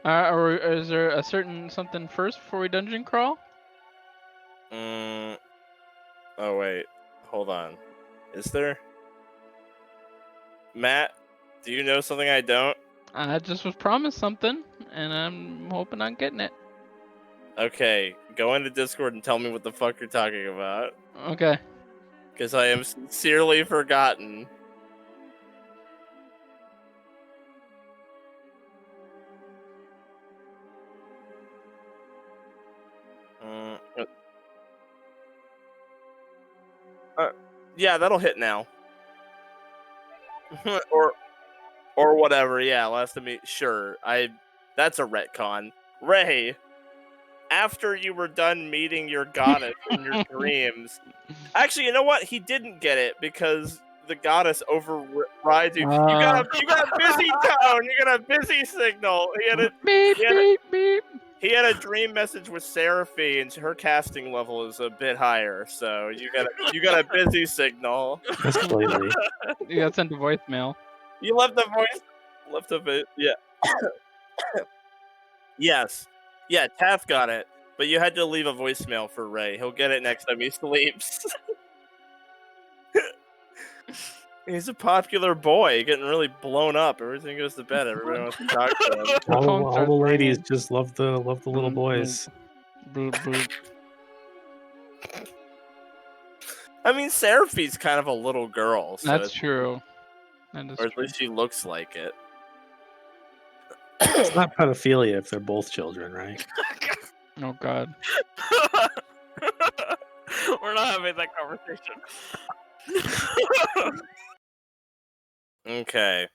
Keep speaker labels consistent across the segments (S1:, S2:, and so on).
S1: Or is there a certain something first before we dungeon crawl?
S2: Oh wait, hold on. Is there? Matt, do you know something I don't?
S1: I just was promised something, and I'm hoping I'm getting it.
S2: Okay, go into Discord and tell me what the fuck you're talking about.
S1: Okay.
S2: Because I am sincerely forgotten. Yeah, that'll hit now. or whatever. Yeah, last time. Sure, That's a retcon. Raye, after you were done meeting your goddess in your dreams. Actually, you know what? He didn't get it because the goddess overrides you. You got a busy tone. You got a busy signal. He had a dream message with Seraphine, and her casting level is a bit higher, so you got a busy signal.
S3: Slightly.
S1: You got sent a voicemail.
S2: You left a bit. Yeah. Yes. Yeah, Taff got it, but you had to leave a voicemail for Raye. He'll get it next time he sleeps. He's a popular boy, getting really blown up. Everything goes to bed. Everybody wants to talk to him.
S3: All the ladies just love the little boys.
S1: Boop, boop.
S2: I mean, Seraphi's kind of a little girl. So
S1: That's true.
S2: Or at least she looks like it.
S3: It's not pedophilia if they're both children, right?
S1: Oh God.
S2: We're not having that conversation. Okay.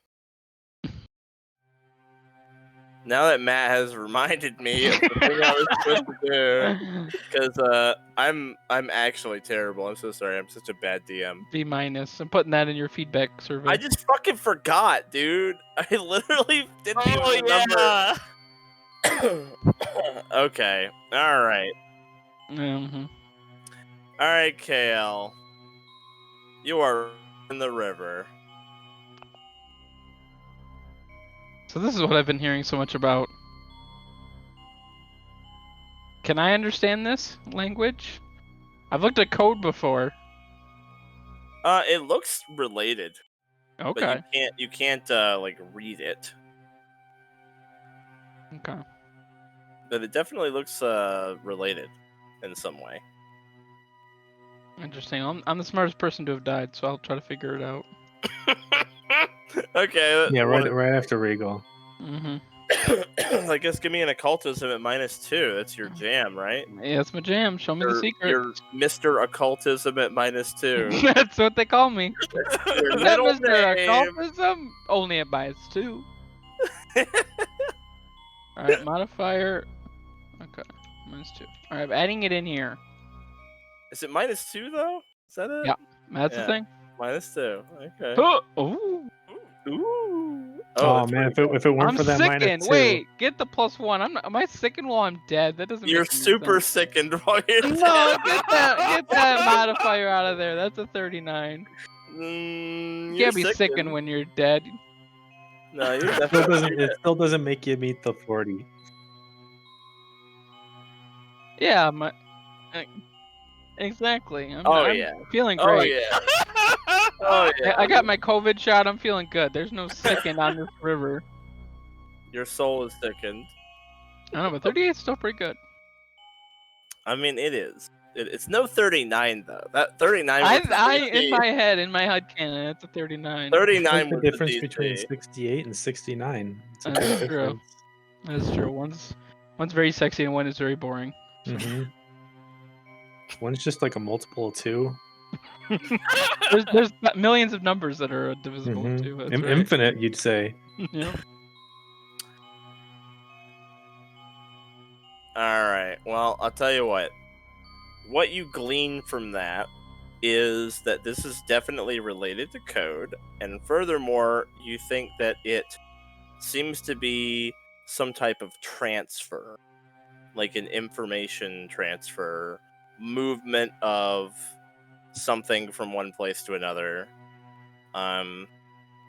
S2: Now that Matt has reminded me of the thing I was supposed to do, because I'm actually terrible. I'm so sorry. I'm such a bad DM.
S1: B-. I'm putting that in your feedback survey.
S2: I just fucking forgot, dude. I literally didn't even remember. Okay. All right.
S1: Mm-hmm.
S2: All right, KL. You are in the river.
S1: So this is what I've been hearing so much about. Can I understand this language? I've looked at code before.
S2: It looks related.
S1: Okay.
S2: But you can't like read it.
S1: Okay.
S2: But it definitely looks related in some way.
S1: Interesting. I'm the smartest person to have died, so I'll try to figure it out.
S2: Okay.
S3: Yeah, right after Regal.
S1: Mm-hmm.
S2: I guess give me an occultism at -2. That's your jam, right?
S1: Yeah, that's my jam. Show me the secret.
S2: You're Mr. Occultism at -2.
S1: That's what they call me.
S2: Your
S1: That
S2: middle
S1: Mr.
S2: name.
S1: Occultism only at -2. Alright, modifier. Okay, -2. Alright, I'm adding it in here.
S2: Is it -2 though? Is that it?
S1: Yeah, that's the thing.
S2: -2. Okay.
S1: Ooh.
S2: Ooh.
S3: Oh man, if it weren't for that
S1: sickened.
S3: -2.
S1: Wait, get the +1. Am I sickened while I'm dead? That doesn't.
S2: You're
S1: make any
S2: super
S1: sense.
S2: sickened while you're dead.
S1: No, get that modifier out of there. That's a 39. You can't be sickened when you're dead.
S2: No, you're definitely.
S3: It still doesn't make you meet the 40.
S1: Yeah, exactly. I'm feeling great.
S2: Oh yeah. Oh yeah.
S1: I got my COVID shot. I'm feeling good. There's no sickened on this river.
S2: Your soul is sickened.
S1: I don't know, but 38 is still pretty good.
S2: I mean, it is. It's no 39 though. That 39.
S1: In my head canon, it's a 39.
S2: 39 was
S3: the difference
S2: the
S3: between 68 and 69.
S1: That's true. That's true. One's very sexy and one is very boring.
S3: Mm-hmm. One's just like a multiple of 2.
S1: there's millions of numbers that are divisible too. That's right.
S3: Infinite, you'd say.
S1: Yeah.
S2: All right. Well, I'll tell you what. What you glean from that is that this is definitely related to code, and furthermore, you think that it seems to be some type of transfer, like an information transfer, movement of something from one place to another.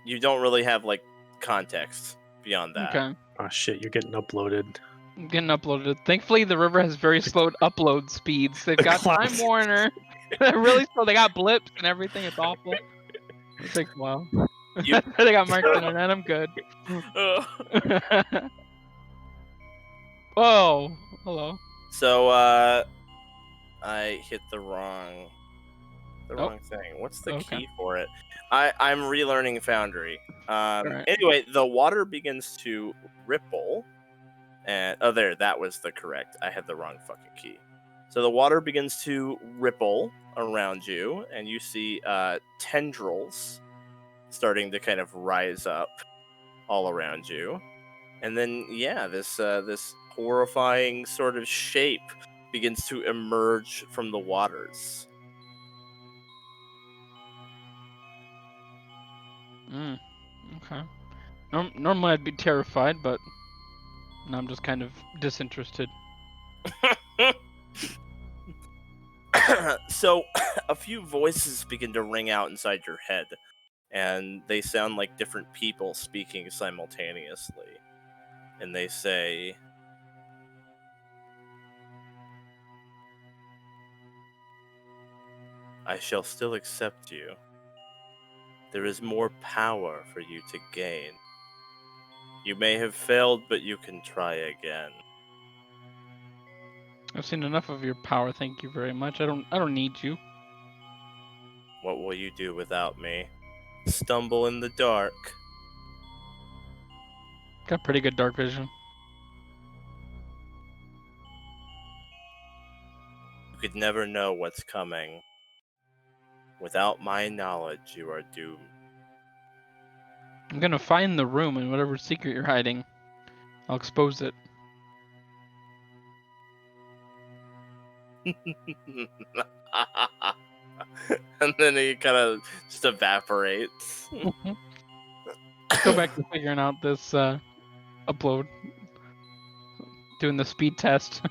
S2: You don't really have like context beyond that.
S1: Okay.
S3: Oh shit, you're getting uploaded.
S1: I'm getting uploaded. Thankfully, the river has very slow upload speeds. They've got Time
S3: Classic.
S1: Warner. They're really slow. They got blips and everything. It's awful. It takes a while.
S2: You-
S1: They got Mark's internet. I'm good. Whoa. Hello.
S2: So I hit the wrong thing. What's the
S1: Okay.
S2: key for it? I'm relearning Foundry.
S1: Alright.
S2: Anyway, the water begins to ripple, and that was the correct. I had the wrong fucking key. So the water begins to ripple around you, and you see tendrils starting to kind of rise up all around you, and then this horrifying sort of shape begins to emerge from the waters.
S1: Okay. Normally I'd be terrified, but now I'm just kind of disinterested.
S2: So a few voices begin to ring out inside your head, and they sound like different people speaking simultaneously. And they say, I shall still accept you. There is more power for you to gain. You may have failed, but you can try again.
S1: I've seen enough of your power, thank you very much. I don't need you.
S2: What will you do without me? Stumble in the dark.
S1: Got pretty good dark vision.
S2: You could never know what's coming. Without my knowledge, you are doomed.
S1: I'm gonna find the room and whatever secret you're hiding, I'll expose it.
S2: And then he kind of just evaporates.
S1: Go back to figuring out this upload. Doing the speed test.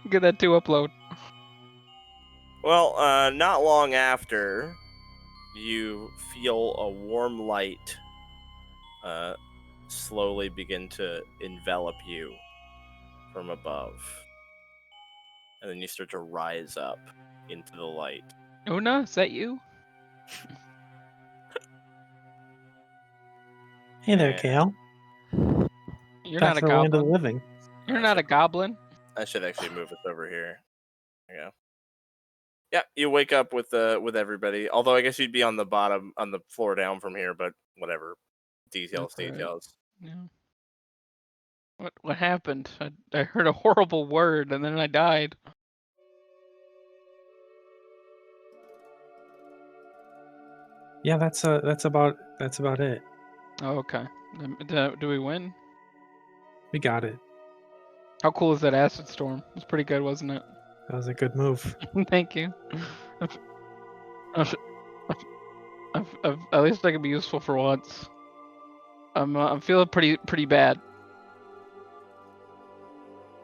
S1: Get that to upload.
S2: Well, not long after, you feel a warm light slowly begin to envelop you from above. And then you start to rise up into the light.
S1: Una, is that you?
S3: Hey there,
S2: Yeah.
S3: Kale.
S1: You're
S3: Back
S1: not a
S3: to the land of the
S1: goblin.
S3: living.
S1: You're not a goblin.
S2: I should actually move us over here. There you go. Yeah, you wake up with everybody. Although I guess you'd be on the bottom, on the floor down from here, but whatever. Details.
S1: That's all right. Yeah. What happened? I heard a horrible word and then I died.
S3: Yeah, that's about it.
S1: Oh, okay. Do we win?
S3: We got it.
S1: How cool is that acid storm? It was pretty good, wasn't it?
S3: That was a good move.
S1: Thank you. At least I can be useful for once. I'm feeling pretty bad.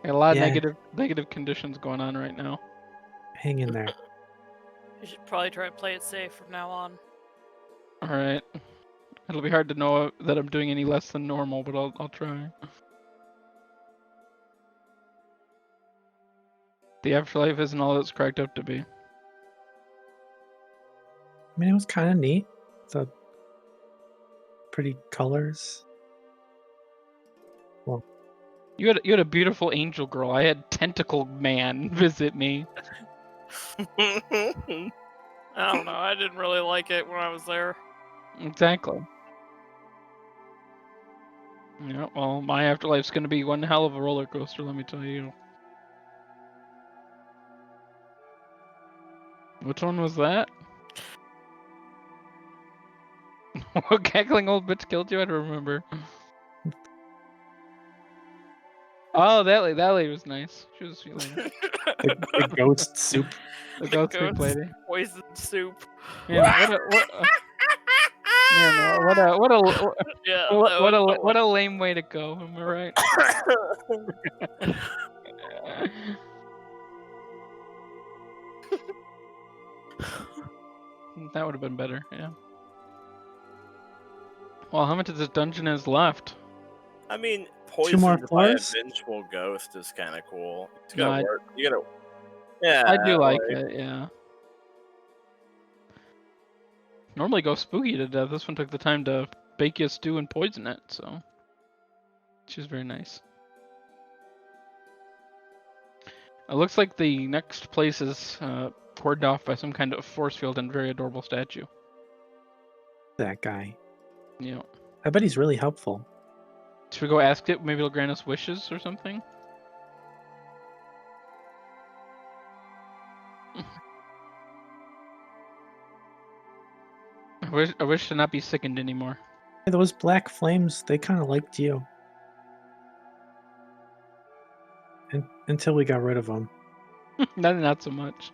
S1: Got a lot of negative conditions going on right now.
S3: Hang in there.
S4: You should probably try and play it safe from now on.
S1: All right. It'll be hard to know that I'm doing any less than normal, but I'll try. The afterlife isn't all it's cracked up to be.
S3: I mean, it was kind of neat. The pretty colors. Well,
S1: You had a beautiful angel girl. I had tentacle man visit me.
S4: I don't know. I didn't really like it when I was there.
S1: Exactly. Yeah, well, my afterlife's gonna be one hell of a roller coaster, let me tell you. Which one was that? What cackling old bitch killed you? I don't remember. Oh, that lady was nice. She was a sweet lady.
S3: the ghost soup.
S1: The ghost soup lady.
S4: Poison soup.
S1: Yeah, what a lame way to go. Am I right? That would have been better. Yeah. Well, how much of this dungeon is left?
S2: I mean,
S3: Two more
S2: poisoned by a
S3: floors?
S2: vengeful ghost is kind of cool. It's
S1: No,
S2: gotta work. You gotta. Yeah.
S1: I do like it, yeah. Normally go spooky to death. This one took the time to bake you a stew and poison it, so. Which is very nice. It looks like the next place is cordoned off by some kind of force field and very adorable statue.
S3: That guy.
S1: Yeah.
S3: I bet he's really helpful.
S1: Should we go ask it? Maybe it'll grant us wishes or something? I wish to not be sickened anymore.
S3: Hey, those black flames, they kind of liked you. Until we got rid of them.
S1: Not so much.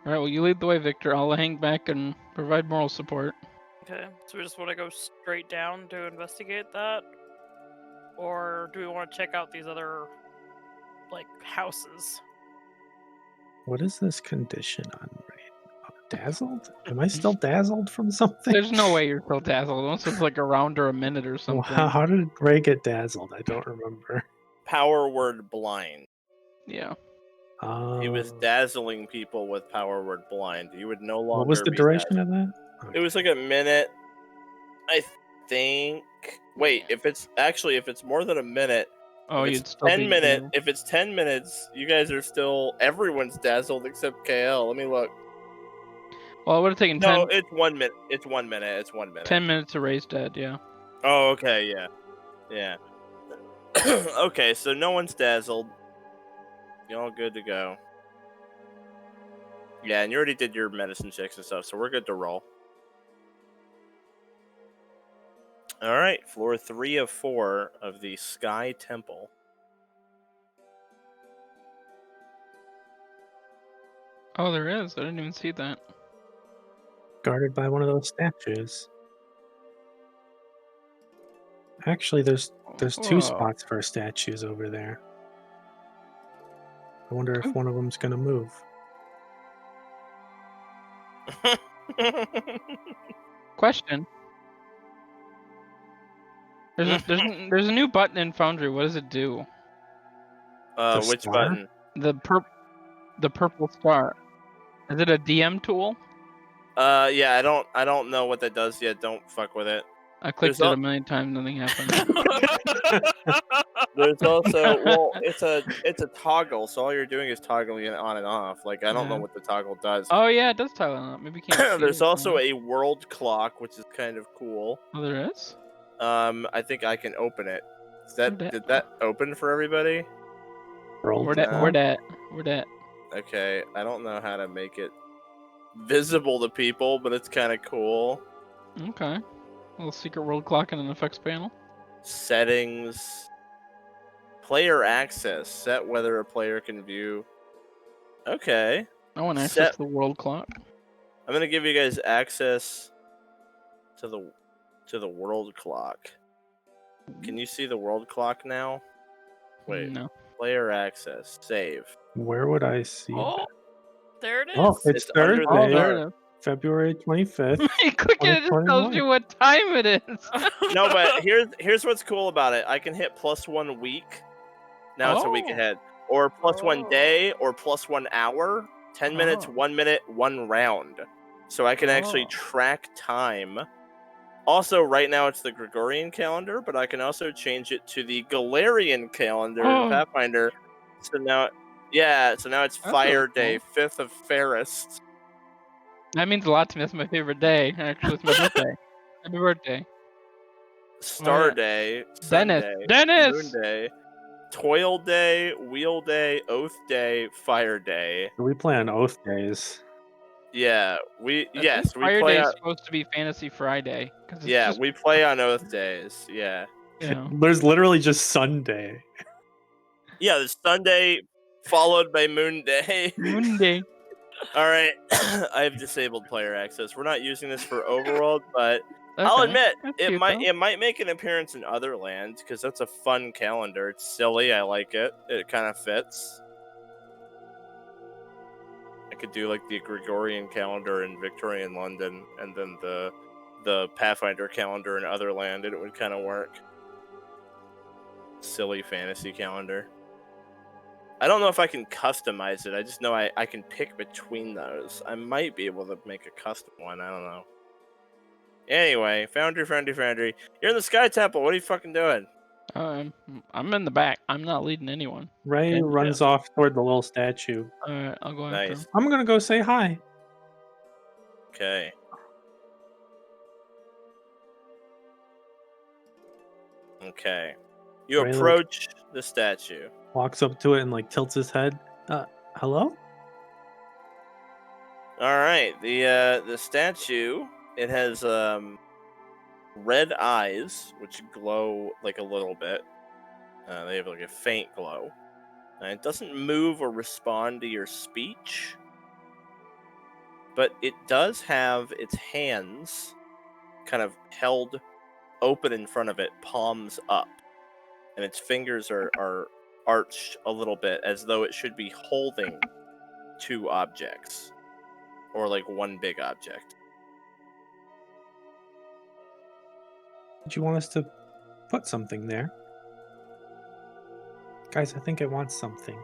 S1: Alright, well, you lead the way, Victor. I'll hang back and provide moral support.
S4: Okay, so we just want to go straight down to investigate that? Or do we want to check out these other, like, houses?
S3: What is this condition on Raye? Dazzled? Am I still dazzled from something?
S1: There's no way you're so dazzled. Unless it's like a round or a minute or something.
S3: How did Raye get dazzled? I don't remember.
S2: Power word blind.
S1: Yeah.
S2: He was dazzling people with power word blind. You would no longer.
S3: What was the
S2: be
S3: duration
S2: dazzled.
S3: of that?
S2: It was like a minute. I think. Wait, if it's more than a minute.
S1: Oh,
S2: if
S1: you'd
S2: it's
S1: still
S2: 10
S1: be
S2: minute.
S1: dazzled.
S2: If it's 10 minutes, you guys are still. Everyone's dazzled except KL. Let me look.
S1: Well, it would have taken
S2: No, it's 1 minute. It's 1 minute. It's 1 minute.
S1: 10 minutes to raise dead, yeah.
S2: Oh, okay, yeah. Yeah. Okay, so no one's dazzled. You're all good to go. Yeah, and you already did your medicine checks and stuff, so we're good to roll. Alright, floor 3 of 4 of the Sky Temple.
S1: Oh, there is. I didn't even see that.
S3: Guarded by one of those statues. Actually, there's two
S1: Whoa.
S3: spots for statues over there. I wonder if one of them's gonna move.
S1: Question. There's a new button in Foundry. What does it do?
S2: Which
S3: star?
S2: button?
S1: The purple star. Is it a DM tool?
S2: Yeah, I don't know what that does yet. Don't fuck with it.
S1: I clicked
S2: There's
S1: it a million times, nothing happened.
S2: There's also it's a toggle, so all you're doing is toggling it on and off. Like I don't know
S1: Yeah.
S2: what the toggle does.
S1: Oh yeah, it does toggle on. Maybe you can't see
S2: There's
S1: it,
S2: also
S1: yeah.
S2: a world clock, which is kind of cool.
S1: Oh, there is?
S2: I think I can open it.
S1: Where'd
S2: Did that open for everybody?
S1: Where that?
S2: Okay, I don't know how to make it visible to people, but it's kind of cool.
S1: Okay. A little secret world clock and an effects panel.
S2: Settings. Player access. Set whether a player can view. Okay.
S1: I want access to the world clock.
S2: I'm gonna give you guys access to the world clock. Can you see the world clock now? Wait.
S1: No.
S2: Player access. Save.
S3: Where would I see?
S4: Oh, there it is.
S3: Oh, it's
S2: under the
S3: Thursday,
S1: there it is.
S3: February 25th.
S1: You click it, it just tells
S3: 2021.
S1: you what time it is.
S2: No, but here's what's cool about it. I can hit +1 week. Now it's a week
S1: Oh.
S2: ahead. Or +1
S4: Oh.
S2: day, or +1 hour. 10 minutes,
S1: Oh.
S2: 1 minute, 1 round. So I can actually
S1: Oh.
S2: track time. Also, right now it's the Gregorian calendar, but I can also change it to the Galarian calendar in
S1: Oh.
S2: Pathfinder. So now, it's
S1: That's
S2: Fire
S1: really
S2: Day, 5th of Fairest.
S1: That means a lot to me. That's my favorite day. Actually, it's my birthday. Happy birthday.
S2: Star
S1: yeah.
S2: Day, Sunday,
S1: Dennis!
S2: Moon Day, Toil Day, Wheel Day, Oath Day, Fire Day.
S3: We play on Oath days.
S2: Yeah,
S1: I think
S2: we
S1: Fire
S2: play
S1: Day is
S2: on,
S1: supposed to be Fantasy Friday. 'Cause it's
S2: yeah,
S1: just,
S2: we play on Oath days. Yeah.
S1: yeah.
S3: There's literally just Sunday.
S2: Yeah, the Sunday followed by Moon Day.
S1: Moon Day.
S2: All right, I have disabled player access. We're not using this for OverWorld, but I'll
S1: Okay,
S2: admit
S1: that's
S2: it
S1: cute,
S2: might
S1: though.
S2: make an appearance in other lands because that's a fun calendar. It's silly. I like it. It kind of fits. I could do like the Gregorian calendar in Victorian London, and then the the Pathfinder calendar in Otherland, and it would kind of work. Silly fantasy calendar. I don't know if I can customize it. I just know I can pick between those. I might be able to make a custom one. I don't know. Anyway, Foundry. You're in the Sky Temple. What are you fucking doing?
S1: I'm in the back. I'm not leading anyone.
S3: Raye
S1: Okay.
S3: runs off toward the little statue.
S1: Alright, I'll go after him.
S2: Nice.
S3: I'm gonna go say hi.
S2: Okay. Okay. You
S3: Raye, like,
S2: approach the statue.
S3: walks up to it and like tilts his head. Hello?
S2: All right. The statue, it has red eyes which glow like a little bit. They have like a faint glow. And it doesn't move or respond to your speech. But it does have its hands kind of held open in front of it, palms up. And its fingers are arched a little bit as though it should be holding two objects. Or like one big object.
S3: Did you want us to put something there? Guys, I think it wants something.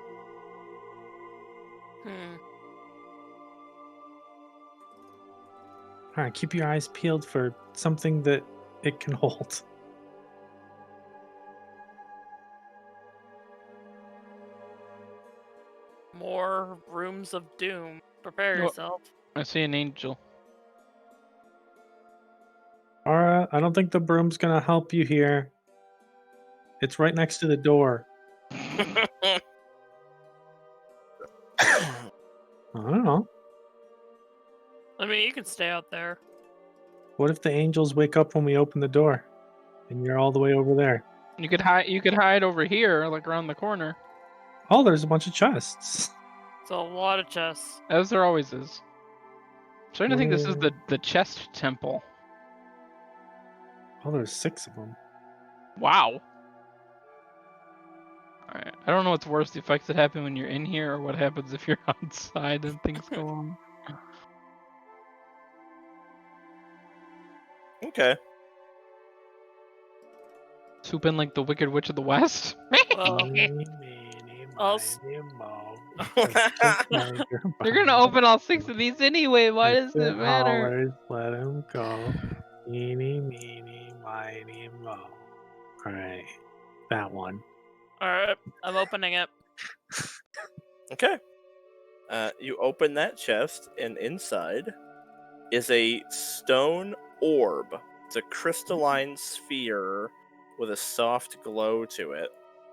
S3: Alright, keep your eyes peeled for something that it can hold.
S4: More rooms of doom. Prepare
S1: Well-
S4: yourself.
S1: I see an angel.
S3: Alright, I don't think the broom's gonna help you here. It's right next to the door. I don't know.
S4: I mean, you can stay out there.
S3: What if the angels wake up when we open the door? And you're all the way over there.
S1: You could hide over here, like around the corner.
S3: Oh, there's a bunch of chests.
S4: It's a lot of chests.
S1: As there always is. I'm starting to think this is
S3: Where-
S1: the chest temple.
S3: Oh, there's 6 of them.
S1: Wow. Alright. I don't know what's worse, the effects that happen when you're in here or what happens if you're outside and things go on.
S2: Okay.
S1: Swoop in like the Wicked Witch of the West.
S4: Well,
S3: Eeny, meeny,
S4: I'll s-
S3: miny, moe.
S1: You're gonna open all 6 of these anyway, why does
S3: Mr.
S1: it matter?
S3: Hollers, let him go. Eeny, meeny, miny, moe. Alright. That one.
S4: alright, I'm opening it.
S2: Okay. You open that chest, and inside is a stone orb. It's a crystalline sphere with a soft glow to it.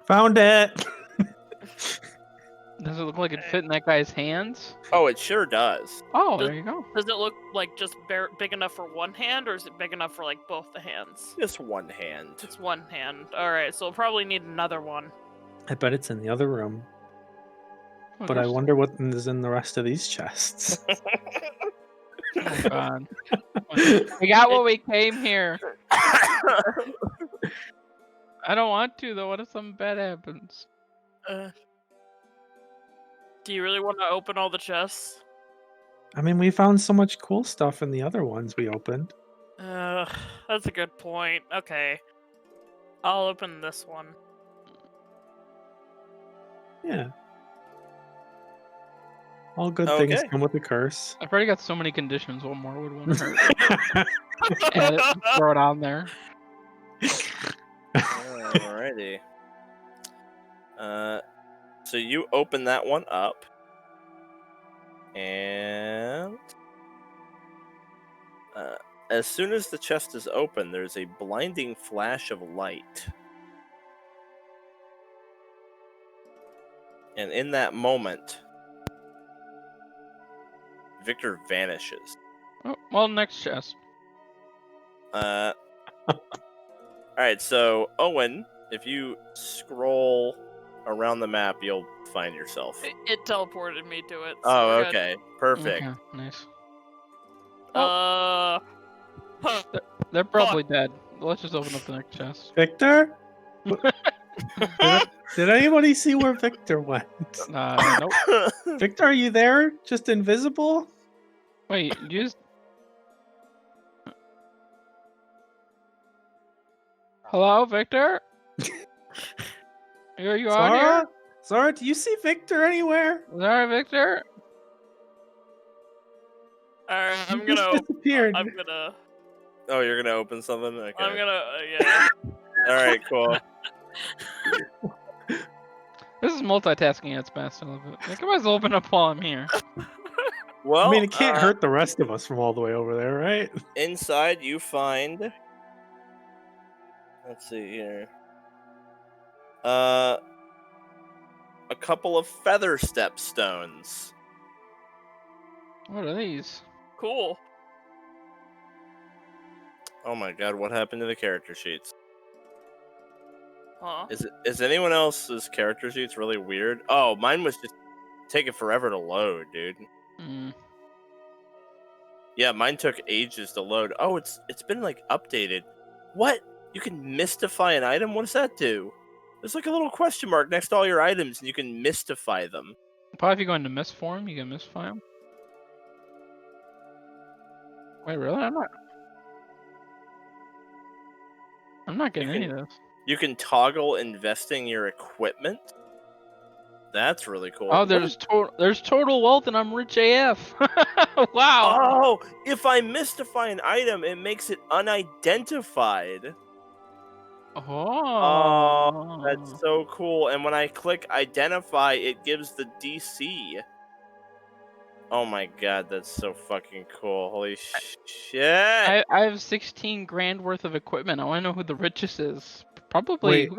S3: Found it!
S1: Does it look like it fit in that guy's hands?
S2: Oh, it sure does.
S1: Oh,
S4: Does-
S1: there you go.
S4: Does it look like just big enough for one hand, or is it big enough for like both the hands?
S2: Just one hand.
S4: It's one hand. Alright, so we'll probably need another one.
S3: I bet it's in the other room.
S1: Oh,
S3: But I
S1: there's-
S3: wonder what is in the rest of these chests.
S1: Oh god. We got what we came here. I don't want to though. What if something bad happens?
S4: Do you really want to open all the chests?
S3: I mean, we found so much cool stuff in the other ones we opened.
S4: That's a good point. Okay. I'll open this one.
S3: Yeah. All good things
S2: Okay.
S3: come with a curse.
S1: I've already got so many conditions. What more would one hurt? Add it, throw it on there.
S2: Alrighty. So you open that one up, and as soon as the chest is open, there's a blinding flash of light. And in that moment, Victor vanishes.
S1: Oh, well, next chest.
S2: Alright, so Owen, if you scroll around the map, you'll find yourself.
S4: It teleported me to it. So
S2: Oh,
S4: we're good.
S2: okay. Perfect.
S1: Okay, nice.
S4: Huh.
S1: They're probably dead. Let's just open up the next chest.
S3: Victor? Did anybody see where Victor went?
S1: Nope.
S3: Victor, are you there? Just invisible?
S1: Wait, you just... Hello, Victor? Are you on here?
S3: Zara? Zara, do you see Victor anywhere?
S1: Zara, Victor?
S4: Alright,
S3: He
S4: I'm
S3: just
S4: gonna.
S3: disappeared.
S4: I'm gonna.
S2: Oh, you're gonna open something? Okay.
S4: I'm gonna. Yeah.
S2: All right, cool.
S1: This is multitasking at its best. I love it. Like, I might as well open up while I'm here.
S2: Well,
S3: I mean, it can't hurt the rest of us from all the way over there, right?
S2: Inside, you find. Let's see here. A couple of feather step stones.
S1: What are these?
S4: Cool.
S2: Oh my god, what happened to the character sheets?
S4: Huh?
S2: Is anyone else's character sheets really weird? Oh, mine was just taking forever to load, dude.
S1: Mm.
S2: Yeah, mine took ages to load. Oh, it's been like updated. What? You can mystify an item? What does that do? There's like a little question mark next to all your items, and you can mystify them.
S1: Probably if you go into miss form, you can misfile them. Wait, really? I'm not getting any of this.
S2: You can toggle investing your equipment. That's really cool.
S1: Oh,
S2: What
S1: there's total wealth, and I'm rich AF. Wow.
S2: Oh, if I mystify an item, it makes it unidentified.
S1: Oh.
S2: That's so cool. And when I click identify, it gives the DC. Oh my god, that's so fucking cool. Holy shit.
S1: I have 16 grand worth of equipment. I want to know who the richest is. Probably
S3: Wait.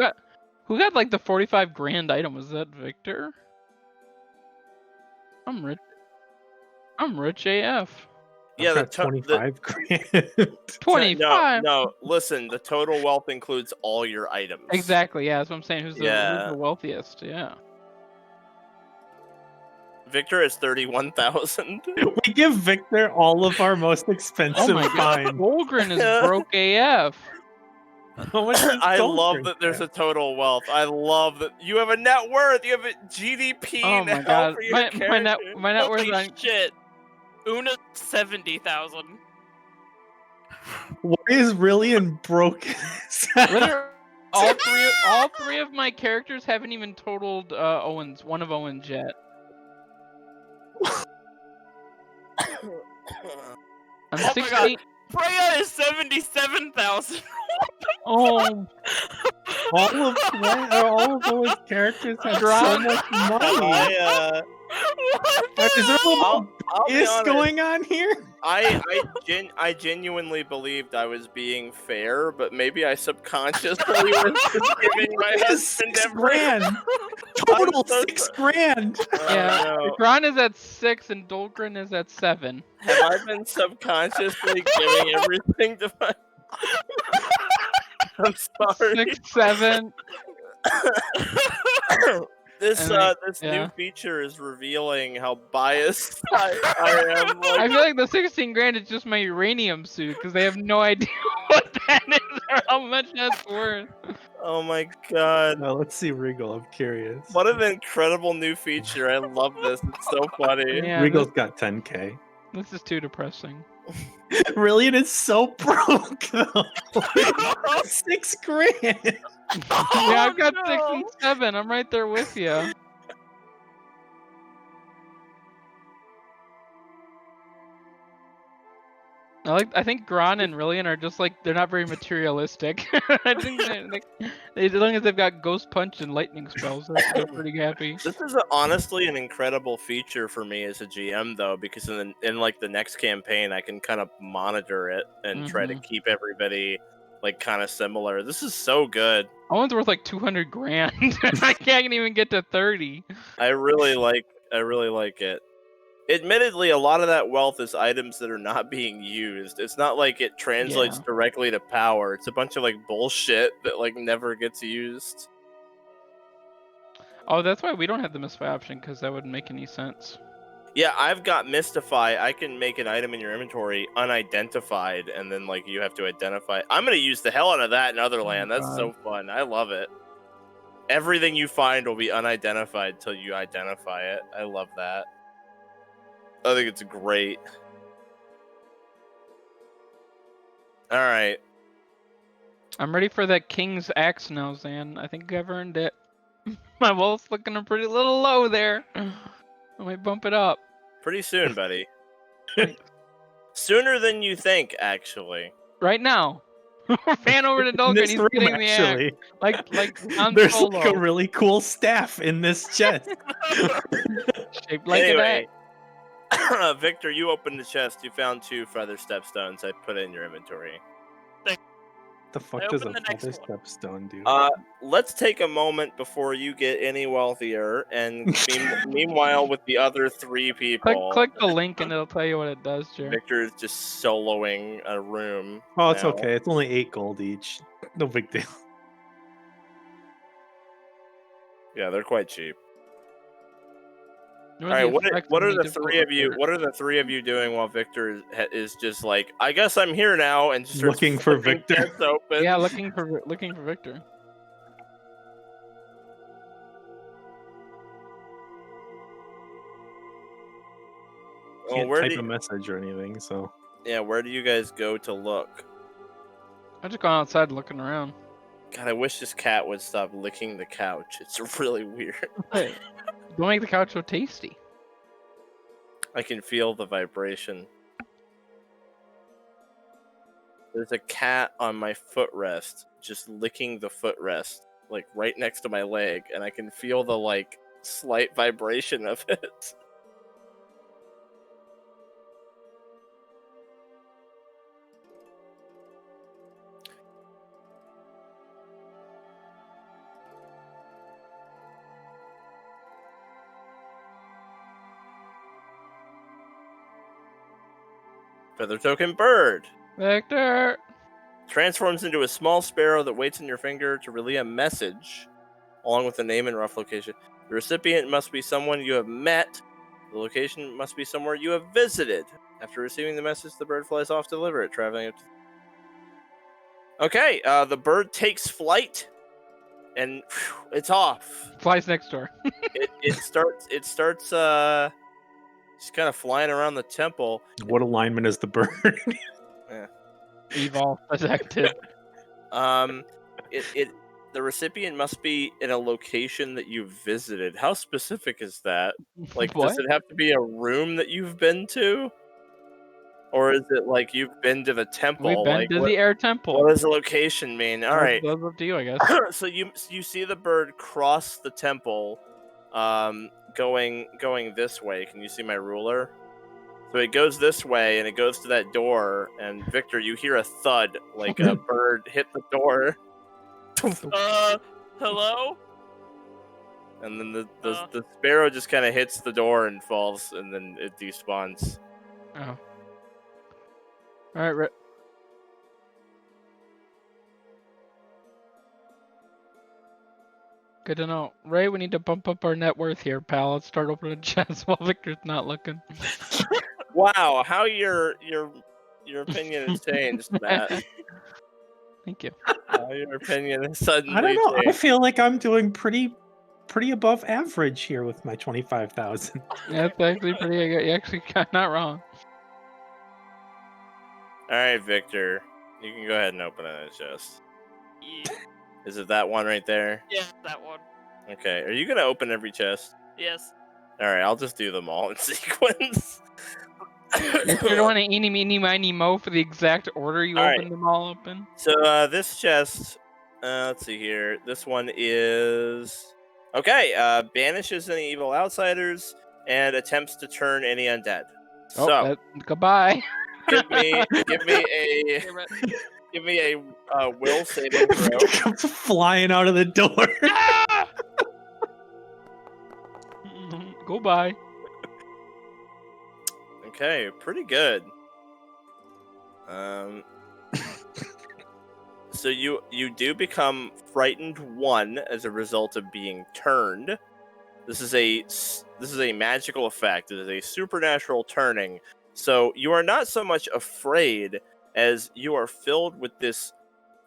S1: who got like the 45 grand item? Was that Victor? I'm rich. I'm rich AF.
S2: Yeah,
S3: I've got 25 grand.
S1: 25.
S2: No, listen, the total wealth includes all your items.
S1: Exactly. Yeah, that's what I'm saying. Who's
S2: Yeah.
S1: the wealthiest? Yeah.
S2: Victor is 31,000.
S3: We give Victor all of our most
S1: Oh
S3: expensive
S1: my god.
S3: finds.
S1: Golgren is broke AF.
S3: How much does
S2: I
S3: gold
S2: love
S3: drink
S2: that there's
S3: have?
S2: a total wealth. I love that you have a net worth. You have a GDP
S1: Oh my
S2: now
S1: god.
S2: for your
S1: My
S2: character.
S1: net worth
S4: Holy
S1: on
S4: shit. Una 70,000.
S3: What is really in broken?
S1: literally all three of my characters haven't even totaled one of Owen's yet. I'm
S4: Oh my
S1: 16.
S4: god. Freya is 77,000.
S1: Oh,
S3: all of those characters have so
S1: Drum.
S3: much money.
S4: What
S3: Is there a little
S2: I'll be
S3: bias
S2: honest.
S3: going on here?
S2: I genuinely believed I was being fair, but maybe I subconsciously was just giving my husband
S3: 6
S2: every.
S3: grand. Total
S2: so
S3: 6 grand.
S1: yeah.
S2: no.
S1: Gron is at 6 and Dolgren is at 7.
S2: Have I been subconsciously giving everything to my? I'm sorry.
S1: 6, 7.
S2: This
S1: And
S2: this
S1: yeah.
S2: new feature is revealing how biased I am. Like,
S1: I feel like the 16 grand is just my uranium suit because they have no idea what that is or how much that's worth.
S2: oh my god.
S3: Now let's see Regal. I'm curious.
S2: What an incredible new feature. I love this. It's so funny.
S1: Yeah,
S3: Regal's got 10k.
S1: this is too depressing.
S3: Really? And it's so broke though. 6 grand.
S1: Yeah, I've got 6
S4: no.
S1: and 7. I'm right there with you. I think Gron and Rillian are just like they're not very materialistic. I think as long as they've got Ghost Punch and Lightning spells, they're pretty happy.
S2: This is honestly an incredible feature for me as a GM, though, because in like the next campaign, I can kind of monitor it and try to keep everybody like kind of similar. This is so good.
S1: Owen's worth like 200 grand. I can't even get to 30.
S2: I really like it. Admittedly, a lot of that wealth is items that are not being used. It's not like it translates directly to power. It's a bunch of like bullshit that like never gets used.
S1: Oh, that's why we don't have the misfire option, because that wouldn't make any sense.
S2: Yeah, I've got Mystify. I can make an item in your inventory unidentified, and then like you have to identify. I'm gonna use the hell out of that in Otherland. That's so fun. I love it. Everything you find will be unidentified till you identify it. I love that. I think it's great. All right.
S1: I'm ready for that king's axe now, Zan. I think I've earned it. My wolf's looking a pretty little low there. I might bump it up.
S2: Pretty soon, buddy.
S1: Thanks.
S2: Sooner than you think, actually.
S1: Right now. Fan over to
S3: In
S1: Dolka and
S3: this
S1: he's
S3: room,
S1: getting the axe.
S3: actually.
S1: Like Han
S3: There's
S1: Solo.
S3: like a really cool staff in this chest.
S1: Shaped like
S2: Anyway,
S1: an axe.
S2: Victor, you opened the chest. You found 2 feather stepstones. I put it in your inventory.
S3: The fuck
S4: I
S3: does a
S4: opened the next
S3: feather
S4: one.
S3: stepstone do?
S2: Let's take a moment before you get any wealthier, and meanwhile, with the other 3 people,
S1: Click the link and it'll tell you what it does, Jer.
S2: Victor is just soloing a room.
S3: Oh, it's
S2: now.
S3: okay. It's only 8 gold each. No big deal.
S2: Yeah, they're quite cheap.
S1: You
S2: All
S1: know
S2: right,
S1: the effects
S2: what
S1: of
S2: are
S1: any
S2: the
S1: difficult
S2: 3 of you?
S1: repair?
S2: What are the 3 of you doing while Victor is just like, I guess I'm here now, and just starts
S3: Looking for
S2: flipping
S3: Victor.
S2: chests open.
S1: Yeah, looking for Victor.
S2: Well,
S3: Can't
S2: where
S3: type
S2: do
S3: a message or anything, so.
S2: where do you guys go to look?
S1: I just gone outside looking around.
S2: God, I wish this cat would stop licking the couch. It's really weird.
S1: Hey, don't make the couch so tasty.
S2: I can feel the vibration. There's a cat on my footrest, just licking the footrest, like right next to my leg, and I can feel the like slight vibration of it. Feather token bird.
S1: Victor!
S2: Transforms into a small sparrow that waits on your finger to relay a message, along with the name and rough location. The recipient must be someone you have met. The location must be somewhere you have visited. After receiving the message, the bird flies off to deliver it, traveling. Okay, the bird takes flight, and it's off.
S1: Flies next door.
S2: It starts just kind of flying around the temple.
S3: What alignment is the bird?
S1: Evolve detected.
S2: The recipient must be in a location that you've visited. How specific is that? Like,
S1: What?
S2: does it have to be a room that you've been to? Or is it like you've been to the temple?
S1: We've been
S2: like,
S1: to
S2: what,
S1: the air temple.
S2: what does the location mean? All right.
S1: That's up to you, I guess.
S2: So you see the bird cross the temple, going this way. Can you see my ruler? So it goes this way, and it goes to that door. And Victor, you hear a thud, like a bird hit the door.
S4: Hello?
S2: And then the sparrow just kind of hits the door and falls, and then it despawns.
S1: Oh. Alright, good to know. Ray, we need to bump up our net worth here, pal. Let's start opening chests while Victor's not looking.
S2: Wow, how your opinion has changed, Matt.
S1: Thank you.
S2: How your opinion has suddenly
S3: I don't know. I
S2: changed.
S3: feel like I'm doing pretty above average here with my 25,000.
S1: That's actually pretty. You're actually not wrong.
S2: All right, Victor, you can go ahead and open it chest.
S4: Yeah.
S2: Is it that one right there?
S4: Yeah, that one.
S2: Okay. Are you gonna open every chest?
S4: Yes.
S2: All right, I'll just do them all in sequence.
S1: If you don't want to eeny, meeny, miny, mo for the exact order you
S2: All
S1: opened
S2: right.
S1: them all up in.
S2: So this chest, let's see here. This one is okay. Banishes any evil outsiders and attempts to turn any undead. So
S1: Goodbye.
S2: give me a will saving throw.
S3: Comes flying out of the door.
S1: Goodbye.
S2: Okay, pretty good. So you do become frightened 1 as a result of being turned. This is a magical effect. It is a supernatural turning. So you are not so much afraid as you are filled with this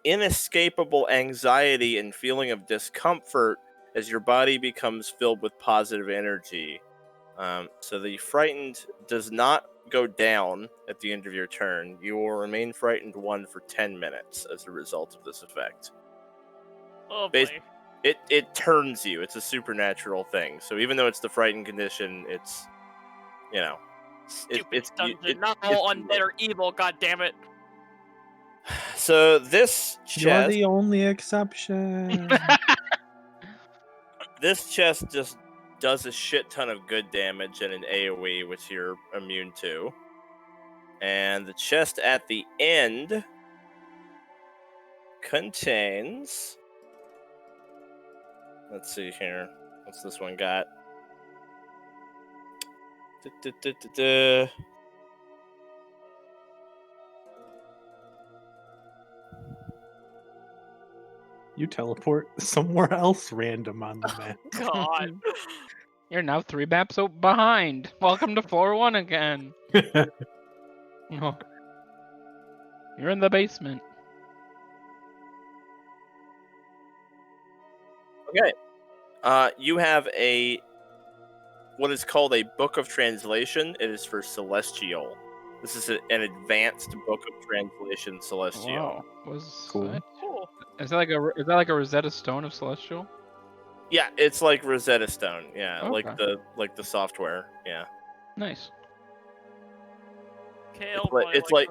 S2: inescapable anxiety and feeling of discomfort as your body becomes filled with positive energy. So the frightened does not go down at the end of your turn. You will remain frightened 1 for 10 minutes as a result of this effect.
S4: Oh
S2: Bas-
S4: boy.
S2: It turns you. It's a supernatural thing. So even though it's the frightened condition, it's,
S4: Stupid dungeon. Not all undead are evil, goddammit.
S2: So this
S3: You're
S2: chest,
S3: the only exception.
S2: this chest just does a shit ton of good damage and an AoE, which you're immune to. And the chest at the end contains... Let's see here. What's this one got?
S3: You teleport somewhere else random on the map.
S4: God.
S1: You're now 3 maps behind. Welcome to floor 1 again. Oh. You're in the basement.
S2: Okay. You have what is called a Book of Translation. It is for Celestial. This is an advanced Book of Translation Celestial.
S1: Wow.
S3: Cool.
S4: Cool.
S1: Is that like a Rosetta Stone of Celestial?
S2: Yeah, it's like Rosetta Stone. Yeah,
S1: Okay.
S2: like the software. Yeah.
S1: Nice.
S4: Okay,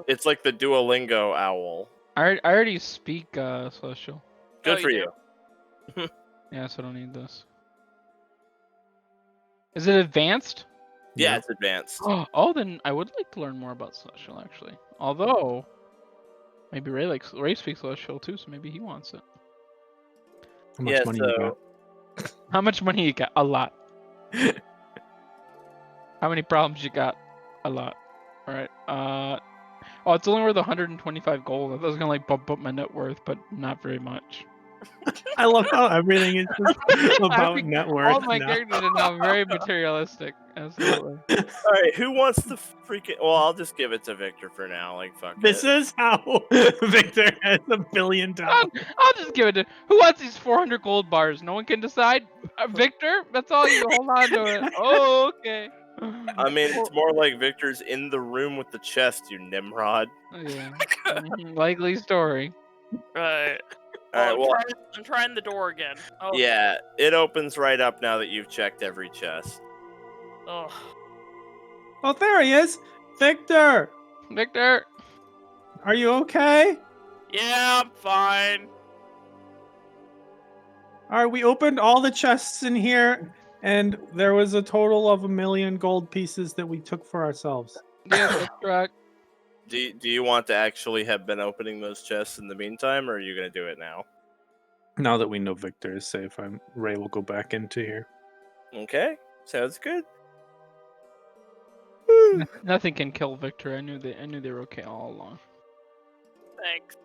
S2: It's like the Duolingo owl.
S1: I already speak Celestial.
S2: Good
S4: Oh,
S2: for
S4: you
S2: you.
S1: Yeah, so I don't need this. Is it advanced?
S2: Yeah,
S3: Yeah.
S2: it's advanced.
S1: Oh, then I would like to learn more about Celestial, actually. Although, maybe Raye speaks Celestial too, so maybe he wants it.
S3: How much money you got?
S1: How much money you got? A lot. How many problems you got? A lot. All right. Oh, it's only worth 125 gold. I thought it was gonna like bump up my net worth, but not very much.
S3: I love how everything is just about net worth.
S1: All my
S3: now.
S1: characters are now very materialistic. Absolutely.
S2: All right, who wants the freaking? Well, I'll just give it to Victor for now. Like, fuck
S3: This
S2: it.
S3: is how Victor has $1 billion.
S1: I'll just give it to. Who wants these 400 gold bars? No one can decide. Victor, that's all you. Hold on to it. Oh, okay.
S2: I mean, it's more like Victor's in the room with the chest, you Nimrod.
S1: Yeah. Likely story.
S4: Right.
S2: All right,
S4: Oh,
S2: well,
S4: I'm trying the door again. Oh,
S2: yeah, it opens right up now that you've checked every chest.
S4: Oh.
S3: Oh, there he is. Victor,
S1: Victor.
S3: are you okay?
S4: Yeah, I'm fine.
S3: All right, we opened all the chests in here, and there was a total of 1 million gold pieces that we took for ourselves.
S1: Yeah, that's correct.
S2: Do you want to actually have been opening those chests in the meantime, or are you going to do it now?
S3: Now that we know Victor is safe, Raye will go back into here.
S2: Okay, sounds good.
S1: Nothing can kill Victor. I knew they were okay all along.
S4: Thanks.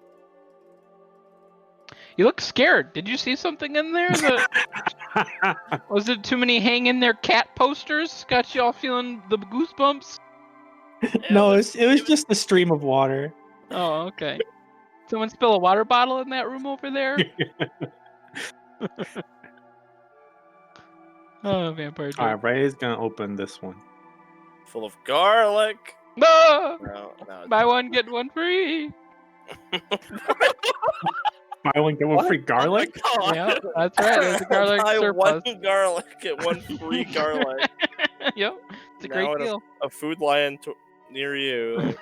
S1: You look scared. Did you see something in there? Was it too many hang in there cat posters? Got you all feeling the goosebumps?
S3: No, it was just the stream of water.
S1: Oh, okay. Someone spill a water bottle in that room over there? Oh, vampire joke.
S3: All right, Raye is gonna open this one.
S2: Full of garlic.
S1: No!
S2: No,
S1: Buy one, get one free.
S3: Buy one get one free garlic.
S2: Oh my God.
S1: Yeah, that's right. There's a garlic
S2: Buy
S1: surplus.
S2: one garlic, get one free garlic.
S1: Yep, it's a
S2: Now
S1: great
S2: at
S1: deal.
S2: A Food Lion near you.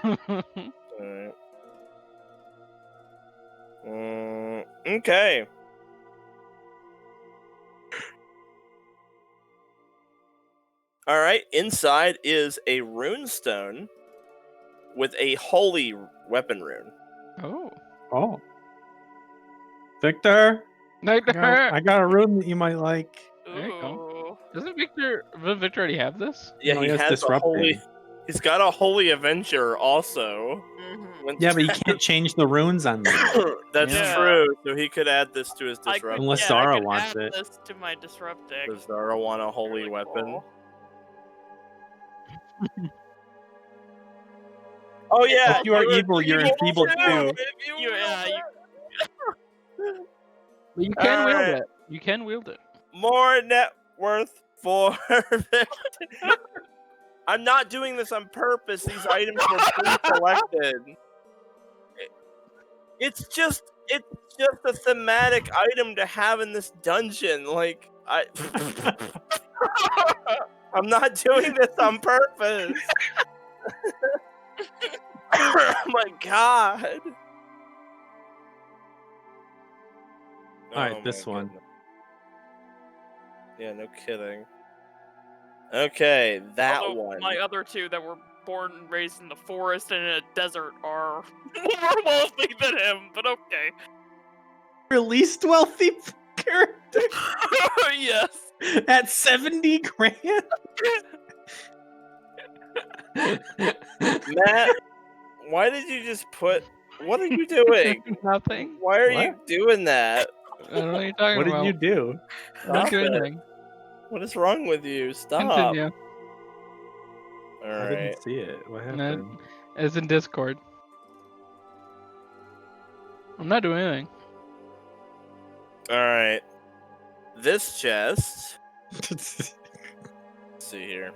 S2: Alright. Okay. Alright, inside is a rune stone with a holy weapon rune.
S1: Oh.
S3: Oh, Victor,
S1: Victor!
S3: I got a rune that you might like.
S1: There you go.
S4: Ooh.
S1: Doesn't Victor already have this?
S2: Yeah,
S3: No,
S2: he
S3: he has
S2: has a
S3: Disruptor.
S2: holy. He's got a holy avenger also.
S4: Mhm.
S3: Yeah, but you can't change the runes on them
S2: That's
S1: Yeah.
S2: true. So he could add this to his
S4: I could,
S2: disruptor.
S3: Unless
S4: yeah,
S3: Zara
S4: I could
S3: wants
S4: add
S3: it.
S4: this to my disrupt deck.
S2: Does Zara want a holy
S4: Really
S2: weapon?
S4: cool.
S2: Oh yeah,
S3: If you are evil, you're enfeebled too.
S1: But you can wield
S2: Alright.
S1: it. You can wield it.
S2: More net worth for Victor. I'm not doing this on purpose. These items were pre-selected. It's just a thematic item to have in this dungeon. Like I'm not doing this on purpose. Oh my god.
S3: Alright,
S2: Oh
S3: this
S2: my
S3: one.
S2: goodness. Yeah, no kidding. Okay, that
S4: Although
S2: one.
S4: my other two that were born and raised in the forest and in a desert are more wealthy than him, but okay.
S3: Your least wealthy character
S4: Yes.
S3: at 70 grand?
S2: Matt, why did you just put... What are you doing?
S1: Nothing.
S2: Why are you
S3: What?
S2: doing that?
S1: I don't know what you're talking
S3: What
S1: about.
S3: did you do?
S1: I didn't
S2: Stop
S1: do
S2: it.
S1: anything.
S2: What is wrong with you? Stop.
S1: Continue.
S3: I
S2: Alright.
S3: didn't see it. What happened?
S1: It's in Discord. I'm not doing anything.
S2: Alright. This chest... Let's see here.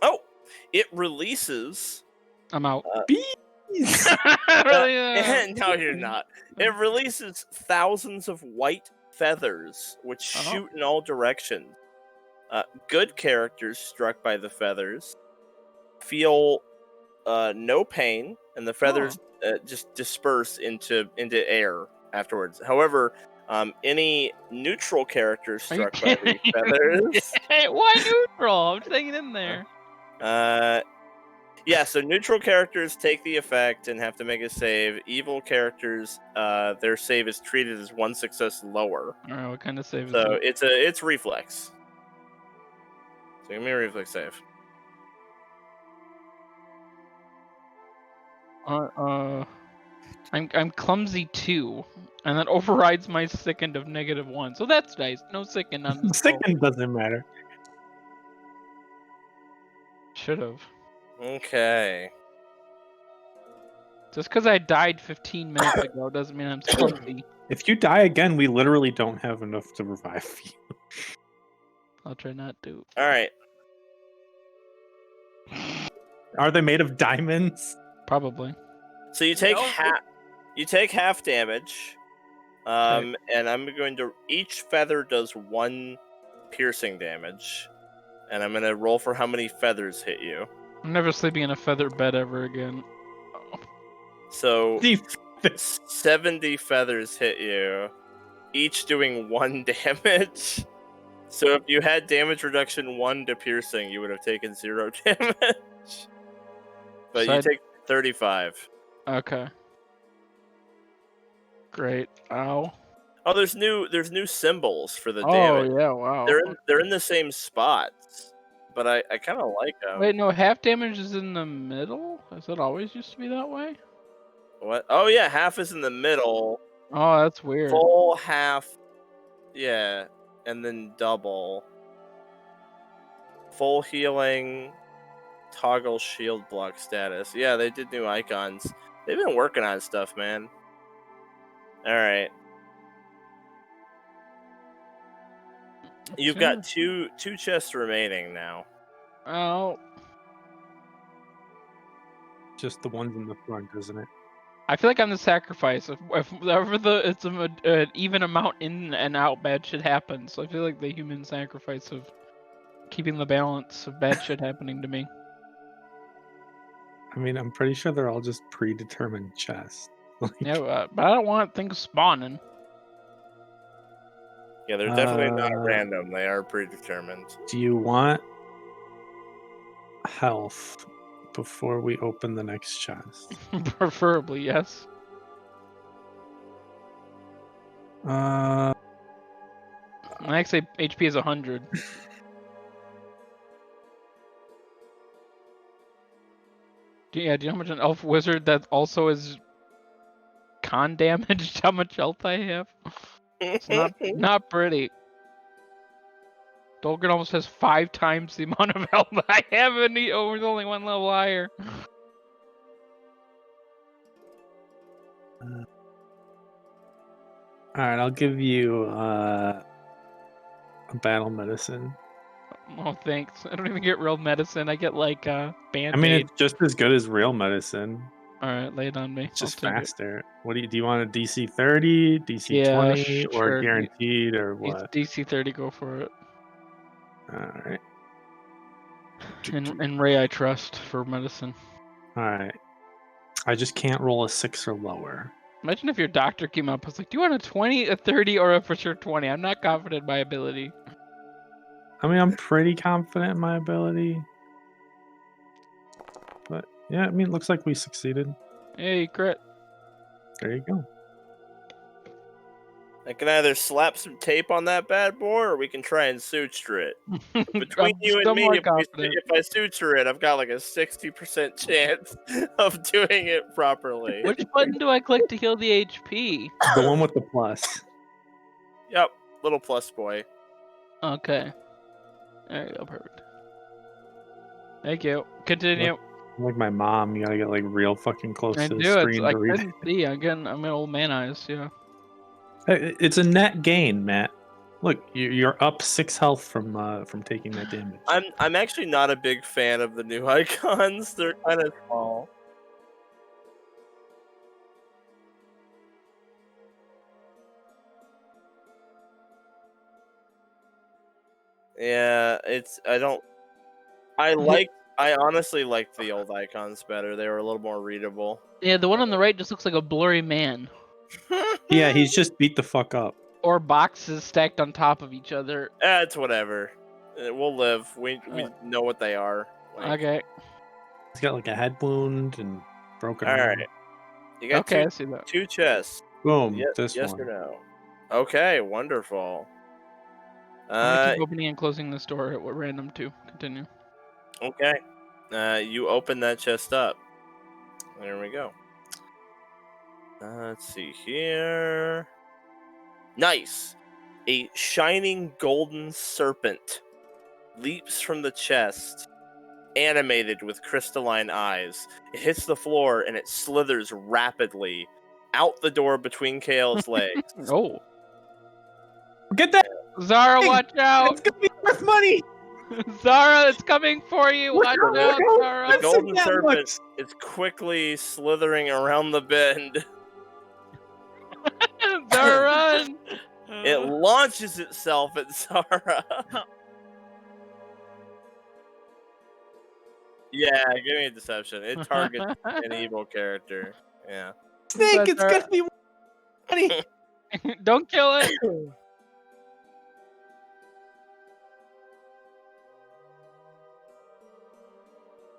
S2: Oh! It releases...
S1: I'm out.
S3: Bees!
S1: Really,
S2: No, you're not. It releases thousands of white feathers, which shoot in all directions. Good characters struck by the feathers feel no pain, and the feathers just disperse into air afterwards. However, any neutral characters
S1: Are you
S2: struck by the
S1: kidding?
S2: feathers,
S1: Hey, why neutral? I'm just hanging in there.
S2: yeah, so neutral characters take the effect and have to make a save. Evil characters, their save is treated as one success lower.
S1: Alright, what kind of save is
S2: So
S1: it?
S2: it's reflex. So give me a reflex save.
S1: I'm clumsy 2, and that overrides my second of -1. So that's nice. No second on this roll.
S3: Second doesn't matter.
S1: Should've.
S2: Okay.
S1: Just because I died 15 minutes ago doesn't mean I'm clumsy.
S3: If you die again, we literally don't have enough to revive you.
S1: I'll try not to.
S2: All right.
S3: Are they made of diamonds?
S1: Probably.
S2: So you take
S4: No.
S2: half damage. And I'm going to... Each feather does 1 piercing damage. And I'm going to roll for how many feathers hit you.
S1: I'm never sleeping in a feather bed ever again.
S2: So
S3: The
S2: 70 feathers hit you, each doing 1 damage. So if you had damage reduction 1 to piercing, you would have taken 0 damage. But
S1: So
S2: you take 35.
S1: Okay. Great. Ow.
S2: Oh, there's new symbols for the
S1: Oh
S2: damage.
S1: yeah. Wow.
S2: They're in the same spots, but I kind of like them.
S1: Wait, no. Half damage is in the middle. Has it always used to be that way?
S2: What? Oh yeah, half is in the middle.
S1: Oh, that's weird.
S2: Full, half, yeah, and then double. Full healing, toggle shield block status. Yeah, they did new icons. They've been working on stuff, man. All right. You've got two chests remaining now.
S1: Oh.
S3: just the ones in the front, isn't it?
S1: I feel like I'm the sacrifice. If whatever it's an even amount in and out, bad shit happens. So I feel like the human sacrifice of keeping the balance of bad shit happening to me.
S3: I mean, I'm pretty sure they're all just predetermined chests. Like,
S1: Yeah, but I don't want things spawning.
S2: Yeah, they're definitely not random. They are predetermined.
S3: do you want health before we open the next chest?
S1: Preferably, yes.
S3: Uh,
S1: My XP HP is 100. Do you know how much an elf wizard that also is con damaged? How much health I have? It's not pretty. Dolgan almost has 5 times the amount of health I have, and he's only 1 level higher.
S3: all right, I'll give you a battle medicine.
S1: Oh, thanks. I don't even get real medicine. I get like
S3: I
S1: band-aid.
S3: mean, it's just as good as real medicine.
S1: All right, lay it on me.
S3: It's just
S1: I'll take
S3: faster. What do you want? A DC 30, DC
S1: Yeah,
S3: 20, or
S1: sure.
S3: guaranteed, or
S1: it.
S3: what?
S1: DC 30, go for it.
S3: All right.
S1: And Ray, I trust for medicine.
S3: All right. I just can't roll a 6 or lower.
S1: Imagine if your doctor came up and was like, "Do you want a 20, a 30, or a for sure 20?" I'm not confident in my ability.
S3: I mean, I'm pretty confident in my ability. But yeah, I mean, it looks like we succeeded.
S1: Hey, crit.
S3: There you go.
S2: I can either slap some tape on that bad boy, or we can try and suture it. Between
S1: I'm
S2: you and
S1: still
S2: me,
S1: more
S2: if
S1: confident.
S2: I suture it, I've got like a 60% chance of doing it properly.
S1: Which button do I click to heal the HP?
S3: The one with the plus.
S2: Yep, little plus boy.
S1: Okay. There you go, perfect. Thank you. Continue.
S3: Like my mom, you gotta get like real fucking close
S1: I
S3: to the
S1: do.
S3: screen
S1: I
S3: to read.
S1: couldn't see. I'm an old man eyes. Yeah.
S3: It's a net gain, Matt. Look, you're up 6 health from taking that damage.
S2: I'm actually not a big fan of the new icons. They're kind of small. Yeah, I honestly liked the old icons better. They were a little more readable.
S1: Yeah, the one on the right just looks like a blurry man.
S3: Yeah, he's just beat the fuck up.
S1: Or boxes stacked on top of each other.
S2: It's whatever. We'll live. We know what they are.
S1: Okay.
S3: He's got like a head wound and broken
S2: All
S3: arm.
S2: right. You got
S1: Okay, I see that.
S2: two chests.
S3: Boom. This
S2: yes
S3: one.
S2: or no? Okay, wonderful.
S1: I'm gonna keep opening and closing this door at random too. Continue.
S2: Okay. You open that chest up. There we go. Let's see here. Nice. A shining golden serpent leaps from the chest, animated with crystalline eyes. It hits the floor and it slithers rapidly out the door between Kale's legs.
S1: Oh.
S3: Get that!
S1: Zara, watch out!
S3: It's gonna be worth money!
S1: Zara, it's coming for you! Watch out, Zara!
S2: The golden serpent is quickly slithering around the bend.
S1: Zara, run!
S2: It launches itself at Zara. Yeah, give me a deception. It targets an evil character. Yeah.
S3: Snake, it's gonna be money!
S1: Don't kill it!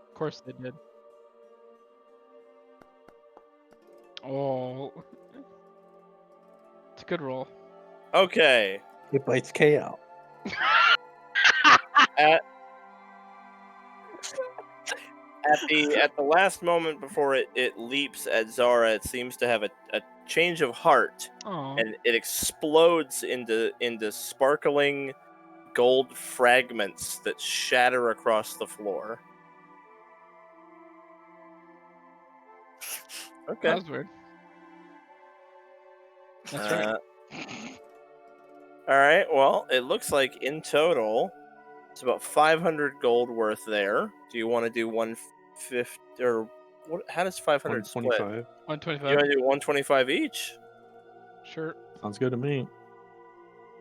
S1: Of course they did. Oh. It's a good roll.
S2: Okay.
S3: It bites KO.
S2: At the last moment before it leaps at Zara, it seems to have a change of heart.
S1: Oh.
S2: And it explodes into sparkling gold fragments that shatter across the floor. Okay.
S1: That was weird. That's right.
S2: All right. Well, it looks like in total, it's about 500 gold worth there. Do you want to do 150 or what? How does 500 split?
S3: 125.
S2: You want to do 125 each?
S1: Sure.
S3: Sounds good to me.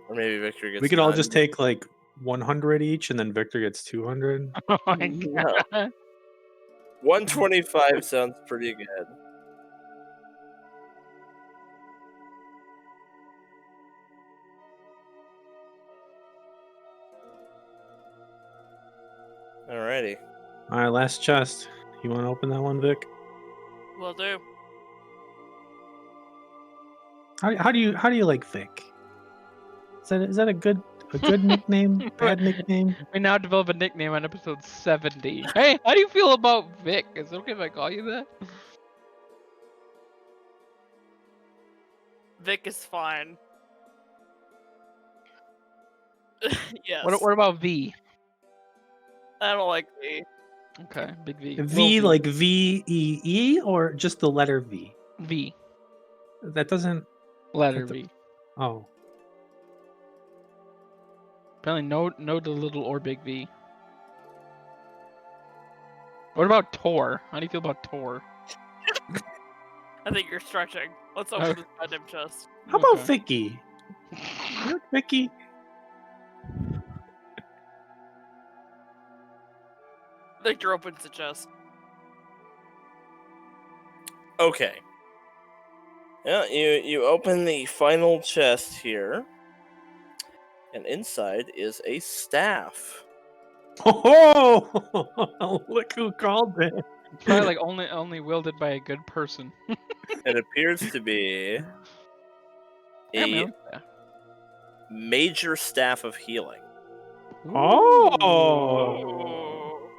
S2: Or maybe Victor gets.
S3: We could all just take like 100 each, and then Victor gets 200.
S1: Oh my god.
S2: 125 sounds pretty good. Alrighty.
S3: All right, last chest. You want to open that one, Vic?
S4: Will do.
S3: How do you like Vic? Is that a good nickname? Bad nickname?
S1: We now develop a nickname on episode 70. Hey, how do you feel about Vic? Is it okay if I call you that?
S4: Vic is fine. Yes.
S1: What about V?
S4: I don't like V.
S1: Okay, big V.
S3: V
S1: Little
S3: like VEE or just the letter V?
S1: V.
S3: That doesn't.
S1: Letter V.
S3: Oh.
S1: Apparently, no to little or big V. What about Tor? How do you feel about Tor?
S4: I think you're stretching. Let's open this goddamn chest.
S3: How about
S1: Okay.
S3: Vicky? You like Vicky?
S4: Victor opens the chest.
S2: Okay. Yeah, you open the final chest here, and inside is a staff.
S3: Oh, look who called it.
S1: It's probably like only wielded by a good person.
S2: It appears to be
S1: Yeah,
S2: a
S1: man. Yeah.
S2: major staff of healing.
S3: Oh.
S4: Oh.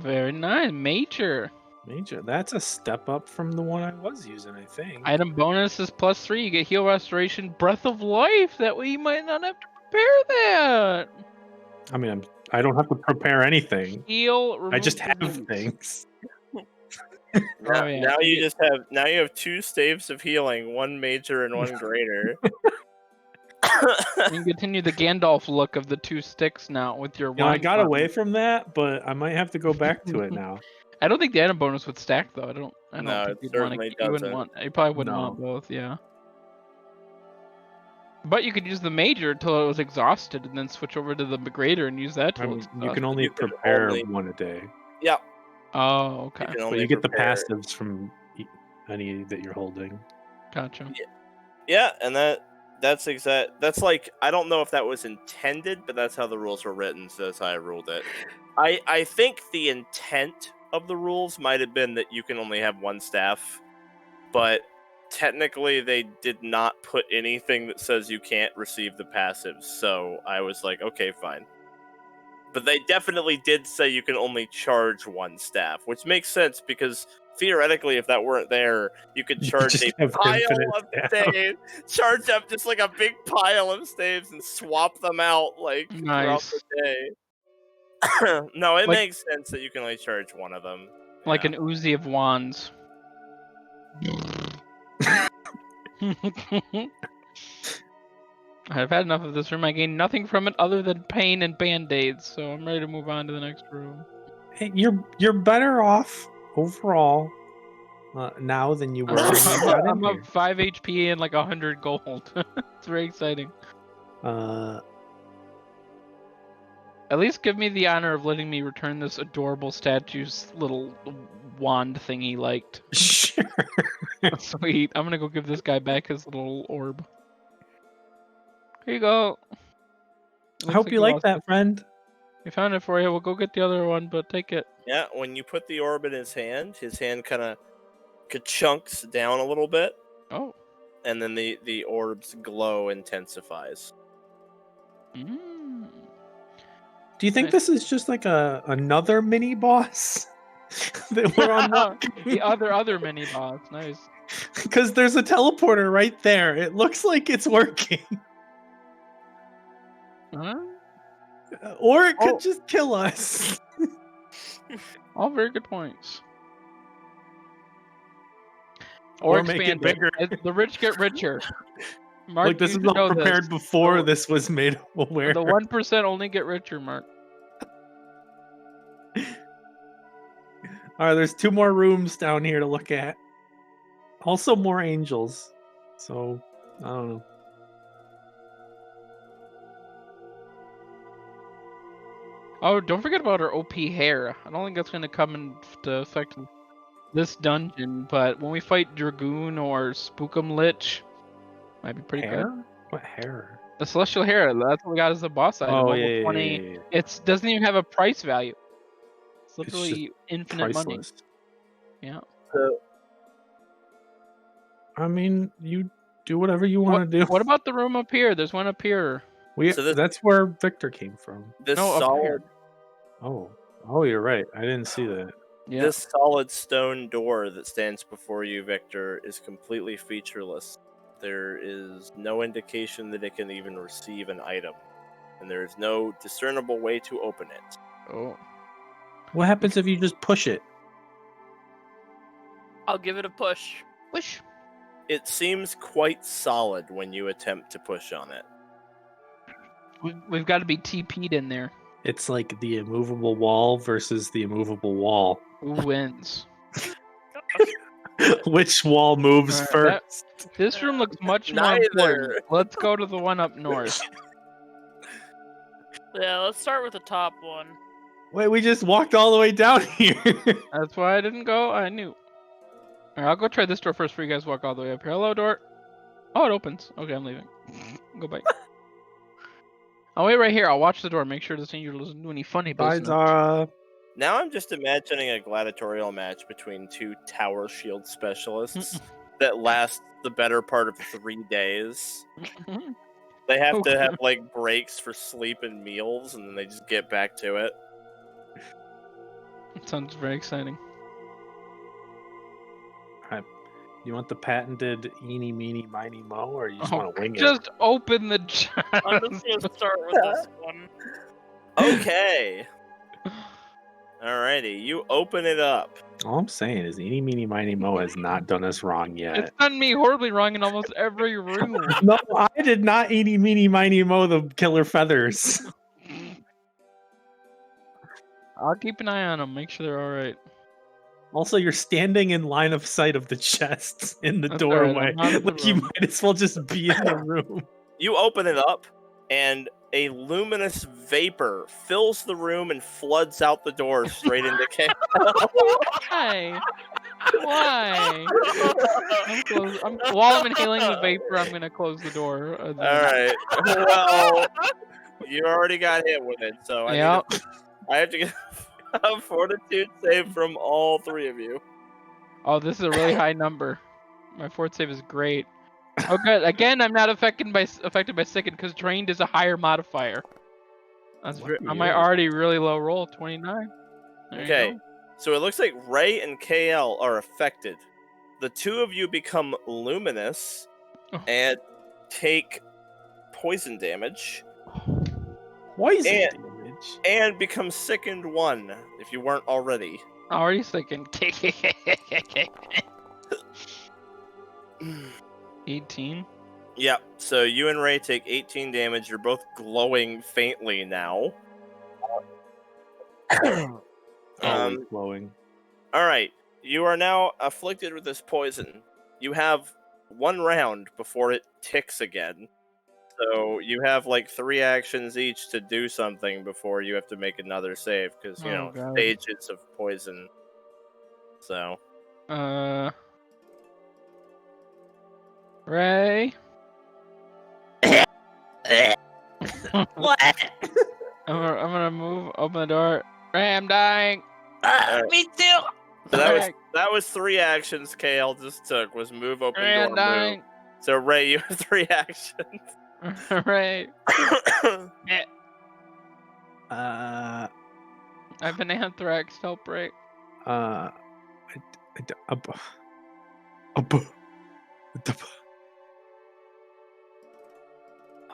S1: Very nice. Major.
S3: Major. That's a step up from the one I was using, I think.
S1: Item bonus is +3. You get heal restoration, breath of life. That way you might not have to prepare that.
S3: I mean, I don't have to prepare anything.
S1: Heal.
S3: I just have
S1: remove
S3: things.
S2: Now,
S1: Oh, yeah.
S2: now you have 2 staves of healing, 1 major and 1 greater.
S1: You can continue the Gandalf look of the 2 sticks now with your
S3: You know, I
S1: wand
S3: got
S1: farm.
S3: away from that, but I might have to go back to it now.
S1: I don't think the item bonus would stack though. I don't
S2: No,
S1: think
S2: it
S1: you'd want
S2: certainly
S1: to. You wouldn't
S2: doesn't.
S1: want. You probably wouldn't
S3: No.
S1: want both. Yeah. But you could use the major until it was exhausted, and then switch over to the greater and use that
S3: I
S1: till
S3: mean,
S1: it's
S3: you
S1: exhausted.
S3: can only
S2: You can
S3: prepare
S2: only-
S3: one a day,
S2: Yeah,
S1: Oh, okay.
S2: you can
S3: but
S2: only
S3: you get the
S2: prepare-
S3: passives from any that you're holding.
S1: Gotcha.
S2: Yeah, and that's exact. That's like, I don't know if that was intended, but that's how the rules were written, so that's how I ruled it. I think the intent of the rules might have been that you can only have 1 staff, but technically they did not put anything that says you can't receive the passives, so I was like, okay, fine. But they definitely did say you can only charge 1 staff, which makes sense because theoretically, if that weren't there, you could
S3: You
S2: charge
S3: just
S2: a
S3: have
S2: pile
S3: infinite
S2: of
S3: staff.
S2: staves, charge up just like a big pile of staves and swap them out like throughout
S1: Nice.
S2: the day. No, it
S1: Like-
S2: makes sense that you can only charge 1 of them.
S1: Like
S2: Yeah.
S1: an Uzi of wands. I've had enough of this room. I gained nothing from it other than pain and band-aids, so I'm ready to move on to the next room.
S3: Hey, you're better off overall now than you were when you got in
S1: I'm
S3: here.
S1: up 5 HP and like 100 gold. It's very exciting. At least give me the honor of letting me return this adorable statue's little wand thing he liked.
S3: Sure.
S1: Sweet. I'm gonna go give this guy back his little orb. Here you go.
S3: I hope you like that, friend.
S1: We found it for you. We'll go get the other one, but take it.
S2: Yeah, when you put the orb in his hand kind of chunks down a little bit,
S1: Oh.
S2: and then the orb's glow intensifies.
S1: Mm.
S3: Do you think this is just like another mini boss that we're unlocking?
S1: The other mini boss. Nice.
S3: Because there's a teleporter right there. It looks like it's working.
S1: Huh?
S3: Or it could
S1: Oh.
S3: just kill us.
S1: All very good points.
S3: Or
S1: Or
S3: make
S1: expand
S3: it bigger.
S1: The rich get richer. Mark,
S3: Like, this
S1: you
S3: is
S1: should
S3: all
S1: know
S3: prepared
S1: this.
S3: before
S1: The-
S3: this was made aware.
S1: The 1% only get richer, Mark.
S3: All right, there's 2 more rooms down here to look at. Also more angels. So, I don't know.
S1: Oh, don't forget about our OP hair. I don't think that's going to come into effect in this dungeon, but when we fight Dragoon or Spookum Lich, might be pretty good.
S3: Hair? What hair?
S1: The Celestial Hair, that's what we got as a boss item.
S3: Oh,
S1: level
S3: yeah,
S1: 20.
S3: yeah.
S1: It doesn't even have a price value. It's
S3: It's
S1: literally infinite money.
S3: Priceless.
S1: Yeah.
S2: So,
S3: I mean, you do whatever you want to do.
S1: What about the room up here? There's one up here.
S3: That's where Victor came from.
S2: this
S1: No, up
S2: solid
S1: here.
S3: Oh, you're right. I didn't see that.
S1: Yeah.
S2: This solid stone door that stands before you, Victor, is completely featureless. There is no indication that it can even receive an item, and there is no discernible way to open it.
S1: Oh.
S3: What happens if you just push it?
S4: I'll give it a push.
S1: Wish.
S2: It seems quite solid when you attempt to push on it.
S1: We've got to be TP'd in there.
S3: It's like the immovable wall versus the immovable wall.
S1: Who wins?
S3: Which wall moves
S1: All right,
S3: first?
S1: This room looks much more
S2: Neither.
S1: important. Let's go to the one up north.
S4: Yeah, let's start with the top one.
S3: Wait, we just walked all the way down here.
S1: That's why I didn't go. I knew. All right, I'll go try this door first before you guys walk all the way up here. Hello, door. Oh, it opens. Okay, I'm leaving. Go back. I'll wait right here. I'll watch the door. Make sure this angel doesn't do any funny
S3: Bye,
S1: business.
S3: Zara.
S2: Now I'm just imagining a gladiatorial match between two tower shield specialists that lasts the better part of 3 days. They have to have like breaks for sleep and meals, and then they just get back to it.
S1: Sounds very exciting.
S3: You want the patented eeny, meeny, miny, mo, or you just want to wing it?
S1: Just open the chest.
S4: I'm just gonna start with this one.
S2: Okay. Alrighty, you open it up.
S3: All I'm saying is eeny, meeny, miny, mo has not done us wrong
S1: It's
S3: yet.
S1: done me horribly wrong in almost every room.
S3: No, I did not eeny, meeny, miny, mo the killer feathers.
S1: I'll keep an eye on them. Make sure they're all right.
S3: Also, you're standing in line of sight of the chests in the
S1: That's all right,
S3: doorway.
S1: I'm not in the
S3: Like you
S1: room.
S3: might as well just be in the room.
S2: You open it up, and a luminous vapor fills the room and floods out the door straight into chaos.
S1: Why? Why? While I'm inhaling the vapor, I'm gonna close the door.
S2: All right. Well, you already got hit with it, so I have to get a fortitude save from all 3 of you.
S1: Oh, this is a really high number. My fort save is great. Oh, good. Again, I'm not affected by sickened because drained is a higher modifier. That's on my already really low roll, 29. There you
S2: Okay,
S1: go.
S2: so it looks like Raye and KL are affected. The 2 of you become luminous and take poison damage.
S3: Poison
S2: And-
S3: damage.
S2: And become sickened 1 if you weren't already.
S1: Already sickened. 18.
S2: Yep, so you and Raye take 18 damage. You're both glowing faintly now.
S3: Always glowing.
S2: Alright, you are now afflicted with this poison. You have 1 round before it ticks again. So you have like 3 actions each to do something before you have to make another save, because, you know,
S1: God.
S2: stages of poison. So.
S1: Raye.
S5: What?
S1: I'm gonna move. Open the door. Raye, I'm dying.
S5: Me too.
S2: So that was 3 actions KL just took, was move, open
S1: Raye,
S2: door,
S1: I'm
S2: move.
S1: dying.
S2: So Raye, you have 3 actions.
S1: Raye.
S3: Uh,
S1: I've been anthrax. Help, Raye.
S3: How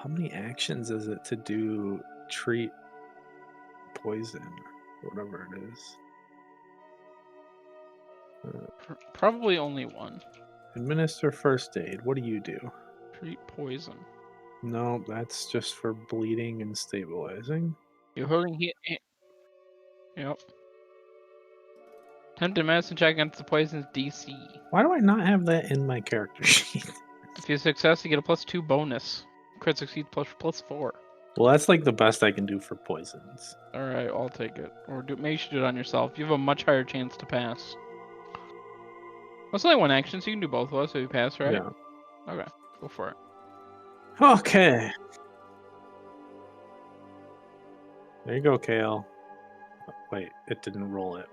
S3: many actions is it to do treat poison or whatever it is?
S1: Probably only 1.
S3: Administer first aid. What do you do?
S1: Treat poison.
S3: No, that's just for bleeding and stabilizing.
S1: You're holding heat. Yep. Attempt a medicine check against the poison's DC.
S3: Why do I not have that in my character sheet?
S1: If you success, you get a +2 bonus. Crit succeed +4.
S3: Well, that's like the best I can do for poisons.
S1: All right, I'll take it. Or maybe you should do it on yourself. You have a much higher chance to pass. That's only 1 action, so you can do both of us if you pass, right?
S3: Yeah.
S1: Okay, go for it.
S3: Okay. There you go, KL. Wait, it didn't roll it.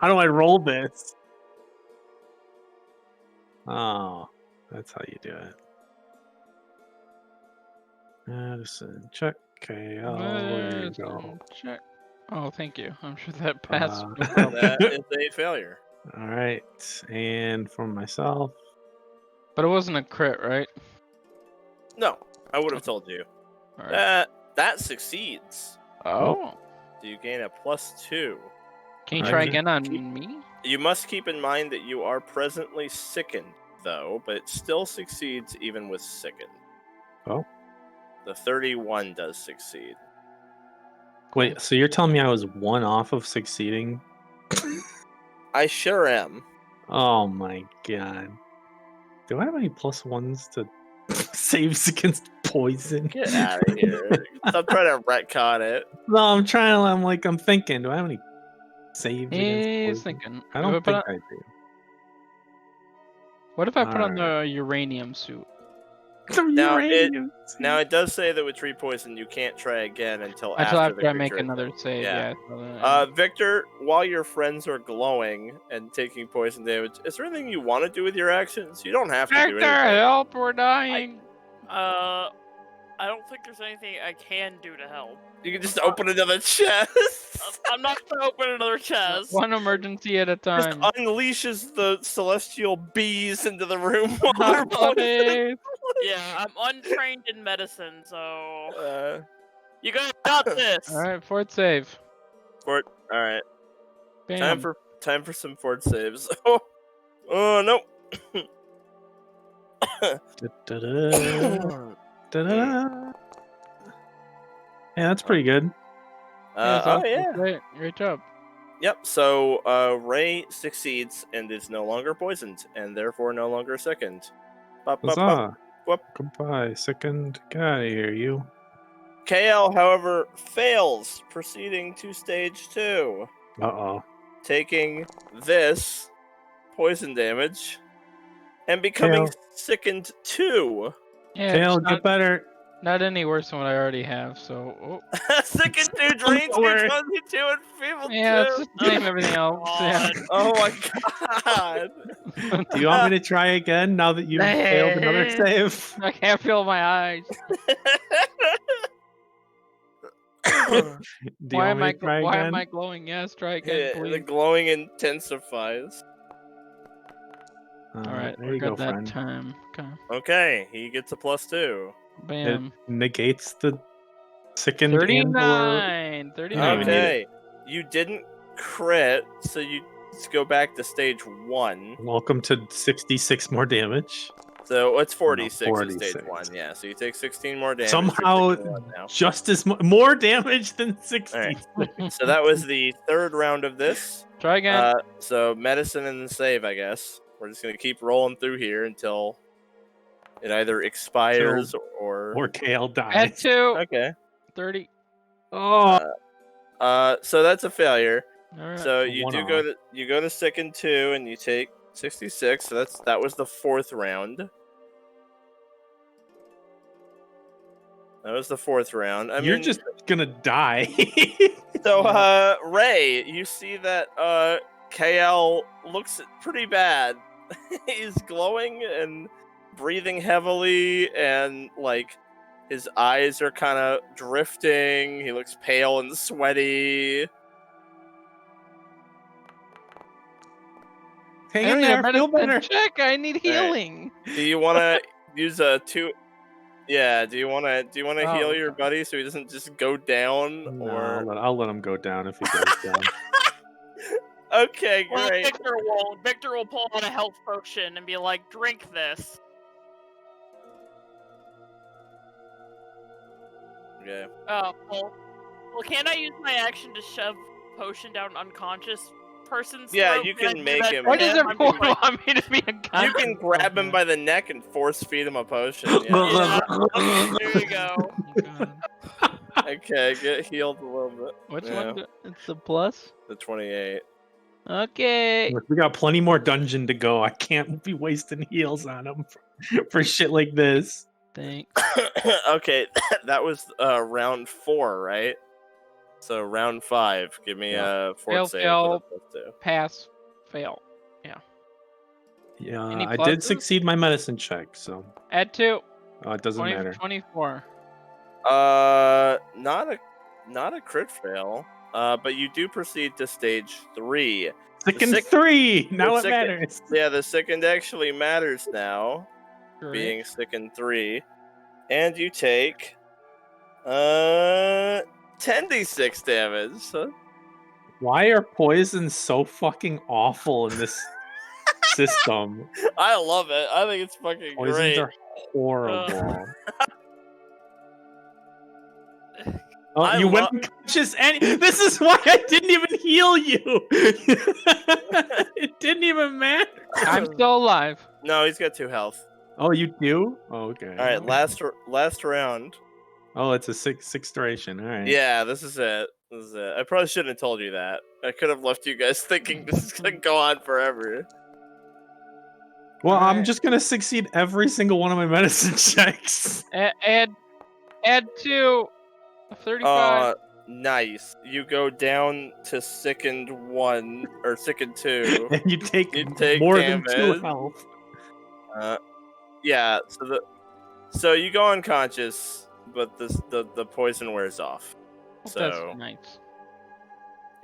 S3: How do I roll this? Oh, that's how you do it. Medicine check, KL. There you go.
S1: Medicine check. Oh, thank you. I'm sure that passed.
S2: That is a failure.
S3: All right, and for myself.
S1: But it wasn't a crit, right?
S2: No, I would have told you.
S1: All right.
S2: That succeeds.
S1: Oh.
S2: So you gain a +2.
S1: Can you
S3: I
S1: try
S3: just
S1: again on me?
S2: You must keep in mind that you are presently sickened, though, but it still succeeds even with sickened.
S3: Oh.
S2: The 31 does succeed.
S3: Wait, so you're telling me I was 1 off of succeeding?
S2: I sure am.
S3: Oh my god. Do I have any +1s to saves against poison?
S2: Get out of here. Stop trying to retcon it.
S3: No, I'm trying to, I'm thinking, do I have any saves against
S1: He's
S3: poison?
S1: thinking.
S3: I don't
S1: Put
S3: think
S1: on-
S3: I do.
S1: What if I put on
S3: Alright.
S1: the uranium suit?
S3: The
S2: Now,
S3: uranium.
S2: Now it does say that with tree poison you can't try again until
S1: Until
S2: after the
S1: I make
S2: creature
S1: another
S2: attack.
S1: save.
S2: Yeah.
S1: Yeah.
S2: Victor, while your friends are glowing and taking poison damage, is there anything you want to do with your actions? You don't have to do
S1: Victor,
S2: anything.
S1: help! We're dying.
S4: I don't think there's anything I can do to help.
S2: You can just open another chest.
S4: I'm not gonna open another chest.
S1: One emergency at a
S2: Just
S1: time.
S2: unleashes the celestial bees into the room while
S1: Hot
S2: they're poisoned.
S4: Yeah, I'm untrained in medicine, so you guys got this.
S1: All right, fort save.
S2: Fort. All right.
S1: Bam.
S2: Time for some fort saves. Oh no.
S3: Da-da-da. Da-da-da. Yeah, that's pretty good.
S2: Yeah.
S1: Great job.
S2: Yep. So Raye succeeds and is no longer poisoned, and therefore no longer second. Bop, bop, bop.
S3: Huzzah.
S2: Whoop.
S3: Goodbye, second. Get out of here, you.
S2: KL, however, fails, proceeding to stage 2,
S3: Uh-oh.
S2: taking this poison damage and becoming sickened 2.
S1: Yeah,
S3: Kale,
S1: it's
S3: get better.
S1: not any worse than what I already have. So,
S2: Sickened 2 drains
S3: Don't worry.
S2: 2 and feeble 2.
S1: yeah, it's just the same everything else. Yeah.
S2: Oh my god.
S3: Do you want me to try again now that you've failed another save?
S1: I can't feel my eyes.
S3: Do you
S1: Why
S3: want me to try
S1: why
S3: again?
S1: am I glowing? Yes, try again,
S2: Yeah,
S1: please.
S2: the glowing intensifies.
S1: All right,
S3: there
S1: we're
S3: you go,
S1: good that
S3: friend.
S1: time. Okay.
S2: Okay, he gets a +2.
S3: It
S1: Bam.
S3: negates the sickened and or...
S1: 39. 39.
S3: don't even need
S2: Okay, you didn't crit, so you just go back to stage 1.
S3: Welcome to 66 more damage.
S2: So it's 46 in
S3: 46.
S2: stage 1, yeah. So you take 16 more damage.
S3: Somehow
S2: You're 61 now.
S3: just as more damage than 60.
S2: Alright. So that was the 3rd round of this.
S1: Try again.
S2: So medicine and the save, I guess. We're just gonna keep rolling through here until it either expires
S3: Or Kale
S1: Add
S3: dies.
S1: 2.
S2: Okay.
S1: 30.
S3: Oh,
S2: So that's a failure.
S1: All right.
S2: So you do go to sicken 2 and you take 66. So that was the 4th round. That was the 4th round.
S3: you're just gonna die.
S2: So, Raye, you see that KL looks pretty bad. He's glowing and breathing heavily, and like his eyes are kind of drifting. He looks pale and sweaty.
S3: Hang
S1: I
S3: in
S1: need a
S3: there, feel
S1: medicine
S3: better.
S1: check. I need healing.
S2: Do you want to use a 2? Yeah. Do you want to
S1: Oh,
S2: heal your buddy so he doesn't just go down?
S3: No,
S2: Or
S3: I'll let him go down if he goes down.
S2: okay,
S4: Well,
S2: great.
S4: Victor will pull out a health potion and be like, "Drink this."
S2: Yeah.
S4: Oh, well, can't I use my action to shove potion down an unconscious person's
S2: Yeah,
S4: throat?
S2: you
S4: Can I
S2: can
S4: do
S2: make
S4: that
S2: him-
S4: to
S1: Why does
S4: I'm
S1: everyone
S4: just like,
S1: want me to be a guy?
S2: You can grab him by the neck and force feed him a potion. Yeah.
S4: Yeah, okay, there you go.
S1: Oh, God.
S2: Okay, get healed a little bit.
S1: Which
S2: Yeah.
S1: one? It's the plus?
S2: The 28.
S1: Okay.
S3: Look, we got plenty more dungeon to go. I can't be wasting heals on him for shit like this.
S1: Thanks.
S2: Okay, that was round 4, right? So round 5, give me a
S1: Fail,
S2: fort save.
S1: fail.
S2: with a +2.
S1: Pass. Fail.
S3: Yeah,
S1: Any
S3: I did
S1: pluses?
S3: succeed my medicine check, so
S1: Add 2.
S3: it doesn't matter.
S1: 24.
S2: Not a crit fail. But you do proceed to stage 3.
S3: Sickened 3! Now it
S2: sickened-
S3: matters.
S2: Yeah, the sickened actually matters now,
S1: Great.
S2: being sickened 3. And you take 10d6 damage. So
S3: Why are poisons so fucking awful in this system?
S2: I love it. I think it's fucking
S3: Poisons
S2: great.
S3: are horrible. Oh,
S2: I
S3: you
S2: lo-
S3: went unconscious, and this is why I didn't even heal you. It didn't even matter.
S1: I'm still alive.
S2: No, he's got 2 health.
S3: Oh, you do? Oh, okay.
S2: All right, last round.
S3: Oh, it's a six duration. All right.
S2: Yeah, this is it. This is it. I probably shouldn't have told you that. I could have left you guys thinking this is gonna go on forever.
S3: Well, I'm
S1: Alright.
S3: just gonna succeed every single one of my medicine checks.
S1: Add 2. 35.
S2: Nice. You go down to sickened 1 or sickened 2.
S3: And you take
S2: take
S3: more than 2
S2: damage.
S3: health.
S2: Yeah. So you go unconscious, but the poison wears off. So
S1: That's nice.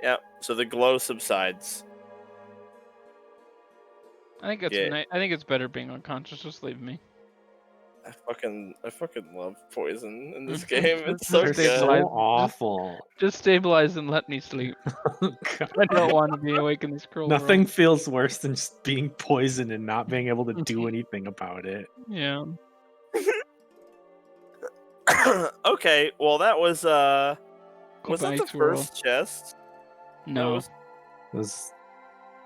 S2: yeah. So the glow subsides.
S1: I think it's
S2: Yeah.
S1: I think it's better being unconscious. Just leave me.
S2: I fucking love poison in this game. It's so
S3: They're
S2: good.
S3: so
S1: Stabilize.
S3: awful.
S1: Just stabilize and let me sleep. I don't want to be awake in this cruel
S3: Nothing
S1: world.
S3: feels worse than just being poisoned and not being able to do anything about it.
S1: Yeah.
S2: Okay, well that was was
S1: Goodbye,
S2: that the
S1: Twirl.
S2: first chest?
S1: No.
S2: was-
S3: It was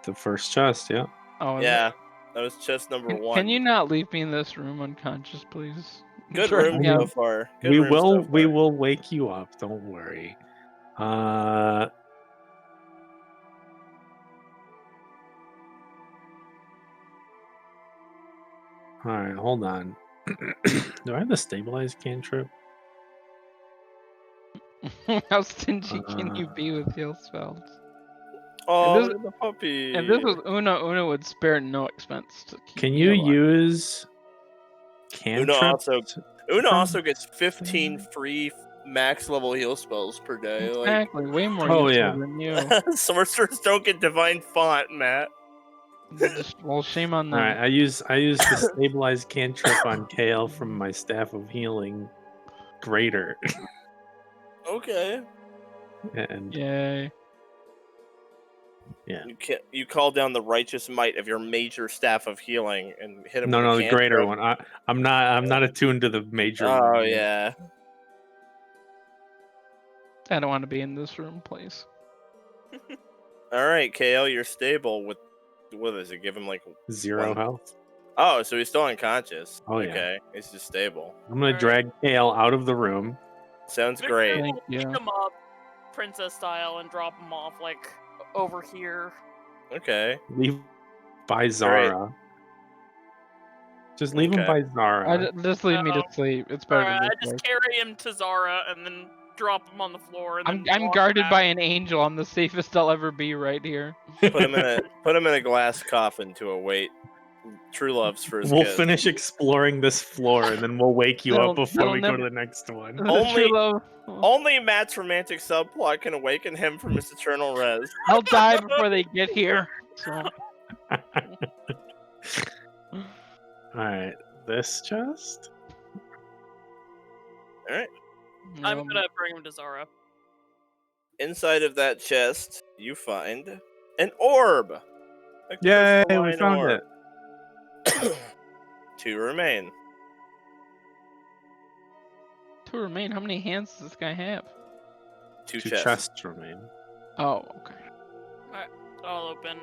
S3: the first chest, yeah.
S1: Oh, is
S2: Yeah, that was chest number
S1: it?
S2: 1.
S1: Can you not leave me in this room unconscious, please?
S2: Good
S1: Sorry,
S2: room
S1: yeah.
S2: so far. Good
S3: We
S2: room so
S3: we
S2: far.
S3: will wake you up, don't worry. Alright, hold on. Do I have the stabilized cantrip?
S1: How stingy can you be with heal spells?
S2: Oh,
S1: this-
S2: look at the puppy.
S1: If this was Una would spare no expense to keep
S3: Can
S1: me
S3: you
S1: alive.
S3: use cantrip?
S2: Una also gets 15 free max level heal spells per day.
S1: Exactly, way more
S3: Oh,
S1: useful
S3: yeah.
S1: than you.
S2: Like sorcerers don't get divine font, Matt.
S1: Well, shame on them.
S3: Alright, I use the stabilized cantrip on Kale from my staff of healing greater.
S2: Okay.
S3: And
S1: Yay.
S2: You call down the righteous might of your major staff of healing and hit him.
S3: no,
S2: with a
S3: the greater
S2: cantrip.
S3: one. I'm not attuned to the major one.
S2: Oh
S3: yet.
S2: yeah.
S1: I don't want to be in this room, please.
S2: All right, Kale, you're stable with. What is it? Give him like
S3: 0
S2: one-
S3: health.
S2: Oh, so he's still unconscious.
S3: Oh, yeah.
S2: Okay, he's just stable.
S3: I'm gonna
S4: Alright.
S3: drag Kale out of the room.
S2: Sounds
S4: Victor
S2: great.
S1: Thank
S4: will
S1: you.
S4: pick him up, princess style, and drop him off like over here.
S2: Okay.
S3: Leave by Zara. Just leave him
S2: Okay.
S3: by Zara.
S1: Just leave me to
S4: Oh.
S1: sleep. It's better
S4: Alright,
S1: than
S4: I
S1: this
S4: just
S1: way.
S4: carry him to Zara and then drop him on the floor. And
S1: I'm
S4: then walk
S1: guarded
S4: back.
S1: by an angel. I'm the safest I'll ever be right here.
S2: Put him in a glass coffin to await true loves for his
S3: We'll
S2: kids.
S3: finish exploring this floor and then we'll wake you
S1: That'll-
S3: up before
S1: that'll
S3: we go
S1: never-
S3: to the next one.
S2: Only-
S1: True love.
S2: Only Matt's romantic subplot can awaken him from his eternal rest.
S1: I'll die before they get here. So.
S3: Alright, this chest?
S4: I'm gonna bring him to Zara.
S2: Inside of that chest, you find an orb. A
S3: Yay, we
S2: crystalline
S3: found
S2: orb.
S3: it.
S2: 2 remain.
S1: To remain, how many hands does this guy have?
S2: 2
S3: Two
S2: chests.
S3: chests remain.
S1: Oh, okay.
S4: I'll open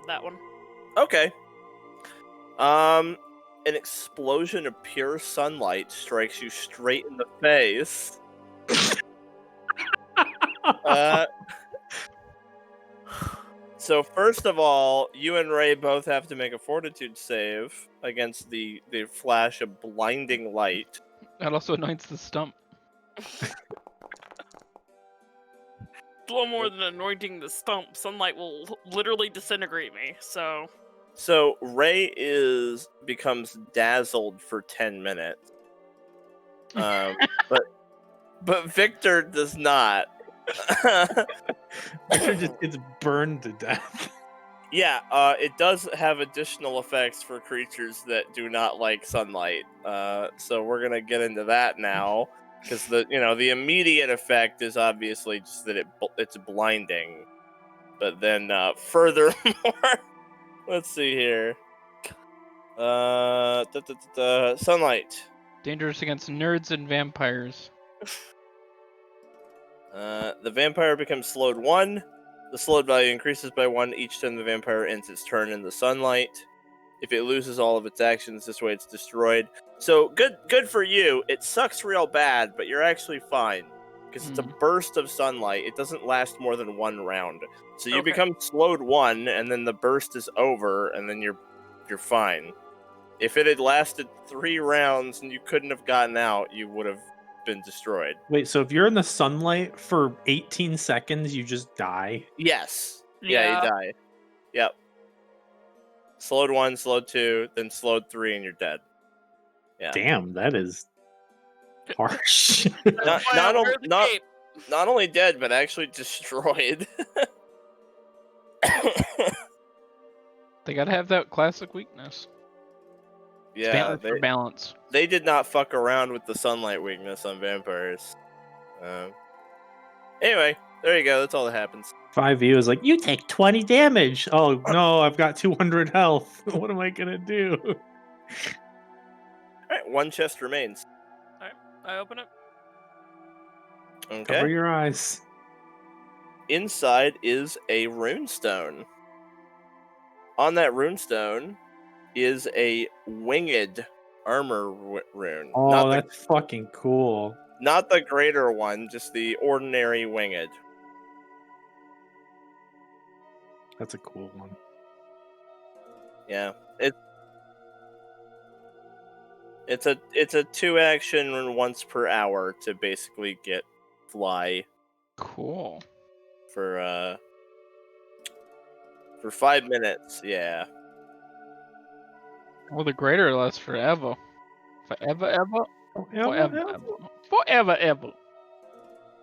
S4: that one.
S2: Okay. An explosion of pure sunlight strikes you straight in the face. So first of all, you and Raye both have to make a fortitude save against the flash of blinding light.
S1: That also anoints the stump.
S4: A little more than anointing the stump. Sunlight will literally disintegrate me. So
S2: So Raye becomes dazzled for 10 minutes. But Victor does not.
S3: Victor just gets burned to death.
S2: Yeah, it does have additional effects for creatures that do not like sunlight. So we're gonna get into that now, because the immediate effect is obviously just that it's blinding. But then furthermore, let's see here. Sunlight.
S1: Dangerous against nerds and vampires.
S2: The vampire becomes slowed 1. The slowed value increases by 1 each time the vampire ends its turn in the sunlight. If it loses all of its actions, this way it's destroyed. So, good for you. It sucks real bad, but you're actually fine. Because it's a burst of sunlight. It doesn't last more than 1 round. So you become slowed 1, and then the burst is over, and then you're fine. If it had lasted 3 rounds and you couldn't have gotten out, you would have been destroyed.
S3: Wait, so if you're in the sunlight for 18 seconds, you just die?
S2: Yes. Yeah, you die. Yep. Slowed 1, slowed 2, then slowed 3, and you're dead. Yeah.
S3: Damn, that is harsh.
S2: Not only dead, but actually destroyed.
S1: They gotta have that classic weakness.
S2: Yeah,
S1: for balance.
S2: They did not fuck around with the sunlight weakness on vampires. Anyway, there you go. That's all that happens.
S3: 5U is like, you take 20 damage. Oh no, I've got 200 health. What am I gonna do?
S2: Alright, 1 chest remains.
S4: Alright, I open it.
S2: Okay.
S3: Cover your eyes.
S2: Inside is a runestone. On that runestone is a winged armor rune.
S3: Oh, that's fucking cool.
S2: Not the greater one, just the ordinary winged.
S3: That's a cool one.
S2: Yeah, it's a 2-action once per hour to basically get fly.
S1: Cool.
S2: For 5 minutes. Yeah.
S1: Well, the greater lasts forever. Forever, ever?
S3: Forever, ever.
S1: Forever, ever.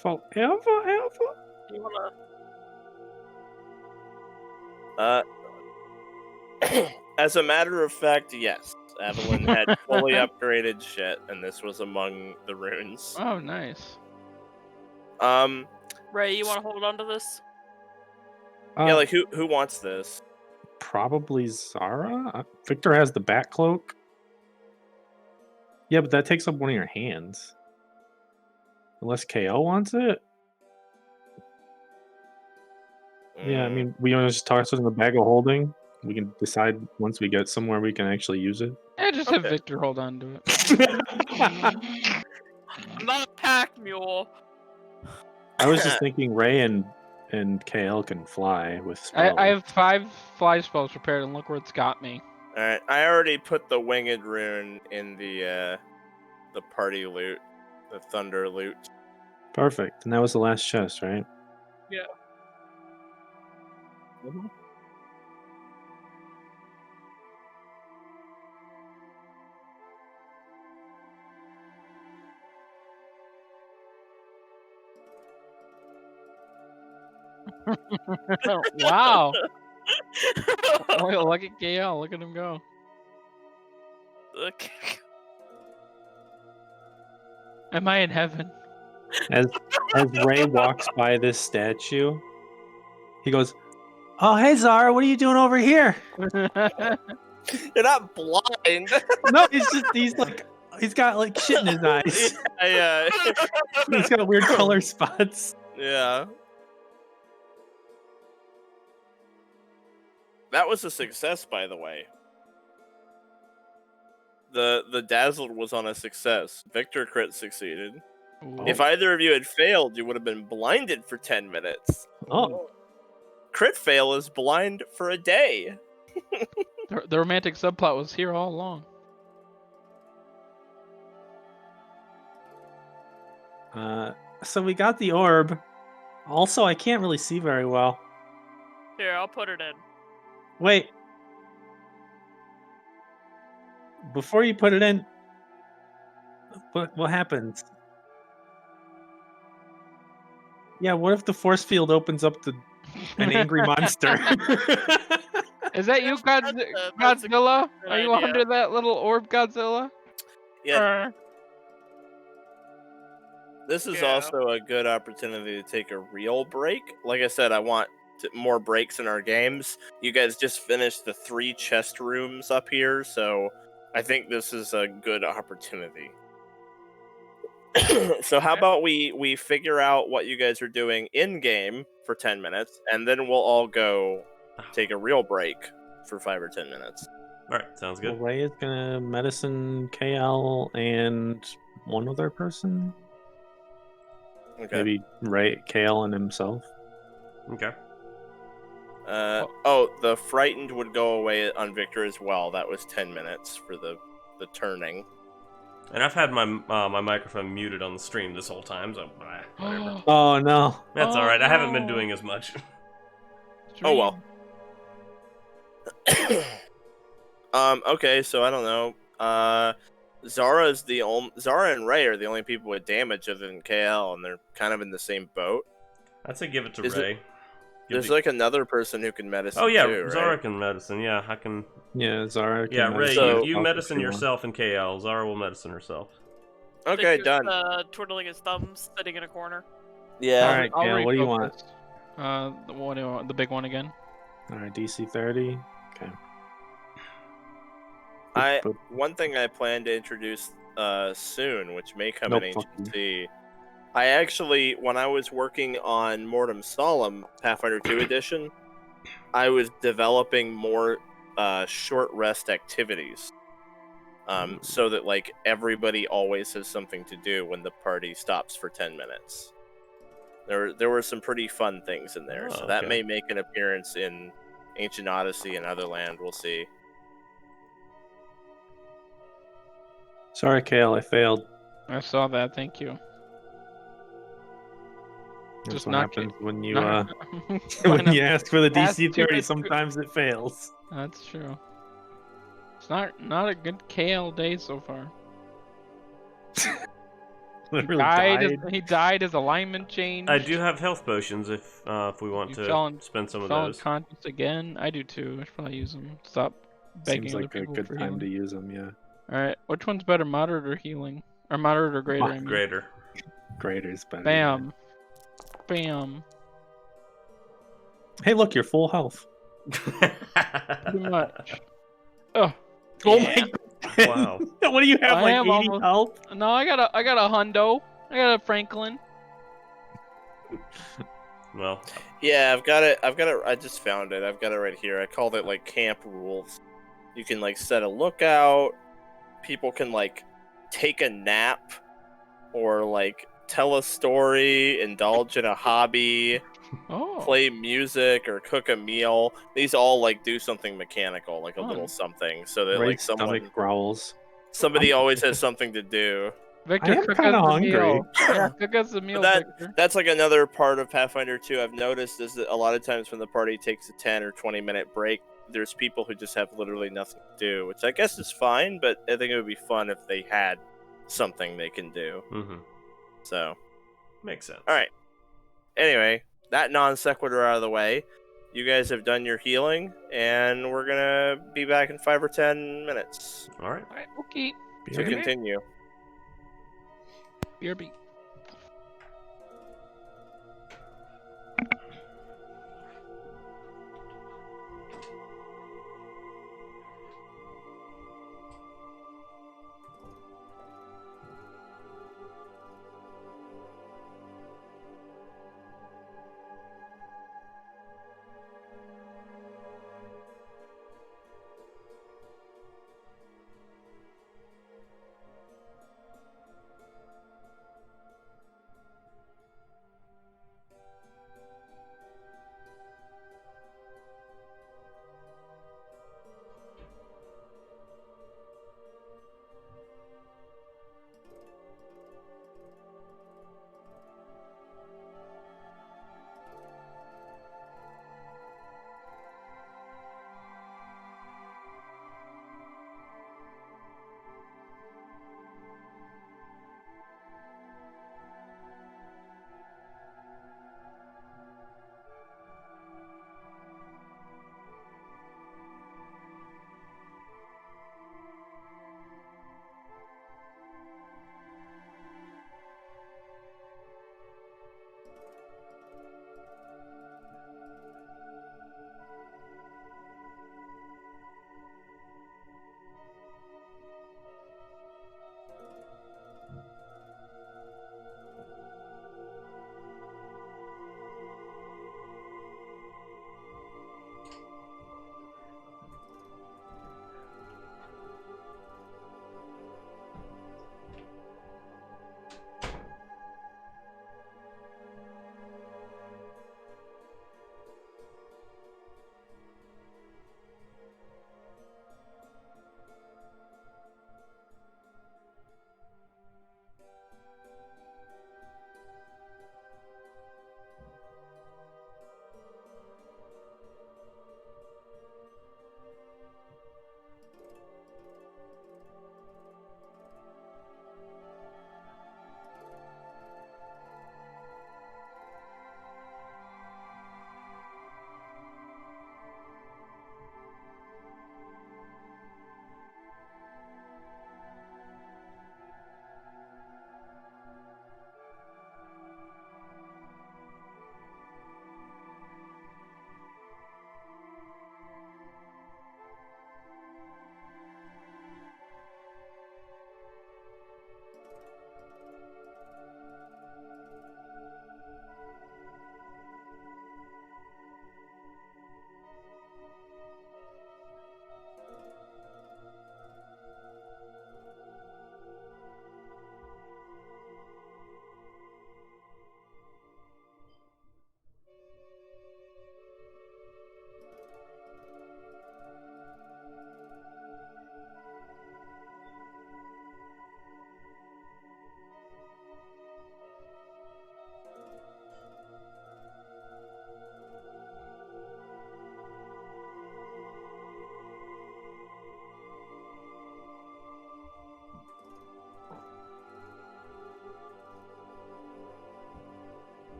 S3: Forever, ever.
S4: You wanna...
S2: As a matter of fact, yes. Evelyn had fully upgraded shit, and this was among the runes.
S1: Oh, nice.
S4: Raye, you wanna hold on to this?
S2: Yeah, like who wants this?
S3: Probably Zara? Victor has the bat cloak. Yeah, but that takes up one of your hands. Unless KO wants it? Yeah, I mean, we want to just toss it in the bag of holding. We can decide once we get somewhere we can actually use it.
S1: Yeah, just have Victor hold on to it.
S4: I'm not a pack mule.
S3: I was just thinking Raye and KL can fly with spells.
S1: I have 5 fly spells prepared, and look where it's got me.
S2: Alright, I already put the winged rune in the party loot, the thunder loot.
S3: Perfect. And that was the last chest, right?
S4: Yeah.
S2: Mm-hmm.
S1: Wow. Look at KL. Look at him go.
S4: Okay.
S1: Am I in heaven?
S3: As Raye walks by this statue, he goes, "Oh, hey Zara, what are you doing over here?"
S2: You're not blind.
S3: No, he's got like shit in his eyes.
S2: Yeah.
S3: He's got weird color spots.
S2: Yeah. That was a success, by the way. The dazzled was on a success. Victor crit succeeded.
S1: Ooh.
S2: If either of you had failed, you would have been blinded for 10 minutes.
S3: Oh,
S2: Crit fail is blind for a day.
S1: The romantic subplot was here all along.
S3: so we got the orb. Also, I can't really see very well.
S4: Here, I'll put it in.
S3: Wait. Before you put it in, what happens? Yeah, what if the force field opens up to an angry monster?
S1: Is that you,
S4: That's
S1: Godzilla?
S4: good
S1: Are you
S4: idea.
S1: under that little orb, Godzilla?
S2: Yeah, this is
S4: Yeah.
S2: also a good opportunity to take a real break. Like I said, I want more breaks in our games. You guys just finished the 3 chest rooms up here, so I think this is a good opportunity. So how
S4: Okay.
S2: about we figure out what you guys are doing in game for 10 minutes, and then we'll all go take a real break for 5 or 10 minutes.
S6: All right, sounds
S3: Well,
S6: good.
S3: Raye is gonna medicine KL and one other person.
S2: Okay.
S3: Maybe Raye, KL, and himself.
S6: Okay.
S2: The frightened would go away on Victor as well. That was 10 minutes for the turning.
S6: And I've had my my microphone muted on the stream this whole time, so whatever.
S3: Oh no!
S6: That's all right. I haven't been
S1: no.
S6: doing as much.
S2: Oh well. Okay, so I don't know. Zara and Raye are the only people with damage other than KL, and they're kind of in the same boat.
S6: I'd say give it to
S2: Is it-
S6: Raye.
S2: There's like another person who can medicine
S6: Oh yeah,
S2: too,
S6: Zara
S2: right?
S6: can medicine. Yeah, I can.
S3: Yeah, Zara. Can
S6: Yeah, Raye,
S3: medicine
S2: So-
S6: you
S3: herself if
S6: medicine
S3: she wants.
S6: yourself in KL. Zara will medicine herself.
S2: Okay,
S4: Victor's,
S2: done.
S4: Twiddling his thumbs, sitting in a corner.
S2: Yeah.
S3: All right,
S1: I'll
S3: Kale, what do you want?
S1: refocus. What do you want? The big one again?
S3: All right, DC 30. Okay.
S2: One thing I plan to introduce soon, which may come
S3: Nope,
S2: in
S3: fuck you.
S2: HT. I actually, when I was working on Mortem Solemn Pathfinder 2 edition, I was developing more short rest activities, so that like everybody always has something to do when the party stops for 10 minutes. There were some pretty fun things in there,
S6: Oh,
S2: so that
S6: okay.
S2: may make an appearance in Ancient Odyssey and Otherland. We'll see.
S3: Sorry, Kale, I failed.
S1: I saw that. Thank you.
S3: That's
S1: Just
S3: what
S1: not
S3: happens when you
S1: Not-
S3: when you ask for the
S1: Has
S3: DC
S1: to
S3: 30.
S1: it.
S3: Sometimes it fails.
S1: That's true. It's not a good KL day so far.
S3: Literally died.
S1: He died. His alignment changed.
S6: I do have health potions if we want
S1: You
S6: to
S1: fell in-
S6: spend some of
S1: Fell
S6: those.
S1: unconscious again. I do too. I should probably use them. Stop begging
S3: Seems
S1: other
S3: like a
S1: people
S3: good
S1: for
S3: time
S1: healing.
S3: to use them. Yeah,
S1: All right, which one's better, moderate or healing, or moderate or greater? I mean.
S6: Greater.
S3: Greater's better.
S1: Bam, bam.
S3: yeah. Hey, look, you're full health.
S1: Too much. Oh,
S3: Oh
S1: yeah.
S3: my god!
S6: Wow.
S3: What do you have?
S1: I
S3: Like
S1: am
S3: 80
S1: almost-
S3: health?
S1: No, I got a hundo. I got a Franklin.
S6: Well,
S2: Yeah, I've got it. I just found it. I've got it right here. I called it like camp rules. You can like set a lookout. People can like take a nap, or like tell a story, indulge in a hobby,
S1: Oh,
S2: play music, or cook a meal. These all like do something mechanical, like a
S1: Fun.
S2: little something, so that
S3: Ray's
S2: like
S3: stomach growls.
S2: somebody always has something to do.
S1: Victor,
S3: I am
S1: cook
S3: kinda
S1: us a
S3: hungry.
S1: meal. Yeah, cook us a meal,
S2: that-
S1: Victor.
S2: That's like another part of Pathfinder 2 I've noticed is that a lot of times when the party takes a 10 or 20-minute break, there's people who just have literally nothing to do, which I guess is fine, but I think it would be fun if they had something they can do. So,
S6: makes sense.
S2: all right. Anyway, that non sequitur out of the way, you guys have done your healing, and we're gonna be back in 5 or 10 minutes
S6: All right.
S1: All right, okay.
S2: to
S3: BRB.
S2: continue.
S1: BRB.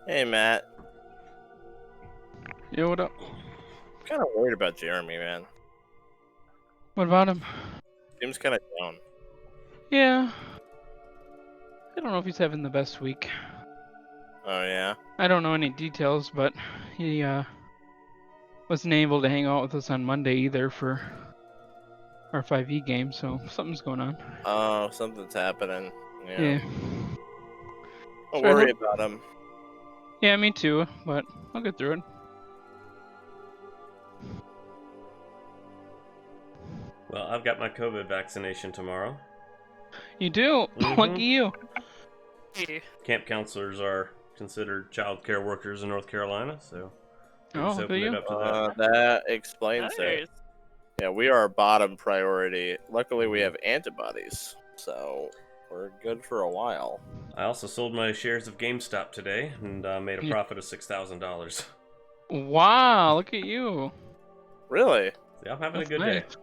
S2: Hey, Matt.
S1: Yo, what up?
S2: I'm kind of worried about Jeremy, man.
S1: What about him?
S2: Seems kind of down.
S1: Yeah. I don't know if he's having the best week.
S2: Oh, yeah?
S1: I don't know any details, but he wasn't able to hang out with us on Monday either for our 5e game, so something's going on.
S2: Oh, something's happening. Yeah.
S1: Yeah.
S2: Don't
S1: Sorry,
S2: worry about him.
S1: Yeah, me too, but I'll get through it.
S6: Well, I've got my COVID vaccination tomorrow.
S1: You do? Lucky you.
S4: Hey,
S6: Camp counselors are considered child care workers in North Carolina, so we
S1: Oh,
S6: just
S1: look at
S6: opened it
S1: you.
S6: up to that.
S2: That explains it.
S4: nice.
S2: Yeah, we are bottom priority. Luckily, we have antibodies, so we're good for a while.
S6: I also sold my shares of GameStop today and made a
S1: Yeah.
S6: profit of $6,000.
S1: Wow, look at you.
S2: Really?
S6: Yeah, I'm having
S1: That's
S6: a good
S1: nice.
S6: day.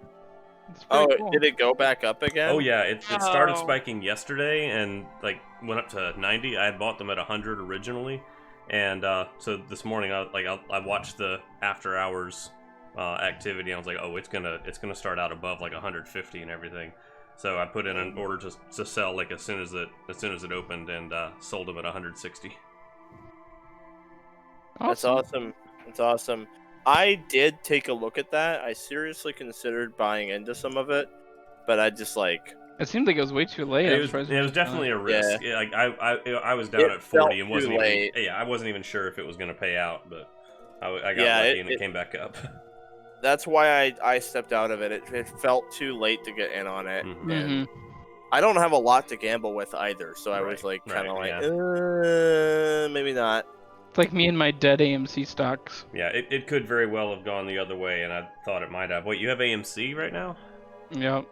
S1: That's
S2: Oh,
S1: pretty cool.
S2: did it go back up again?
S6: Oh yeah, it started
S4: Oh.
S6: spiking yesterday and like went up to 90. I had bought them at 100 originally, and so this morning I watched the after hours activity. And I was like, oh, it's gonna start out above like 150 and everything. So I put in an order to sell like as soon as it opened, and sold them at 160.
S2: That's awesome. That's awesome. I did take a look at that. I seriously considered buying into some of it, but I just
S1: It seemed like it was way too late.
S6: It was definitely a risk.
S2: Yeah.
S6: Yeah, like I was down
S2: It
S6: at 40
S2: felt
S6: and wasn't
S2: too
S6: even
S2: late.
S6: I wasn't even sure if it was gonna pay out, but I got
S2: Yeah,
S6: lucky and it came back up.
S2: that's why I stepped out of it. It felt too late to get in on it,
S6: Mhm.
S2: and I don't have a lot to gamble with either, so I was
S6: Right,
S2: like kind of
S6: yeah.
S2: maybe not.
S1: It's like me and my dead AMC stocks.
S6: Yeah, it could very well have gone the other way, and I thought it might have. Wait, you have AMC right now?
S1: Yep.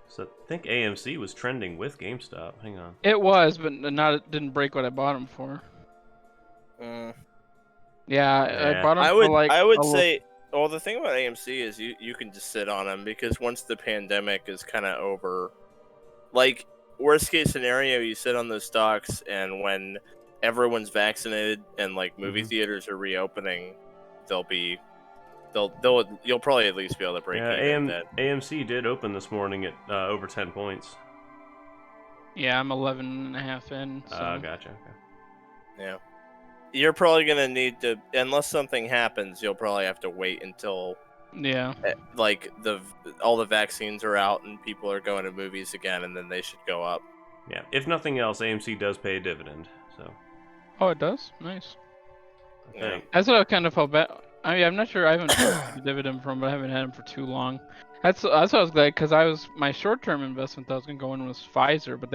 S6: So I think AMC was trending with GameStop. Hang on.
S1: It was, but it didn't break what I bought them for.
S2: Mm.
S1: Yeah, I
S6: Yeah.
S1: bought them
S2: I
S1: for like
S2: would
S1: a little-
S2: say, well, the thing about AMC is you can just sit on them because once the pandemic is kind of over, like worst case scenario, you sit on those stocks, and when everyone's vaccinated and like movie theaters are reopening, you'll probably at least be able to break even. Then
S6: AMC did open this morning at over 10 points.
S1: Yeah, I'm 11.5 in. So.
S6: Gotcha. Okay.
S2: yeah, you're probably gonna need to, unless something happens, you'll probably have to wait until
S1: Yeah.
S2: like all the vaccines are out and people are going to movies again, and then they should go up.
S6: Yeah. If nothing else, AMC does pay a dividend. So
S1: Oh, it does. Nice.
S6: I
S2: Yeah.
S6: think.
S1: That's what I kind of felt bad. I mean, I'm not sure. I haven't posted a dividend from, but I haven't had them for too long. That's why I was glad, because my short-term investment that I was gonna go in was Pfizer, but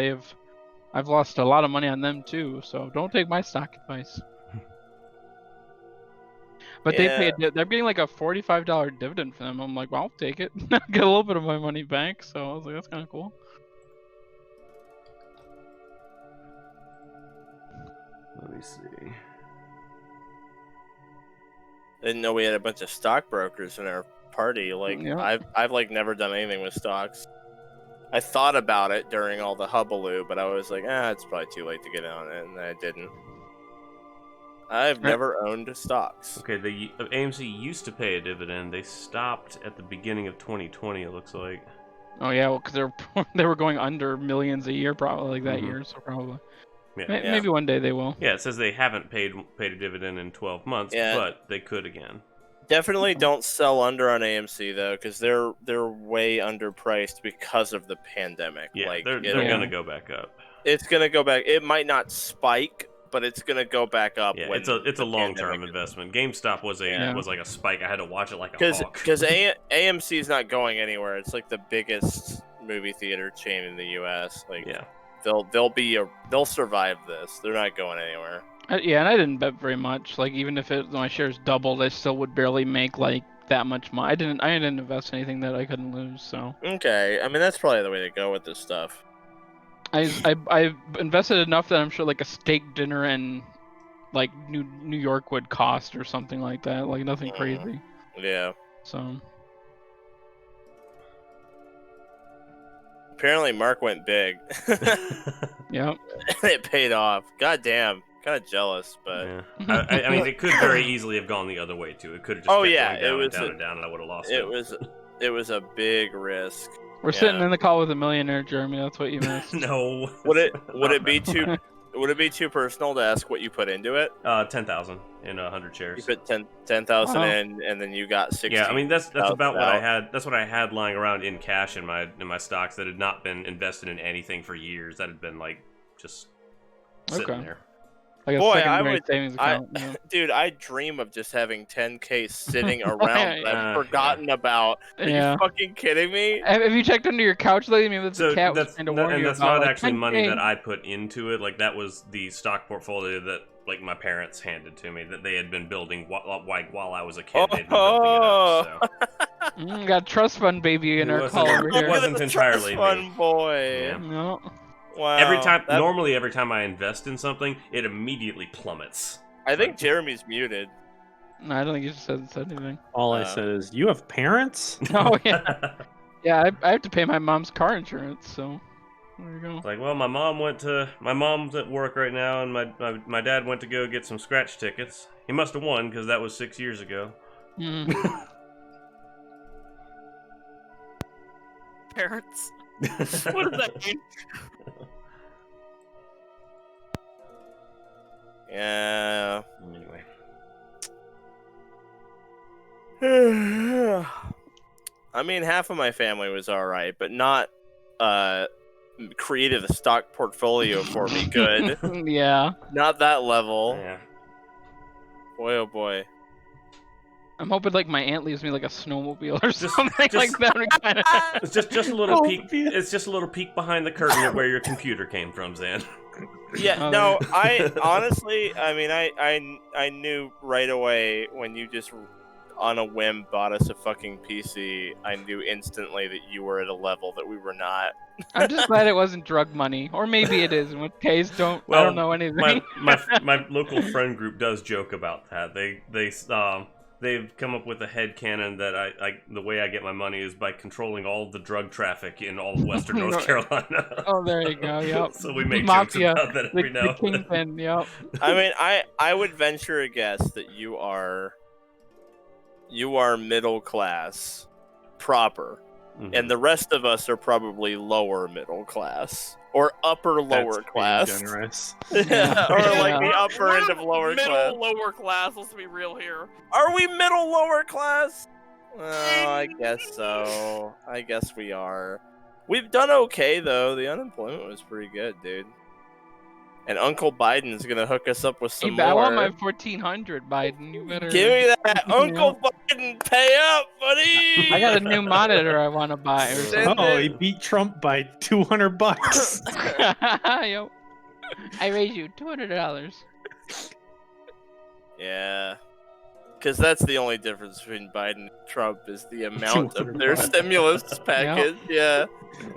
S1: I've lost a lot of money on them too. So don't take my stock advice. But
S2: Yeah.
S1: they're getting like a $45 dividend for them. I'm like, well, I'll take it. Get a little bit of my money back. So I was like, that's kind of cool.
S6: Let me see.
S2: I didn't know we had a bunch of stockbrokers in our party. Like
S1: Yeah.
S2: I've like never done anything with stocks. I thought about it during all the hubbaloo, but I was like, it's probably too late to get in on it, and I didn't. I've never owned stocks.
S6: Okay, the AMC used to pay a dividend. They stopped at the beginning of 2020. It looks like.
S1: Oh yeah, well, because they were going under millions a year probably like that year, so probably.
S6: Yeah.
S1: Maybe one day they will.
S6: Yeah, it says they haven't paid a dividend in 12 months,
S2: Yeah.
S6: but they could again.
S2: Definitely don't sell under on AMC though, because they're way underpriced because of the pandemic.
S6: Yeah,
S2: like
S6: they're
S1: Yeah.
S6: gonna go back up.
S2: it's gonna go back. It might not spike, but it's gonna go back up.
S6: Yeah,
S2: when
S6: it's a
S2: the
S6: long-term
S2: pandemic is-
S6: investment. GameStop was like a spike. I had to watch it like a hawk.
S2: Because AMC is not going anywhere. It's like the biggest movie theater chain in the U.S. Like
S6: Yeah.
S2: they'll survive this. They're not going anywhere.
S1: Yeah, and I didn't bet very much. Like even if my shares doubled, I still would barely make like that much money. I didn't invest anything that I couldn't lose. So
S2: Okay, I mean that's probably the way to go with this stuff.
S1: I invested enough that I'm sure like a steak dinner in like New York would cost or something like that. Like nothing crazy.
S2: Yeah.
S1: So
S2: Apparently Mark went big.
S1: yeah.
S2: It paid off. God damn. kind of jealous, but
S6: Yeah. I mean, it could very easily have gone the other way too. It could have just
S2: Oh,
S6: kept
S2: yeah,
S6: going down
S2: it
S6: and
S2: was
S6: down
S2: a-
S6: and down, and I would have lost
S2: it was a big risk.
S1: We're sitting in the call with a millionaire, Jeremy. That's what you missed.
S6: No.
S2: Would it be too personal to ask what you put into it?
S6: 10,000 in 100
S2: You
S6: shares.
S2: put 10,000
S1: Wow.
S2: in, and then you got 60.
S6: Yeah, I mean that's about what I
S2: out.
S6: had. That's what I had lying around in cash in my stocks that had not been invested in anything for years. That had been like just sitting
S1: Okay.
S6: there.
S1: Like a
S2: Boy, I
S1: secondary
S2: would-
S1: savings account. Yeah.
S2: Dude, I dream of just having 10K sitting around that I've
S6: Yeah.
S2: forgotten about. Are
S1: Yeah.
S2: you fucking kidding me?
S1: Have you checked under your couch lately? Maybe that's
S6: So
S1: the cat was
S6: that's
S1: trying to warn you
S6: that's
S1: about.
S6: not
S1: like,
S6: actually money
S1: 10K.
S6: that I put into it. Like that was the stock portfolio that like my parents handed to me that they had been building while I was a kid. They'd been building it up. So
S1: Got a trust fund baby in
S6: It
S1: our
S6: wasn't-
S1: call over
S6: it
S1: here.
S6: wasn't
S2: Look at the
S6: entirely
S2: trust
S6: me.
S2: fund boy.
S6: Yeah.
S1: No.
S2: Wow.
S6: every time,
S2: that-
S6: normally every time I invest in something, it immediately plummets.
S2: I think Jeremy's muted.
S1: No, I don't think you just said anything.
S3: All I said is, you have parents?
S1: Oh yeah. Yeah, I have to pay my mom's car insurance, so there you go.
S6: It's like, well, my mom's at work right now, and my dad went to go get some scratch tickets. He must have won because that was 6 years ago.
S1: Mm.
S4: Parents. What does that mean?
S2: Yeah.
S6: Anyway,
S2: I mean, half of my family was alright, but not created a stock portfolio for me good.
S1: Yeah.
S2: Not that level.
S6: yeah.
S2: Boy, oh boy.
S1: I'm hoping like my aunt leaves me like a snowmobile or
S6: Just-
S1: something
S6: just-
S1: like that. Kind of.
S6: It's just a little
S3: Oh,
S6: peek.
S3: yeah.
S6: It's just a little peek behind the curtain of where your computer came from, Zan.
S2: Yeah,
S1: Oh,
S2: no, I honestly, I mean, I knew right away when you just on a whim bought us a fucking PC. I knew instantly that you were at a level that we were not.
S1: I'm just glad it wasn't drug money, or maybe it is. In which case, I
S6: Well,
S1: don't know anything.
S6: my local friend group does joke about that. They've come up with a headcanon that I the way I get my money is by controlling all the drug traffic in all of Western North Carolina.
S1: Oh, there you go. Yep.
S6: So we make
S1: Mafia,
S6: jokes about that every now
S1: the
S6: and then.
S1: kingpin. Yep.
S2: I mean, I would venture a guess that you are middle class proper,
S6: Mhm.
S2: and the rest of us are probably lower middle class or upper lower
S3: That's
S2: class.
S3: being generous.
S2: Or like the
S1: Yeah.
S2: upper end of lower
S4: middle,
S2: class.
S4: lower class. Let's be real here.
S2: Are we middle lower class? Well, I guess so. I guess we are. We've done okay though. The unemployment was pretty good, dude. And Uncle Biden's gonna hook us up with some
S1: Hey, I
S2: more.
S1: want my 1400, Biden. You better
S2: Give me that,
S1: Yeah.
S2: Uncle Biden. Pay up, buddy.
S1: I got a new monitor I want to buy. Or
S2: Send
S1: something.
S3: Oh,
S2: it.
S3: he beat Trump by $200.
S1: Yo, I raise you $200.
S2: Yeah. Because that's the only difference between Biden and Trump is the amount of their
S3: $200.
S2: stimulus package. Yeah.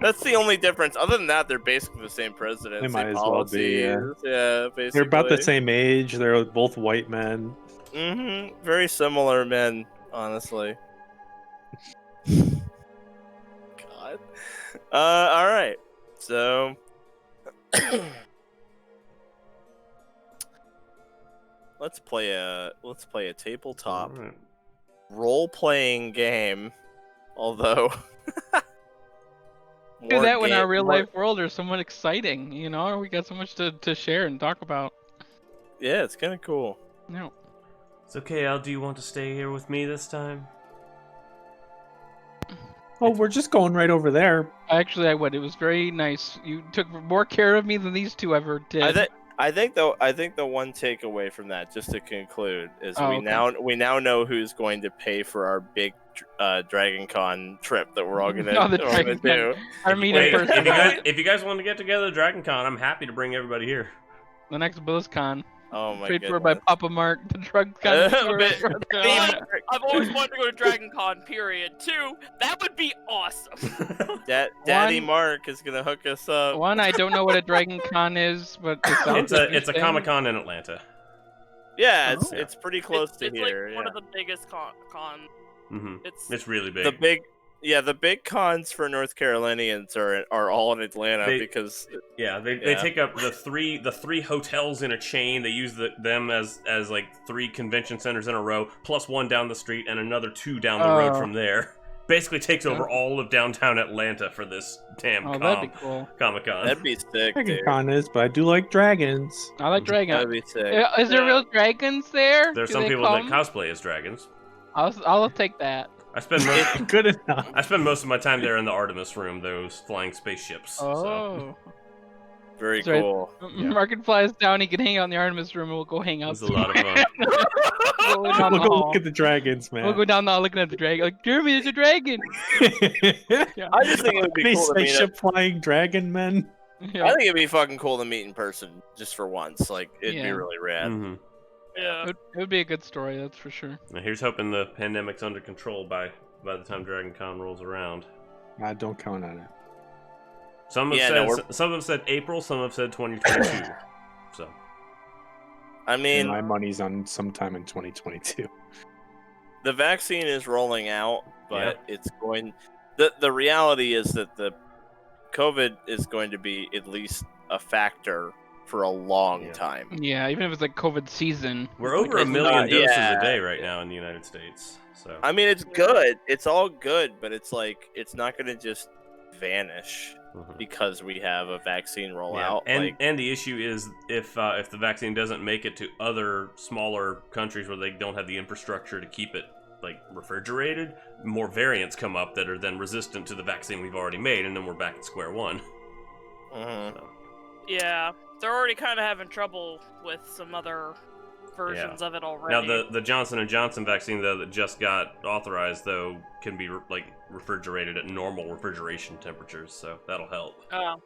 S2: That's the only difference. Other than that, they're basically the same president.
S3: They
S2: same
S3: might as well be, yeah.
S2: policies. Yeah, basically.
S3: They're about the same age. They're both white men.
S2: Mm-hmm. Very similar men, honestly. God. All right. So. Let's play a tabletop
S6: Alright.
S2: role-playing game. Although
S1: Do that when our real life world is somewhat exciting. You know, we got so much to share and talk about.
S2: Yeah, it's kind of cool.
S1: No.
S6: It's okay, Al. Do you want to stay here with me this time?
S3: Oh, we're just going right over there.
S1: Actually, I would. It was very nice. You took more care of me than these two ever did.
S2: I think the one takeaway from that, just to conclude, is
S1: Oh,
S2: we
S1: okay.
S2: now know who's going to pay for our big Dragon Con trip that we're all gonna,
S1: Oh, the
S2: we're gonna
S1: Dragon Con.
S2: do.
S1: Our meeting
S6: Wait,
S1: person.
S6: if you guys want to get together, Dragon Con, I'm happy to bring everybody here.
S1: The next BlizzCon.
S2: Oh my
S1: Paid
S2: goodness.
S1: for by Papa Mark. The drug con.
S2: But-
S4: I've always wanted to go to Dragon Con, period. 2, that would be awesome.
S2: Daddy
S1: One-
S2: Mark is gonna hook us up.
S1: One, I don't know what a Dragon Con is, but it sounds
S6: It's a
S1: interesting.
S6: Comic Con in Atlanta.
S2: Yeah,
S1: Oh.
S2: it's pretty close to
S4: it's
S2: here.
S4: like one of the biggest con.
S6: Mm-hmm.
S4: It's
S6: It's really big.
S2: The Yeah, the big cons for North Carolinians are all in Atlanta because
S6: they take up the three hotels in a chain. They use them as like 3 convention centers in a row, plus one down the street and another 2 down the road from there. Basically takes over all of downtown Atlanta for this damn
S1: that'd be cool.
S6: Comic-Con.
S2: that'd be sick, dude.
S3: Con is, but I do like dragons.
S1: I like dragons.
S2: That'd be sick.
S1: Is there real dragons there?
S6: There's
S1: Do
S6: some
S1: they
S6: people
S1: come?
S6: that cosplay as dragons.
S1: I'll take that.
S6: I spend most,
S3: Good enough.
S6: I spend most of my time there in the Artemis room, those flying spaceships. So.
S1: Oh.
S2: Very
S1: That's right.
S2: cool.
S6: Yeah.
S1: Mark can fly us down. He can hang out in the Artemis room, and we'll go hang
S6: It
S1: out.
S6: was a lot of fun.
S1: We'll go down the
S3: We'll go
S1: hall.
S3: look at the dragons, man.
S1: We'll go down the hall looking at the dragon. Like, Jeremy, there's a dragon. Yeah.
S2: I just think it would be
S3: Any
S2: cool to meet up.
S3: spaceship flying dragon men.
S1: Yeah.
S2: I think it'd be fucking cool to meet in person just for once. Like, it'd be
S1: Yeah.
S2: really rad.
S6: Mhm.
S4: Yeah.
S1: It would be a good story, that's for sure.
S6: Now here's hoping the pandemic's under control by the time Dragon Con rolls around.
S3: I don't count on it.
S6: Some have
S2: Yeah,
S6: said
S2: no,
S6: some have said April, some have said 2022. So
S2: I mean,
S3: My money's on sometime in 2022.
S2: the vaccine is rolling out, but it's going. The reality is that the COVID is going to be at least a factor for a long time.
S1: Yeah, even if it's like COVID season.
S6: we're over
S2: It's
S6: 1 million
S2: not-
S6: doses
S2: yeah.
S6: a day right now in the United States. So
S2: I mean, it's good. It's all good, but it's like it's not going to just vanish
S6: Mhm.
S2: because we have a vaccine
S6: Yeah.
S2: rollout.
S6: And the issue is if the vaccine doesn't make it to other smaller countries where they don't have the infrastructure to keep it like refrigerated, more variants come up that are then resistant to the vaccine we've already made, and then we're back at square one.
S2: Mhm.
S6: So,
S4: Yeah. They're already kind of having trouble with some other versions of it already.
S6: now the Johnson & Johnson vaccine though that just got authorized though can be refrigerated at normal refrigeration temperatures, so that'll help.
S4: Oh,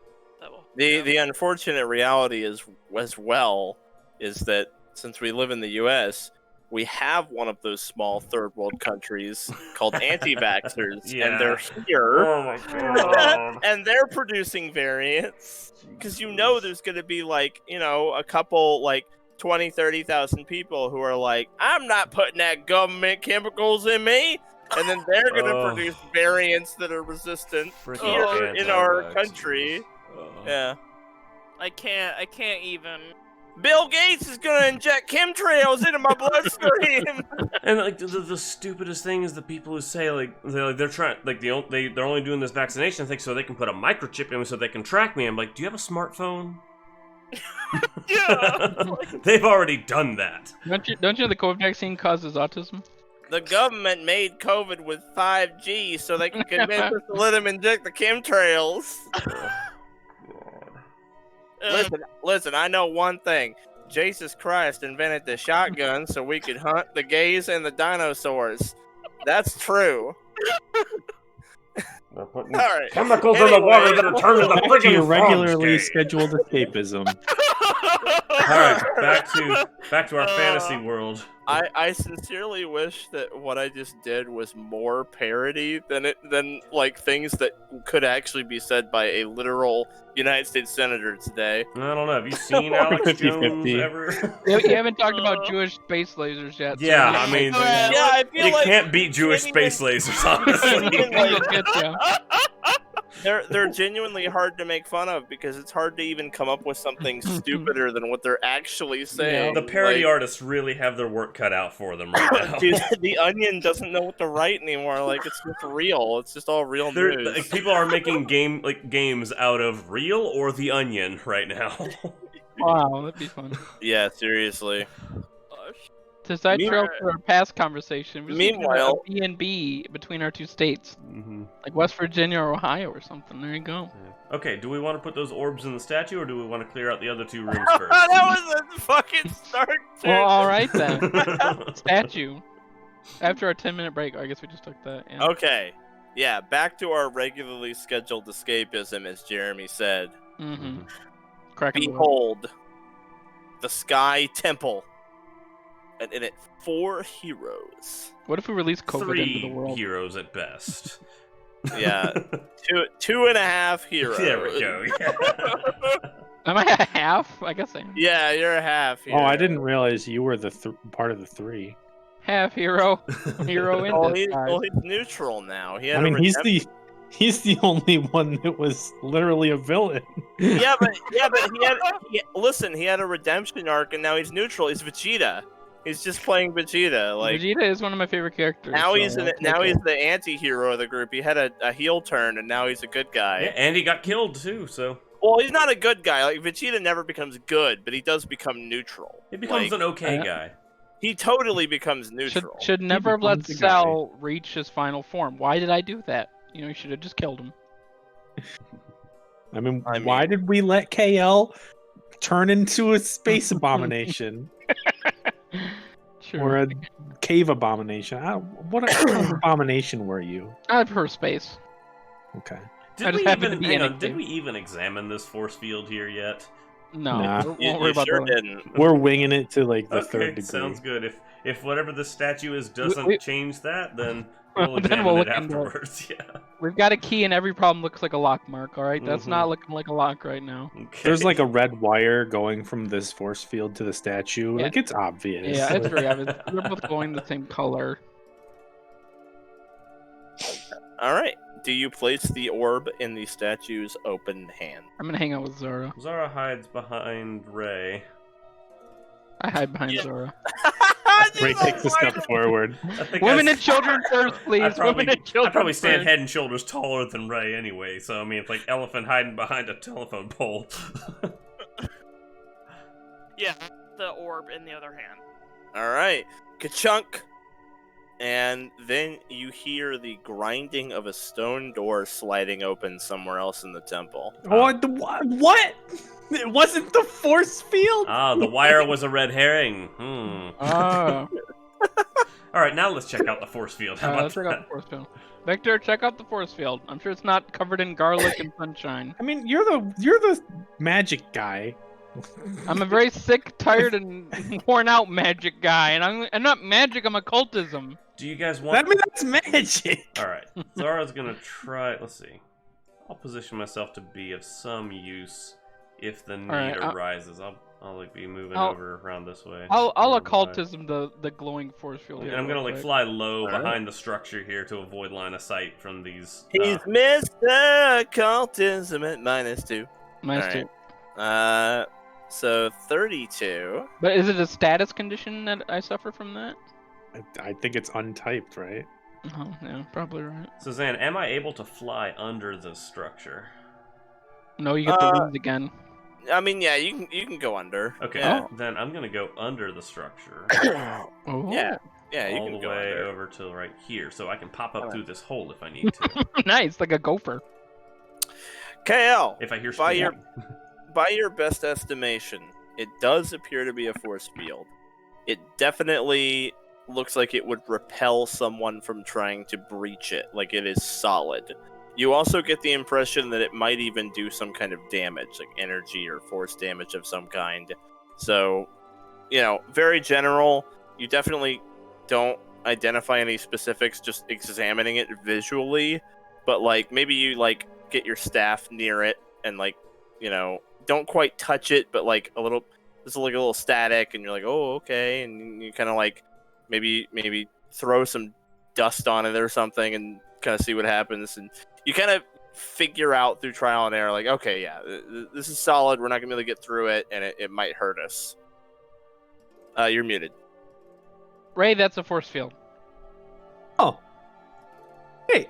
S4: that will.
S2: The unfortunate reality is as well is that since we live in the U.S., we have one of those small third world countries called anti-vaxxers,
S6: Yeah.
S2: and they're here.
S6: Oh my god.
S2: And they're producing variants because there's going to be a couple 20, 30,000 people who are like, I'm not putting that government chemicals in me. And then they're going to
S6: Oh.
S2: produce variants that are resistant
S6: Freaking
S2: here in our
S6: anti-vaxxers.
S2: country.
S6: Oh.
S2: Yeah.
S4: I can't even.
S2: Bill Gates is going to inject chemtrails into my bloodstream.
S6: And the stupidest thing is the people who say they're trying they're only doing this vaccination thing so they can put a microchip in me so they can track me. I'm like, do you have a smartphone?
S2: Yeah.
S6: They've already done that.
S1: Don't you know the COVID vaccine causes autism?
S2: The government made COVID with 5G so they can convince us to let them inject the chemtrails. Listen, I know one thing. Jesus Christ invented the shotgun so we could hunt the gays and the dinosaurs. That's true.
S6: They're putting
S2: All right.
S6: chemicals in the water that are turning the
S3: Back to
S6: friggin'
S3: your
S6: frogs
S3: regularly
S6: gay.
S3: scheduled escapism.
S6: Alright, back to our fantasy world.
S2: I sincerely wish that what I just did was more parody than things that could actually be said by a literal United States senator today.
S6: I don't know, have you seen Alex
S3: 50-50.
S6: Jones ever?
S1: You haven't talked about Jewish space lasers yet. so
S6: Yeah,
S1: you
S6: I mean,
S2: Yeah, I feel
S6: you
S2: like
S6: can't beat Jewish space lasers, honestly.
S1: You'll get ya.
S2: they're genuinely hard to make fun of because it's hard to even come up with something stupider than what they're actually saying.
S6: The parody artists really have their work cut out for them right now.
S2: Dude, the Onion doesn't know what to write anymore. Like, it's just real. It's just all real news.
S6: People are making games out of Real or The Onion right now.
S1: Wow, that'd be fun.
S2: Yeah, seriously.
S1: To sidetrack
S2: Meanwhile-
S1: for our past conversation, we
S2: Meanwhile-
S1: a B&B between our two states,
S6: Mm-hmm.
S1: like West Virginia or Ohio or something. There you go.
S6: Okay, do we want to put those orbs in the statue, or do we want to clear out the other 2 rooms first?
S2: That was a fucking start.
S1: Well, all right then. Statue. After our 10-minute break, I guess we just took that. Yeah.
S2: Okay. Yeah, back to our regularly scheduled escapism, as Jeremy said.
S1: Mm-hmm. Cracking the whip.
S2: Behold, the Sky Temple. And in it, 4 heroes.
S1: What if we release COVID
S6: 3
S1: into the world?
S6: heroes at best.
S2: Yeah, 2.5 heroes.
S6: There we go. Yeah.
S1: Am I a half? I guess I am.
S2: Yeah, you're a half.
S3: Oh, I didn't realize you were the part of the 3.
S1: half hero in
S2: Oh,
S1: disguise.
S2: he's neutral now. He had
S3: I
S2: a
S3: mean,
S2: redemption.
S3: he's the only one that was literally a villain.
S2: Yeah, but listen, he had a redemption arc, and now he's neutral. He's Vegeta. He's just playing Vegeta. Like
S1: Vegeta is one of my favorite characters.
S2: now
S1: so
S2: he's
S1: I'll take
S2: he's
S1: it.
S2: the anti-hero of the group. He had a heel turn, and now he's a good guy.
S6: Yeah, and he got killed too, so
S2: Well, he's not a good guy. Like Vegeta never becomes good, but he does become neutral.
S6: he becomes
S2: Like,
S6: an okay
S1: uh,
S6: guy.
S2: He totally becomes neutral.
S1: Should never have let
S3: becomes the guy.
S1: Cell reach his final form. Why did I do that? You know, you should have just killed him.
S3: I mean,
S2: I
S3: why
S2: mean-
S3: did we let KL turn into a space abomination
S1: Sure.
S3: or a cave abomination? What kind of abomination were you?
S1: I prefer space.
S3: Okay.
S1: I
S6: Did
S1: just
S6: we
S1: happen to
S6: even
S1: be
S6: hang
S1: in a
S6: on? Did
S1: cave.
S6: we even examine this force field here yet?
S1: No,
S3: Nah.
S1: won't
S2: You,
S1: worry
S2: you
S1: about
S2: sure
S1: that.
S2: didn't.
S3: We're winging it to like the
S6: Okay,
S3: third degree.
S6: sounds good. If whatever the statue is doesn't
S1: we-
S6: change that, then
S1: Then
S6: we'll examine
S1: we'll
S6: it
S1: look into it.
S6: afterwards. Yeah.
S1: We've got a key and every problem looks like a lock mark, alright? That's
S6: Mhm.
S1: not looking like a lock right now.
S6: Okay.
S3: There's like a red wire going from this force field to the statue.
S1: Yeah.
S3: Like it's obvious.
S1: Yeah, it's
S3: Like,
S1: very obvious. They're both glowing the same color.
S2: All right. Do you place the orb in the statue's open hand?
S1: I'm gonna hang out with Zara.
S6: Zara hides behind Raye.
S1: I hide behind
S2: Yeah.
S1: Zara.
S3: Ray takes a step forward.
S6: I think
S1: Women
S6: I-
S1: and children first, please.
S6: I probably,
S1: Women and children
S6: I probably stand
S1: first.
S6: head and shoulders taller than Raye anyway, so I mean, it's like elephant hiding behind a telephone pole.
S4: Yeah, the orb in the other hand.
S2: All right. Ka-chunk. And then you hear the grinding of a stone door sliding open somewhere else in the temple.
S3: What? What? It wasn't the force field.
S6: Ah, the wire was a red herring.
S1: Ah.
S6: All right, now let's check out the force field. How about
S1: Let's check out
S6: that?
S1: the force field. Victor, check out the force field. I'm sure it's not covered in garlic and sunshine.
S3: I mean, you're the magic guy.
S1: I'm a very sick, tired, and worn out magic guy, and I'm not magic. I'm occultism.
S6: Do you guys
S3: I
S6: want?
S3: mean, that's magic.
S6: All right, Zara's gonna try. Let's see. I'll position myself to be of some use if the need
S1: right,
S6: arises. I'll like be moving
S1: I'll-
S6: over around this way.
S1: I'll
S6: Wherever
S1: occultism the glowing force field.
S6: And
S1: here
S6: I'm gonna
S1: real
S6: like
S1: quick.
S6: fly low
S2: Alright.
S6: behind the structure here to avoid line of sight from these.
S2: He's Mr. Occultism at -2.
S1: Nice
S2: Alright.
S1: too.
S2: So 32.
S1: But is it a status condition that I suffer from that?
S3: I think it's untyped, right?
S1: Oh, yeah, probably right.
S6: Suzanne, am I able to fly under this structure?
S1: No, you get the wings again.
S2: I mean, yeah, you can go under.
S6: Okay,
S2: Yeah.
S6: then I'm gonna go under the structure.
S1: Oh,
S2: Yeah. Yeah, you
S6: all
S2: can
S6: the
S2: go
S6: way
S2: under.
S6: over to right here, so I can pop up
S2: Alright.
S6: through this hole if I need to.
S1: nice, like a gopher.
S2: KL,
S6: If I hear
S2: By your-
S6: screaming.
S2: by your best estimation, it does appear to be a force field. It definitely looks like it would repel someone from trying to breach it, like it is solid. You also get the impression that it might even do some kind of damage, like energy or force damage of some kind. So, very general. You definitely don't identify any specifics just examining it visually, but like maybe you like get your staff near it and like, don't quite touch it, but like there's like a little static, and you're like, oh, okay, and you kind of like maybe throw some dust on it or something, and kind of see what happens, and you kind of figure out through trial and error, like, okay, yeah, this is solid. We're not gonna be able to get through it, and it might hurt us. You're muted.
S1: Ray, that's a force field.
S3: Oh. Hey,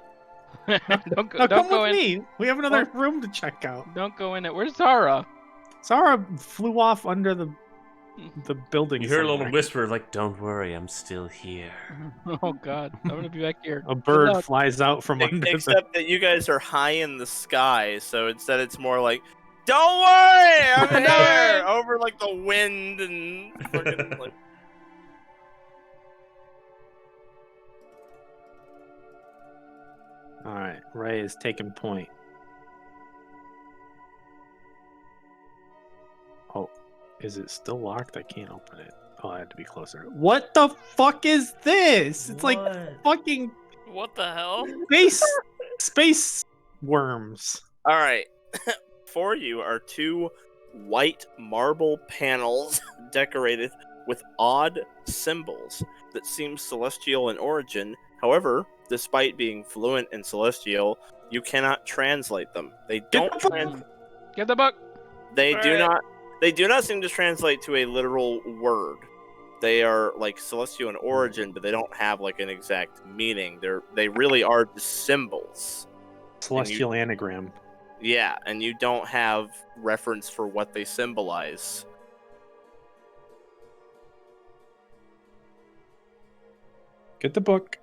S1: don't go,
S3: now
S1: don't
S3: come
S1: go
S3: with
S1: in.
S3: me. We have another room to check out.
S1: Don't go in it. Where's Zara?
S3: Zara flew off under the building.
S6: You hear a little
S3: somewhere.
S6: whisper like, "Don't worry, I'm still here."
S1: Oh God, I'm gonna be back here.
S3: A bird
S1: luck.
S3: flies out from under the.
S2: Except that you guys are high in the sky, so instead it's more like, don't worry, I'm here, over like the wind and fucking, like,
S3: All right, Ray is taking point. Oh, is it still locked? I can't open it. Oh, I had to be closer. What the fuck is this? It's like fucking
S4: What the hell?
S3: space worms.
S2: all right. For you are two white marble panels decorated with odd symbols. that seems celestial in origin. However, despite being fluent in celestial, you cannot translate them. They don't
S1: Get the book.
S2: They do
S4: Alright.
S2: not. They do not seem to translate to a literal word. They are like celestial in origin, but they don't have like an exact meaning. They really are just symbols.
S3: Celestial anagram.
S2: Yeah, and you don't have reference for what they symbolize.
S3: Get the book.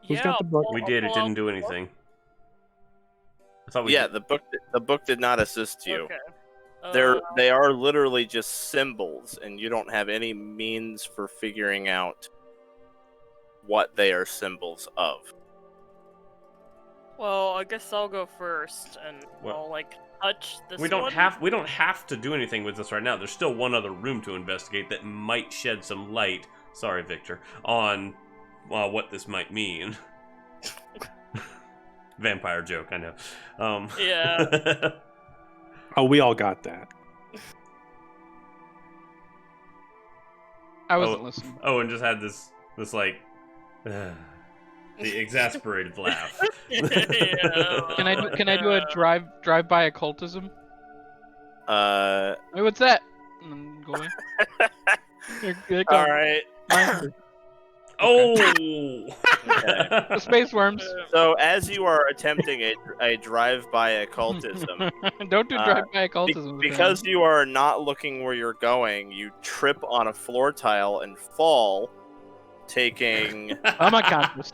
S3: Who's got the book?
S6: We did. It didn't do anything. I thought we.
S2: Yeah,
S6: did.
S2: the book did not assist you.
S4: Okay.
S2: They are literally just symbols, and you don't have any means for figuring out what they are symbols of.
S4: Well, I guess I'll go first, and
S6: What?
S4: I'll like touch this.
S6: We don't
S4: one.
S6: have to do anything with this right now. There's still one other room to investigate that might shed some light. Sorry, Victor, on what this might mean. Vampire joke, I know.
S4: Yeah.
S3: Oh, we all got that.
S1: I wasn't listening.
S6: Owen just had this like the exasperated laugh.
S4: Yeah.
S1: Can I do a drive by occultism? Wait, what's that? And then go away. Here it
S2: All
S1: comes.
S2: right.
S1: Mine.
S6: Oh.
S1: The space worms.
S2: So as you are attempting a drive-by occultism,
S1: Don't do drive by occultism.
S2: because you are not looking where you're going, you trip on a floor tile and fall, taking
S1: I'm unconscious.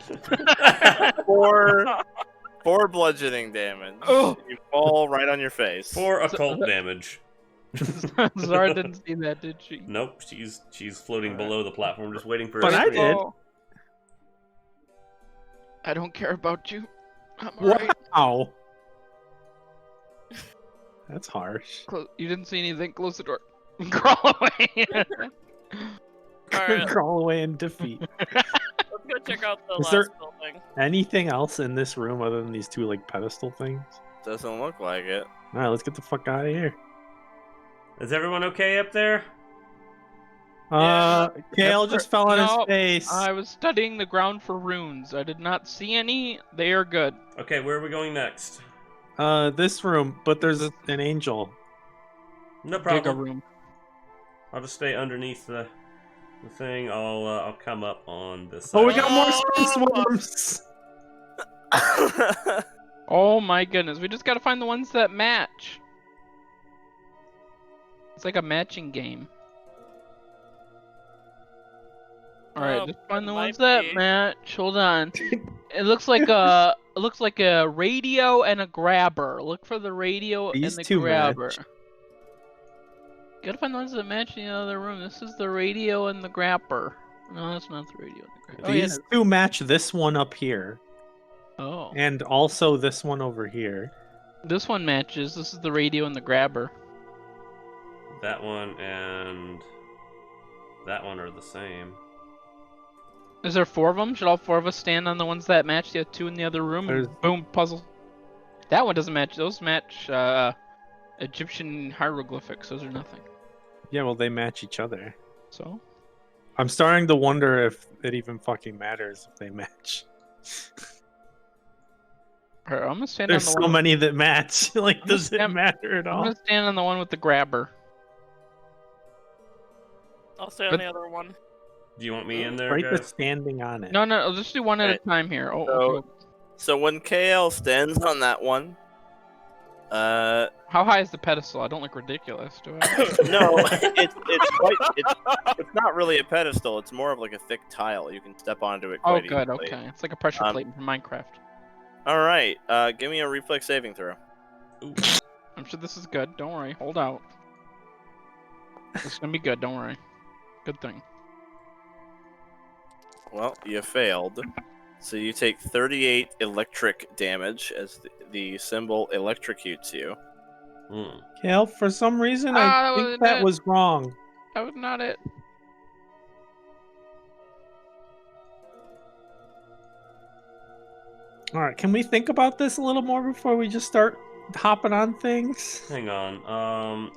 S2: four bludgeoning damage.
S1: Oh.
S2: You fall right on your face.
S6: 4 occult damage.
S1: Zara didn't see that, did she?
S6: Nope, she's floating below the platform, just waiting for.
S3: But
S6: her
S3: I
S6: screen.
S3: did.
S1: I don't care about you. I'm alright.
S3: Wow. That's harsh.
S1: You didn't see anything. Close the door. Crawl away.
S4: Alright.
S3: Crawl away in defeat.
S4: Let's go check out the
S3: Is
S4: last
S3: there-
S4: building.
S3: Anything else in this room other than these two like pedestal things?
S2: Doesn't look like it.
S3: All right, let's get the fuck out of here.
S6: Is everyone okay up there?
S3: Kale just fell on
S1: No,
S3: his face.
S1: I was studying the ground for runes. I did not see any. They are good.
S6: Okay, where are we going next?
S3: This room, but there's an angel.
S6: No
S1: Giga
S6: problem.
S1: room.
S6: I'll just stay underneath the thing. I'll come up on this.
S3: Oh, we
S6: side.
S3: got more space worms.
S1: Oh my goodness. We just gotta find the ones that match. It's like a matching game. Alright, just find the
S4: might
S1: ones that
S4: be.
S1: match. Hold on. It looks like a radio and a grabber. Look for the radio
S3: These
S1: and the
S3: two
S1: grabber.
S3: match.
S1: Gotta find the ones that match in the other room. This is the radio and the grabber. No, that's not the radio and the grabber.
S3: These two match this one up here,
S1: Oh,
S3: and also this one over here.
S1: this one matches. This is the radio and the grabber.
S6: That one and that one are the same.
S1: Is there 4 of them? Should all 4 of us stand on the ones that match? The 2 in the other room. And
S3: There's-
S1: boom, puzzle. That one doesn't match. Those match Egyptian hieroglyphics. Those are nothing.
S3: Yeah, well, they match each other.
S1: So
S3: I'm starting to wonder if it even fucking matters if they match.
S1: Alright, I'm gonna stand
S3: There's
S1: on
S3: so
S1: the one.
S3: many that match. Like,
S1: I'm
S3: does it
S1: gonna-
S3: matter at
S1: I'm
S3: all?
S1: gonna stand on the one with the grabber.
S4: I'll stay on
S1: But-
S4: the other one.
S6: Do you want me in there,
S3: Right, the
S6: guys?
S3: standing on it.
S1: No, no, I'll just do one at a
S2: Right.
S1: time here. Oh,
S2: So-
S1: okay.
S2: So when KL stands on that one,
S1: How high is the pedestal? I don't look ridiculous, do I?
S2: no, it's not really a pedestal. It's more of like a thick tile. You can step onto it
S1: Oh,
S2: quite
S1: good.
S2: easily.
S1: Okay, it's like a pressure plate from Minecraft.
S2: All right, give me a reflex saving throw.
S6: Ooh.
S1: I'm sure this is good. Don't worry. Hold out. This is gonna be good. Don't worry. Good thing.
S2: Well, you failed. So you take 38 electric damage as the symbol electrocutes you.
S6: Hmm.
S3: Kale, for some reason,
S1: Ah,
S3: I
S1: that
S3: think
S1: wasn't
S3: that
S1: it.
S3: was wrong.
S1: That was not it.
S3: All right, can we think about this a little more before we just start hopping on things?
S6: Hang on.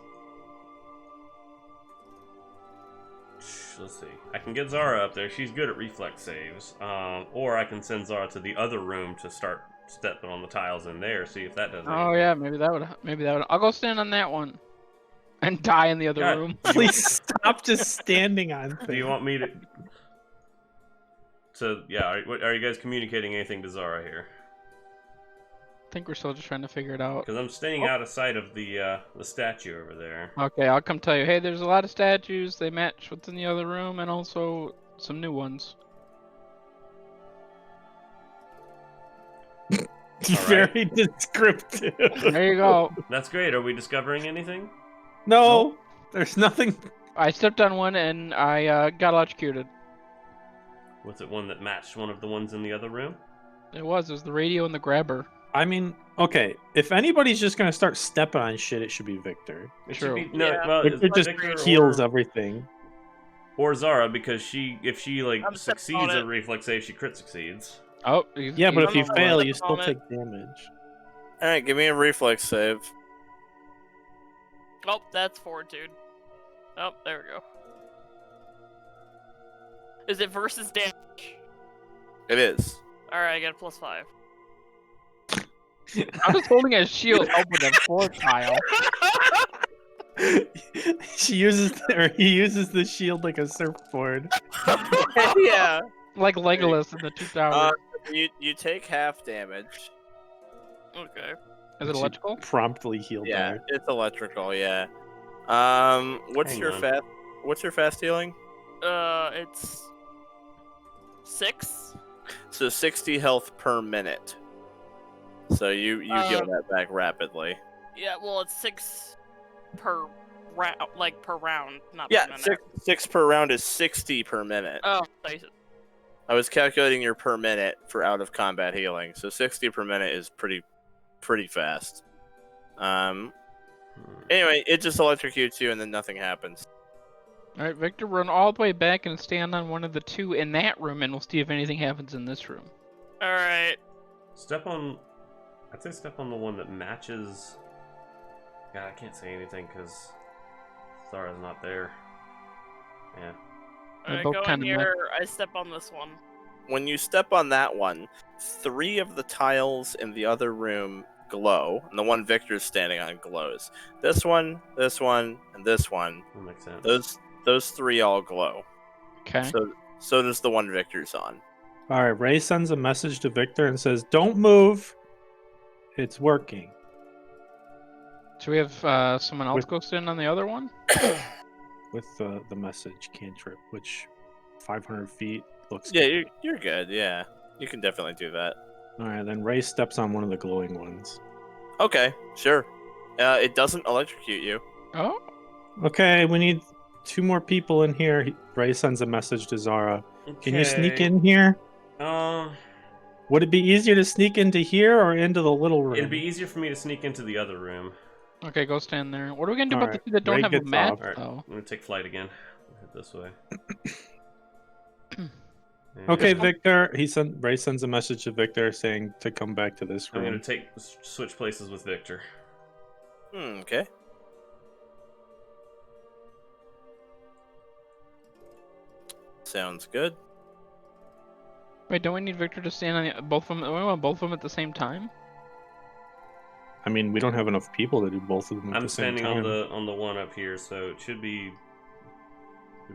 S6: let's see. I can get Zara up there. She's good at reflex saves. Or I can send Zara to the other room to start stepping on the tiles in there. See if that does anything.
S1: Oh yeah, maybe that would. I'll go stand on that one, and die in the other
S6: God,
S1: room.
S3: Please stop just standing on things.
S6: Do you want me to? So yeah, are you guys communicating anything to Zara here?
S1: I think we're still just trying to figure it out.
S6: Because I'm staying out of sight of the statue over there.
S1: Okay, I'll come tell you. Hey, there's a lot of statues. They match what's in the other room, and also some new ones.
S3: Very descriptive.
S1: There you go.
S6: That's great. Are we discovering anything?
S3: No, there's nothing.
S1: I stepped on one and I got electrocuted.
S6: Was it one that matched one of the ones in the other room?
S1: It was the radio and the grabber.
S3: I mean, okay, if anybody's just gonna start stepping on shit, it should be Victor.
S6: It
S1: True.
S6: should be no.
S4: Yeah.
S6: Well,
S3: Victor
S6: it's
S3: just
S6: Victor
S3: heals everything.
S6: or Zara because if she like
S4: I'm stepping
S6: succeeds
S4: on
S6: at
S4: it.
S6: reflex save, she crit succeeds.
S1: Oh,
S3: Yeah, but if you
S4: I'm
S3: fail,
S4: on
S3: you
S4: it.
S3: still take damage.
S2: All right, give me a reflex save.
S4: Oh, that's fortitude. Oh, there we go. Is it versus damage?
S2: It is.
S4: Alright, I get a +5.
S1: I was holding a shield up with a 4 tile.
S3: He uses the shield like a surfboard.
S2: Yeah.
S1: Like Legolas in the Two Towers.
S2: You take half damage.
S4: Okay.
S1: Is it
S3: She
S1: electrical?
S3: Promptly healed
S2: Yeah,
S3: her.
S2: it's electrical. Yeah. What's
S6: Hang
S2: your
S6: on.
S2: fast? What's your fast healing?
S4: It's 6.
S2: So 60 health per minute. So you heal that back rapidly.
S4: Yeah, well, it's 6 per round, like per round, not
S2: Yeah,
S4: per minute.
S2: six per round is 60 per minute.
S4: Oh, nice.
S2: I was calculating your per minute for out of combat healing. So 60 per minute is pretty fast. Anyway, it just electrocutes you and then nothing happens.
S1: Alright, Victor, run all the way back and stand on one of the 2 in that room, and we'll see if anything happens in this room.
S4: Alright.
S6: I'd say step on the one that matches. God, I can't say anything because Zara's not there. Yeah.
S1: They're
S4: I
S1: both
S4: go in
S1: kinda
S4: here, I step on this one.
S2: When you step on that one, 3 of the tiles in the other room glow, and the one Victor's standing on glows. This one, and this one.
S6: That makes sense.
S2: Those 3 all glow.
S1: Okay.
S2: So does the one Victor's on.
S3: All right, Raye sends a message to Victor and says, "Don't move. It's working."
S1: So we have someone else
S3: With-
S1: go stand on the other one?
S3: With the message cantrip, which 500 feet looks.
S2: Yeah,
S3: good.
S2: you're good. Yeah, you can definitely do that.
S3: All right, then Raye steps on one of the glowing ones.
S2: Okay, sure. It doesn't electrocute you.
S1: Oh?
S3: Okay, we need 2 more people in here. Raye sends a message to Zara. Can you sneak
S6: Okay.
S3: in here?
S6: Uh,
S3: Would it be easier to sneak into here or into the little room?
S6: it'd be easier for me to sneak into the other room.
S1: Okay, go stand there. What are we gonna do about the
S3: Alright,
S1: 2 that don't
S3: Ray
S1: have a
S3: gets
S1: map,
S3: off.
S6: Alright,
S1: though?
S6: I'm gonna take flight again. Head this way.
S3: Okay,
S6: And
S3: Victor. Raye sends a message to Victor saying to come back to this
S6: I'm
S3: room.
S6: gonna switch places with Victor.
S2: Okay. Sounds good.
S1: Wait, don't we need Victor to stand on both of them? We want both of them at the same time?
S3: I mean, we don't have enough people to do both of them at
S6: I'm
S3: the same
S6: standing
S3: time.
S6: on the one up here, so it should be.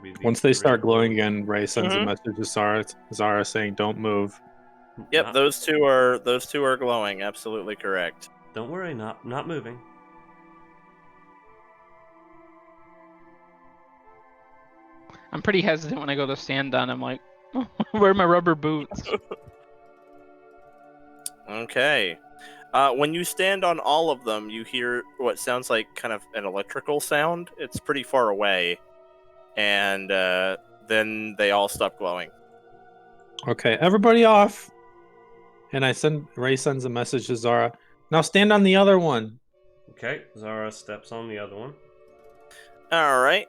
S6: these
S3: Once they
S6: 3.
S3: start glowing again, Raye sends a
S2: Mhm.
S3: message to Zara saying, "Don't move."
S2: Yep,
S6: Not-
S2: those two are glowing. Absolutely correct.
S6: Don't worry, not moving.
S1: I'm pretty hesitant when I go to stand on him, like, where are my rubber boots?
S2: Okay. When you stand on all of them, you hear what sounds like kind of an electrical sound. It's pretty far away, and then they all stop glowing.
S3: Okay, everybody off. And Raye sends a message to Zara. Now stand on the other one.
S6: Okay, Zara steps on the other one.
S2: All right.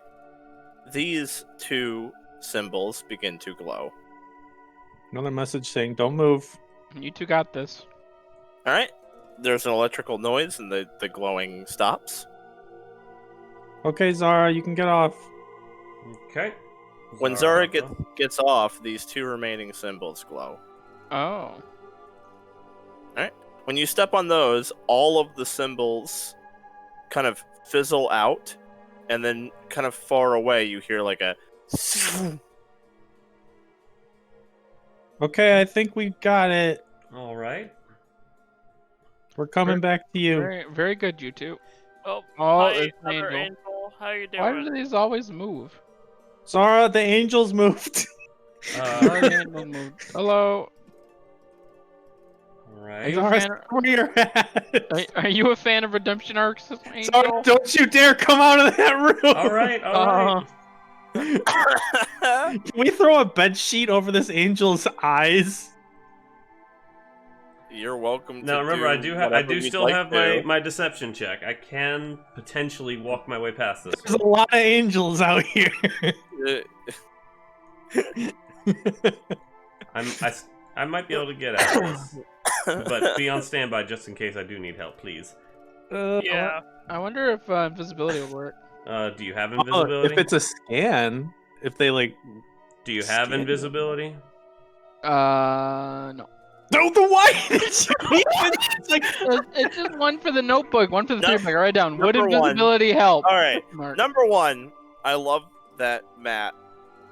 S2: These 2 symbols begin to glow.
S3: Another message saying, "Don't move."
S1: You 2 got this.
S2: All right. There's an electrical noise, and the glowing stops.
S3: Okay, Zara, you can get off.
S6: Okay.
S2: When Zara gets off, these 2 remaining symbols glow.
S1: Oh.
S2: When you step on those, all of the symbols kind of fizzle out, and then kind of far away you hear like a...
S3: Okay, I think we got it.
S6: All right.
S3: We're coming back to you.
S1: Very, very good, you two.
S4: Oh,
S1: Oh,
S4: hi,
S1: there's an
S4: other
S1: angel.
S4: angel. How you
S1: Why
S4: doing?
S1: do these always move?
S3: Zara, the angels moved.
S1: Why do the angels move? Hello.
S6: All
S1: Are
S6: right.
S1: you a
S3: Zara,
S1: fan?
S3: where you're at.
S1: Are you a fan of Redemption Arcs, Angel?
S3: Zara, don't you dare come out of that room.
S6: All right. All right.
S3: Can we throw a bed sheet over this angel's eyes?
S2: You're welcome to
S6: Now remember, I do
S2: whatever you'd
S6: still
S2: like
S6: have
S2: to.
S6: my deception check. I can potentially walk my way past this.
S3: There's a lot of angels out here.
S6: I might be able to get out of this, but be on standby just in case I do need help, please.
S4: Yeah.
S1: I wonder if invisibility will work.
S6: Do you have invisibility?
S3: If it's a scan, if they like...
S6: Do you have
S3: scan
S6: invisibility?
S1: No.
S3: No, the white! It's like...
S1: It's just one for the notebook, one for the
S2: No,
S1: 3 pack. Write down. Would
S2: number one.
S1: invisibility help?
S2: All right.
S1: Mark.
S2: Number 1, I love that Matt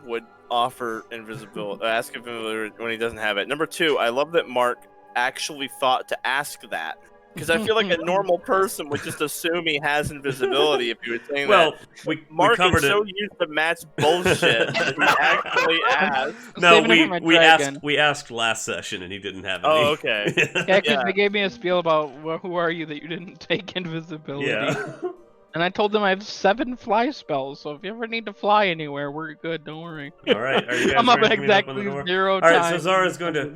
S2: would offer invisibility, ask if invisibility when he doesn't have it. Number 2, I love that Mark actually thought to ask that. Because I feel like a normal person would just assume he has invisibility if you were saying
S6: Well,
S2: that.
S6: we
S2: Mark
S6: covered
S2: is so
S6: it.
S2: used to Matt's bullshit that he actually asked.
S6: No,
S1: Saving it for my
S6: we asked last session and he didn't have any.
S2: Oh, okay.
S1: Yeah, because
S2: Yeah.
S1: they gave me a spiel about who are you that you didn't take invisibility.
S6: Yeah.
S1: And I told them I have 7 fly spells, so if you ever need to fly anywhere, we're good. Don't worry.
S6: All right. Are you guys
S1: I'm up
S6: ready for me to open
S1: exactly
S6: the door?
S1: 0
S6: All right.
S1: times.
S6: So Zara's going to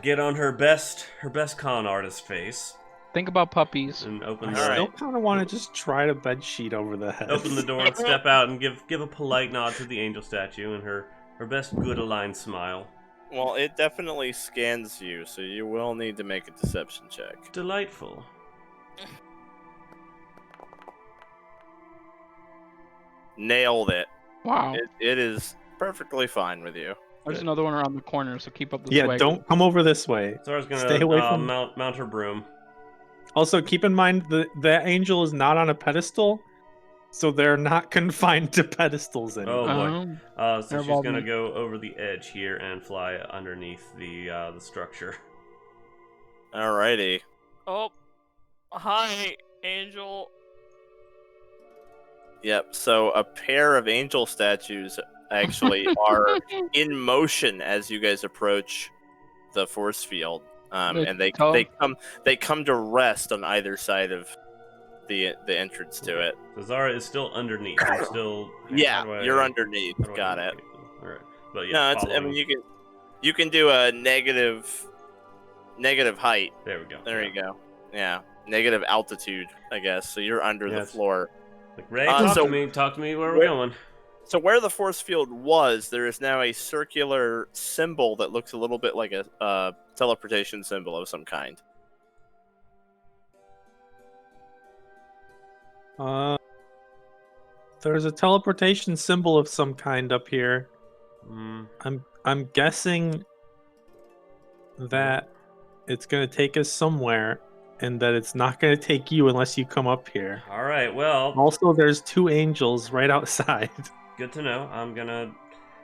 S6: get on her best con artist face
S1: Think about puppies.
S6: and open
S2: All
S6: the
S2: right.
S3: I still kind of want to just try to bed sheet over the head.
S6: open the door and step out and give a polite nod to the angel statue and her best good aligned smile.
S2: Well, it definitely scans you, so you will need to make a deception check.
S6: Delightful.
S2: Nailed it.
S1: Wow.
S2: It is perfectly fine with you.
S1: There's another one around the corner, so keep up the
S3: Yeah,
S1: swag.
S3: don't come over this way.
S6: Zara's gonna
S3: Stay away from-
S6: mount her broom.
S3: Also, keep in mind that angel is not on a pedestal, so they're not confined to pedestals anymore.
S6: Oh boy. So
S1: They're
S6: she's gonna
S1: evolving.
S6: go over the edge here and fly underneath the structure.
S2: Alrighty.
S4: Oh, hi, angel.
S2: Yep. So a pair of angel statues actually are in motion as you guys approach the force field, and they come to rest on either side of the entrance to it.
S6: So Zara is still underneath. I'm still.
S2: Yeah, you're underneath.
S6: how do I
S2: Got it.
S6: navigate this? All right. But yeah,
S2: No, I
S6: following-
S2: mean you can do a negative height.
S6: There we go.
S2: There you go. Yeah, negative altitude, I guess. So you're under the
S6: Yes.
S2: floor.
S6: Like Raye,
S2: so-
S6: talk to me. Where we're going?
S2: So where the force field was, there is now a circular symbol that looks a little bit like a teleportation symbol of some kind.
S3: There's a teleportation symbol of some kind up here.
S6: Mm,
S3: I'm guessing that it's gonna take us somewhere, and that it's not gonna take you unless you come up here.
S6: all right. Well,
S3: Also, there's 2 angels right outside.
S6: good to know.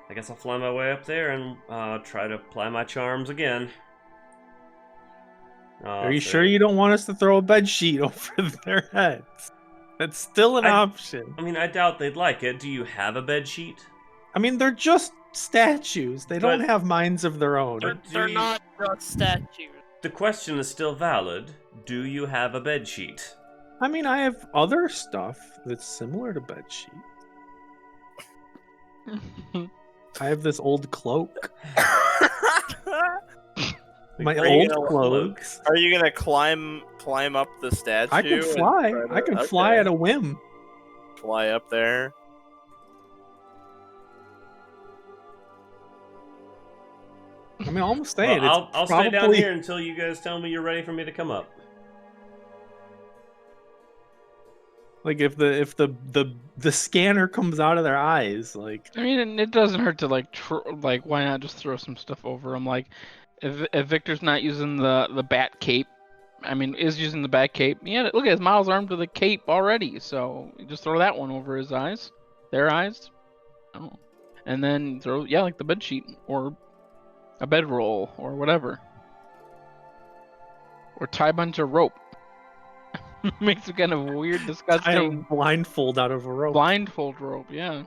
S6: I guess I'll fly my way up there and try to apply my charms again.
S3: Are you sure you don't want us to throw a bed sheet over their heads? That's still an option.
S6: I mean, I doubt they'd like it. Do you have a bed sheet?
S3: I mean, they're just statues. They don't
S6: But-
S3: have minds of their own.
S4: They're,
S6: do
S4: they're
S6: you-
S4: not just statues.
S6: The question is still valid. Do you have a bed sheet?
S3: I mean, I have other stuff that's similar to bed sheet. I have this old cloak. My
S2: Are you
S3: old
S2: gonna-
S3: cloaks.
S2: Are you gonna climb up the statue?
S3: I can
S2: and
S3: fly.
S2: try to-
S3: I can fly
S2: okay.
S3: at a whim.
S2: Fly up there.
S3: I mean, I'm saying
S6: Well, I'll
S3: it's
S6: stay down
S3: probably-
S6: here until you guys tell me you're ready for me to come up.
S3: Like if the scanner comes out of their eyes, like
S1: I mean, it doesn't hurt to like why not just throw some stuff over him? Like, if Victor's not using the bat cape, I mean, is using the bat cape. Yeah, look at his Miles armed with a cape already, so you just throw that one over his eyes, their eyes. Oh, and then throw like the bed sheet or a bedroll or whatever, or tie a bunch of rope. Makes it kind of weird,
S3: tie a
S1: disgusting
S3: blindfold out of a rope.
S1: blindfold rope. Yeah.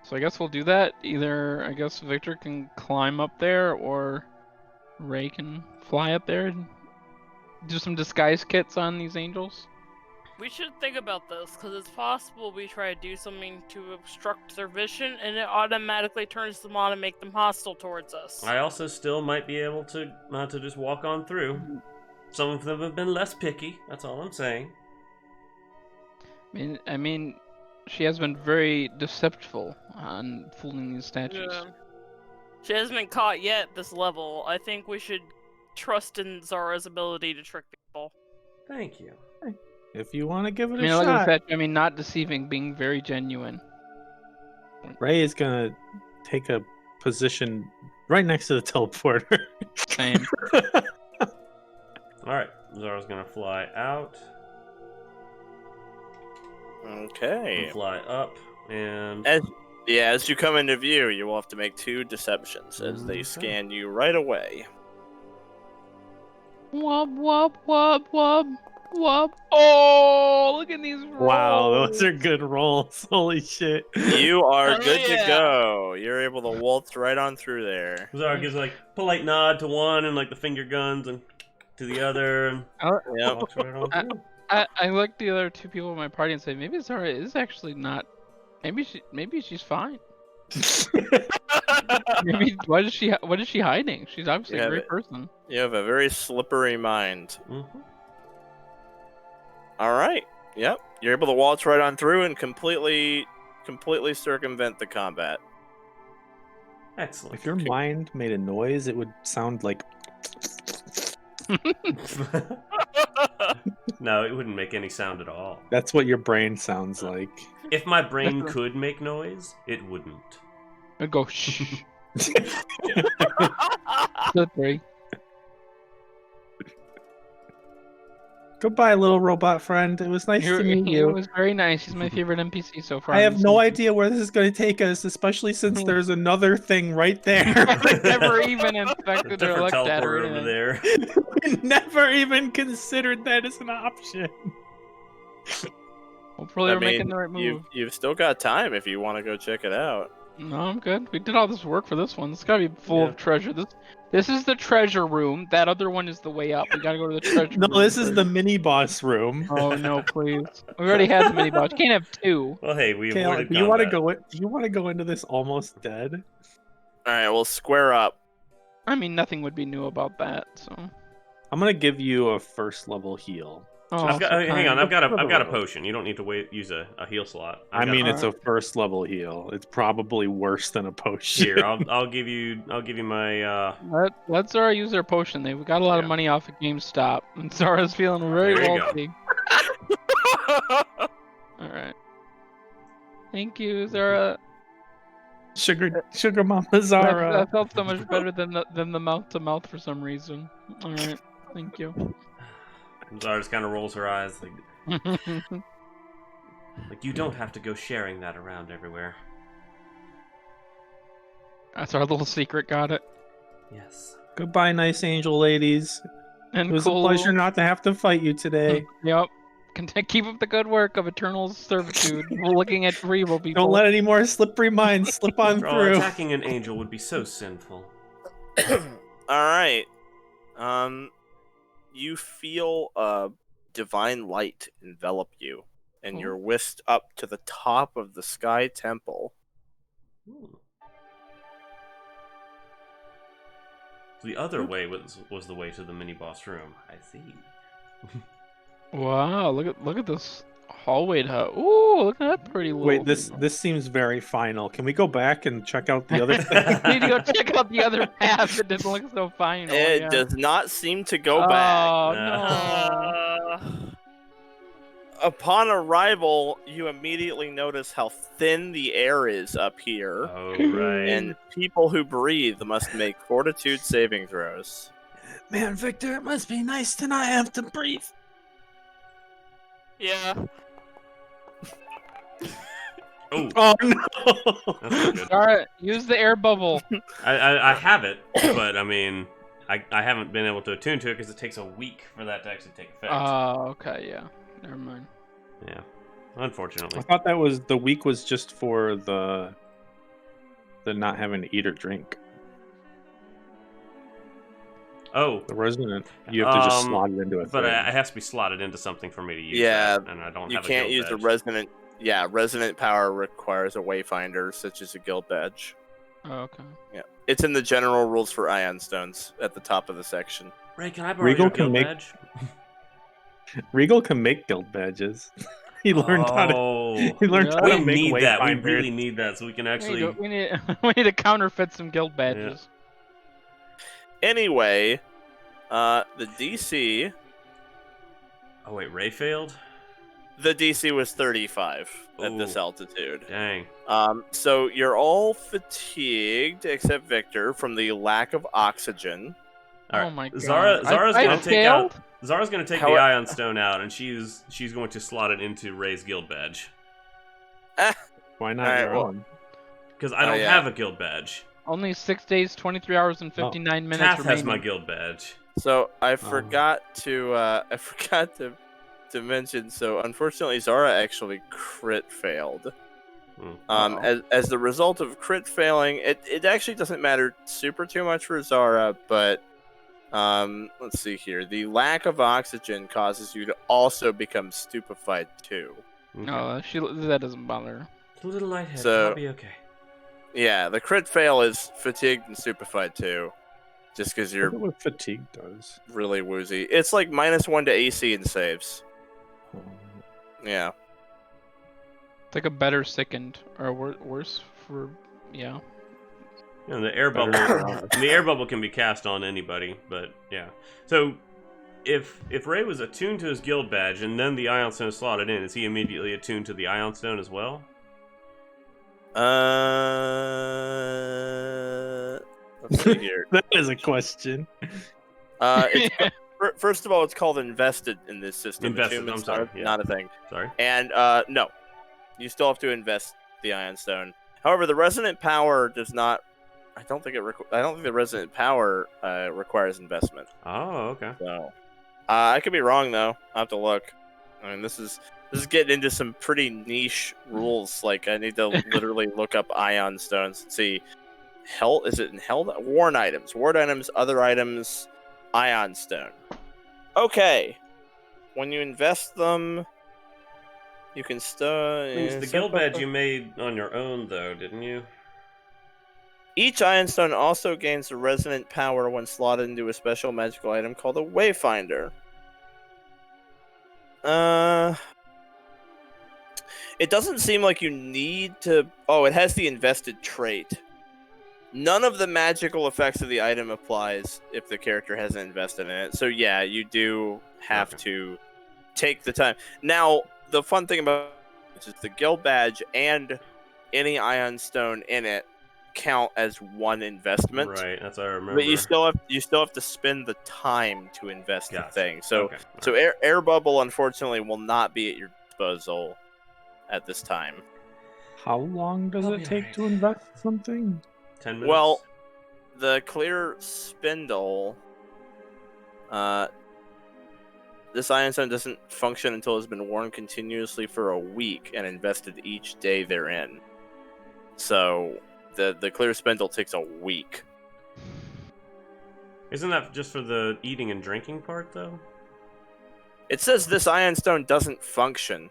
S1: So I guess we'll do that. Either I guess Victor can climb up there, or Raye can fly up there and do some disguise kits on these angels.
S4: We should think about this, because it's possible we try to do something to obstruct their vision, and it automatically turns them on and make them hostile towards us.
S6: I also still might be able to just walk on through. Some of them have been less picky. That's all I'm saying.
S1: I mean, she has been very deceptive on fooling these statues.
S4: Yeah. She hasn't been caught yet at this level. I think we should trust in Zara's ability to trick people.
S6: Thank you.
S3: If you want to give it
S1: I mean,
S3: a
S1: look at
S3: shot,
S1: that. I mean, not deceiving, being very genuine.
S3: Raye is gonna take a position right next to the teleporter.
S1: Same.
S6: All right, Zara's gonna fly out.
S2: Okay.
S6: And fly up, and
S2: As you come into view, you will have to make 2 deceptions as they
S6: Okay.
S2: scan you right away.
S1: Wub wub wub wub wub. Oh, look at these rolls.
S3: Wow, those are good rolls. Holy shit.
S2: You are
S4: Oh,
S2: good to
S4: yeah.
S2: go. You're able to waltz right on through there.
S6: Zara gives like polite nod to one and like the finger guns and to the other, and
S2: Yep.
S6: walks right on through.
S1: I look the other 2 people in my party and say, maybe Zara is actually not. Maybe she's fine. Maybe what is she hiding? She's obviously
S2: Yeah,
S1: a great
S2: but-
S1: person.
S2: You have a very slippery mind.
S6: Mm-hmm.
S2: All right. Yep. You're able to waltz right on through and completely circumvent the combat.
S6: Excellent.
S3: If your mind made a noise, it would sound like
S6: No, it wouldn't make any sound at all.
S3: that's what your brain sounds like.
S6: If my brain could make noise, it wouldn't.
S1: I'd go shh. Slippery.
S3: Goodbye, little robot friend. It was nice to meet
S1: It
S3: you.
S1: was very nice. He's my favorite NPC so far.
S3: I
S1: in
S3: have
S1: this
S3: no
S1: season.
S3: idea where this is going to take us, especially since there's another thing right there.
S1: I never even
S6: A
S1: inspected or
S6: different
S1: looked at her.
S6: teleporter
S1: or
S6: over
S1: anything.
S6: there.
S3: We never even considered that as an option.
S1: Hopefully,
S2: I
S1: we're making
S2: mean,
S1: the right move.
S2: you've still got time if you want to go check it out.
S1: No, I'm good. We did all this work for this one. It's gotta be full
S6: Yeah.
S1: of treasure. This is the treasure room. That other one is the way up. We gotta go to the treasure
S3: No,
S1: room.
S3: this is
S1: first.
S3: the mini boss room.
S1: Oh no, please. We already had the mini boss. You can't have 2.
S6: Well, hey, we
S3: Okay,
S6: avoided
S3: do you want to
S6: combat.
S3: go? Do you want to go into this almost dead?
S2: All right, we'll square up.
S1: I mean, nothing would be new about that. So.
S3: I'm gonna give you a first level heal.
S1: Oh,
S6: I've got,
S1: so
S6: hang on,
S1: kind.
S6: I've got a
S3: Another
S6: potion. You don't need to use a heal slot.
S3: I mean, it's a
S1: Alright.
S3: first level heal. It's probably worse than a potion.
S6: Here. I'll give you my
S1: Let Zara use their potion. They've got a lot of
S6: Yeah.
S1: money off of GameStop, and Zara's feeling very
S6: There you go.
S1: wealthy. All right. Thank you, Zara.
S3: Sugar Mama Zara.
S1: That felt so much better than the mouth to mouth for some reason. All right. Thank you.
S6: Zara just kind of rolls her eyes like you don't have to go sharing that around everywhere.
S1: That's our little secret. Got it.
S6: Yes.
S3: Goodbye, nice angel ladies.
S1: And
S3: It was
S1: cool.
S3: a pleasure not to have to fight you today.
S1: Yep. Keep up the good work of eternal servitude. We're looking at for evil people.
S3: Don't let any more slippery minds slip on
S6: After all,
S3: through.
S6: attacking an angel would be so sinful.
S2: All right. You feel a divine light envelop you, and
S1: Oh.
S2: you're whisked up to the top of the Sky Temple.
S6: Hmm. The other way was the way to the mini boss room. I see.
S1: Wow! Look at this hallway to. Ooh! Look at that pretty little.
S3: Wait, this seems very final. Can we go back and check out the other thing?
S1: We need to go check out the other path. It didn't look so final.
S2: It
S1: yeah.
S2: does not seem to go back.
S1: Oh
S6: No.
S1: no!
S2: Upon arrival, you immediately notice how thin the air is up here,
S6: Oh, right.
S2: and people who breathe must make fortitude saving throws.
S3: Man, Victor, it must be nice to not have to breathe.
S4: Yeah.
S6: Oh,
S3: Oh no!
S6: that's not good.
S1: Alright, use the air bubble.
S6: I have it, but I mean, I haven't been able to attune to it because it takes a week for that to actually take effect.
S1: Okay, yeah. Never mind.
S6: Yeah,
S3: I
S6: unfortunately.
S3: thought that was the week was just for the not having to eat or drink.
S6: Oh,
S3: The resonant, you have to just slot it into a
S6: but
S3: thread.
S6: it has to be slotted into something for me to use.
S2: Yeah,
S6: that, and I don't
S2: You
S6: have a
S2: can't
S6: guild
S2: use the
S6: badge.
S2: resonant. Yeah, resonant power requires a wayfinder, such as a guild badge.
S1: Oh, okay.
S2: Yeah, it's in the general rules for ion stones at the top of the section.
S6: Ray, can I borrow
S3: Regal
S6: your
S3: can
S6: guild
S3: make-
S6: badge?
S3: Regal can make guild badges. He learned how to.
S6: Oh,
S3: He learned how
S6: we
S3: to make
S6: need that. We
S3: wayfinders.
S6: really need that so we can actually.
S1: We need we need to counterfeit some guild badges.
S2: Anyway, the DC.
S6: Oh wait, Ray failed.
S2: The DC was 35 at this
S6: Ooh.
S2: altitude.
S6: Dang.
S2: So you're all fatigued except Victor from the lack of oxygen.
S6: All right.
S1: Oh my god.
S6: Zara's
S1: I
S6: gonna take out.
S1: failed?
S6: Zara's gonna take
S2: How-
S6: the ion stone out, and she's going to slot it into Ray's guild badge
S3: Why not
S2: Alright,
S3: your
S2: well-
S3: own?
S6: because I don't
S2: yeah.
S6: have a guild badge.
S1: Only 6 days, 23 hours, and 59 minutes
S6: Tath
S1: remaining.
S6: has my guild badge.
S2: So I forgot to mention. So unfortunately, Zara actually crit failed. As the result of crit failing, it actually doesn't matter super too much for Zara, but let's see here. The lack of oxygen causes you to also become stupefied too.
S6: Okay.
S1: No, that doesn't bother her.
S6: It's a little lightheaded.
S2: So-
S6: I'll be okay.
S2: Yeah, the crit fail is fatigued and stupefied too, just because
S3: I
S2: you're
S3: wonder what fatigue does.
S2: really woozy. It's like -1 to AC and saves. Yeah.
S1: It's like a better sickened, or worse for, yeah.
S6: Yeah, the air bubble. The air bubble can be cast on anybody, but yeah. So, if Ray was attuned to his guild badge and then the ion stone slotted in, is he immediately attuned to the ion stone as well?
S2: Let's see here.
S3: That is a question.
S2: First of all, it's called invested in this system.
S6: Invested,
S2: Attunement's
S6: I'm sorry, yeah.
S2: not a thing.
S6: Sorry.
S2: And no, you still have to invest the ion stone. However, the resonant power does not. I don't think the resonant power requires investment.
S6: Oh, okay.
S2: So, I could be wrong though. I will have to look. I mean, this is getting into some pretty niche rules. Like, I need to literally look up ion stones and see. Is it in worn items, other items, ion stone. Okay, when you invest them, you can
S6: The guild badge you made on your own, though, didn't you?
S2: Each ion stone also gains a resonant power when slotted into a special magical item called a Wayfinder. It doesn't seem like you need to. Oh, it has the invested trait. None of the magical effects of the item applies if the character hasn't invested in it. So yeah, you do have to take the time. Now, the fun thing about it is the guild badge and any ion stone in it count as one investment.
S6: Right, that's what I remember.
S2: But you still have to spend the time to invest the thing. So
S6: Okay.
S2: so air bubble unfortunately will not be at your disposal at this time.
S3: How long does
S6: I'll
S3: it
S6: be
S3: take
S6: alright.
S3: to invest something?
S6: 10 minutes.
S2: Well, the clear spindle, this ion stone doesn't function until it's been worn continuously for a week and invested each day therein. So the clear spindle takes a week.
S6: Isn't that just for the eating and drinking part, though?
S2: It says this ion stone doesn't function.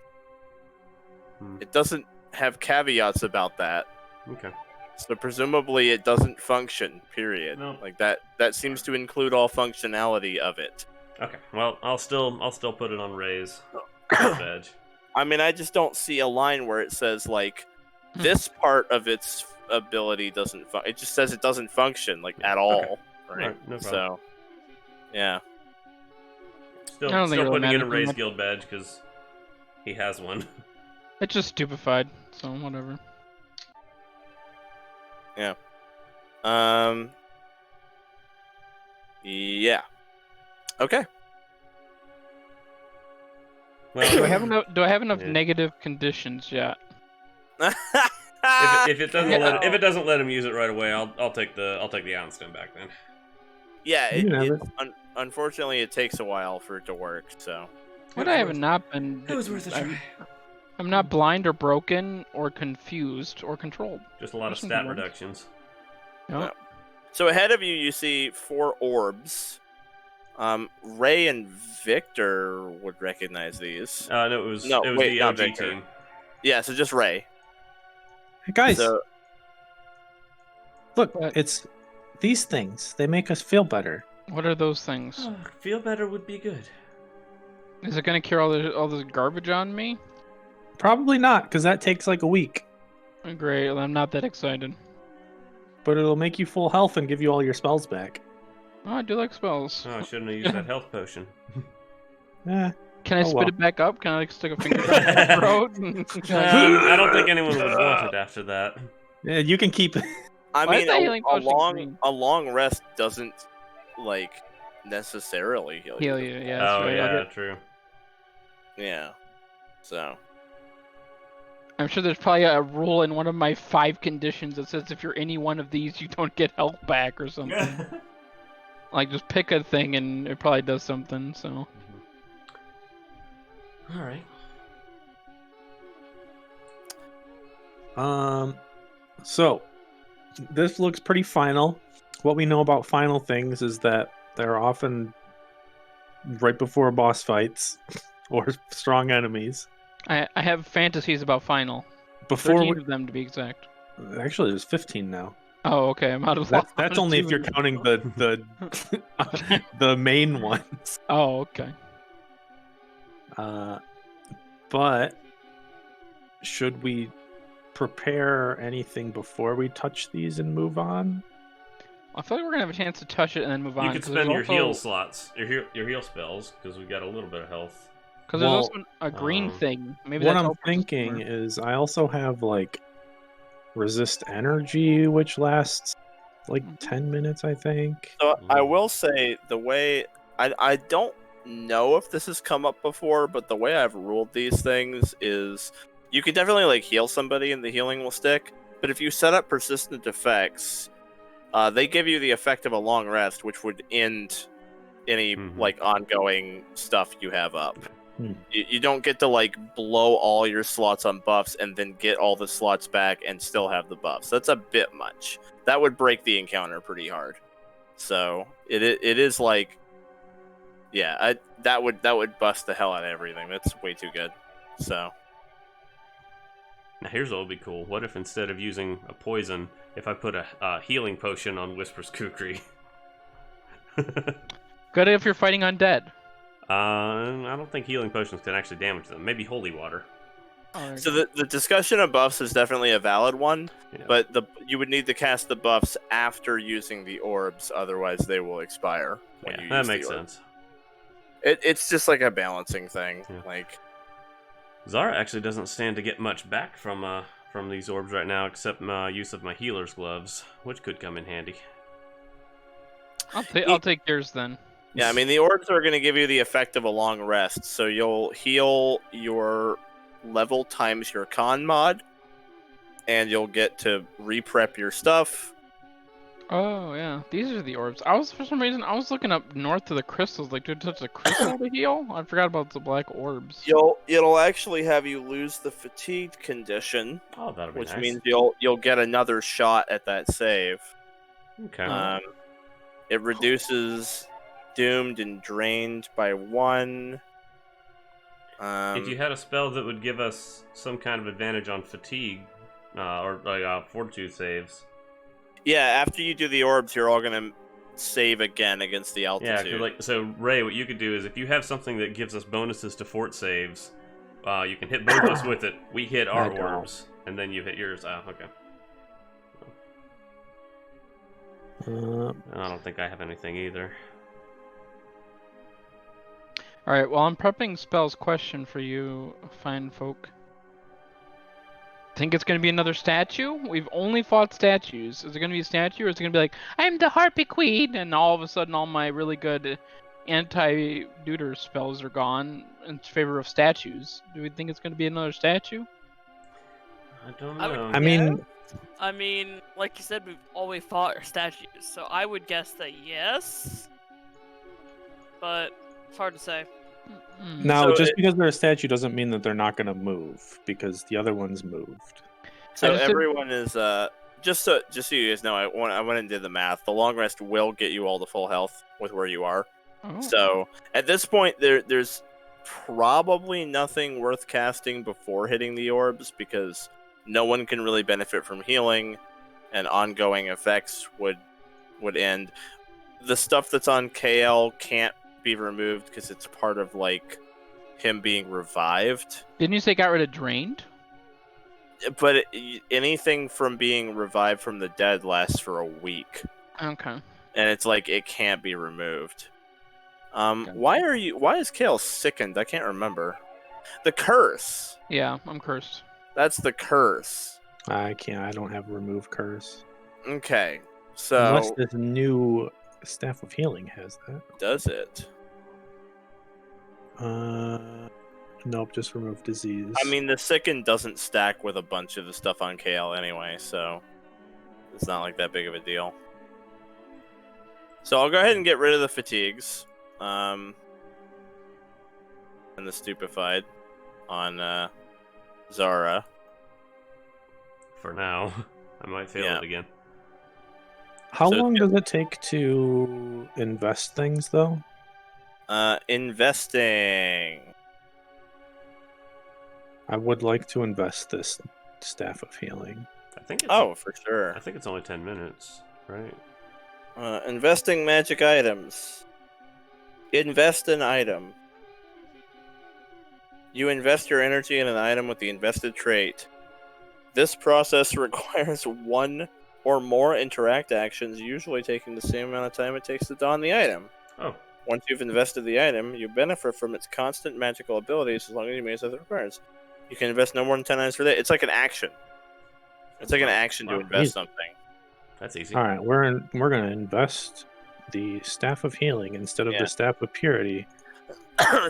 S2: It doesn't have caveats about that.
S6: Okay.
S2: So presumably it doesn't function, period.
S6: No.
S2: Like that seems to include all functionality of it.
S6: Okay. Well, I'll still put it on Ray's badge.
S2: I mean, I just don't see a line where it says like this part of its ability doesn't it just says it doesn't function like at all. Right?
S6: Alright, no problem.
S2: So yeah.
S6: Still
S1: I don't think it really
S6: putting in a
S1: matters
S6: Ray's
S1: much.
S6: guild badge because He has one.
S1: It's just stupefied, so whatever.
S2: Yeah. Yeah. Okay.
S6: Well,
S1: Do I have enough
S6: Yeah.
S1: negative conditions yet?
S6: if it doesn't
S2: Okay.
S6: if it doesn't let him use it right away, I'll take the Ion Stone back then.
S2: Yeah,
S3: You can have it.
S2: Unfortunately, it takes a while for it to work. So
S1: What I have not been.
S6: It was worth a try.
S1: I'm not blind or broken or confused or controlled.
S6: Just a lot of
S1: There's some
S6: stat
S1: good ones.
S6: reductions.
S1: Yep.
S2: So ahead of you, you see 4 orbs. Raye and Victor would recognize these.
S6: No, it was
S2: wait,
S6: the
S2: not
S6: OG
S2: Victor.
S6: team.
S2: Yeah, so just Raye.
S3: Hey guys,
S2: So
S3: look,
S1: What?
S3: it's these things. They make us feel better.
S1: What are those things?
S6: Oh, feel better would be good.
S1: Is it gonna cure all this garbage on me?
S3: Probably not, because that takes like a week.
S1: Oh, great. Well, I'm not that excited.
S3: But it'll make you full health and give you all your spells back.
S1: Oh, I do like spells.
S6: Oh, I shouldn't have used that health potion.
S3: Eh,
S1: Can I
S3: Oh,
S1: spit
S3: well.
S1: it back up? Can I like stick a finger down my throat?
S6: I don't think anyone would want it after that.
S3: yeah, you can keep it.
S2: I
S1: Why is
S2: mean,
S1: that healing potion green?
S2: a long rest doesn't like necessarily heal
S1: Heal
S2: you.
S1: you, yeah. That's
S6: Oh
S1: right.
S6: yeah, true.
S2: Yeah. So
S1: I'm sure there's probably a rule in one of my 5 conditions that says if you're any one of these, you don't get health back or something. Like, just pick a thing and it probably does something, so.
S6: All right.
S3: So this looks pretty final. What we know about final things is that they're often right before boss fights or strong enemies.
S1: I have fantasies about final.
S3: Before
S1: 13 of them to be exact.
S3: actually, there's 15 now.
S1: Oh, okay. I'm out of
S3: That's only if you're counting the the main ones.
S1: Oh, okay.
S3: But should we prepare anything before we touch these and move on?
S1: I feel like we're gonna have a chance to touch it and then move on.
S6: You could
S1: 'cause there's
S6: spend your heal
S1: also-
S6: slots, your heal spells, because we got a little bit of health.
S1: Because there's
S3: Well,
S1: also a green thing. Maybe
S3: What
S1: that
S3: I'm
S1: teleports us
S3: thinking
S1: somewhere.
S3: is I also have like resist energy, which lasts like 10 minutes, I think.
S2: So I will say the way I don't know if this has come up before, but the way I've ruled these things is you can definitely like heal somebody and the healing will stick. But if you set up persistent effects, they give you the effect of a long rest, which would end any like ongoing stuff you have up. You don't get to like blow all your slots on buffs and then get all the slots back and still have the buffs. That's a bit much. That would break the encounter pretty hard. So it is like, yeah, that would bust the hell out of everything. That's way too good. So
S6: Now here's what would be cool. What if instead of using a poison, if I put a healing potion on Whisper's Kukri?
S1: Good if you're fighting undead.
S6: I don't think healing potions can actually damage them. Maybe holy water.
S1: Oh,
S2: So the discussion of buffs is definitely a valid one,
S6: Yeah.
S2: but you would need to cast the buffs after using the orbs, otherwise they will expire when you
S6: Yeah, that
S2: use
S6: makes
S2: the orbs.
S6: sense.
S2: It's just like a balancing thing.
S6: Yeah.
S2: Like
S6: Zara actually doesn't stand to get much back from these orbs right now, except use of my healer's gloves, which could come in handy.
S1: I'll take yours then.
S2: yeah, I mean the orbs are going to give you the effect of a long rest, so you'll heal your level times your con mod, and you'll get to re-prep your stuff.
S1: Oh yeah, these are the orbs. For some reason I was looking up north of the crystals. Like, do you touch the crystal to heal? I forgot about the black orbs.
S2: It'll actually have you lose the fatigue condition,
S6: Oh, that'll be
S2: which
S6: nice.
S2: means you'll get another shot at that save.
S6: Okay.
S2: It reduces doomed and drained by 1.
S6: If you had a spell that would give us some kind of advantage on fatigue, or like fortitude saves.
S2: Yeah, after you do the orbs, you're all gonna save again against the
S6: Yeah,
S2: altitude.
S6: 'cause so Raye, what you could do is if you have something that gives us bonuses to fort saves, you can hit both of us with it. We hit our
S3: I don't.
S6: orbs, and then you hit yours. Okay.
S3: Uh,
S6: I don't think I have anything either.
S1: All right. Well, I'm prepping spells. Question for you, fine folk. Think it's gonna be another statue? We've only fought statues. Is it gonna be a statue, or is it gonna be like, I'm the Harpy Queen, and all of a sudden all my really good anti-neuter spells are gone in favor of statues? Do we think it's gonna be another statue?
S6: I don't
S4: I would
S6: know.
S3: I mean,
S4: guess. I mean, like you said, we've always fought our statues, so I would guess that yes. But it's hard to say.
S3: now
S2: So
S3: just because they're a statue doesn't mean that they're not going to move because the other ones moved.
S2: So
S1: just did-
S2: everyone is just so you guys know, I went and did the math. The long rest will get you all to full health with where you are.
S1: Oh.
S2: So at this point, there's probably nothing worth casting before hitting the orbs because no one can really benefit from healing, and ongoing effects would end. The stuff that's on KL can't be removed because it's part of like him being revived.
S1: Didn't you say got rid of drained?
S2: But anything from being revived from the dead lasts for a week,
S1: Okay.
S2: and it's like it can't be removed. Why is Kale sickened? I can't remember. The curse.
S1: Yeah, I'm cursed.
S2: That's the curse.
S3: I don't have remove curse.
S2: Okay,
S3: Unless
S2: so
S3: this new Staff of Healing has that.
S2: does it?
S3: Nope, just remove disease.
S2: I mean, the sicken doesn't stack with a bunch of the stuff on KL anyway, so it's not like that big of a deal. So I'll go ahead and get rid of the fatigues, and the stupefied on Zara.
S6: For now, I might fail
S2: Yeah.
S6: it again.
S3: How
S2: so-
S3: long does it take to invest things, though?
S2: Investing.
S3: I would like to invest this Staff of Healing.
S6: I think it's
S2: Oh, for sure.
S6: I think it's only 10 minutes, right?
S2: Investing magic items. Invest an item. You invest your energy in an item with the invested trait. This process requires one or more interact actions, usually taking the same amount of time it takes to don the item.
S6: Oh,
S2: Once you've invested the item, you benefit from its constant magical abilities as long as you make it as it requires. You can invest no more than 10 items per day. It's like an action. It's like an action to
S6: Wow.
S2: invest
S3: Easy.
S2: something.
S6: that's easy.
S3: All right, we're gonna invest the Staff of Healing instead of
S2: Yeah.
S3: the Staff of Purity.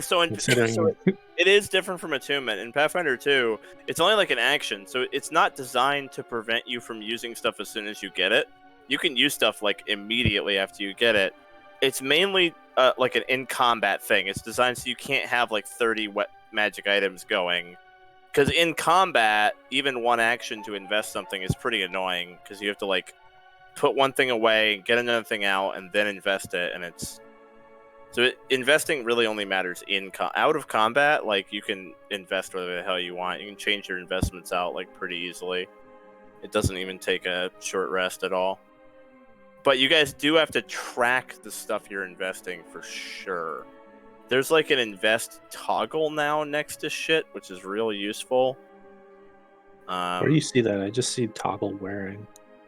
S2: so
S3: Considering
S2: it is different from attunement. In Pathfinder 2, it's only like an action, so it's not designed to prevent you from using stuff as soon as you get it. You can use stuff like immediately after you get it. It's mainly like an in-combat thing. It's designed so you can't have like 30 wet magic items going. Because in combat, even one action to invest something is pretty annoying, because you have to like put one thing away, get another thing out, and then invest it, and it's... So investing really only matters out of combat. Like, you can invest whatever the hell you want. You can change your investments out like pretty easily. It doesn't even take a short rest at all. But you guys do have to track the stuff you're investing for sure. There's like an invest toggle now next to shit, which is real useful.
S3: where do you see that? I just see toggle wearing.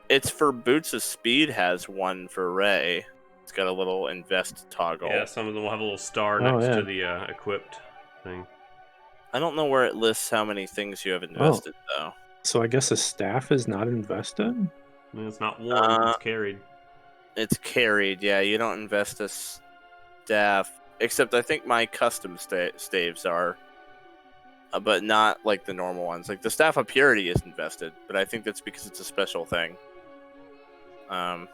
S2: It's for Boots of Speed has one for Raye. It's got a little invest toggle.
S6: Yeah, some of them will have a little star
S3: Oh,
S6: next
S3: yeah.
S6: to the equipped thing.
S2: I don't know where it lists how many things you have invested though.
S3: So I guess a staff is not invested.
S6: I mean, it's not worn, it's carried.
S2: It's carried, yeah. You don't invest a staff, except I think my custom staves are, but not like the normal ones. Like the Staff of Purity is invested, but I think that's because it's a special thing. But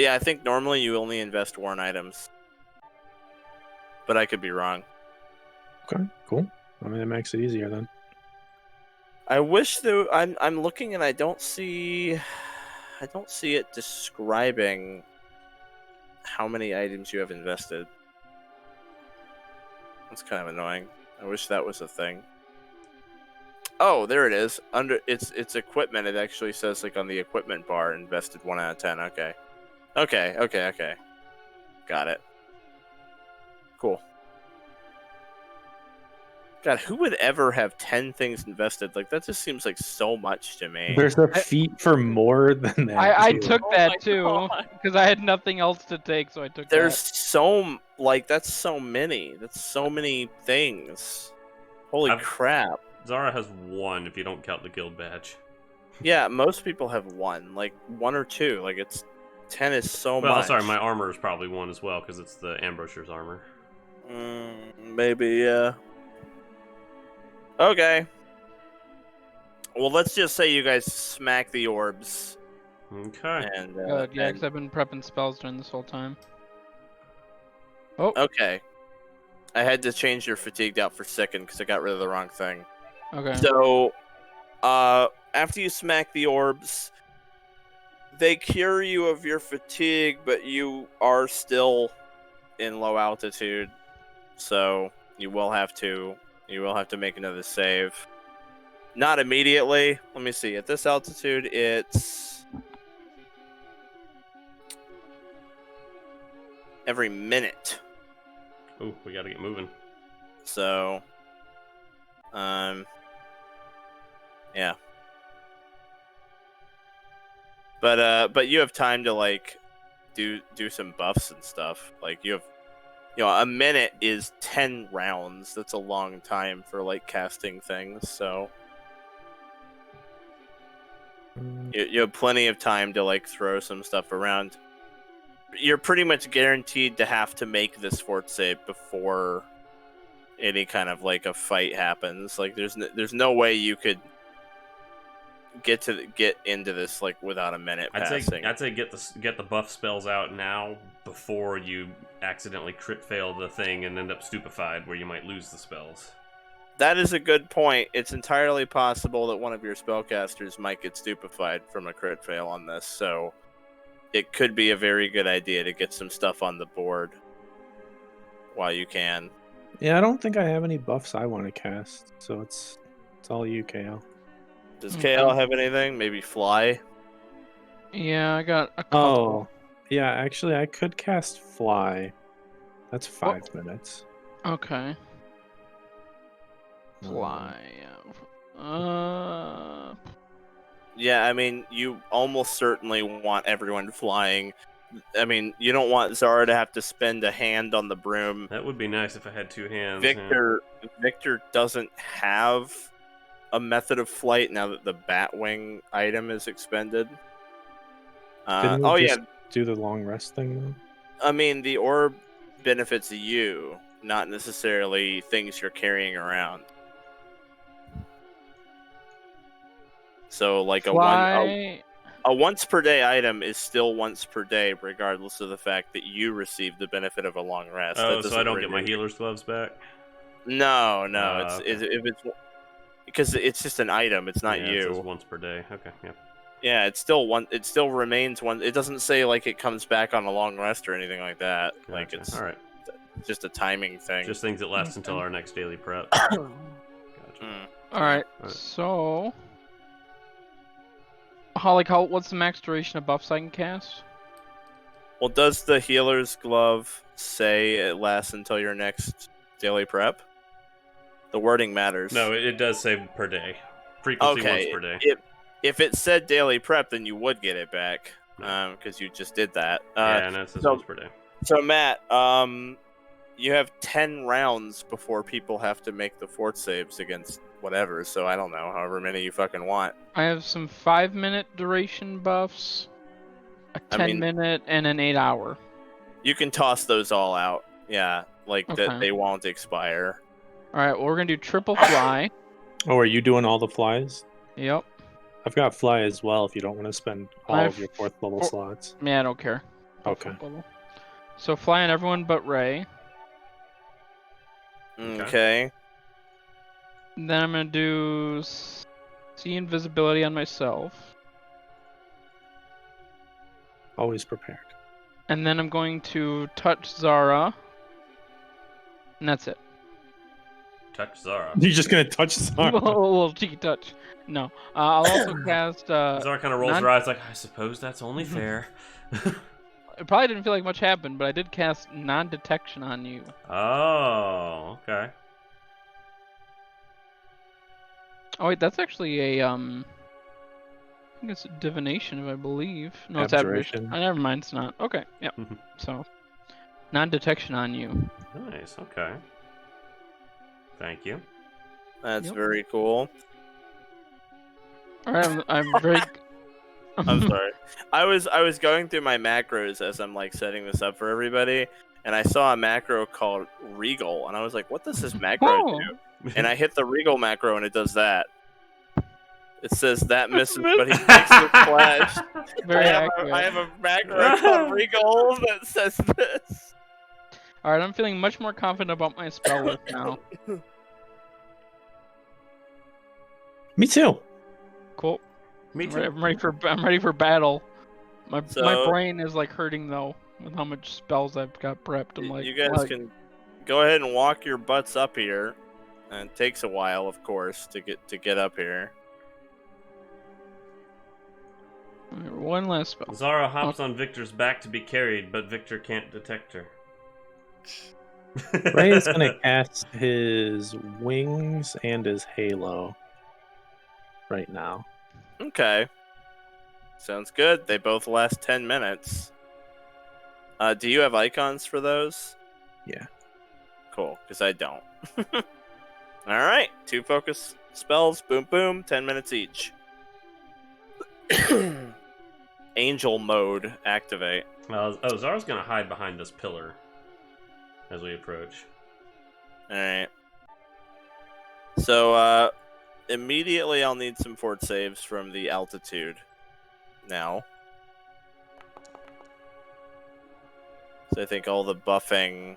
S2: yeah, I think normally you only invest worn items, but I could be wrong.
S3: Okay, cool. I mean, that makes it easier then.
S2: I wish though I'm looking and I don't see it describing how many items you have invested. That's kind of annoying. I wish that was a thing. Oh, there it is. Under it's equipment. It actually says like on the equipment bar, invested 1 out of 10. Okay. Got it. Cool. God, who would ever have 10 things invested? Like, that just seems like so much to me.
S3: There's a feat for more than that.
S1: I
S3: too.
S1: took
S4: Oh my
S1: that too
S4: God.
S1: because I had nothing else to take, so I took
S2: There's
S1: that.
S2: that's so many. That's so many things. Holy
S6: I've-
S2: crap.
S6: Zara has 1 if you don't count the guild badge.
S2: Yeah, most people have 1. Like, 1 or 2. Like, 10 is so
S6: Well,
S2: much.
S6: sorry, my armor is probably 1 as well because it's the Ambrosier's armor.
S2: Maybe, yeah. Okay. Well, let's just say you guys smack the orbs.
S6: Okay.
S2: And,
S1: Good, yeah,
S2: and-
S1: because I've been prepping spells during this whole time. Oh,
S2: okay. I had to change your fatigued out for sickened because I got rid of the wrong thing.
S1: okay.
S2: So, after you smack the orbs, they cure you of your fatigue, but you are still in low altitude, so you will have to make another save. Not immediately. Let me see. At this altitude, it's every minute.
S6: Ooh, we gotta get moving.
S2: So, yeah. But you have time to like do some buffs and stuff. Like you have, a minute is 10 rounds. That's a long time for like casting things. So you have plenty of time to like throw some stuff around. You're pretty much guaranteed to have to make this fort save before any kind of like a fight happens. Like there's no way you could get into this like without a minute passing.
S6: I'd say get the buff spells out now before you accidentally crit fail the thing and end up stupefied where you might lose the spells.
S2: That is a good point. It's entirely possible that one of your spellcasters might get stupefied from a crit fail on this, so it could be a very good idea to get some stuff on the board while you can.
S3: Yeah, I don't think I have any buffs I want to cast, so it's all you, KL.
S2: Does
S1: Okay.
S2: KL have anything? Maybe fly?
S1: Yeah, I got a couple.
S3: Oh, yeah, actually, I could cast Fly. That's 5 minutes.
S1: Okay. Fly.
S2: Yeah, I mean, you almost certainly want everyone flying. I mean, you don't want Zara to have to spend a hand on the broom.
S6: That would be nice if I had 2 hands.
S2: Victor doesn't have a method of flight now that the Batwing item is expended.
S3: Didn't we just do the long rest thing, though?
S2: I mean, the orb benefits you, not necessarily things you're carrying around. So, like
S1: Fly.
S2: a once per day item is still once per day, regardless of the fact that you receive the benefit of a long rest.
S6: Oh, so I don't get my healer's gloves back?
S2: No,
S6: Okay.
S2: it's because it's just an item. It's not
S6: Yeah,
S2: you.
S6: It says once per day. Okay, yeah.
S2: Yeah, it's still one. It still remains one. It doesn't say like it comes back on a long rest or anything like that.
S6: Gotcha.
S2: Like it's
S6: all right.
S2: just a timing thing.
S6: Just things that last until our next daily prep.
S2: Mm.
S6: Gotcha.
S1: All right.
S6: Alright.
S1: So, what's the max duration of buffs I can cast?
S2: Well, does the healer's glove say it lasts until your next daily prep? The wording matters.
S6: No, it does say per day. Frequency once per day.
S2: If it said daily prep, then you would get it back, because you just did that.
S6: Yeah, no, it says once per day.
S2: So Matt, you have 10 rounds before people have to make the fort saves against whatever. So I don't know, however many you fucking want.
S1: I have some 5-minute duration buffs, a 10-minute, and an 8-hour.
S2: You can toss those all out. Yeah, like
S1: Okay.
S2: that they won't expire.
S1: All right, well, we're gonna do triple fly.
S3: Oh, are you doing all the flies?
S1: Yep.
S3: I've got Fly as well if you don't want to spend all
S1: My
S3: of your 4th level
S1: four-
S3: slots.
S1: Yeah, I don't care.
S3: Okay.
S1: So fly on everyone but Raye.
S2: Okay.
S1: Then I'm gonna do see invisibility on myself,
S3: Always prepared.
S1: and then I'm going to touch Zara, and that's it.
S6: Touch Zara.
S3: You're just going to touch
S1: a
S3: Zara.
S1: little cheeky touch. No, I'll also cast.
S6: Zara kind of rolls her eyes like, I suppose that's only fair.
S1: It probably didn't feel like much happened, but I did cast non-detection on you.
S6: Oh, okay.
S1: Oh wait, that's actually a I think it's divination, if I believe. No, it's
S3: Abjuration.
S1: abjuration. Oh, never mind, it's not. Okay, yep. So, non-detection on you.
S6: Nice. Okay. Thank you.
S2: That's
S1: Yep.
S2: very cool.
S1: All right, I'm very.
S2: I'm sorry. I was going through my macros as I'm like setting this up for everybody, and I saw a macro called Regal, and I was like, "What does this macro
S1: Whoa.
S2: do?" And I hit the Regal macro, and it does that. It says that misses, but he makes the splash.
S1: Very
S2: I
S1: accurate.
S2: have a macro called Regal that says this.
S1: All right, I'm feeling much more confident about my spell list now.
S3: Me too.
S1: Cool.
S6: Me too.
S1: I'm ready for battle. My
S2: So-
S1: brain is like hurting though with how much spells I've got prepped. I'm like,
S2: You guys
S1: like,
S2: can go ahead and walk your butts up here, and it takes a while, of course, to get up here.
S1: one last spell.
S6: Zara hops on Victor's back to be carried, but Victor can't detect her.
S3: Raye is gonna cast his wings and his halo right now.
S2: Okay. Sounds good. They both last 10 minutes. Do you have icons for those?
S3: Yeah.
S2: Cool, because I don't. Alright, 2 focus spells, boom boom, 10 minutes each. Angel mode, activate.
S6: Oh, Zara's gonna hide behind this pillar as we approach.
S2: Alright. So, immediately I'll need some fort saves from the altitude. Now. So I think all the buffing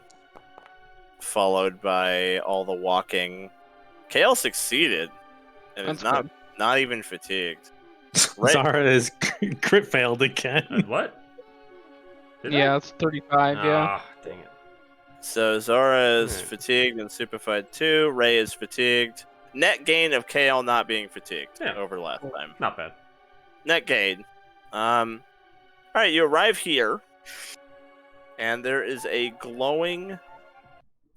S2: followed by all the walking. Kale succeeded and is
S1: That's
S2: not even fatigued. Right.
S3: Zara is crit failed again.
S6: What? Did I?
S1: Yeah, it's 35. Yeah.
S6: Ah, dang it.
S2: So Zara is
S6: Alright.
S2: fatigued and superfied 2. Raye is fatigued. Net gain of Kale not being fatigued
S6: Yeah.
S2: over last time.
S6: Not bad.
S2: Net gain. Alright, you arrive here, and there is a glowing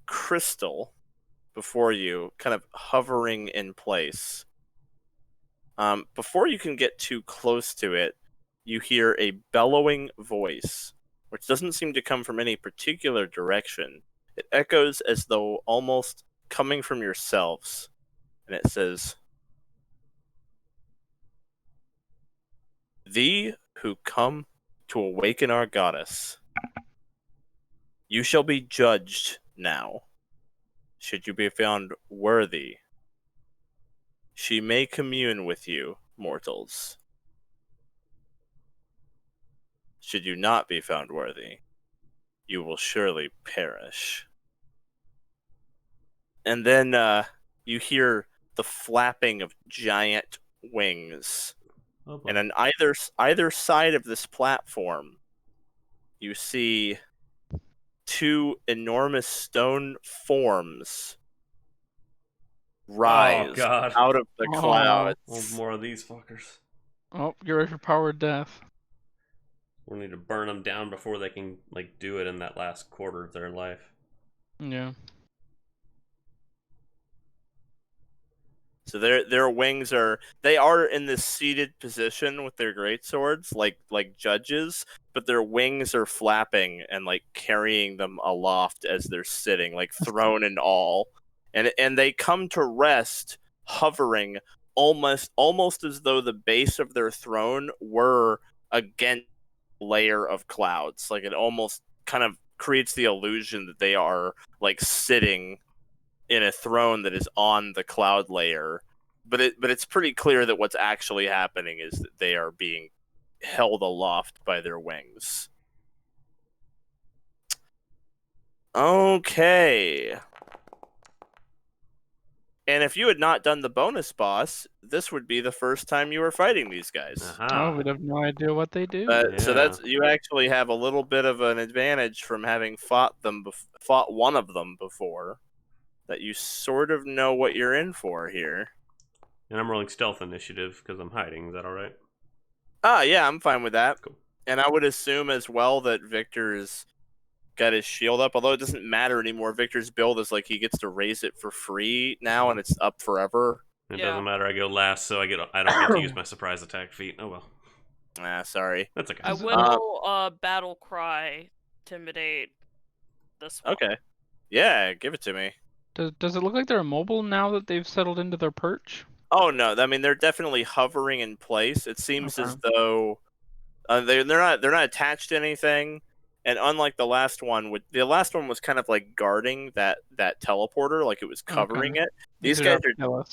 S2: crystal before you, kind of hovering in place. Before you can get too close to it, you hear a bellowing voice, which doesn't seem to come from any particular direction. It echoes as though almost coming from yourselves, and it says, "Thee who come to awaken our goddess, you shall be judged now. Should you be found worthy, she may commune with you, mortals. Should you not be found worthy, you will surely perish." And then you hear the flapping of giant wings.
S6: Oh, boy.
S2: And on either side of this platform, you see 2 enormous stone forms rise
S6: Oh, God.
S2: out of the
S1: Oh.
S2: clouds.
S6: Oh, more of these fuckers.
S1: Oh, get ready for power of death.
S6: We need to burn them down before they can like do it in that last quarter of their life.
S1: Yeah.
S2: So their wings are in this seated position with their great swords, like judges, but their wings are flapping and like carrying them aloft as they're sitting, like throne and all, and they come to rest, hovering almost as though the base of their throne were against a layer of clouds. Like it almost kind of creates the illusion that they are like sitting in a throne that is on the cloud layer, but it's pretty clear that what's actually happening is that they are being held aloft by their wings. Okay. And if you had not done the bonus boss, this would be the first time you were fighting these guys.
S6: Aha.
S1: Oh, we'd have no idea what they do.
S2: So
S6: Yeah.
S2: that's you actually have a little bit of an advantage from having fought one of them before. That you sort of know what you're in for here.
S6: And I'm rolling stealth initiative because I'm hiding. Is that all right?
S2: Yeah, I'm fine with that.
S6: Cool.
S2: And I would assume as well that Victor's got his shield up, although it doesn't matter anymore. Victor's build is like he gets to raise it for free now, and it's up forever.
S6: It
S4: Yeah.
S6: doesn't matter. I go last, so I don't get to use my surprise attack feat. Oh well,
S2: Sorry.
S6: that's okay.
S4: I will battle cry intimidate this one.
S2: Okay. Yeah, give it to me.
S1: Does it look like they're immobile now that they've settled into their perch?
S2: Oh no, I mean they're definitely hovering in place. It seems
S1: Okay.
S2: as though they're not attached to anything. And unlike the last one, the last one was kind of like guarding that teleporter, like it was covering
S1: Okay.
S2: it. These guys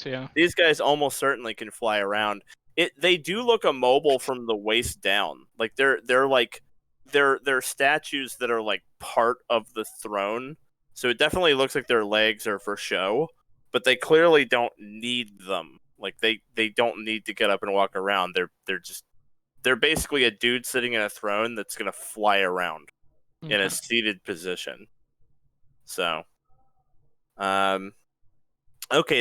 S1: yeah.
S2: These guys almost certainly can fly around. They do look immobile from the waist down. Like they're like they're statues that are like part of the throne. So it definitely looks like their legs are for show, but they clearly don't need them. Like they don't need to get up and walk around. They're basically a dude sitting in a throne that's gonna fly around in a seated position. So, okay,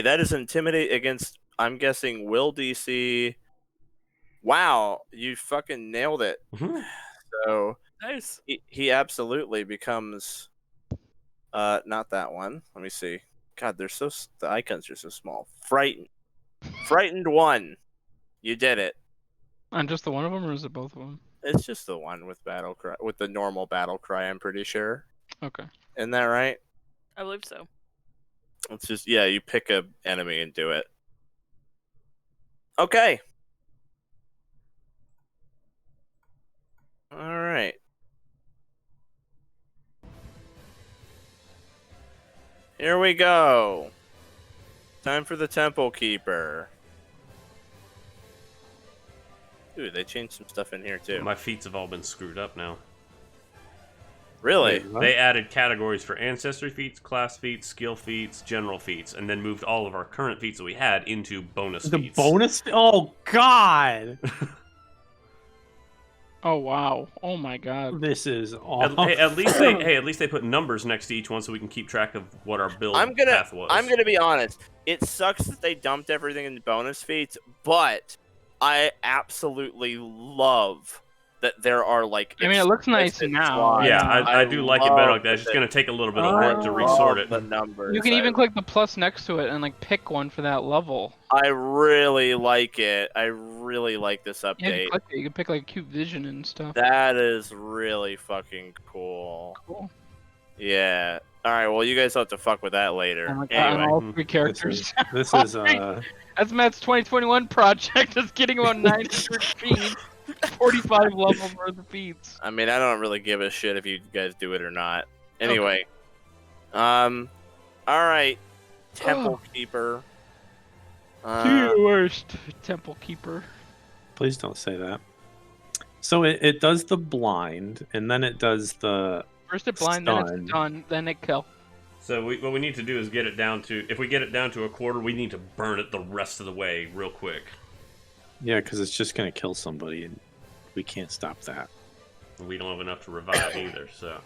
S2: that is intimidate against. I'm guessing will DC. Wow, you fucking nailed it. So
S4: Nice.
S2: he absolutely becomes. Not that one. Let me see. God, the icons are so small. Frightened 1. You did it.
S1: And just the one of them, or is it both of them?
S2: It's just the one with battle cry, with the normal battle cry. I'm pretty sure.
S1: Okay.
S2: Isn't that right?
S4: I believe so.
S2: It's just you pick a enemy and do it. Okay. All right. Here we go. Time for the Temple Keeper. Ooh, they changed some stuff in here too.
S6: My feats have all been screwed up now.
S2: Really?
S6: They added categories for ancestry feats, class feats, skill feats, general feats, and then moved all of our current feats that we had into bonus
S3: The
S6: feats.
S3: bonus? Oh God!
S1: Oh wow! Oh my God!
S3: This is awful.
S6: At least they put numbers next to each one so we can keep track of what our build path was.
S2: I'm gonna be honest. It sucks that they dumped everything into bonus feats, but I absolutely love that there are like.
S1: I mean, it looks nice
S2: explicit
S1: now.
S2: slides.
S6: Yeah, I do like it better like that. It's
S2: love
S6: just gonna take a little bit of
S2: I
S6: work to resort it.
S2: love the numbers.
S1: You can even click the plus next to it and like pick one for that level.
S2: I really like it. I really like this
S1: Yeah,
S2: update.
S1: you click it, you can pick like cute vision and stuff.
S2: That is really fucking cool.
S1: Cool.
S2: Yeah. All right. Well, you guys have to fuck with that later.
S1: On
S2: Anyway.
S1: all 3 characters.
S3: This is
S1: That's Matt's 2021 project. Is getting about 900 feet, 45 levels worth of feats.
S2: I mean, I don't really give a shit if you guys do it or not. Anyway. All right. Temple Keeper.
S1: The worst Temple Keeper.
S3: Please don't say that. So it does the blind, and then it does the
S1: First it blind, then
S3: stun.
S1: it's stun, then it kill.
S6: So what we need to do is get it down to, if we get it down to a quarter, we need to burn it the rest of the way real quick.
S3: Yeah, because it's just gonna kill somebody, and we can't stop that.
S6: We don't have enough to revive either, so.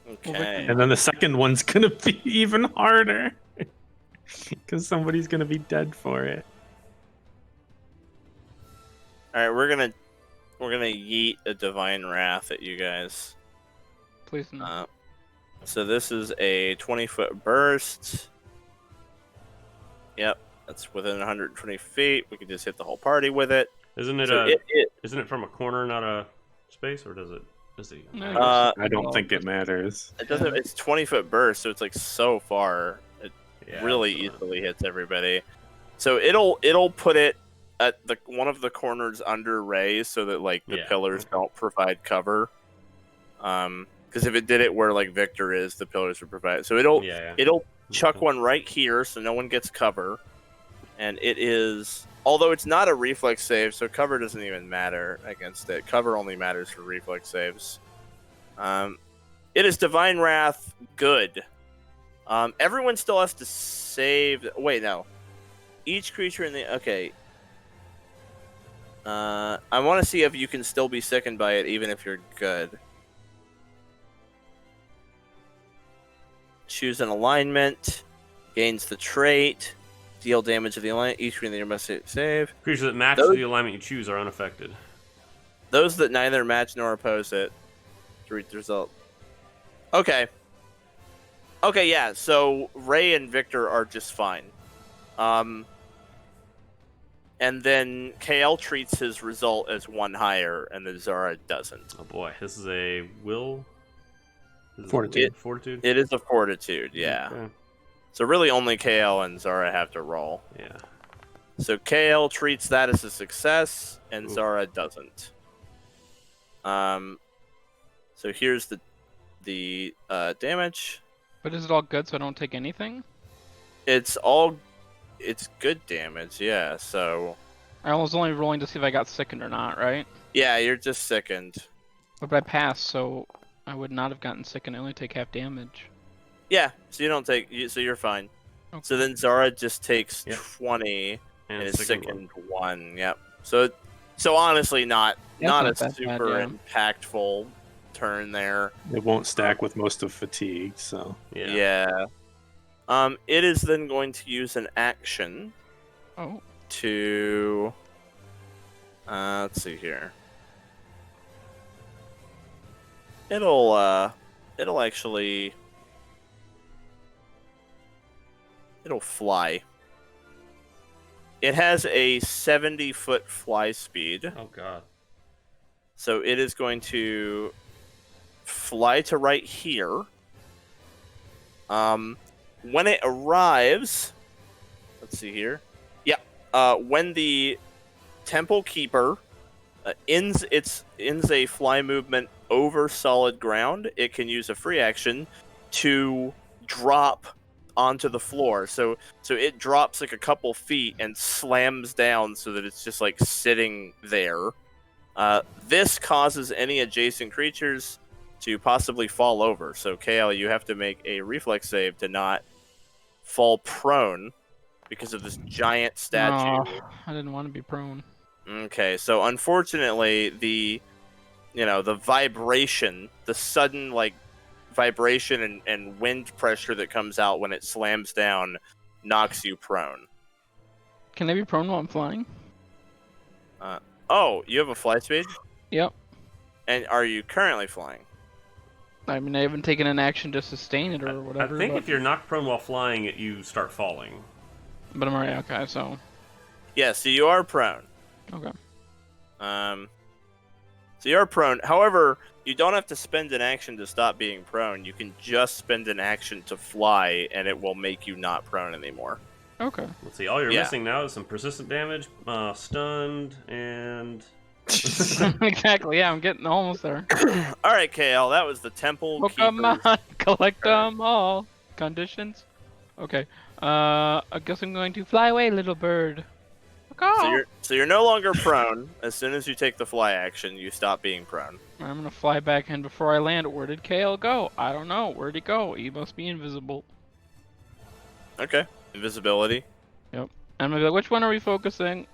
S2: Okay.
S3: And then the second one's gonna be even harder, because somebody's gonna be dead for it.
S2: All right, we're gonna yeet a divine wrath at you guys.
S1: Please no.
S2: So this is a 20-foot burst. Yep, that's within 120 feet. We can just hit the whole party with it.
S6: Isn't it
S2: So
S6: isn't it from a corner, not a space, or does it?
S1: No,
S3: I don't think it matters.
S2: it doesn't. It's 20-foot burst, so it's like so far. It
S6: Yeah,
S2: really
S6: that's
S2: easily hits everybody. So it'll put it at one of the corners under Raye, so that like the pillars don't provide cover. Because if it did it where like Victor is, the pillars would provide. So it'll chuck one right here, so no one gets cover. And it is, although it's not a reflex save, so cover doesn't even matter against it. Cover only matters for reflex saves. It is Divine Wrath good. Everyone still has to save. Wait, no. Each creature in the I want to see if you can still be sickened by it, even if you're good. Choose an alignment. Gains the trait. Deal damage to the alignment. Each creature in the must save.
S6: Creatures that match the alignment you choose are unaffected.
S2: Those that neither match nor oppose it. To read the result. Okay. Okay, yeah. So Raye and Victor are just fine. And then KL treats his result as 1 higher, and then Zara doesn't.
S6: Oh boy, this is a will. This is
S3: Fortitude.
S6: Fortitude.
S2: It is a fortitude, yeah.
S6: Okay.
S2: So really only KL and Zara have to roll.
S6: Yeah.
S2: So KL treats that as a success, and
S6: Ooh.
S2: Zara doesn't. So here's the damage.
S1: But is it all good so I don't take anything?
S2: It's good damage, yeah. So
S1: I was only rolling to see if I got sickened or not, right?
S2: yeah, you're just sickened.
S1: But I passed, so I would not have gotten sickened. I only take half damage.
S2: Yeah, so you don't take. So you're fine.
S1: Okay.
S2: So then Zara just takes
S6: Yep.
S2: 20 and is
S6: second
S2: sickened 1. Yep. So honestly, not
S1: That's
S2: a
S1: not that bad,
S2: super
S1: yeah.
S2: impactful turn there.
S3: It won't stack with most of fatigue, so
S6: one.
S2: Yeah. It is then going to use an action
S1: Oh,
S2: to. Let's see here. It'll actually. It'll fly. It has a 70-foot fly speed,
S6: Oh god.
S2: so it is going to fly to right here. When it arrives, let's see here. Yeah. When the Temple Keeper ends a fly movement over solid ground, it can use a free action to drop onto the floor. So it drops like a couple feet and slams down so that it's just like sitting there. This causes any adjacent creatures to possibly fall over. So KL, you have to make a reflex save to not fall prone because of this giant statue.
S1: no, I didn't want to be prone.
S2: Okay, so unfortunately, the vibration, the sudden like vibration and wind pressure that comes out when it slams down knocks you prone.
S1: Can I be prone while I'm flying?
S2: Oh, you have a flight speed?
S1: Yep.
S2: And are you currently flying?
S1: I mean, I haven't taken an action to sustain it or
S6: I
S1: whatever.
S6: think
S1: but,
S6: if you're knocked prone while flying, you start falling.
S1: But I'm already okay, so
S2: Yeah, so you are prone.
S1: okay.
S2: So you're prone. However, you don't have to spend an action to stop being prone. You can just spend an action to fly, and it will make you not prone anymore.
S1: Okay.
S6: Let's see. All you're
S2: Yeah.
S6: missing now is some persistent damage, stunned, and
S1: Exactly. Yeah, I'm getting almost there.
S2: All right, KL, that was the Temple Keeper.
S1: Pokemon, collect them all. Conditions. Okay. I guess I'm going to fly away, little bird.
S2: So you're no longer prone. As soon as you take the fly action, you stop being prone.
S1: I'm gonna fly back in before I land. Where did KL go? I don't know. Where'd he go? He must be invisible.
S2: Okay. Invisibility.
S1: I'm gonna be like, which one are we focusing?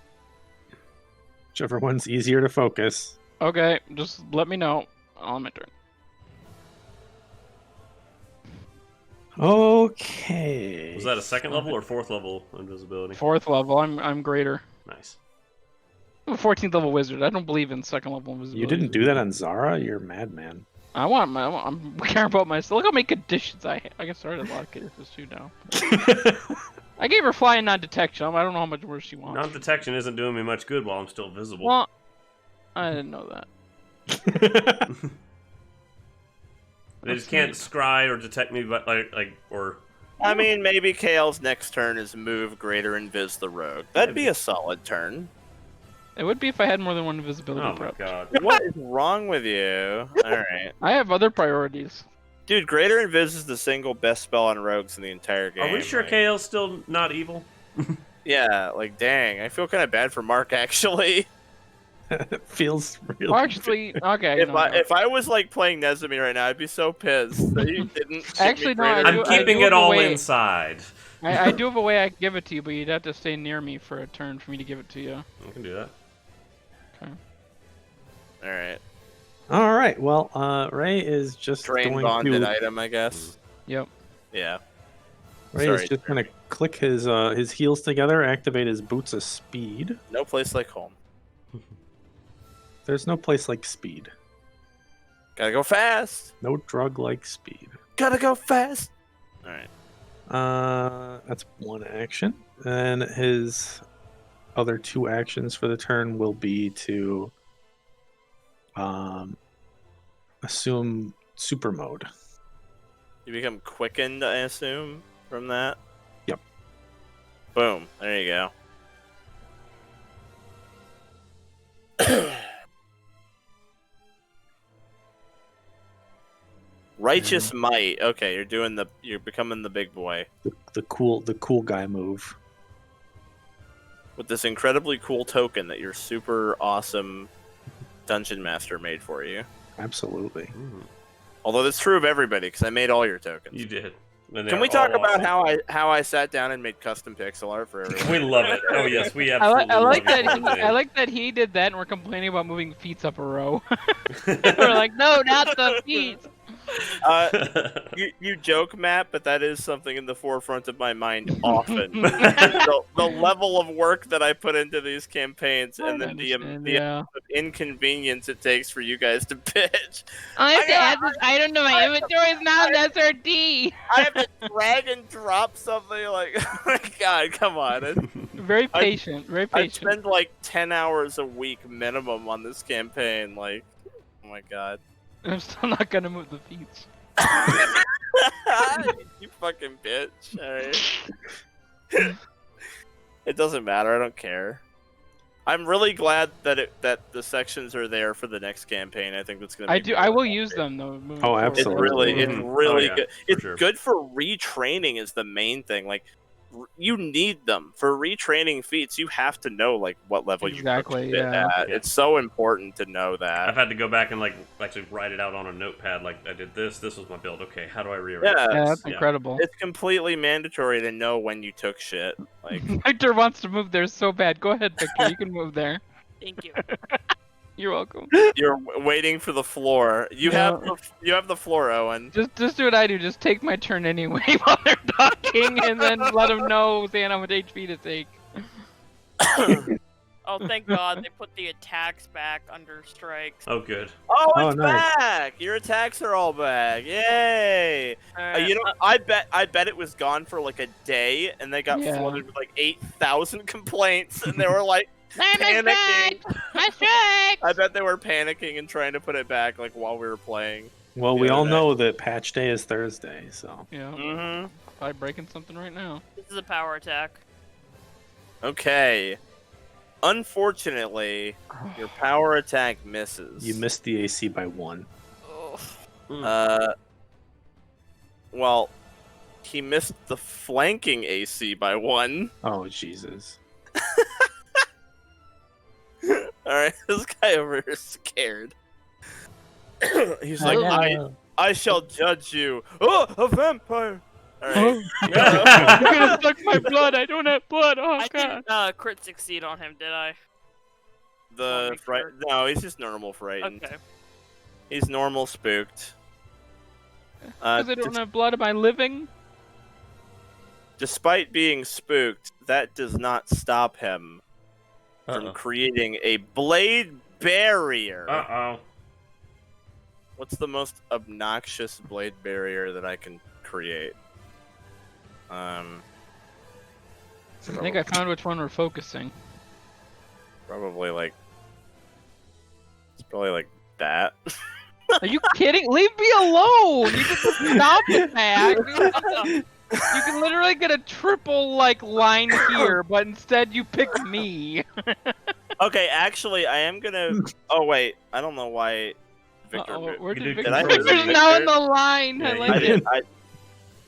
S3: whichever one's easier to focus.
S1: Okay, just let me know. I'll my turn.
S3: Okay.
S6: was that a second level or fourth level invisibility?
S1: 4th level. I'm greater.
S6: Nice.
S1: I'm a 14th level wizard. I don't believe in second level invisibility.
S3: You didn't do that on Zara? You're a madman.
S1: I'm caring about myself. Look how many conditions I can start a lot of conditions too now. I gave her fly and non-detection. I don't know how much worse she wants.
S6: Non-detection isn't doing me much good while I'm still visible.
S1: Well, I didn't know that.
S6: They just can't scry or detect me, but or
S2: I mean, maybe KL's next turn is move greater invis the rogue. That'd be a solid turn.
S1: It would be if I had more than one invisibility
S6: oh my
S1: prep.
S6: god.
S2: What is wrong with you? Alright.
S1: I have other priorities.
S2: Dude, greater invis is the single best spell on rogues in the entire game.
S6: Are we sure
S2: like,
S6: KL's still not evil?
S2: Yeah, like dang. I feel kind of bad for Mark actually.
S3: It feels really.
S1: Well, actually, okay.
S2: If I was like playing Nezumi right now, I'd be so pissed that you didn't. give me
S1: Actually, no, I
S2: greater
S1: do-
S6: I'm keeping
S1: have
S6: it
S1: a
S6: all
S1: way-
S6: inside.
S1: I do have a way I can give it to you, but you'd have to stay near me for a turn for me to give it to you.
S6: I can do that.
S1: Okay.
S2: All right.
S3: All right. Well, Raye is just
S2: Drain
S3: going
S2: bond an
S3: to.
S2: item, I guess.
S1: Yep.
S2: Yeah.
S3: Raye
S2: Sorry,
S3: is just going to click his heels together, activate his boots of speed.
S2: No place like home.
S3: There's no place like speed.
S2: Gotta go fast.
S3: No drug like speed.
S2: Gotta go fast. All right.
S3: That's one action. And his other 2 actions for the turn will be to assume super mode.
S2: You become quickened, I assume, from that?
S3: Yep.
S2: Boom. There you go. Righteous might. Okay, you're becoming the big boy
S3: The cool guy move.
S2: with this incredibly cool token that your super awesome dungeon master made for you.
S3: Absolutely.
S2: Although that's true of everybody, because I made all your tokens.
S6: You did. And they
S2: Can
S6: are
S2: we talk
S6: all
S2: about
S6: awesome.
S2: how I sat down and made custom pixel art for everyone?
S6: We love it. Oh yes, we
S1: I
S6: absolutely
S1: like
S6: love
S1: that.
S6: it.
S1: I like that he did that, and we're complaining about moving feet up a row. We're like, no, not the feet.
S2: You joke, Matt, but that is something in the forefront of my mind often. the level of work that I put into these campaigns, and then the amount of inconvenience it takes for you guys to pitch.
S5: I have to add this item to my inventory. It's not an SRD.
S2: I have to drag and drop something like, oh my god, come on.
S1: Very patient. Very
S2: I
S1: patient.
S2: spend like 10 hours a week minimum on this campaign. Like, oh my god.
S1: I'm still not gonna move the feet.
S2: You fucking bitch. Alright. It doesn't matter. I don't care. I'm really glad that the sections are there for the next campaign. I think that's gonna be.
S1: I will use them though. moving
S3: Oh,
S1: forward.
S3: absolutely.
S2: It's
S6: Mhm.
S2: really
S6: Oh, yeah,
S2: good.
S6: for
S2: It's
S6: sure.
S2: good for retraining is the main thing. Like, you need them for retraining feats. You have to know like what level
S1: Exactly,
S2: you took shit
S1: yeah.
S2: at.
S6: Yeah.
S2: It's so important to know
S6: I've
S2: that.
S6: had to go back and like actually write it out on a notepad. Like I did this. This was my build. Okay, how do I rearrange?
S2: Yeah,
S1: Yeah, that's
S6: Yeah.
S1: incredible.
S2: it's completely mandatory to know when you took shit. Like,
S1: Victor wants to move there so bad. Go ahead, Victor. You can move there.
S4: Thank you.
S1: You're welcome.
S2: you're waiting for the floor. You have the floor, Owen.
S1: Just do what I do. Just take my turn anyway while they're talking, and then let them know saying how much HP to take.
S4: Oh, thank God they put the attacks back under strikes.
S6: Oh, good.
S2: Oh,
S3: Oh,
S2: it's
S3: nice.
S2: back! Your attacks are all back. Yay! You know, I bet it was gone for like a day, and they got
S1: Yeah.
S2: flooded with like 8,000 complaints, and they were like
S5: I'm
S2: panicking.
S5: My strike.
S2: I bet they were panicking and trying to put it back like while we were playing.
S3: Well, we
S2: Yeah,
S3: all
S2: okay.
S3: know that patch day is Thursday, so
S1: Yeah.
S2: Mm-hmm.
S1: Probably breaking something right now.
S4: This is a power attack.
S2: Okay. Unfortunately, your power attack misses.
S3: you missed the AC by 1.
S4: Oh.
S2: Well, he missed the flanking AC by 1.
S3: Oh, Jesus.
S2: Alright, this guy over here is scared. He's like, I shall judge you. Oh, a vampire! Alright.
S1: You're gonna suck my blood. I don't have blood. Oh
S4: I
S1: god.
S4: didn't crit succeed on him, did I?
S2: The
S4: make
S2: fright.
S4: sure.
S2: No, he's just normal frightened.
S4: Okay.
S2: He's normal spooked.
S1: Because I don't have blood. Am I living?
S2: Despite being spooked, that does not stop him from creating a blade barrier.
S6: Uh-oh.
S2: What's the most obnoxious blade barrier that I can create?
S1: I think I found which one we're focusing.
S2: Probably like. It's probably like that.
S1: Are you kidding? Leave me alone! You can just stop with that. You can literally get a triple like line here, but instead you pick me.
S2: Okay, actually, I am gonna. Oh wait, I don't know why. Victor.
S1: Uh-oh, where
S6: You
S1: did
S6: did
S1: Victor?
S2: control
S1: Victor's
S2: Victor.
S1: now in the line.
S6: Yeah,
S1: I
S6: you
S1: like
S6: did.
S1: it.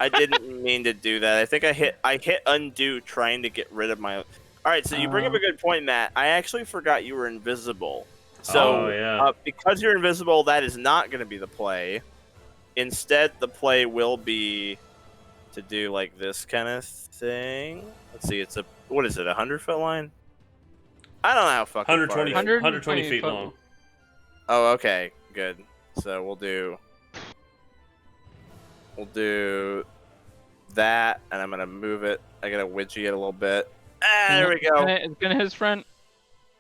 S2: I didn't mean to do that. I think I hit undo trying to get rid of my. All right, so you bring up a good point, Matt. I actually forgot you were invisible. So
S6: Oh, yeah.
S2: because you're invisible, that is not going to be the play. Instead, the play will be to do like this kind of thing. Let's see. It's a what is it? 100-foot line? I don't know how fucking
S6: 120,
S2: far it is.
S6: 120 feet long.
S2: Oh, okay, good. So we'll do that, and I'm gonna move it. I gotta widget it a little bit. Ah, there we go.
S1: It's gonna his front.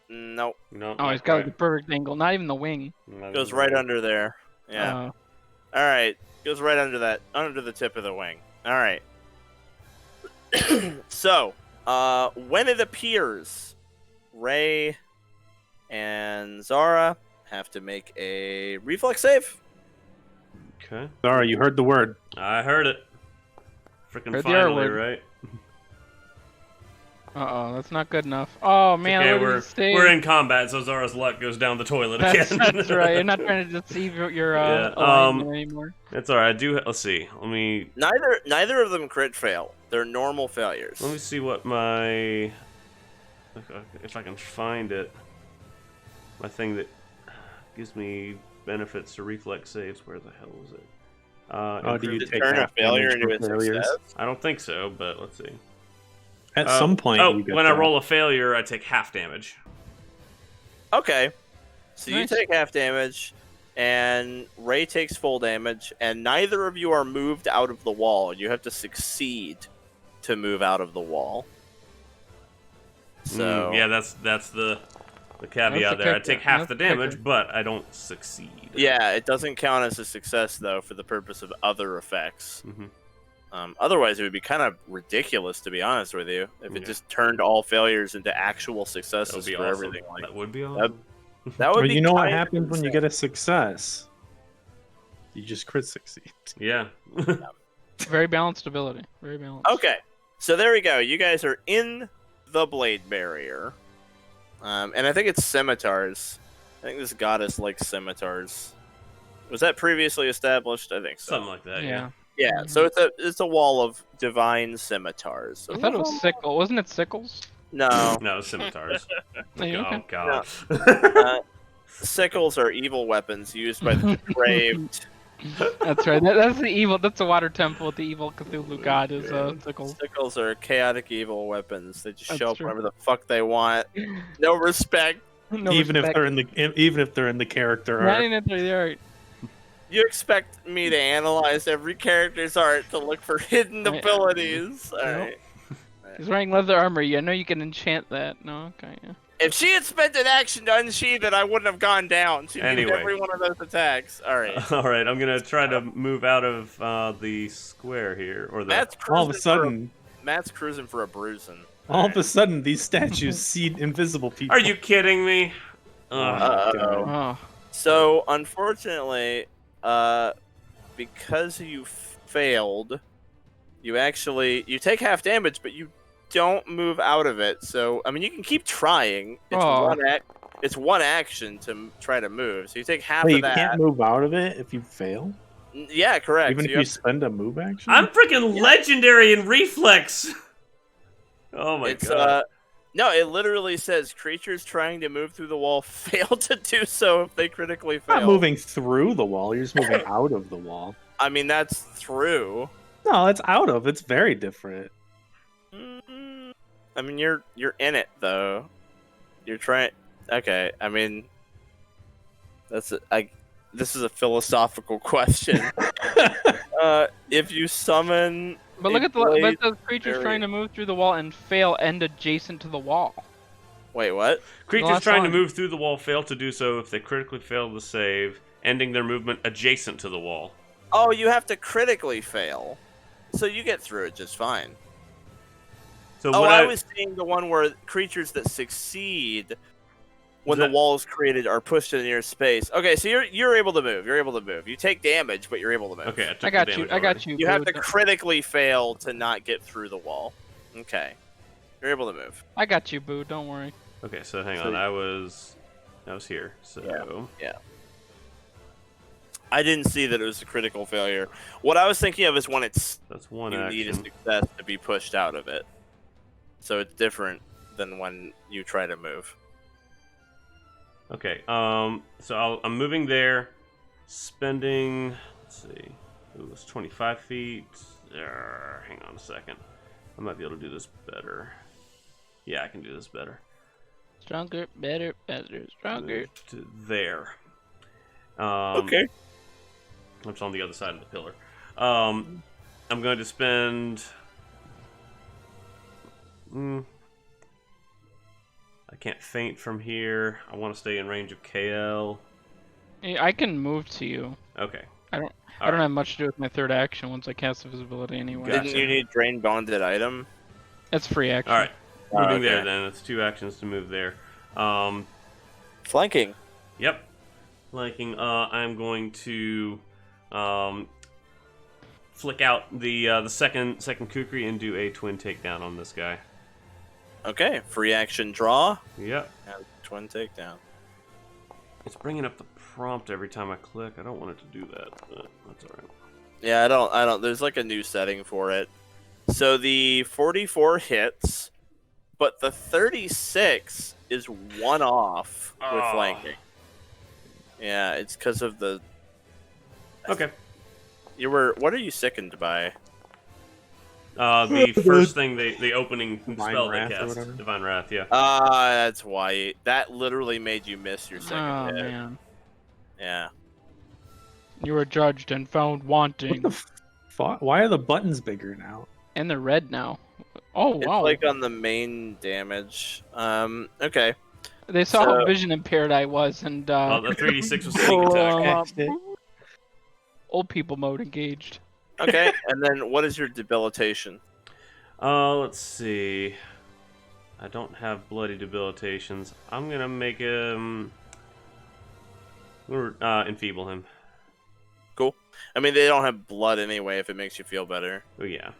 S2: Nope,
S6: No.
S1: Oh, he's got like a perfect angle. Not even the wing.
S2: goes right under there. Yeah. All right, goes right under that, under the tip of the wing. All right. So, when it appears, Raye and Zara have to make a reflex save.
S6: Okay.
S3: Zara, you heard the word.
S6: I heard it. Freaking
S1: Heard the R
S6: finally,
S1: word.
S6: right?
S1: Uh-oh, that's not good enough. Oh, man,
S6: Okay,
S1: what did he say?
S6: we're in combat, so Zara's luck goes down the toilet
S1: That's,
S6: again.
S1: that's right. You're not trying to deceive your
S6: Yeah,
S1: alignment anymore.
S6: It's alright. Let's see. Let me
S2: Neither of them crit fail. They're normal failures.
S6: Let me see what my... If I can find it. My thing that gives me benefits to reflex saves. Where the hell is it?
S3: Do you
S2: Did
S3: take
S2: turn a
S3: half
S2: failure
S3: damage
S2: into
S3: for
S2: a
S3: failures?
S2: success?
S6: I don't think so, but let's see.
S3: At some point, you get
S6: when I
S3: that.
S6: roll a failure, I take half damage.
S2: Okay. So
S1: Nice.
S2: you take half damage, and Raye takes full damage, and neither of you are moved out of the wall. You have to succeed to move out of the wall. So
S6: Yeah, that's the caveat
S1: the
S6: there. I
S1: kicker.
S6: take half
S1: That's
S6: the
S1: the
S6: damage,
S1: kicker.
S6: but I don't succeed.
S2: yeah, it doesn't count as a success though for the purpose of other effects.
S6: hmm
S2: Otherwise, it would be kind of ridiculous, to be honest with you, if it
S6: Yeah.
S2: just turned all failures into actual
S6: That
S2: successes
S6: would be
S2: for
S6: awesome.
S2: everything. Like
S6: That would be awesome.
S2: that would
S3: Well,
S2: be.
S3: you know what
S2: kind of
S3: happens when you
S2: insane.
S3: get a success? You just crit succeed.
S6: Yeah.
S1: Very balanced ability. Very balanced.
S2: Okay, so there we go. You guys are in the blade barrier, and I think it's scimitars. I think this goddess likes scimitars. Was that previously established? I think so.
S6: Something like that.
S1: Yeah.
S2: Yeah, so it's a wall of divine scimitars.
S1: I thought it was sickle. Wasn't it sickles?
S2: No,
S6: No, scimitars.
S1: Oh, yeah, okay.
S6: Oh god.
S2: sickles are evil weapons used by the depraved.
S1: That's right. That's the evil. That's the water temple. The evil Cthulhu god is sickles.
S2: Sickles are chaotic evil weapons. They just
S1: That's
S2: show up
S1: true.
S2: whenever the fuck they want. No respect.
S1: No
S3: even if
S1: respect.
S3: they're in the character
S1: Not
S3: art.
S1: even if they're right.
S2: You expect me to analyze every character's art to look for hidden
S1: Right.
S2: abilities?
S1: Nope.
S2: Alright.
S1: He's wearing leather armor. You know you can enchant that. No, okay. Yeah.
S2: If she had spent an action to unsheath it, I wouldn't have gone down. She needed
S6: Anyway.
S2: every one of those attacks. Alright.
S6: All right, I'm gonna try to move out of the square here, or the.
S2: Matt's
S3: All of a
S2: cruising
S3: sudden,
S2: Matt's cruising for a bruising.
S3: all of a sudden, these statues see invisible people.
S6: Are you kidding me?
S2: Uh-oh.
S1: Oh.
S2: So, unfortunately, because you failed, you take half damage, but you don't move out of it. So, I mean, you can keep trying. It's
S1: Oh.
S2: it's one action to try to move. So you take half
S3: Wait,
S2: of
S3: you
S2: that.
S3: can't move out of it if you fail?
S2: Yeah, correct.
S3: Even
S2: So
S3: if
S2: you
S3: you
S2: have
S3: spend a move action?
S6: I'm freaking legendary in reflex. Oh my
S2: it's
S6: god.
S2: no, it literally says creatures trying to move through the wall fail to do so if they critically fail.
S3: Not moving through the wall, you're just moving out of the wall.
S2: I mean, that's through.
S3: No, it's out of. It's very different.
S2: I mean, you're in it though. You're trying. Okay, I mean, this is a philosophical question. If you summon,
S1: But look
S2: a
S1: at
S2: blade
S1: those creatures
S2: barrier-
S1: trying to move through the wall and fail end adjacent to the wall.
S2: Wait, what?
S6: Creatures
S1: last
S6: trying to
S1: line.
S6: move through the wall fail to do so if they critically fail the save, ending their movement adjacent to the wall.
S2: Oh, you have to critically fail, so you get through it just fine.
S6: So
S2: Oh,
S6: what
S2: I was seeing the one where creatures that succeed when the wall is created are pushed to the nearest space. Okay, so you're able to move. You're able to move. You take damage, but you're able to move.
S6: Okay, I took
S1: I got
S6: the
S1: you.
S6: damage
S1: I got
S6: already.
S1: you.
S2: You have to
S1: Boo.
S2: critically fail to not get through the wall. Okay. You're able to move.
S1: I got you, Boo. Don't worry.
S6: Okay, so hang
S2: So-
S6: on. I was here. So
S2: I didn't see that it was a critical failure. What I was thinking of is when it's
S6: that's one
S2: you need a
S6: action.
S2: success to be pushed out of it. So it's different than when you try to move.
S6: Okay. So I'm moving there, spending. Let's see. Ooh, it's 25 feet. Hang on a second. I might be able to do this better. Yeah, I can do this better.
S1: Stronger, better, faster, stronger.
S6: Move to there.
S2: Okay.
S6: It's on the other side of the pillar. I'm going to spend. I can't feint from here. I want to stay in range of KL.
S1: Yeah, I can move to you.
S6: Okay.
S1: I don't
S6: Alright.
S1: have much to do with my third action once I cast the visibility anyway.
S6: Gotcha.
S2: Didn't you need drain bonded item?
S1: That's free action.
S6: All right, moving there
S2: okay.
S6: then. It's 2 actions to move there.
S2: Flanking.
S6: Yep. Flanking. I'm going to flick out the second kukri and do a twin takedown on this guy.
S2: Okay, free action draw.
S6: Yep.
S2: And twin takedown.
S6: It's bringing up the prompt every time I click. I don't want it to do that, but that's all right.
S2: Yeah, I don't. There's like a new setting for it. So the 44 hits, but the 36 is one off with
S6: Oh.
S2: flanking. Yeah, it's because of the.
S6: Okay.
S2: What are you sickened by?
S6: The first thing the opening
S3: Divine
S6: spell
S3: Wrath
S6: they
S3: or
S6: cast,
S3: whatever?
S6: Divine Wrath. Yeah.
S2: That's why. That literally made you miss your second
S1: Oh
S2: hit.
S1: man,
S2: Yeah.
S1: you were judged and found wanting.
S3: What the fuck? Why are the buttons bigger now?
S1: And they're red now. Oh
S2: It's
S1: wow.
S2: like on the main damage. Okay.
S1: They saw how
S2: so-
S1: vision impaired I was, and
S6: The 3d6 was sneak attack.
S1: old people mode engaged.
S2: Okay, and then what is your debilitation?
S6: Let's see. I don't have bloody debilitations. I'm gonna make him. Enfeeble him.
S2: Cool. I mean, they don't have blood anyway. If it makes you feel better,
S6: Oh yeah.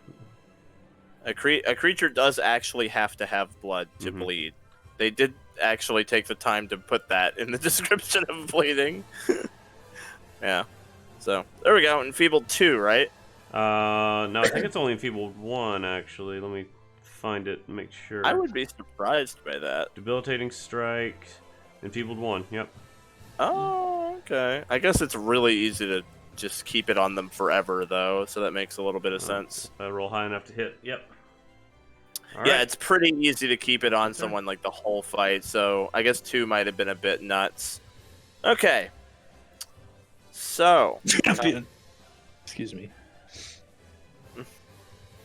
S2: a creature does actually have to have blood to
S6: Mhm.
S2: bleed. They did actually take the time to put that in the description of bleeding. Yeah. So there we go. Enfeebled 2, right?
S6: No, I think it's only enfeebled 1 actually. Let me find it and make sure.
S2: I would be surprised by that.
S6: Debilitating strike, enfeebled 1. Yep.
S2: Oh, okay. I guess it's really easy to just keep it on them forever, though, so that makes a little bit of sense.
S6: If I roll high enough to hit. Yep. All
S2: Yeah,
S6: right.
S2: it's pretty easy to keep it on
S6: Okay.
S2: someone like the whole fight, so I guess 2 might have been a bit nuts. Okay. So.
S3: Excuse me.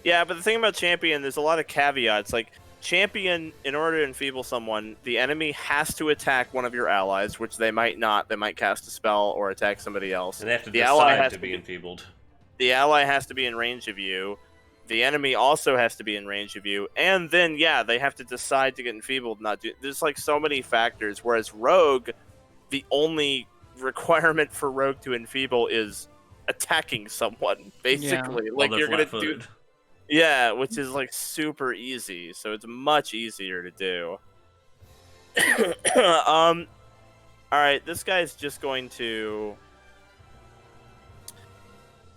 S2: Yeah, but the thing about Champion, there's a lot of caveats. Like, Champion, in order to enfeeble someone, the enemy has to attack one of your allies, which they might not. They might cast a spell or attack somebody else.
S6: And they have to
S2: the ally
S6: decide
S2: has
S6: to be enfeebled.
S2: The ally has to be in range of you. The enemy also has to be in range of you. And then, yeah, they have to decide to get enfeebled. There's, like, so many factors. Whereas Rogue, the only requirement for Rogue to enfeeble is attacking someone, basically.
S6: While
S2: Like,
S6: they're
S2: you're going to do...
S6: flat-footed.
S2: Yeah, which is like super easy, so it's much easier to do. Alright, this guy's just going to...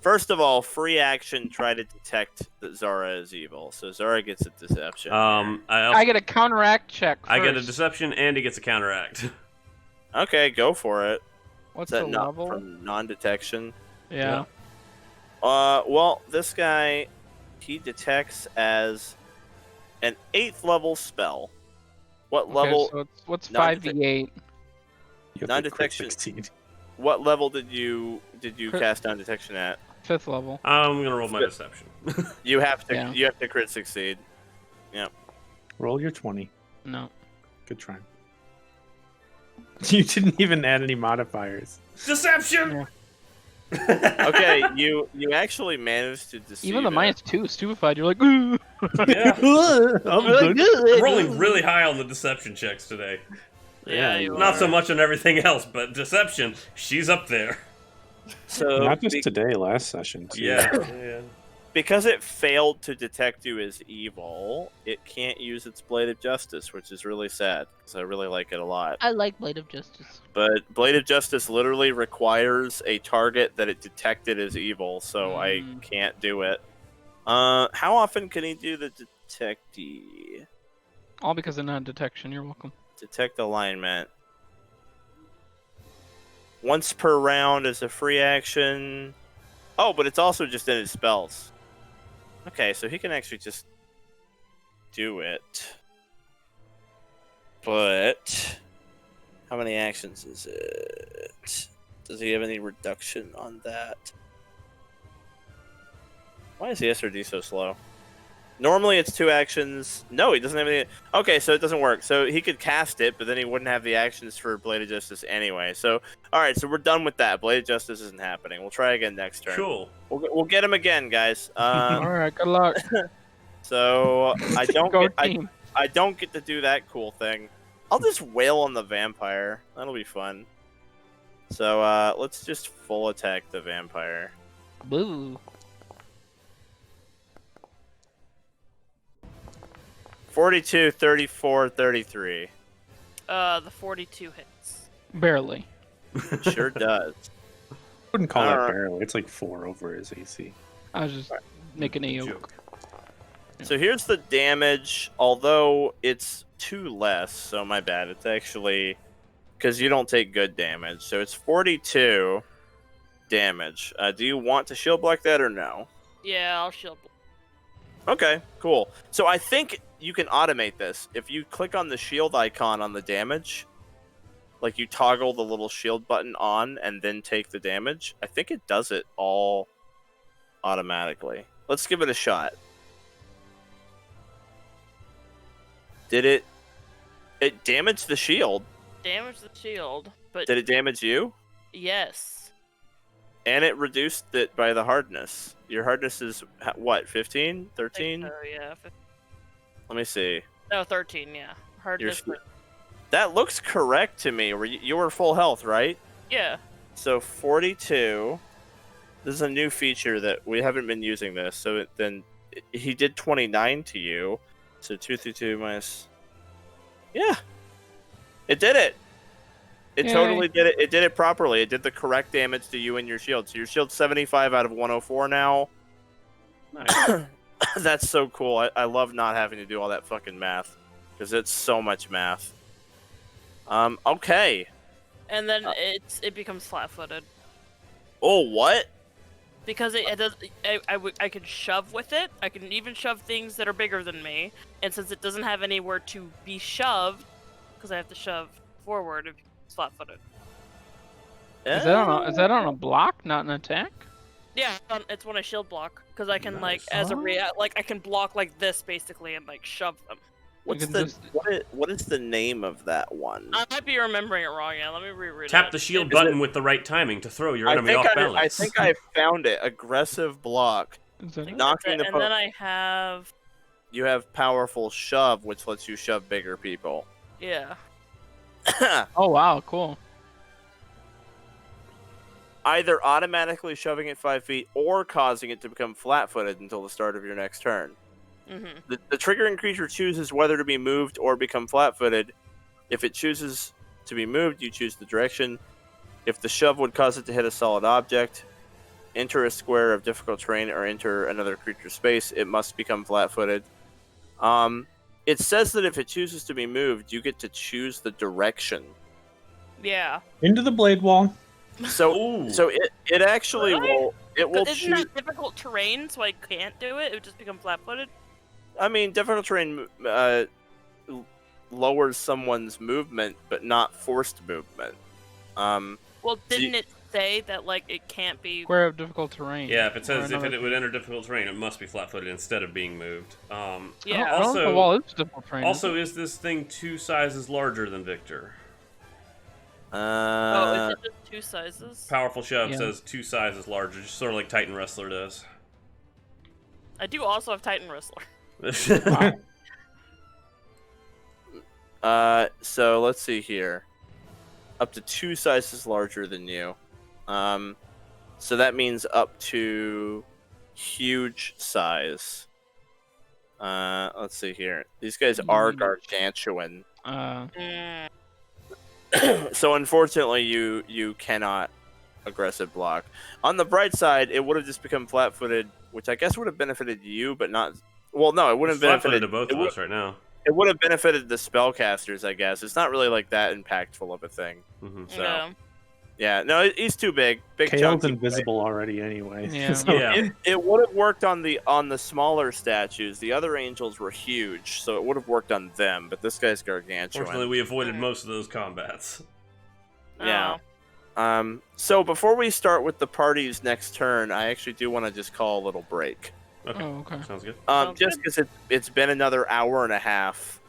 S2: First of all, free action, try to detect that Zara is evil. So Zara gets a deception.
S1: I get a counteract check first.
S6: I get a deception and he gets a counteract.
S2: Okay, go for it.
S1: What's
S2: Is
S1: the
S2: that not
S1: level?
S2: from non-detection?
S1: Yeah.
S2: Well, this guy, he detects as an 8th level spell. What level?
S1: So what's
S2: non-detect-
S1: 5v8?
S3: You have to crit
S2: Non-detection.
S3: 16.
S2: What level did you cast non-detection at?
S1: 5th level.
S6: I'm gonna roll my deception.
S2: You have to
S1: Yeah.
S2: you have to crit succeed.
S3: Roll your 20.
S1: No.
S3: Good try. You didn't even add any modifiers.
S6: Deception.
S2: Okay, you actually managed to deceive
S1: Even the
S2: it.
S1: -2 stupefied. You're like, ooh.
S6: Yeah.
S3: I'm good.
S6: I'm rolling really high on the deception checks today.
S3: Yeah,
S4: you
S6: Not
S4: are.
S6: so much on everything else, but deception, she's up there.
S2: So
S3: Not just today, last session. Too.
S6: Yeah.
S2: because it failed to detect you as evil, it can't use its Blade of Justice, which is really sad because I really like it a lot.
S5: I like Blade of Justice.
S2: But Blade of Justice literally requires a target that it detected as evil, so I can't do it. How often can he do the detectee?
S1: All because of non-detection. You're welcome.
S2: Detect alignment. Once per round is a free action. Oh, but it's also just in his spells. Okay, so he can actually just do it. But how many actions is it? Does he have any reduction on that? Why is the SRD so slow? Normally it's 2 actions. No, he doesn't have any. Okay, so it doesn't work. So he could cast it, but then he wouldn't have the actions for Blade of Justice anyway. So, alright, so we're done with that. Blade of Justice isn't happening. We'll try again next turn.
S6: Cool.
S2: We'll get him again, guys.
S1: All right. Good luck.
S2: So I don't
S1: Go
S2: get,
S1: team.
S2: I don't get to do that cool thing. I'll just wail on the vampire. That'll be fun. So let's just full attack the vampire.
S1: Boo.
S2: 42, 34, 33.
S4: The 42 hits.
S1: Barely.
S2: Sure does.
S3: Wouldn't call that
S2: Alright.
S3: barely. It's like 4 over his AC.
S1: I was just making a joke.
S6: Joke.
S2: So here's the damage, although it's 2 less, so my bad. It's actually because you don't take good damage. So it's 42 damage. Do you want to shield block that or no?
S4: Yeah, I'll shield.
S2: Okay, cool. So I think you can automate this. If you click on the shield icon on the damage, like you toggle the little shield button on and then take the damage, I think it does it all automatically. Let's give it a shot. Did it... It damaged the shield.
S4: Damage the shield, but
S2: Did it damage you?
S4: yes.
S2: And it reduced it by the hardness. Your hardness is, what, 15?
S4: I think
S2: 13?
S4: so, yeah.
S2: Let me see.
S4: No, 13, yeah. Hardness.
S2: That looks correct to me. You were full health, right?
S4: Yeah.
S2: So 42. This is a new feature that we haven't been using this. So he did 29 to you. So 2 through 2 minus. Yeah. It did it. It
S1: Yay.
S2: totally did it. It did it properly. It did the correct damage to you and your shield. So your shield's 75 out of 104 now.
S6: Nice.
S2: That's so cool. I love not having to do all that fucking math. Because it's so much math. Okay.
S4: And then it becomes flat-footed.
S2: Oh, what?
S4: Because it does, I can shove with it. I can even shove things that are bigger than me. And since it doesn't have anywhere to be shoved, because I have to shove forward, it's flat-footed.
S1: Is that on a block, not an attack?
S4: Yeah, it's when I shield block, because I can like
S6: Nice.
S4: as a I can block like this basically and like shove them.
S2: What's
S1: can
S2: the
S1: just-
S2: what is the name of that one?
S4: I might be remembering it wrong. Yeah, let me reread it.
S6: Tap the shield button with the right timing to throw your enemy off
S2: I
S6: balance.
S2: think I found it. Aggressive block.
S1: Is that
S4: I think
S1: it?
S2: knocking
S4: that's
S2: the
S4: it. And then I have
S2: You have powerful shove, which lets you shove bigger people.
S4: yeah.
S1: Oh wow, cool.
S2: Either automatically shoving it 5 feet or causing it to become flat-footed until the start of your next turn.
S4: Mhm.
S2: The triggering creature chooses whether to be moved or become flat-footed. If it chooses to be moved, you choose the direction. If the shove would cause it to hit a solid object, enter a square of difficult terrain, or enter another creature's space, it must become flat-footed. It says that if it chooses to be moved, you get to choose the direction.
S4: Yeah.
S3: Into the blade wall.
S2: So
S6: Ooh.
S2: it actually
S4: Really?
S2: will
S4: Isn't
S2: choose.
S4: that difficult terrain, so I can't do it? It would just become flat-footed.
S2: I mean, difficult terrain lowers someone's movement, but not forced movement.
S4: Well, didn't it say that like it can't be?
S1: Square of difficult terrain.
S6: Yeah, if it says
S1: Or
S6: if
S1: another
S6: it would enter difficult terrain, it must be flat-footed instead of being moved.
S4: Yeah.
S1: I don't know if
S6: Also-
S1: the wall is difficult terrain.
S6: Also, is this thing 2 sizes larger than Victor?
S4: Oh, is it just 2 sizes?
S6: Powerful shove
S1: Yeah.
S6: says 2 sizes larger, just sort of like Titan Wrestler does.
S4: I do also have Titan Wrestler.
S2: So let's see here. Up to 2 sizes larger than you. So that means up to huge size. Let's see here. These guys are gargantuan.
S4: Mm.
S2: So unfortunately, you cannot aggressive block. On the bright side, it would have just become flat-footed, which I guess would have benefited you, but not. Well, no, it wouldn't
S6: It's
S2: have
S6: flat-footed
S2: benefited
S6: to both of us right now.
S2: It would have benefited the spellcasters, I guess. It's not really like that impactful of a thing.
S6: Hmm.
S2: So
S4: Yeah.
S2: yeah, no, he's too big. Big
S3: Kale's
S2: chunky.
S3: invisible already anyway.
S1: Yeah.
S3: So-
S6: Yeah.
S2: It would have worked on the smaller statues. The other angels were huge, so it would have worked on them. But this guy's gargantuan.
S6: Fortunately, we avoided most of those combats.
S2: Yeah.
S4: Oh.
S2: So before we start with the party's next turn, I actually do want to just call a little break.
S6: Okay,
S1: Oh, okay.
S6: sounds good.
S4: Sounds
S2: Just because it's been another hour and a half.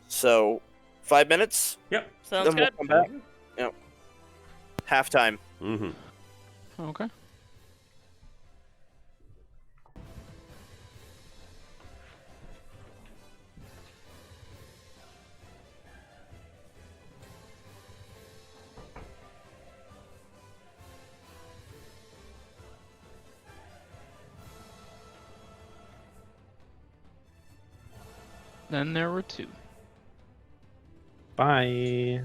S2: So 5 minutes.
S6: Yep.
S4: Sounds
S2: Then we'll
S4: good.
S2: come back. Yep. Halftime.
S6: Mm-hmm.
S1: Okay. Then there were 2.
S3: Bye.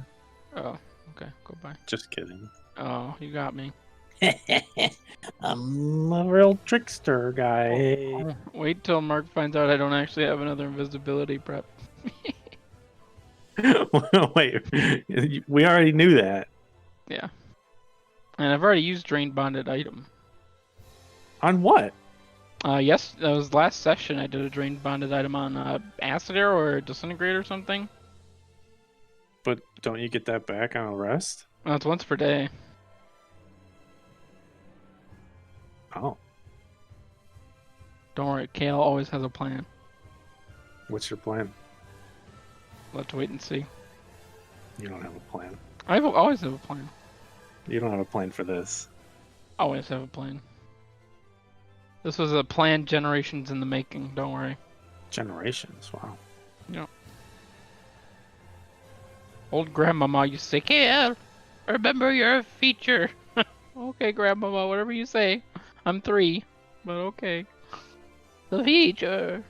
S1: Oh, okay. Goodbye.
S3: Just kidding.
S1: Oh, you got me.
S3: I'm a real trickster guy.
S1: Oh, wait till Mark finds out I don't actually have another invisibility prep.
S3: Wait, we already knew that.
S1: Yeah. And I've already used drain bonded item.
S3: On what?
S1: Yes, that was last session. I did a drain bonded item on acid arrow or disintegrate or something.
S3: But don't you get that back on a rest?
S1: Well, it's once per day.
S3: Oh,
S1: Don't worry, Kale always has a plan.
S3: what's your plan?
S1: Let's wait and see.
S3: You don't have a plan.
S1: Always have a plan.
S3: You don't have a plan for this.
S1: Always have a plan. This was a plan generations in the making. Don't worry.
S3: Generations, wow.
S1: Yep. Old grandmama used to say, Kale, remember you're a feature. Okay, grandmama, whatever you say. I'm 3, but okay. The feature.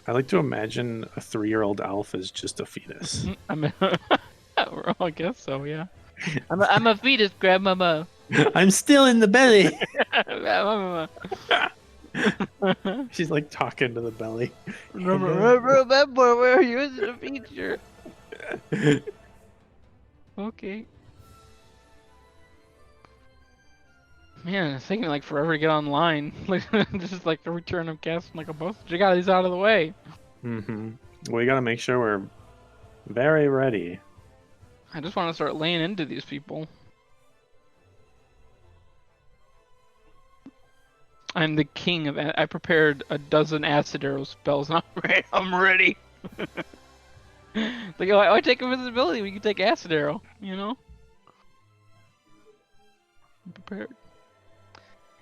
S3: I like to imagine a 3-year-old elf as just a fetus.
S1: I guess so, yeah. I'm a fetus, grandmama.
S3: I'm still in the belly.
S1: Grandmama.
S3: She's like talking to the belly.
S1: Remember where you was a feature. Okay. Man, it's taking me like forever to get online. Like just like the return of casting like a boss. You got these out of the way.
S3: Mm-hmm. We gotta make sure we're very ready.
S1: I just want to start laying into these people. I'm the king of. I prepared a dozen acid arrow spells. I'm ready. Like, why take invisibility when you can take acid arrow? You know. I'm prepared.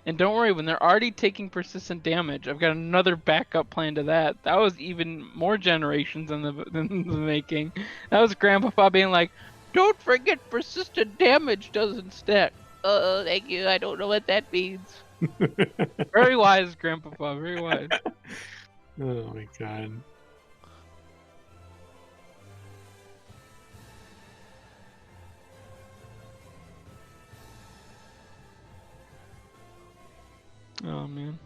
S1: And don't worry, when they're already taking persistent damage, I've got another backup plan to that. That was even more generations in the making. That was Grandpa being like, "Don't forget persistent damage doesn't stack." Oh, thank you. I don't know what that means. Very wise, Grandpa. Very wise.
S3: Oh my god.
S1: Oh man.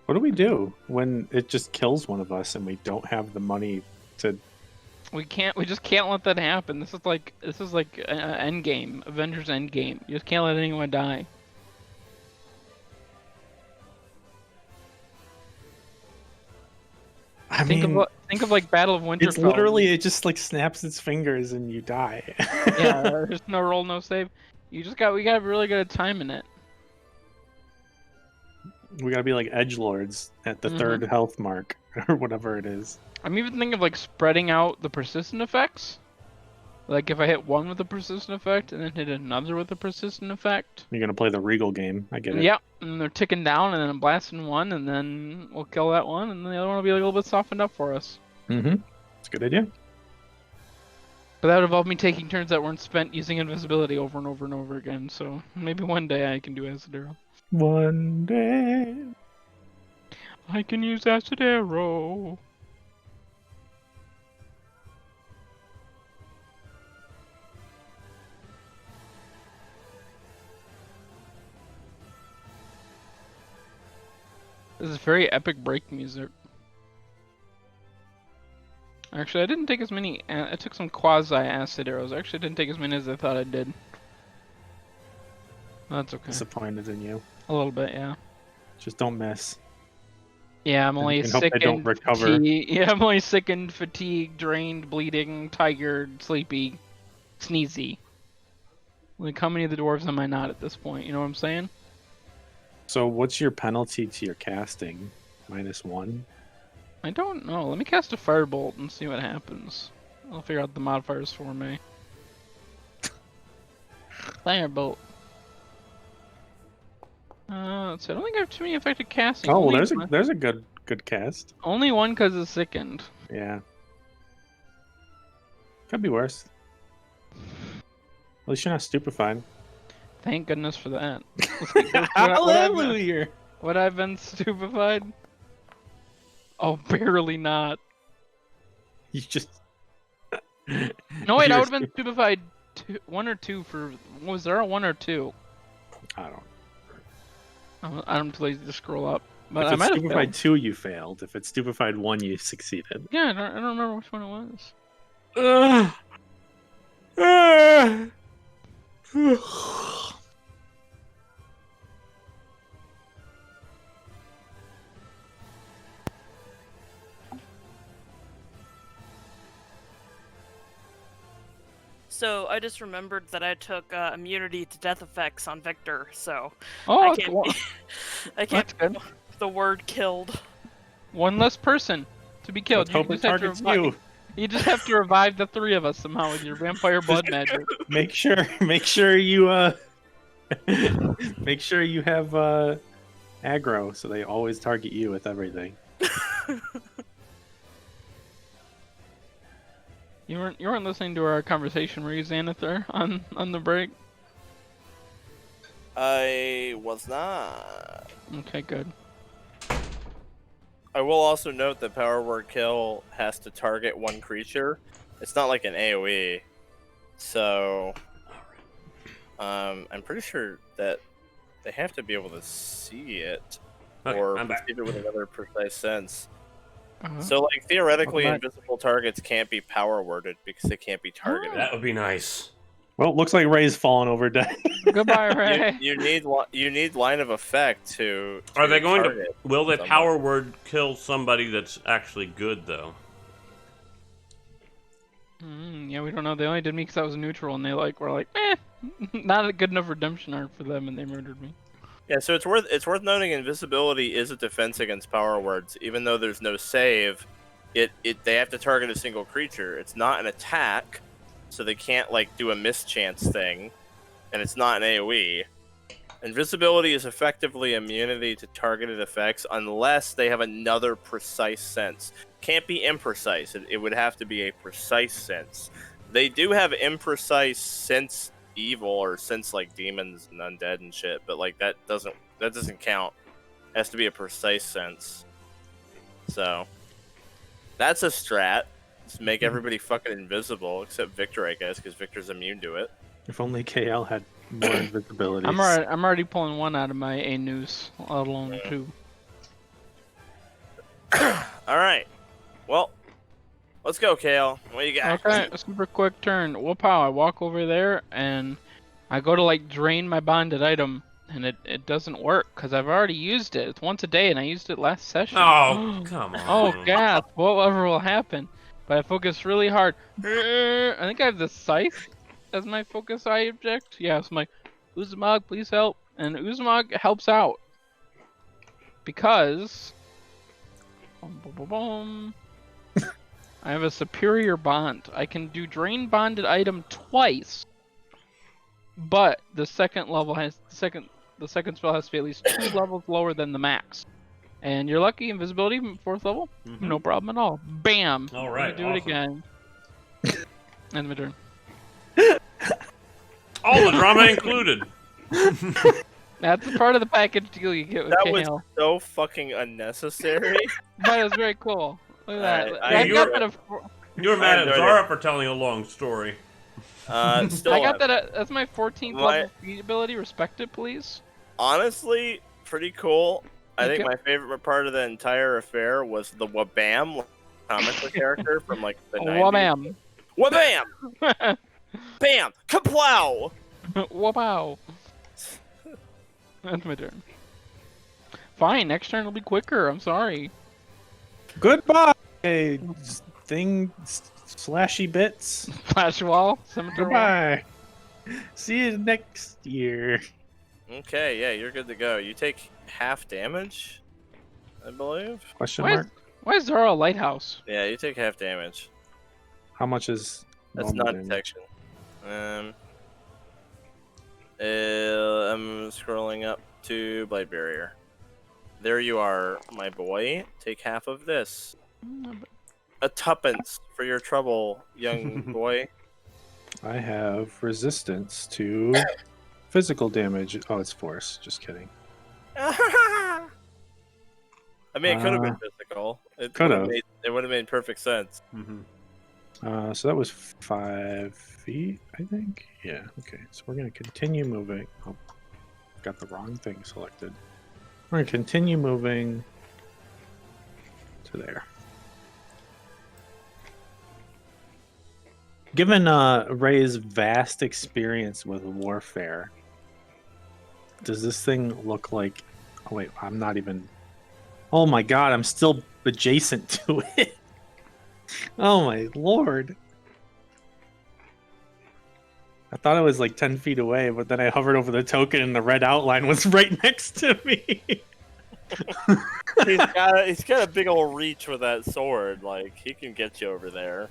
S3: What do we do when it just kills one of us and we don't have the money to?
S1: We just can't let that happen. This is like Endgame, Avengers Endgame. You just can't let anyone die.
S3: I
S1: Think
S3: mean,
S1: of like Battle of Winterfell.
S3: it's literally it just like snaps its fingers and you die.
S1: Yeah, there's no roll, no save. We got really good at timing it.
S3: We gotta be like edgelords at the 3rd health mark or whatever it is.
S1: I'm even thinking of like spreading out the persistent effects. Like if I hit one with a persistent effect and then hit another with a persistent effect.
S3: You're gonna play the Regal game. I get it.
S1: Yep, and they're ticking down, and then I'm blasting one, and then we'll kill that one, and the other one will be a little bit softened up for us.
S3: Mm-hmm. It's a good idea.
S1: But that would involve me taking turns that weren't spent using invisibility over and over and over again. So maybe one day I can do acid arrow.
S3: One day
S1: I can use acid arrow. This is very epic break music. Actually, I didn't take as many. I took some quasi-acid arrows. I actually didn't take as many as I thought I did. That's okay.
S3: Disappointed in you.
S1: A little bit, yeah.
S3: Just don't miss.
S1: Yeah, I'm only
S3: And hope
S1: sick
S3: they don't
S1: and
S3: recover.
S1: Yeah, I'm only sickened, fatigued, drained, bleeding, tired, sleepy, sneezy. Like, how many of the dwarves am I not at this point? You know what I'm saying?
S3: So what's your penalty to your casting? -1?
S1: I don't know. Let me cast a firebolt and see what happens. I'll figure out the modifiers for me. Firebolt. So I don't think I have too many effective casting.
S3: Oh, well,
S1: Only
S3: there's a good cast.
S1: only one because it's sickened.
S3: Yeah. Could be worse. At least you're not stupefied.
S1: Thank goodness for that.
S3: Hallelujah!
S1: Would I've been stupefied? Oh, barely not.
S3: You just.
S1: No, wait, I
S3: You're
S1: would have been stupefied 1 or 2 for. Was there a 1 or 2?
S3: I don't.
S1: I'm too lazy to scroll up. But
S3: If
S1: I
S3: it's
S1: might have
S3: stupefied
S1: failed.
S3: 2, you failed. If it's stupefied 1, you succeeded.
S1: Yeah, I don't remember which one it was.
S4: So I just remembered that I took immunity to death effects on Victor, so
S1: Oh,
S4: I
S1: that's
S4: can't.
S1: one,
S4: I can't.
S1: that's good.
S4: The word killed.
S1: One less person to be killed.
S3: Let's hope it targets you.
S1: You just have to revive the 3 of us somehow with your vampire blood magic.
S3: Make sure you make sure you have aggro, so they always target you with everything.
S1: You weren't listening to our conversation, were you, Xanathar, on the break?
S2: I was not.
S1: Okay, good.
S2: I will also note that Power Word Kill has to target one creature. It's not like an AoE. So, I'm pretty sure that they have to be able to see it.
S6: Okay,
S2: or
S6: I'm back.
S2: perceive it with another precise sense.
S1: Uh-huh.
S2: So, like, theoretically,
S1: Welcome back.
S2: invisible targets can't be power worded because they can't be targeted.
S6: That would be nice.
S3: Well, it looks like Ray's fallen over dead.
S1: Goodbye, Ray.
S2: You need line of effect to
S6: Are they going to?
S2: target
S6: Will they
S2: someone.
S6: power word kill somebody that's actually good though?
S1: Yeah, we don't know. They only did me because I was neutral, and they were like, not a good enough redemption arc for them, and they murdered me.
S2: Yeah, so it's worth noting invisibility is a defense against power words, even though there's no save. They have to target a single creature. It's not an attack, so they can't like do a mischance thing, and it's not an AoE. Invisibility is effectively immunity to targeted effects unless they have another precise sense. Can't be imprecise. It would have to be a precise sense. They do have imprecise sense evil or sense like demons and undead and shit, but like that doesn't count. It has to be a precise sense. So that's a strat. Just make everybody fucking invisible except Victor, I guess, because Victor's immune to it.
S3: If only KL had more invisibility.
S1: I'm already pulling 1 out of my A noose, let alone 2.
S2: All right. Well, let's go, Kale. What you got?
S1: Okay, a super quick turn. Whoop-pow, I walk over there, and I go to, like, drain my bonded item, and it doesn't work, because I've already used it. It's once a day, and I used it last session.
S6: Oh, come on.
S1: Oh, gasp. Whatever will happen. But I focus really hard. I think I have the scythe as my focus eye object. Yeah, so I'm like, Uzumag, please help. And Uzumag helps out. Because... I have a superior bond. I can do drain bonded item twice. But the second level has... The second spell has to be at least 2 levels lower than the max. And you're lucky, invisibility, 4th level?
S6: Mhm.
S1: No problem at all. Bam!
S6: All right,
S1: Let me do it again. End my turn.
S6: All the drama included.
S1: That's part of the package deal you get with
S2: That was
S1: KL.
S2: so fucking unnecessary.
S1: But it was very cool. Look at that.
S2: I
S1: I got
S6: enjoyed
S1: that.
S6: You were mad
S2: I
S6: at
S2: enjoyed
S6: Zara for telling a long story.
S2: Still,
S1: I got that. That's my 14th
S2: My-
S1: level feat ability. Respect it, please.
S2: honestly, pretty cool. I think
S1: Okay.
S2: my favorite part of the entire affair was the Wabam comic book character from like the 90s.
S1: Wabam!
S2: Wabam! Bam! Kaplow!
S1: Wow. That's my turn. Fine, next turn will be quicker. I'm sorry.
S3: Goodbye, thing, slashy bits.
S1: Flash wall. Cemetery wall.
S3: Goodbye. See you next year.
S2: Okay, yeah, you're good to go. You take half damage, I believe.
S3: Question
S1: Why is-
S3: mark?
S1: Why is Zara a lighthouse?
S2: Yeah, you take half damage.
S3: How much is
S2: That's
S3: normal
S2: not
S3: damage?
S2: detection. I'm scrolling up to Blade Barrier. There you are, my boy. Take half of this. A tuppence for your trouble, young boy.
S3: I have resistance to physical damage. Oh, it's force. Just kidding.
S2: I mean, it could have been physical. It
S3: could've.
S2: would have made perfect sense.
S3: So that was 5 feet, I think. Yeah. Okay. So we're gonna continue moving. Oh, got the wrong thing selected. We're gonna continue moving to there. Given Ray's vast experience with warfare, does this thing look like... Oh, wait, I'm not even... Oh my god, I'm still adjacent to it. Oh my lord. I thought I was like 10 feet away, but then I hovered over the token and the red outline was right next to me.
S2: He's got a big old reach with that sword. Like, he can get you over there.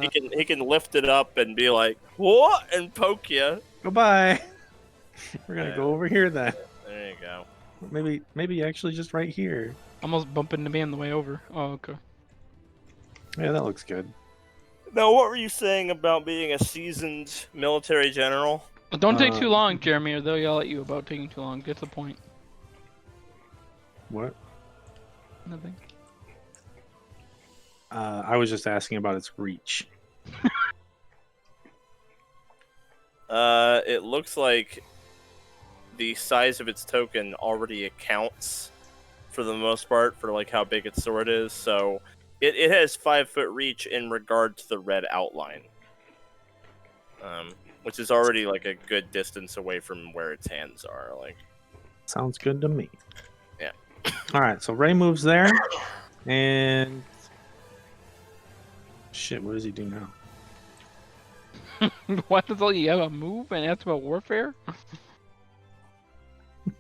S2: He can lift it up and be like, what? And poke you.
S3: Goodbye. We're gonna go over here then.
S2: There you go.
S3: Maybe actually just right here.
S1: Almost bumping into me on the way over. Oh, okay.
S3: Yeah, that looks good.
S2: Now, what were you saying about being a seasoned military general?
S1: But don't take too long, Jeremy, or they'll yell at you about taking too long. Get to the point.
S3: What?
S1: Nothing.
S3: I was just asking about its reach.
S2: It looks like the size of its token already accounts, for the most part, for like how big its sword is. So it has 5 foot reach in regard to the red outline, which is already like a good distance away from where its hands are. Like,
S3: Sounds good to me.
S2: Yeah.
S3: All right, so Ray moves there, and shit, what does he do now?
S1: What is all you have a move and ask about warfare?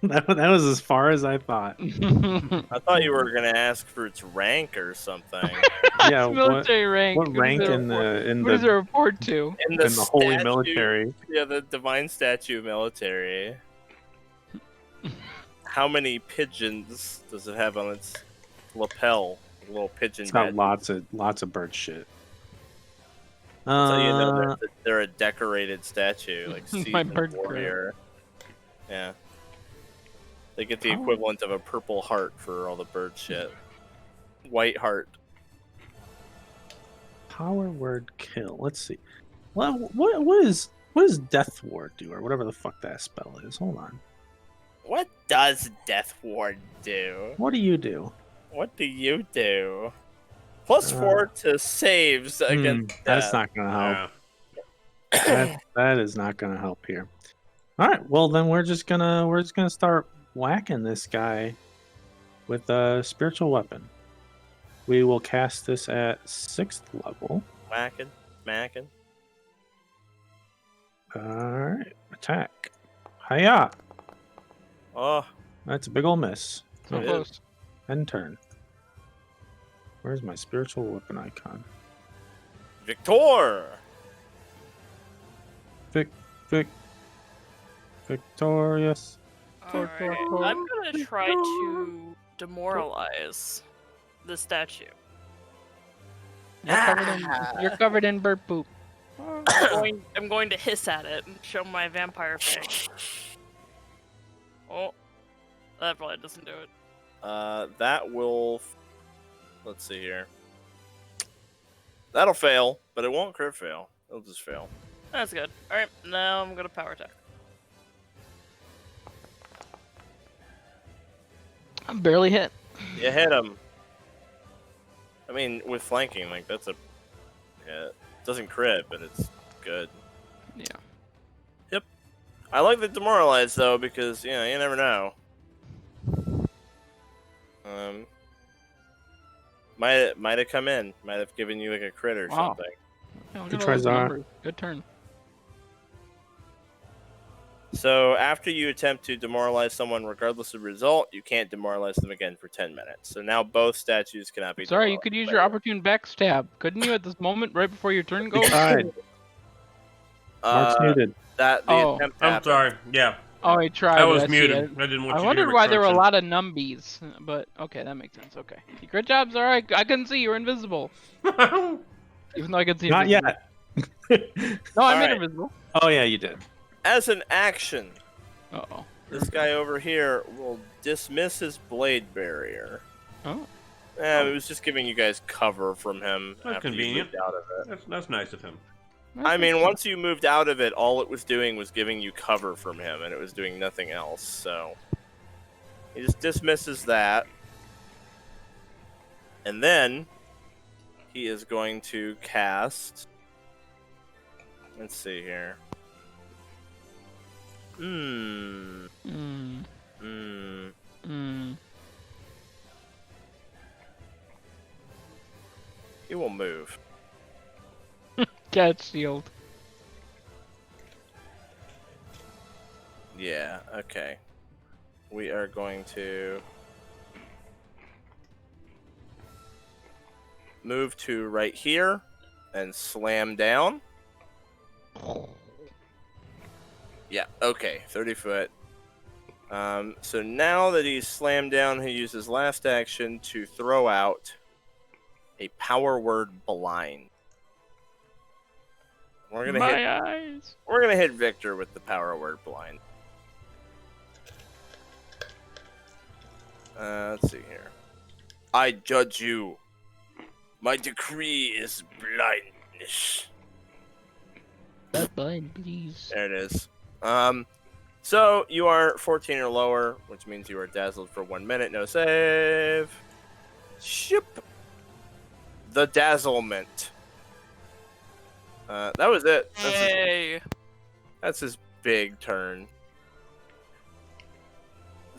S3: that was as far as I thought.
S2: I thought you were gonna ask for its rank or something.
S3: Yeah,
S1: military rank.
S3: what rank in
S1: What does it
S3: the
S1: report to?
S2: In
S3: holy
S2: statue-
S3: military?
S2: Yeah, the divine statue military. How many pigeons does it have on its lapel? A little pigeon.
S3: It's got
S2: badge.
S3: lots of bird shit.
S2: So you know they're a decorated statue, like
S1: My
S2: seasoned
S1: bird
S2: warrior. Yeah. They get the equivalent of a purple heart for all the bird shit. White heart.
S3: Power word kill. Let's see. Well, what does Death Ward do, or whatever the fuck that spell is? Hold on.
S2: What does Death Ward do?
S3: What do you do?
S2: What do you do? +4 to saves against death.
S3: That's not gonna help.
S6: Yeah.
S3: that is not gonna help here. All right. Well, then we're just gonna start whacking this guy with a spiritual weapon. We will cast this at 6th level.
S2: Whacking, smacking.
S3: All right. Attack. Hiya.
S2: Oh,
S3: That's a big ol' miss.
S1: So
S2: It is.
S1: close.
S3: End turn. Where's my spiritual weapon icon?
S2: Victor!
S3: Victorious.
S4: Alright, I'm gonna try to demoralize the statue.
S1: You're covered in bird poop.
S4: I'm going to hiss at it and show my vampire face. Oh, that probably doesn't do it.
S2: That will... Let's see here. That'll fail, but it won't crit fail. It'll just fail.
S4: That's good. Alright, now I'm gonna power attack.
S1: I'm barely hit.
S2: You hit him. I mean, with flanking, like, that's a... Yeah, it doesn't crit, but it's good.
S1: Yeah.
S2: Yep. I like the demoralize, though, because, you never know. Might have come in. Might have given you, like, a crit or
S1: Wow.
S2: something.
S1: Yeah, look
S3: Good
S1: at all
S3: try,
S1: those
S3: Zara.
S1: numbers. Good turn.
S2: So, after you attempt to demoralize someone regardless of result, you can't demoralize them again for 10 minutes. So now both statues cannot be
S1: Sorry, you
S2: demoralized.
S1: could use your opportune backstab. Couldn't you at this moment, right before your turn
S3: He
S1: goes?
S3: tried. Mark's muted.
S2: The
S1: Oh.
S2: attempt
S6: I'm
S2: happened.
S6: sorry. Yeah,
S1: Oh, he tried.
S6: I was
S1: see
S6: muted.
S1: it.
S6: I didn't want
S1: I
S6: you to
S1: wondered
S6: hear
S1: why there were a
S6: crunching.
S1: lot of numbies, but okay, that makes sense. Okay, great job, Zara. I couldn't see you were invisible, even though I could see.
S3: Not
S1: invisible.
S3: yet.
S1: No, I
S2: All
S1: made
S2: right.
S1: invisible.
S3: Oh yeah, you did.
S2: As an action,
S1: Uh oh.
S2: this guy over here will dismiss his blade barrier.
S1: Oh.
S2: It was just giving you guys cover from him
S6: That's
S2: after
S6: convenient.
S2: you moved out of it.
S6: That's nice of him.
S2: I mean, once you moved out of it, all it was doing was giving you cover from him, and it was doing nothing else. So he just dismisses that, and then he is going to cast. Let's see here. He will move.
S1: Cat shield.
S2: Yeah, okay. We are going to move to right here and slam down. Yeah, okay, 30 foot. So now that he's slammed down, he uses last action to throw out a power word blind. We're gonna hit Victor with the power word blind. Let's see here. I judge you. My decree is blindness.
S1: Blind, please.
S2: There it is. So you are 14 or lower, which means you are dazzled for 1 minute. No save. Ship. The dazzlement. That was it. That's his big turn.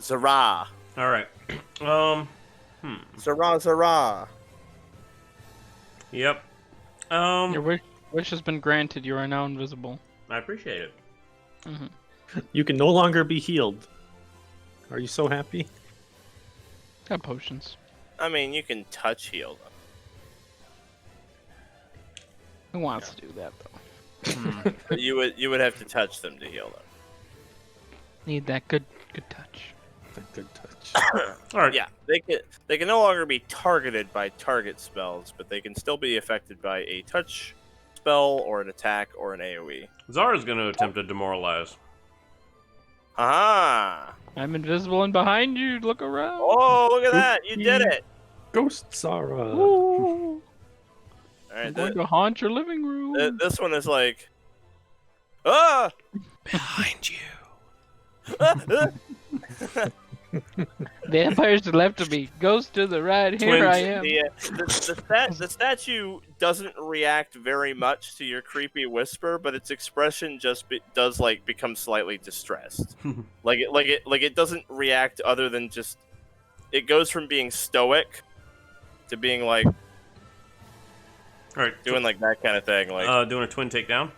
S2: Zara.
S6: All right.
S2: Zara.
S6: Yep.
S1: Your wish has been granted. You are now invisible.
S6: I appreciate it.
S3: You can no longer be healed. Are you so happy?
S1: Got potions.
S2: I mean, you can touch heal them.
S1: Who wants to do that though?
S2: But you would have to touch them to heal them.
S1: Need that good touch.
S3: Good touch.
S6: All right.
S2: Yeah, they can no longer be targeted by target spells, but they can still be affected by a touch spell or an attack or an AoE.
S6: Zara's going to attempt to demoralize.
S2: Ah!
S1: I'm invisible and behind you. Look around.
S2: Oh, look at that! You did it!
S3: Ghost Zara.
S1: Ooh.
S2: All
S1: I'm
S2: right,
S1: going to haunt your living room.
S2: this one is like, ah!
S6: Behind you.
S1: Vampires to the left of me. Ghost to the right. Here I am.
S2: The statue doesn't react very much to your creepy whisper, but its expression just does like become slightly distressed. it doesn't react other than just it goes from being stoic to being like
S6: All right.
S2: doing like that kind of thing. Like
S6: Doing a twin takedown.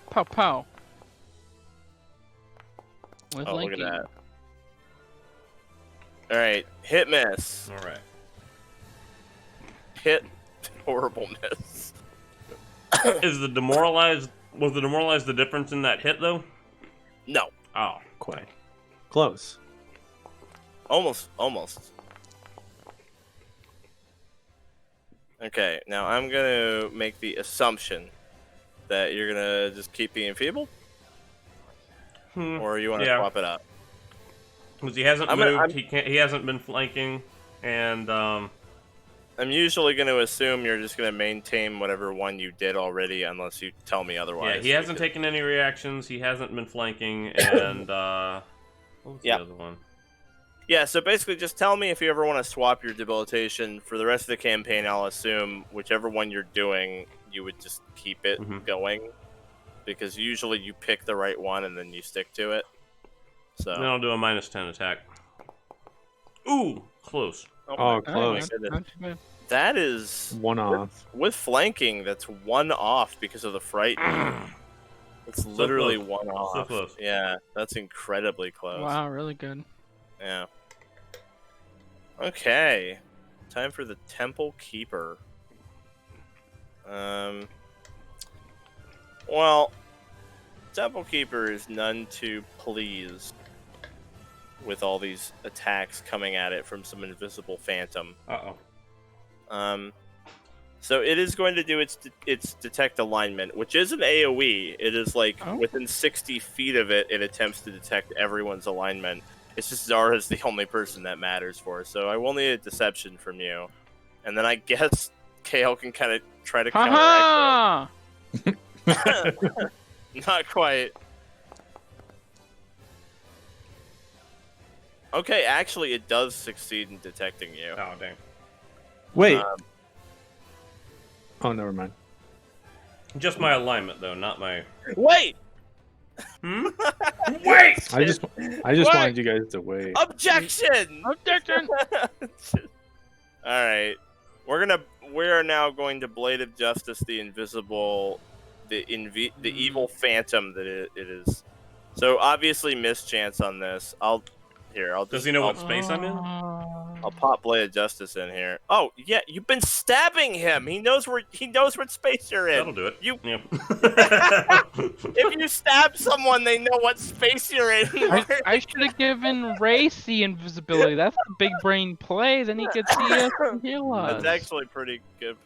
S1: Pow pow. With
S2: oh, look at
S1: Linky.
S2: that. All right, hit miss.
S6: All right.
S2: Hit horrible miss.
S6: Was the demoralized the difference in that hit though?
S2: No,
S6: Oh.
S3: Quite. Close.
S2: almost. Okay, now I'm gonna make the assumption that you're gonna just keep being feeble, or you want to
S6: Yeah.
S2: swap it up.
S6: Because he hasn't moved, he hasn't been flanking, and
S2: I'm usually going to assume you're just going to maintain whatever one you did already, unless you tell me otherwise.
S6: yeah, he hasn't taken any reactions. He hasn't been flanking, and what was the other one?
S2: Yeah, so basically, just tell me if you ever want to swap your debilitation for the rest of the campaign. I'll assume whichever one you're doing, you would just keep it going, because usually you pick the right one and then you stick to it. So
S6: Then I'll do a -10 attack. Ooh, close.
S3: Oh,
S2: my
S3: close.
S2: goodness.
S1: Not too bad.
S2: That is
S3: One off.
S2: with flanking. That's one off because of the fright. It's literally
S6: close.
S2: one off.
S6: So close.
S2: Yeah, that's incredibly close.
S1: Wow, really good.
S2: Yeah. Okay. Time for the Temple Keeper. Well, Temple Keeper is none too pleased with all these attacks coming at it from some invisible phantom. So it is going to do its detect alignment, which is an AoE. It is like within 60 feet of it, it attempts to detect everyone's alignment. It's just Zara's the only person that matters for us. So I will need a deception from you. And then I guess Kale can kind of try to counteract
S1: Haha!
S2: it. Not quite. Okay, actually, it does succeed in detecting you.
S6: Oh dang.
S3: Wait.
S2: Um,
S3: Oh, never mind.
S6: Just my alignment though, not my.
S2: Wait!
S6: Hmm? Wait!
S3: I just
S1: What?
S3: wanted you guys to wait.
S2: Objection!
S1: Objection!
S2: Alright. We are now going to Blade of Justice the invisible the evil phantom that it is. So obviously mischance on this.
S6: Does he know what space I'm in?
S2: I'll pop Blade of Justice in here. Oh yeah, you've been stabbing him. He knows what space you're in.
S6: That'll do it.
S2: You
S6: Yep.
S2: if you stab someone, they know what space you're in.
S1: I should have given Race the invisibility. That's a big brain play. Then he could see us and heal us.
S2: That's actually pretty good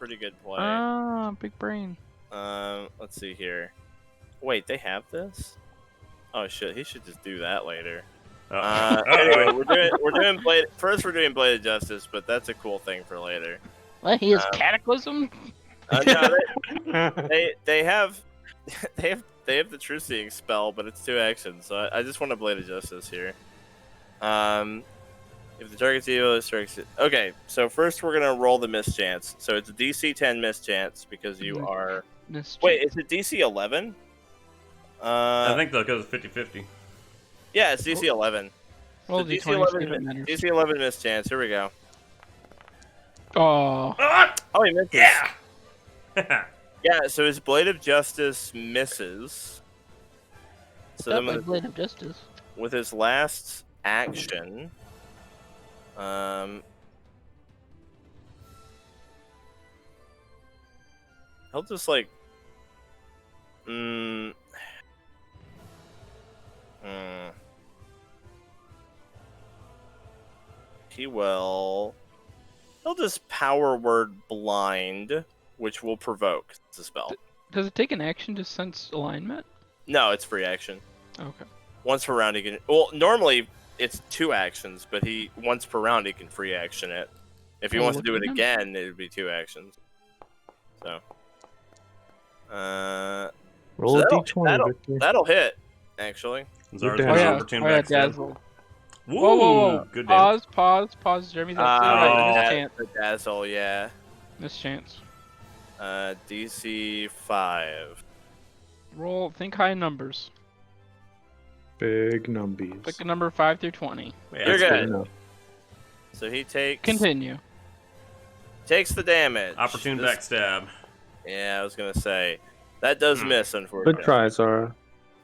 S2: play.
S1: Ah, big brain.
S2: Let's see here. Wait, they have this? Oh shit, he should just do that later. Anyway, we're doing Blade. First, we're doing Blade of Justice, but that's a cool thing for later.
S1: What? He is Cataclysm.
S2: No, they have the True Seeing spell, but it's 2 actions. So I just want a Blade of Justice here. If the target's evil, it strikes it. Okay, so first we're gonna roll the mischance. So it's a DC 10 mischance because you are. Wait, is it DC 11?
S6: I think though, because it's 50-50.
S2: Yeah, it's DC 11.
S1: Roll
S2: So DC 11, DC 11 mischance. Here we go.
S1: Oh.
S2: Oh, he misses.
S6: Yeah.
S2: Yeah. So his Blade of Justice misses. So
S1: That
S2: then
S1: my Blade of Justice.
S2: with his last action, he'll just like, he'll just power word blind, which will provoke. It's a spell.
S1: Does it take an action to sense alignment?
S2: No, it's free action.
S1: Okay.
S2: Once per round, he can. Well, normally it's 2 actions, but once per round he can free action it. If he wants to do it again, it would be 2 actions. So,
S3: Roll a d20, Victor.
S2: that'll hit. Actually,
S6: Zara's
S3: Oh,
S6: got
S3: yeah.
S6: an opportune
S1: Oh, yeah,
S6: backstab.
S1: dazzle.
S6: Woo!
S1: Whoa, whoa, whoa.
S6: Good damage.
S1: Pause. Jeremy, that's right.
S2: the dazzle, yeah.
S1: Mischance.
S2: DC 5.
S1: Roll. Think high numbers.
S3: Big numbies.
S1: Pick a number 5 through 20.
S6: Yeah,
S2: You're
S6: that's
S2: good.
S3: enough.
S2: So he takes
S1: Continue.
S2: the damage.
S6: Opportune
S2: This-
S6: backstab.
S2: Yeah, I was gonna say that does miss, unfortunately.
S3: Good try, Zara.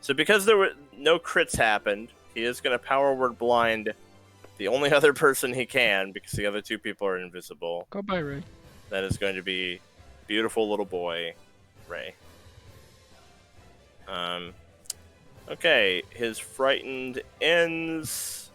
S2: So because there were no crits happened, he is gonna power word blind the only other person he can because the other 2 people are invisible.
S1: Go by Ray.
S2: That is going to be beautiful little boy, Raye. Okay, his frightened ends,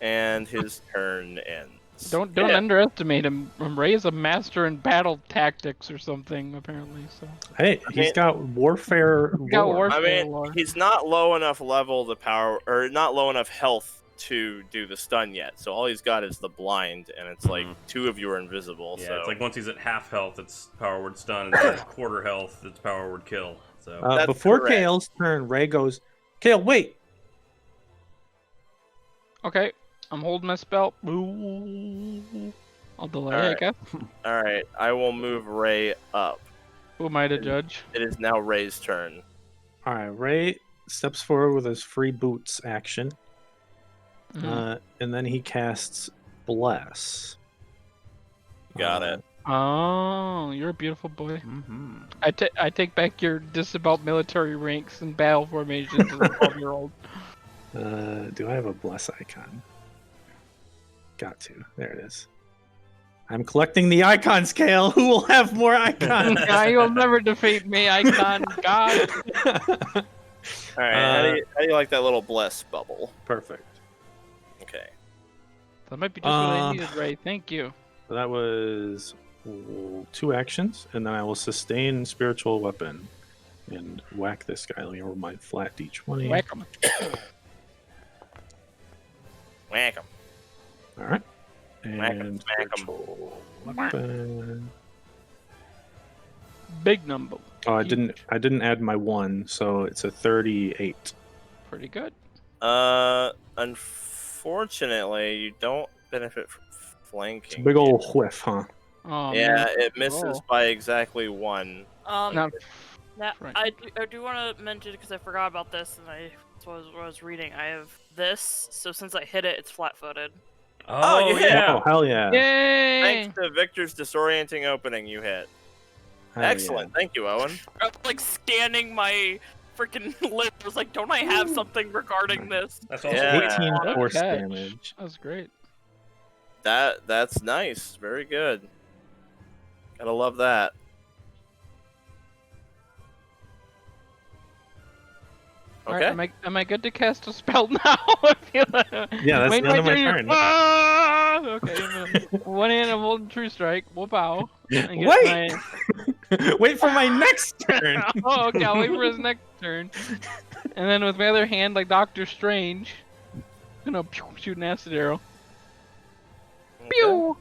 S2: and his turn ends.
S1: Don't
S2: Yeah.
S1: underestimate him. Ray is a master in battle tactics or something, apparently. So.
S3: Hey, he's got warfare.
S1: got
S3: lore.
S1: warfare.
S2: I mean,
S1: Lore.
S2: he's not low enough level to power, or not low enough health to do the stun yet. So all he's got is the blind, and it's like 2 of you are invisible.
S6: Yeah,
S2: so
S6: it's like once he's at half health, it's power word stun, and then at quarter health, it's power word kill. So
S2: That's
S3: Before
S2: correct.
S3: Kale's turn, Ray goes, Kale, wait.
S1: Okay, I'm holding my spell. Ooh. I'll delay, I
S2: Alright.
S1: guess.
S2: all right, I will move Raye up.
S1: Who am I to judge?
S2: It is now Ray's turn.
S3: All right, Ray steps forward with his free boots action, and then he casts Bless.
S2: Got it.
S1: Oh, you're a beautiful boy.
S6: mm-hmm.
S1: I take back your disavowed military ranks and battle formations as a 12-year-old.
S3: Do I have a Bless icon? Got to. There it is. I'm collecting the icons, Kale. Who will have more icons?
S1: You'll never defeat me, icon god.
S2: All right, how do you like that little bless bubble?
S3: Perfect.
S2: Okay.
S1: That might be just what I needed, Ray. Thank you.
S3: So that was 2 actions, and then I will sustain spiritual weapon and whack this guy. Let me roll my flat d20.
S1: Whack 'em.
S2: Whack 'em.
S3: All right.
S2: Smack 'em,
S3: And
S2: smack 'em.
S3: spiritual weapon.
S1: Big number.
S3: Oh, I didn't add my 1, so it's a 38.
S1: Pretty good.
S2: Unfortunately, you don't benefit from flanking.
S3: It's a big old whiff, huh?
S1: Oh,
S2: Yeah,
S1: man.
S2: it misses
S1: Roll.
S2: by exactly 1.
S1: Not
S4: Now,
S1: Frank.
S4: I do want to mention, because I forgot about this, and that's what I was reading. I have this, so since I hit it, it's flat-footed.
S2: Oh, you hit.
S6: yeah.
S3: Oh, hell yeah.
S1: Yay!
S2: Thanks to Victor's disorienting opening, you hit.
S3: Hell
S2: Excellent. Thank you, Owen.
S4: I was like scanning my freaking list. I was like, don't I have something regarding this?
S6: That's also
S2: Yeah.
S3: Yeah. 18
S1: Good
S3: force
S1: catch.
S3: damage.
S1: That was great.
S2: That's nice. Very good. Gotta love that.
S1: All right,
S2: Okay.
S1: am I good to cast a spell now? I feel like...
S3: Yeah, that's
S1: Wait
S3: the end of my
S1: your-
S3: turn.
S1: Ah! Okay, one hand I'm holding True Strike. We'll bow. and get
S3: Wait!
S1: my-
S3: Wait for my next turn!
S1: Oh, okay, I'll wait for his next turn. And then with my other hand, like Doctor Strange, I'm gonna shoot an acid arrow. Pew!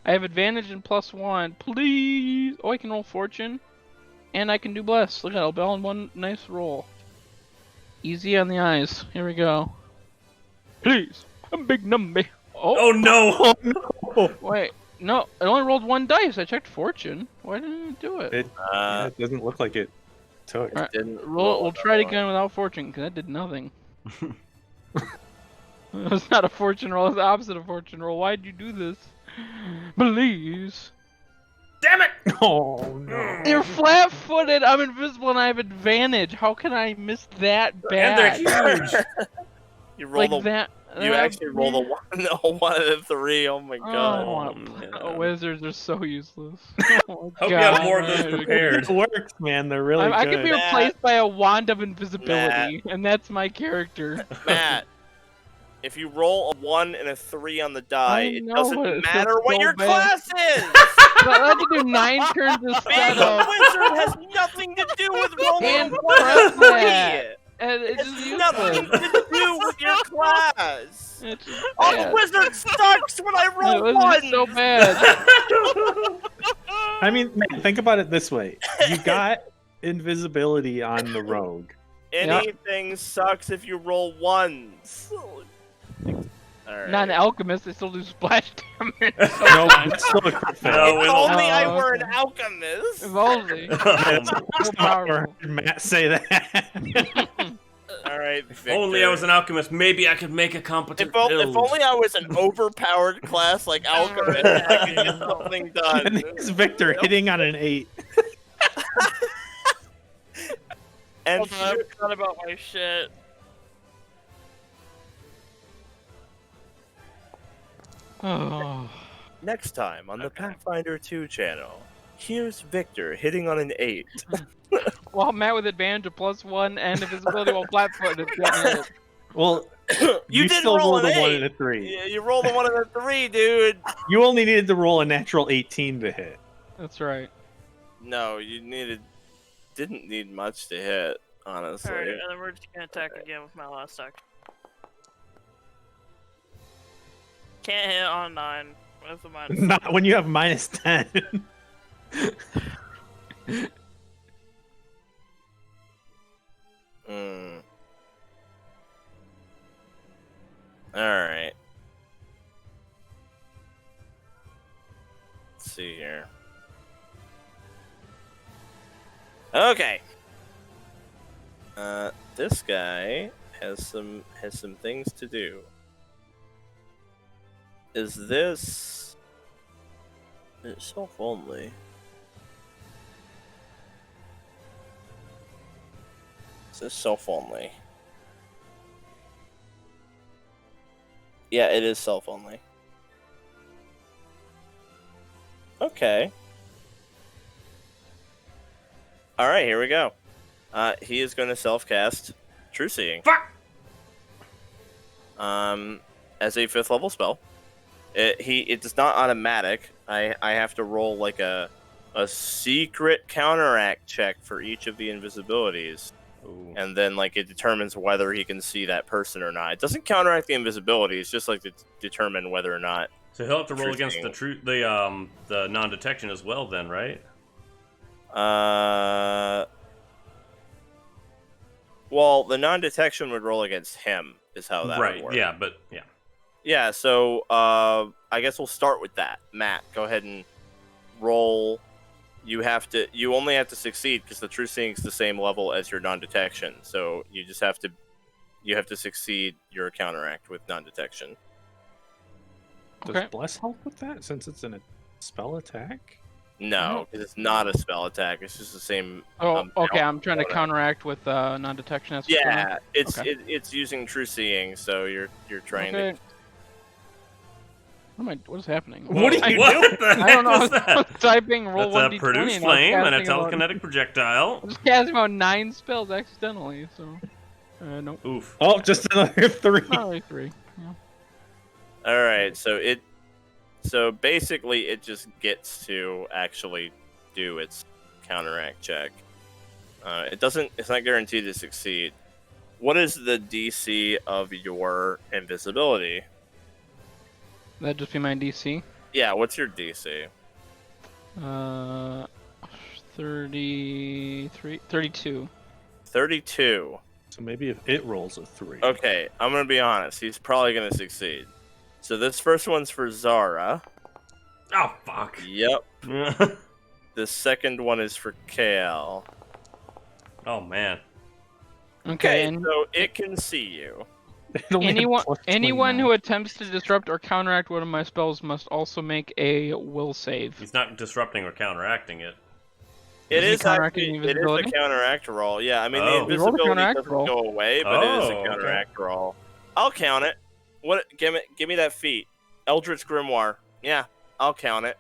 S1: I have advantage in +1. Please! Oh, I can roll fortune. And I can do bless. Look at that, all in one nice roll. Easy on the eyes. Here we go. Please! A big number.
S6: Oh no!
S1: Wait. No, I only rolled 1 dice. I checked fortune. Why didn't it do it?
S3: It doesn't look like it took.
S1: Alright,
S2: Didn't
S1: we'll try it
S2: another
S1: again without fortune, because that did nothing. It's not a fortune roll, it's the opposite of fortune roll. Why'd you do this? Please.
S6: Damn it!
S3: Oh no.
S1: You're flat-footed, I'm invisible, and I have advantage. How can I miss that
S6: And
S1: bad?
S6: they're huge.
S2: You roll
S1: Like
S2: the.
S1: that.
S2: You actually roll the 1, no, 1 out of 3. Oh my god.
S1: Oh,
S6: man.
S1: wizards are so useless. Oh,
S6: Hope you have more of
S1: God.
S6: those prepared.
S3: It works, man. They're really
S1: I
S3: good.
S1: could be
S2: Matt.
S1: replaced by a wand of invisibility, and that's my character.
S2: Matt, if you roll a 1 and a 3 on the die,
S1: I
S2: it
S1: know, but
S2: doesn't
S1: it
S2: matter
S1: feels
S2: what
S1: so
S2: your
S1: bad.
S2: class is.
S1: But I had to do 9 turns of
S2: Being a
S1: setup,
S2: wizard has nothing to do with rolling
S1: And
S2: a 1 and a 3.
S1: that. and it's
S2: It
S1: just
S2: has nothing
S1: useless.
S2: to do with your class.
S1: It's just
S2: Oh,
S1: bad.
S2: wizard sucks when I
S1: It
S2: roll
S1: was
S2: 1.
S1: just so bad.
S3: I mean, man, think about it this way. You got invisibility on the rogue.
S2: Anything sucks if you roll 1s. Alright.
S1: Not an alchemist, they still do splash damage.
S3: No, it's still a crit fail.
S6: No,
S2: If
S6: we
S2: only I
S1: Oh,
S2: were
S1: okay.
S2: an alchemist.
S1: If only.
S3: That's
S1: So
S3: not
S1: powerful.
S3: heard Matt say that.
S2: Alright,
S6: If only I was an alchemist, maybe I could make a competent
S2: If
S6: build.
S2: only I was an overpowered class like alchemist, I could get something done.
S3: And here's Victor hitting on an 8.
S2: And
S4: Hold on, I forgot about my shit.
S1: Oh.
S2: next time on the Pathfinder 2 channel, here's Victor hitting on an 8.
S1: Well, Matt with advantage of +1 and invisibility while flat-footed. It's getting it.
S3: Well,
S2: You didn't
S3: still
S2: roll
S3: rolled
S2: an
S3: a 1
S2: 8.
S3: and a 3.
S2: Yeah, you rolled a 1 and a 3, dude.
S3: You only needed to roll a natural 18 to hit.
S1: That's right.
S2: No, didn't need much to hit, honestly.
S4: Alright, and then we're just gonna attack again with my last action. Can't hit on 9 with a minus.
S3: Not when you have minus 10.
S2: Alright. Let's see here. Okay. This guy has some things to do. Is this self only? Is this self only? Yeah, it is self only. Okay. Alright, here we go. He is going to self-cast True Seeing.
S6: Fuck!
S2: As a 5th level spell. It is not automatic. I have to roll like a secret counteract check for each of the invisibilities.
S6: Ooh.
S2: and then like it determines whether he can see that person or not. It doesn't counteract the invisibility. It's just like to determine whether or not.
S6: So he'll have to roll
S2: True
S6: against
S2: seeing.
S6: the non-detection as well, then, right?
S2: Well, the non-detection would roll against him. Is how that
S6: Right.
S2: would work.
S6: Yeah, but yeah.
S2: Yeah. So I guess we'll start with that. Matt, go ahead and roll. You only have to succeed because the true seeing is the same level as your non-detection. So you just have to succeed your counteract with non-detection.
S3: Does
S1: Okay.
S3: Bless help with that since it's in a spell attack?
S2: No, because it's not a spell attack. It's just the same.
S1: Oh, okay. I'm trying to
S2: bonus.
S1: counteract with non-detection. That's what's going on?
S2: Yeah, it's
S1: Okay.
S2: it's using true seeing, so you're trying
S1: Okay.
S2: to.
S1: What is happening?
S3: What are you
S6: what the
S1: I don't
S6: heck
S1: know.
S6: was
S1: I was
S6: that?
S1: typing roll
S6: That's a
S1: 1d20
S6: produce
S1: and I was
S6: flame and a
S1: casting about-
S6: telekinetic projectile.
S1: I was casting about 9 spells accidentally, so nope.
S6: Oof.
S3: Oh, just another 3.
S1: Not really 3. Yeah.
S2: All right, so basically it just gets to actually do its counteract check. It's not guaranteed to succeed. What is the DC of your invisibility?
S1: That'd just be my DC.
S2: Yeah, what's your DC?
S1: 32.
S2: 32.
S3: So maybe if it rolls a 3.
S2: Okay, I'm gonna be honest. He's probably gonna succeed. So this first one's for Zara.
S6: Oh fuck.
S2: Yep. The second one is for Kale.
S6: Oh man.
S1: Okay, and
S2: so it can see you.
S3: It only had
S1: anyone
S3: plus
S1: anyone
S3: 29.
S1: who attempts to disrupt or counteract one of my spells must also make a will save.
S6: He's not disrupting or counteracting it.
S2: It
S1: Is he
S2: is
S1: counteracting
S2: actually it is
S1: invisibility?
S2: a counteract roll. Yeah, I mean
S6: Oh.
S2: the
S1: We rolled a
S2: invisibility
S1: counteract
S2: doesn't
S1: roll.
S2: go away, but it is
S6: Oh,
S2: a
S6: okay.
S2: counteract roll. I'll count it. What? Give me that feat. Eldritch Grimoire. Yeah, I'll count it.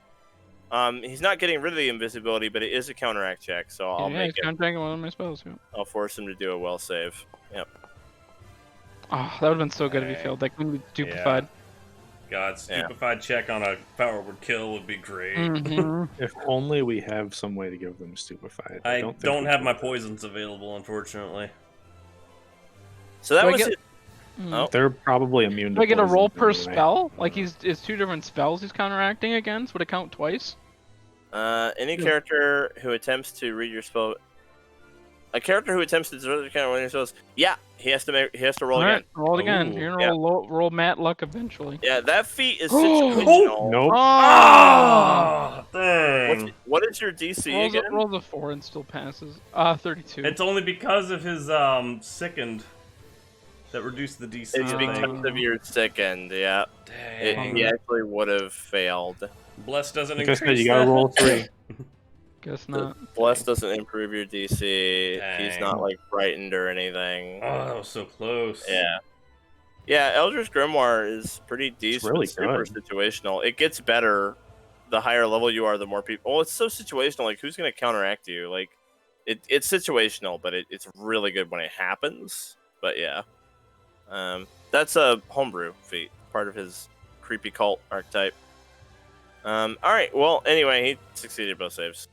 S2: He's not getting rid of the invisibility, but it is a counteract check, so I'll
S1: Yeah,
S2: make
S1: he's
S2: it.
S1: counteracting one of my spells. Yeah.
S2: I'll force him to do a will save. Yep.
S1: Oh, that would have been so good if he
S6: Dang.
S1: failed. That could be stupefied.
S6: God, stupefied check on a powerward kill would be great.
S1: Mhm.
S3: If only we have some way to give them stupefied.
S6: I
S3: don't think
S6: don't
S3: we
S6: have
S3: do.
S6: my poisons available, unfortunately.
S2: So that
S1: Do I
S2: was
S1: get-
S2: it.
S1: Mm.
S2: Oh.
S3: They're probably immune to
S1: Do I get a roll per
S3: poison anyway.
S1: spell? Like it's 2 different spells he's counteracting against? Would it count twice?
S2: Any
S1: Yeah.
S2: character who attempts to read your spell. A character who attempts to disrupt your counter when your spells. Yeah, he has to roll
S1: Alright,
S2: again.
S1: roll it again.
S6: Ooh.
S1: You're gonna roll Matt luck eventually.
S2: Yeah, that feat is
S1: Oh,
S2: situational.
S3: Nope.
S6: Ah, dang.
S2: What is your DC
S1: Rolls
S2: again?
S1: rolls a 4 and still passes. 32.
S6: It's only because of his sickened that reduced the DC.
S2: It's
S6: I think.
S2: because of your second. Yeah,
S6: Dang.
S2: he actually would have failed.
S6: Bless doesn't
S3: Like I
S6: increase
S3: said, you gotta
S6: that.
S3: roll 3.
S1: Guess not.
S2: Bless doesn't improve your DC. He's
S6: Dang.
S2: not like frightened or anything.
S6: Oh, that was so close.
S2: Yeah. Yeah, Eldritch Grimoire is pretty decent.
S3: really
S2: Super
S3: good.
S2: situational. It gets better the higher level you are, the more people. Well, it's so situational. Like, who's going to counteract you? Like, it's situational, but it's really good when it happens. But yeah. That's a homebrew feat, part of his creepy cult archetype. All right. Well, anyway, he succeeded both saves.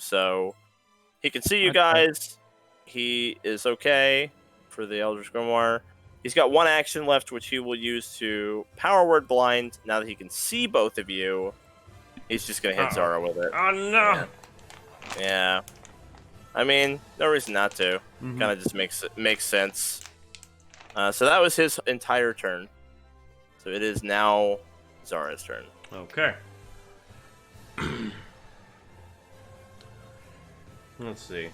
S2: So he can see you
S1: Okay.
S2: guys. He is okay for the Eldritch Grimoire. He's got one action left, which he will use to Power Word Blind. Now that he can see both of you, he's just gonna hit
S6: Uh-oh.
S2: Zara with it.
S6: Oh no.
S2: Yeah. I mean, no reason not to.
S6: Mhm.
S2: Kind of just makes sense. So that was his entire turn. So it is now Zara's turn.
S6: Okay. Let's see.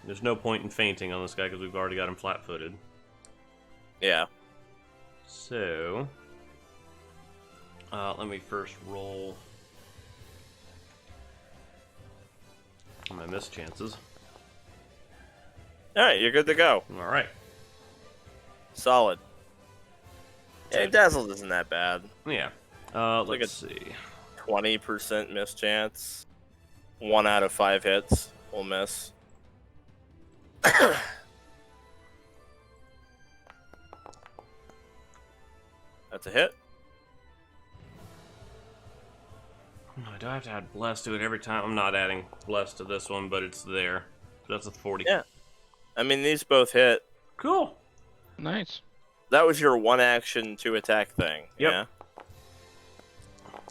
S6: There's no point in fainting on this guy because we've already got him flat-footed.
S2: Yeah.
S6: So, let me first roll my miss chances.
S2: All right, you're good to go.
S6: All right.
S2: Solid. Yeah, Dazzled isn't that bad.
S6: Yeah.
S2: Like
S6: Let's see.
S2: 20% miss chance. 1 out of 5 hits will miss. That's a hit.
S6: Do I have to add bless to it every time? I'm not adding bless to this one, but it's there. So that's a 40.
S2: Yeah. I mean, these both hit.
S6: Cool.
S1: Nice.
S2: That was your one action to attack thing.
S6: Yep.
S2: Yeah.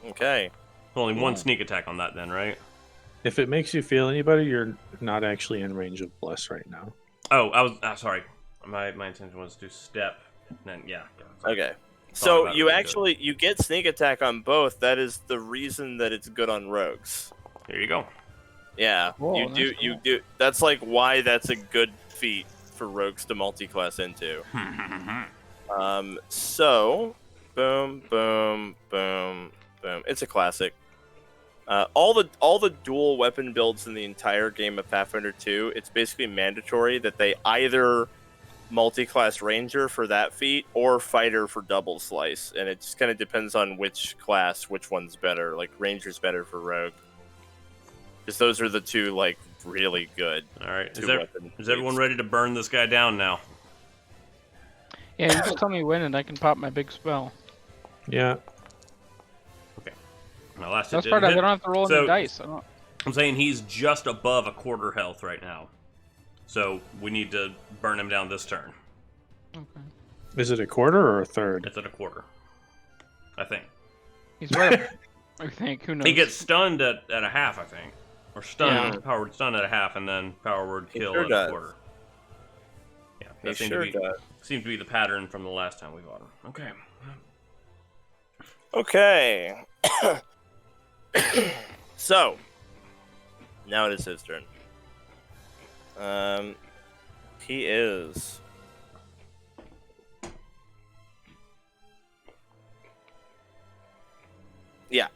S2: Okay.
S6: Only one
S1: Cool.
S6: sneak attack on that, then, right?
S3: If it makes you feel any better, you're not actually in range of Bless right now.
S6: Oh, I was sorry. My intention was to step. Then yeah.
S2: Okay.
S6: Thought
S2: So
S6: about
S2: you
S6: it,
S2: actually you get sneak attack on both. That is the reason that it's good on rogues.
S6: Here you go.
S2: Yeah.
S1: Whoa,
S2: you
S1: that's
S2: do.
S1: cool.
S2: You do. That's like why that's a good feat for rogues to multi-class into. So, boom, boom, boom, boom. It's a classic. All the dual weapon builds in the entire game of Pathfinder 2, it's basically mandatory that they either multi-class ranger for that feat or fighter for double slice, and it just kind of depends on which class, which one's better. Like ranger's better for rogue, because those are the two like really good.
S6: All right. Is
S2: two-weapon
S6: everyone
S2: feats.
S6: ready to burn this guy down now?
S1: Yeah, you just tell me when and I can pop my big spell.
S3: Yeah.
S6: My last hit
S1: That's
S6: didn't
S1: part of it.
S6: hit.
S1: I don't have to roll
S6: So-
S1: any dice. I don't...
S6: I'm saying he's just above a quarter health right now. So we need to burn him down this turn.
S1: Okay.
S3: Is it a quarter or a third?
S6: It's at a quarter. I think.
S1: He's right up. I think. Who knows?
S6: He gets stunned at a half, I think. Or stunned,
S1: Yeah.
S6: power word stun at a half, and then power word
S2: He
S6: kill
S2: sure
S6: at
S2: does.
S6: a quarter. Yeah,
S2: He
S6: that
S2: sure does.
S6: seemed to be the pattern from the last time we fought him. Okay.
S2: Okay. So, now it is his turn. He is. Yeah.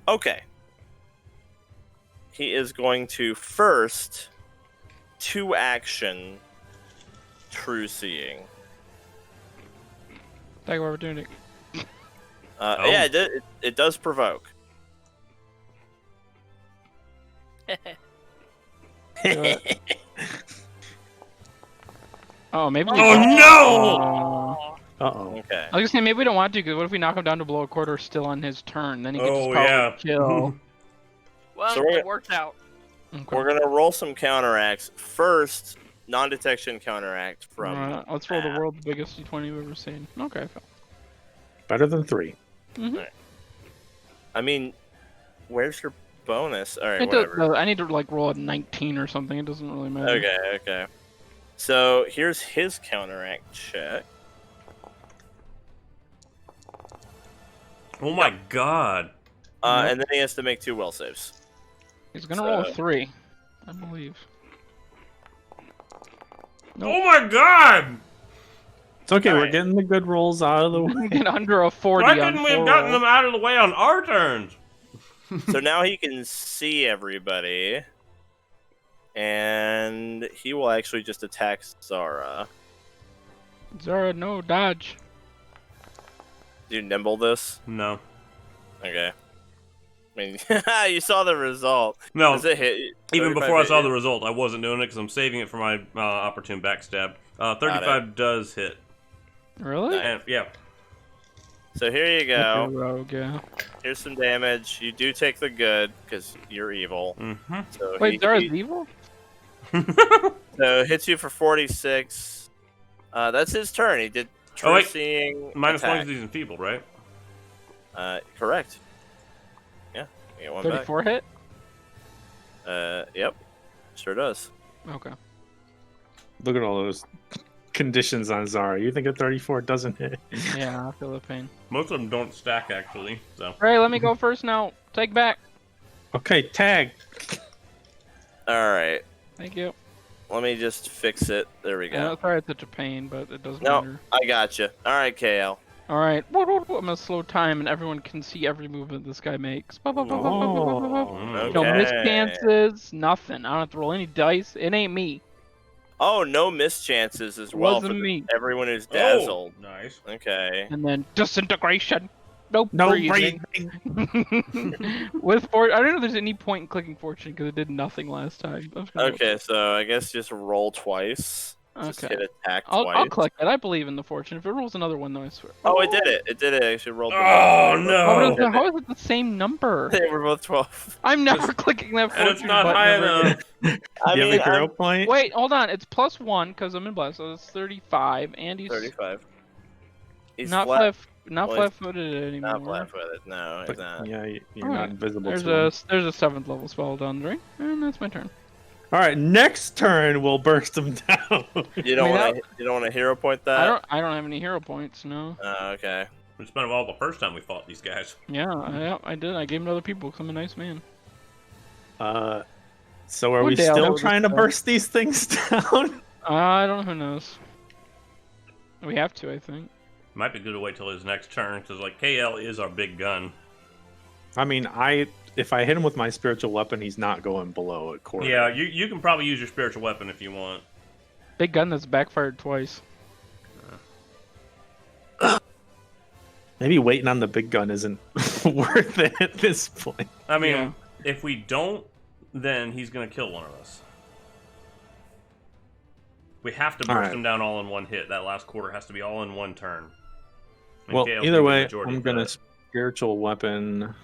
S2: Okay. He is going to first 2-action True Seeing.
S1: Take opportunity.
S6: Oh.
S2: Yeah, it does provoke.
S1: Do it. Oh, maybe. We
S6: Oh,
S1: don't.
S6: no!
S3: Uh-oh.
S2: Okay.
S1: I was gonna say maybe we don't want to, because what if we knock him down to below a quarter still on his turn? Then he gets
S6: Oh,
S1: his power
S6: yeah.
S1: kill.
S4: Well,
S2: So we're-
S4: it worked out.
S1: Okay.
S2: We're gonna roll some counteracts. First, non-detection counteract from.
S1: Alright, let's roll the
S2: Matt.
S1: world's biggest d20 we've ever seen. Okay.
S3: Better than 3.
S2: I mean, where's your bonus? All right, whatever.
S1: I need to like roll a 19 or something. It doesn't really matter.
S2: Okay. So here's his counteract check.
S6: Oh my god.
S2: And then he has to make 2 will saves.
S1: He's gonna roll a
S2: So-
S1: 3, I believe. Nope.
S6: Oh my god!
S3: It's okay, we're
S2: Alright.
S3: getting the good rolls out of the way.
S1: Get under a 40
S6: Why
S1: on
S6: couldn't we have
S1: 4
S6: gotten
S1: rolls.
S6: them out of the way on our turns?
S2: So now he can see everybody. And he will actually just attack Zara.
S1: Zara, no, dodge.
S2: Do you nimble this?
S6: No.
S2: Okay. I mean, you saw the result.
S6: No.
S2: Does it hit?
S6: Even
S2: 35
S6: before I
S2: hit
S6: saw
S2: you?
S6: the result, I wasn't doing it because I'm saving it for my opportune backstab. 35 does hit.
S1: Really?
S2: Nice.
S6: And, yeah.
S2: So here you
S1: Okay,
S2: go.
S1: rogue, yeah.
S2: Here's some damage. You do take the good because you're evil.
S6: Mm-hmm.
S2: So
S1: Wait, Zara's evil?
S2: so hits you for 46. That's his turn. He did true
S6: Oh, wait.
S2: seeing
S6: Minus 1
S2: attack.
S6: because he's enfeebled, right?
S2: Correct. Yeah, you get one back.
S1: 34 hit?
S2: Yep, sure does.
S1: Okay.
S3: Look at all those conditions on Zara. You think a 34 doesn't hit?
S1: Yeah, I feel the pain.
S6: Most of them don't stack, actually. So.
S1: Raye, let me go first now. Take back.
S3: Okay, tag.
S2: All right,
S1: Thank you.
S2: let me just fix it. There we
S1: Yeah,
S2: go.
S1: sorry it's such a pain, but it doesn't
S2: No,
S1: matter.
S2: I got you. All right, KL.
S1: Alright. I'm gonna slow time and everyone can see every movement this guy makes.
S3: Oh.
S1: No
S2: Okay.
S1: missed chances, nothing. I don't have to roll any dice. It ain't me.
S2: Oh, no mischances as well
S1: Wasn't
S2: for
S1: me.
S2: everyone who's dazzled.
S6: Oh, nice.
S2: Okay.
S1: And then disintegration. No
S3: No
S1: breathing.
S3: breathing.
S1: With I don't know if there's any point in clicking fortune because it did nothing last time. I was gonna
S2: Okay, so I guess just roll twice. Just
S1: Okay.
S2: hit attack
S1: I'll
S2: twice.
S1: click it. I believe in the fortune. If it rolls another one, though, I swear.
S2: Oh, it did it. It did it. Actually rolled.
S6: Oh,
S2: them.
S6: no.
S1: How is it the same number?
S2: They were both 12.
S1: I'm never clicking that
S6: And it's
S1: fortune
S6: not
S1: button
S6: high
S1: ever
S6: enough.
S1: again.
S2: I
S3: Do you
S2: mean,
S3: have a hero point?
S1: Wait, hold on. It's +1 because I'm in bless, so it's 35. Andy's
S2: 35. He's
S1: not
S2: flat.
S1: not
S2: Well, he's
S1: flat-footed anymore.
S2: Not flat-footed. No, he's
S3: But,
S2: not.
S3: yeah, you're
S1: All
S3: not
S1: right.
S3: invisible
S1: There's
S3: to him.
S1: there's a 7th level spell done, right? And that's my turn.
S3: All right, next turn we'll burst him down.
S2: You don't
S1: I mean,
S2: want to. You don't want to hero point that.
S1: I don't have any hero points, no.
S2: Okay.
S6: We spent a while the first time we fought these guys.
S1: Yeah, I did. I gave them to other people because I'm a nice man.
S3: So are
S1: One
S3: we
S1: day I'll
S3: still
S1: have
S3: trying to
S1: this
S3: burst these things down?
S1: I don't know. Who knows? We have to, I think.
S6: Might be good to wait till his next turn, because like KL is our big gun.
S3: I mean, if I hit him with my spiritual weapon, he's not going below a quarter.
S6: Yeah, you can probably use your spiritual weapon if you want.
S1: Big gun that's backfired twice.
S3: Maybe waiting on the big gun isn't worth it at this point.
S6: I mean,
S1: Yeah.
S6: if we don't, then he's gonna kill one of us. We have to burst
S3: Alright.
S6: him down all in one hit. That last quarter has to be all in one turn. And
S3: Well,
S6: KL
S3: either
S6: can do the
S3: way,
S6: majority
S3: I'm
S6: of
S3: gonna
S6: that.
S3: spiritual weapon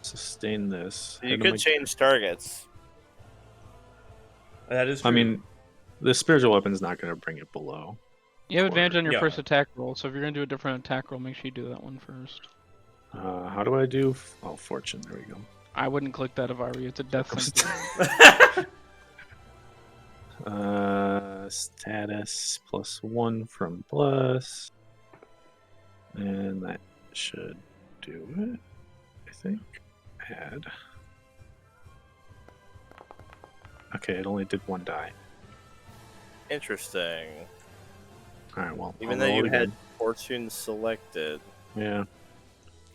S3: sustain this.
S2: You
S3: Hit him
S2: could
S3: ag-
S2: change targets.
S6: That is true.
S3: I mean, the spiritual weapon is not gonna bring it below.
S1: You have advantage on your
S6: Yeah.
S1: first attack roll, so if you're gonna do a different attack roll, make sure you do that one first.
S3: How do I do? Oh, fortune. There we go.
S1: I wouldn't click that if I were you. It's a death sentence.
S3: Status +1 from plus, and that should do it. I think. Add. Okay, it only did 1 die.
S2: Interesting.
S3: All right, well,
S2: Even
S3: I'll
S2: though
S3: roll
S2: you
S3: it
S2: had
S3: again.
S2: fortune selected,
S3: Yeah.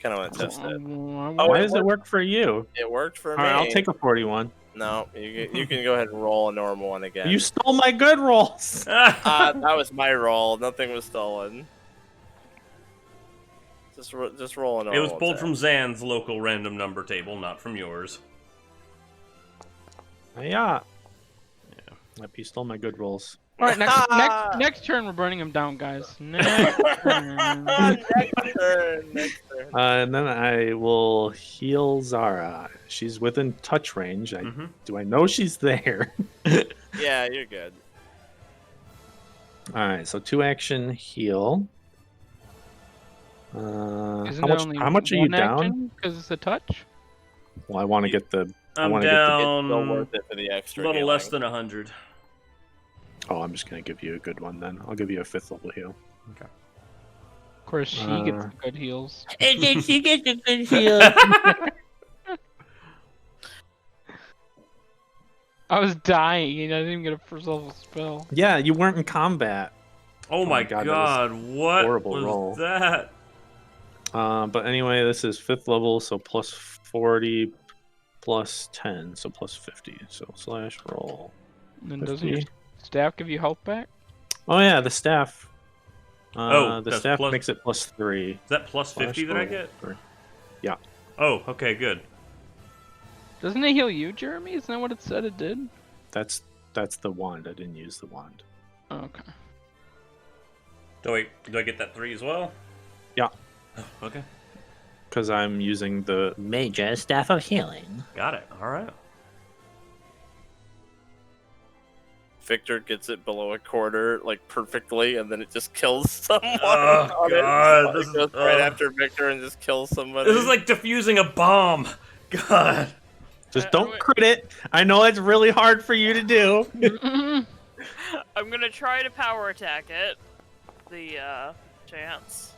S2: kind of want to test it.
S1: Oh,
S3: Why
S2: it
S3: does it work for you?
S2: It worked for
S3: All
S2: me.
S3: right, I'll take a 41.
S2: No, you can go ahead and roll a normal one again.
S3: You stole my good rolls.
S2: That was my roll. Nothing was stolen. Just roll a normal.
S6: It was pulled
S2: attack.
S6: from Zan's local random number table, not from yours.
S3: Yeah. Yep, you stole my good rolls.
S1: All right, next turn we're burning him down, guys. Next turn.
S2: Next turn.
S3: And then I will heal Zara. She's within touch range. Do I know she's there?
S2: Yeah, you're good.
S3: All right, so 2 action heal.
S1: Isn't
S3: How much are you down?
S1: Because it's a touch.
S3: Well, I want to get the.
S6: I'm
S3: wanna get
S2: It's still
S6: down
S2: worth it for the
S6: a
S2: extra.
S6: little less
S2: healing.
S6: than 100.
S3: Oh, I'm just gonna give you a good one then. I'll give you a 5th level heal.
S1: Of course, she gets the good heals.
S5: And then she gets a good heal.
S1: I was dying, and I didn't even get a first level spell.
S3: Yeah, you weren't in combat.
S6: Oh my
S3: God,
S6: god,
S3: that was
S6: what
S3: horrible
S6: was
S3: roll.
S6: that?
S3: But anyway, this is 5th level, so plus 40, plus 10, so plus 50. So slash roll.
S1: And then doesn't your
S3: 50.
S1: staff give you health back?
S3: Oh yeah, the staff.
S6: Oh,
S3: the
S6: that's
S3: staff
S6: plus-
S3: makes it plus 3.
S6: Is that plus 50 that I get?
S3: Yeah.
S6: Oh, okay, good.
S1: Doesn't it heal you, Jeremy? Isn't that what it said it did?
S3: That's the wand. I didn't use the wand.
S1: Oh, okay.
S6: Do I get that 3 as well?
S3: Yeah.
S6: Oh, okay.
S3: Because I'm using the.
S5: Major staff of healing.
S6: Got it. Alright.
S2: Victor gets it below a quarter, like perfectly, and then it just kills someone.
S6: Oh,
S2: on it.
S6: God,
S2: It
S6: this is-
S2: goes right after Victor and just kills somebody.
S6: This is like defusing a bomb. God.
S3: Just don't crit it. I know it's really hard for you to do.
S4: I'm gonna try to power attack it. The chance.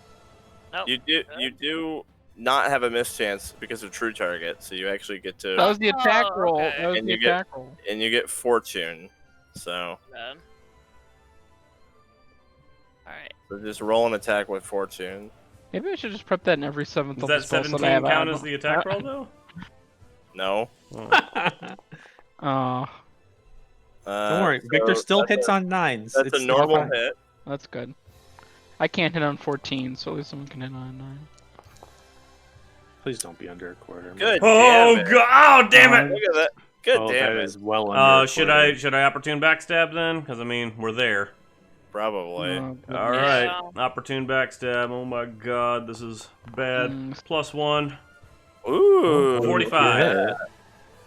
S4: Nope.
S2: You do not have a mischance because of true target, so you actually get
S1: That
S2: to
S1: was the attack
S4: Oh,
S1: roll.
S4: okay.
S1: That was
S2: And
S1: the
S2: you get-
S1: attack roll.
S2: and you get fortune. So
S4: Then. Alright.
S2: just roll an attack with fortune.
S1: Maybe I should just prep that in every 7th
S6: Does
S1: level
S6: that
S1: spell so
S6: 17
S1: I have
S6: count
S1: ammo.
S6: as the attack roll, though?
S2: No.
S1: Oh,
S3: Don't worry,
S2: so
S3: Victor still
S2: that's
S3: hits
S2: a,
S3: on 9s.
S2: That's
S3: It's
S2: a normal
S1: fine.
S2: hit.
S1: that's good. I can't hit on 14, so at least someone can hit on 9.
S3: Please don't be under a quarter.
S2: Good.
S6: Oh,
S2: damn it.
S6: God! Oh, damn it!
S2: Look at that. Good
S3: Oh,
S2: damn
S3: that
S2: it.
S3: is well under. a
S6: Should
S3: quarter.
S6: I opportune backstab then? Because I mean, we're there.
S2: probably.
S1: Oh, goodness.
S6: All right,
S4: Yeah.
S6: opportune backstab. Oh my god, this is bad.
S1: Mm.
S6: +1,
S2: Ooh,
S6: 45.
S3: Yeah.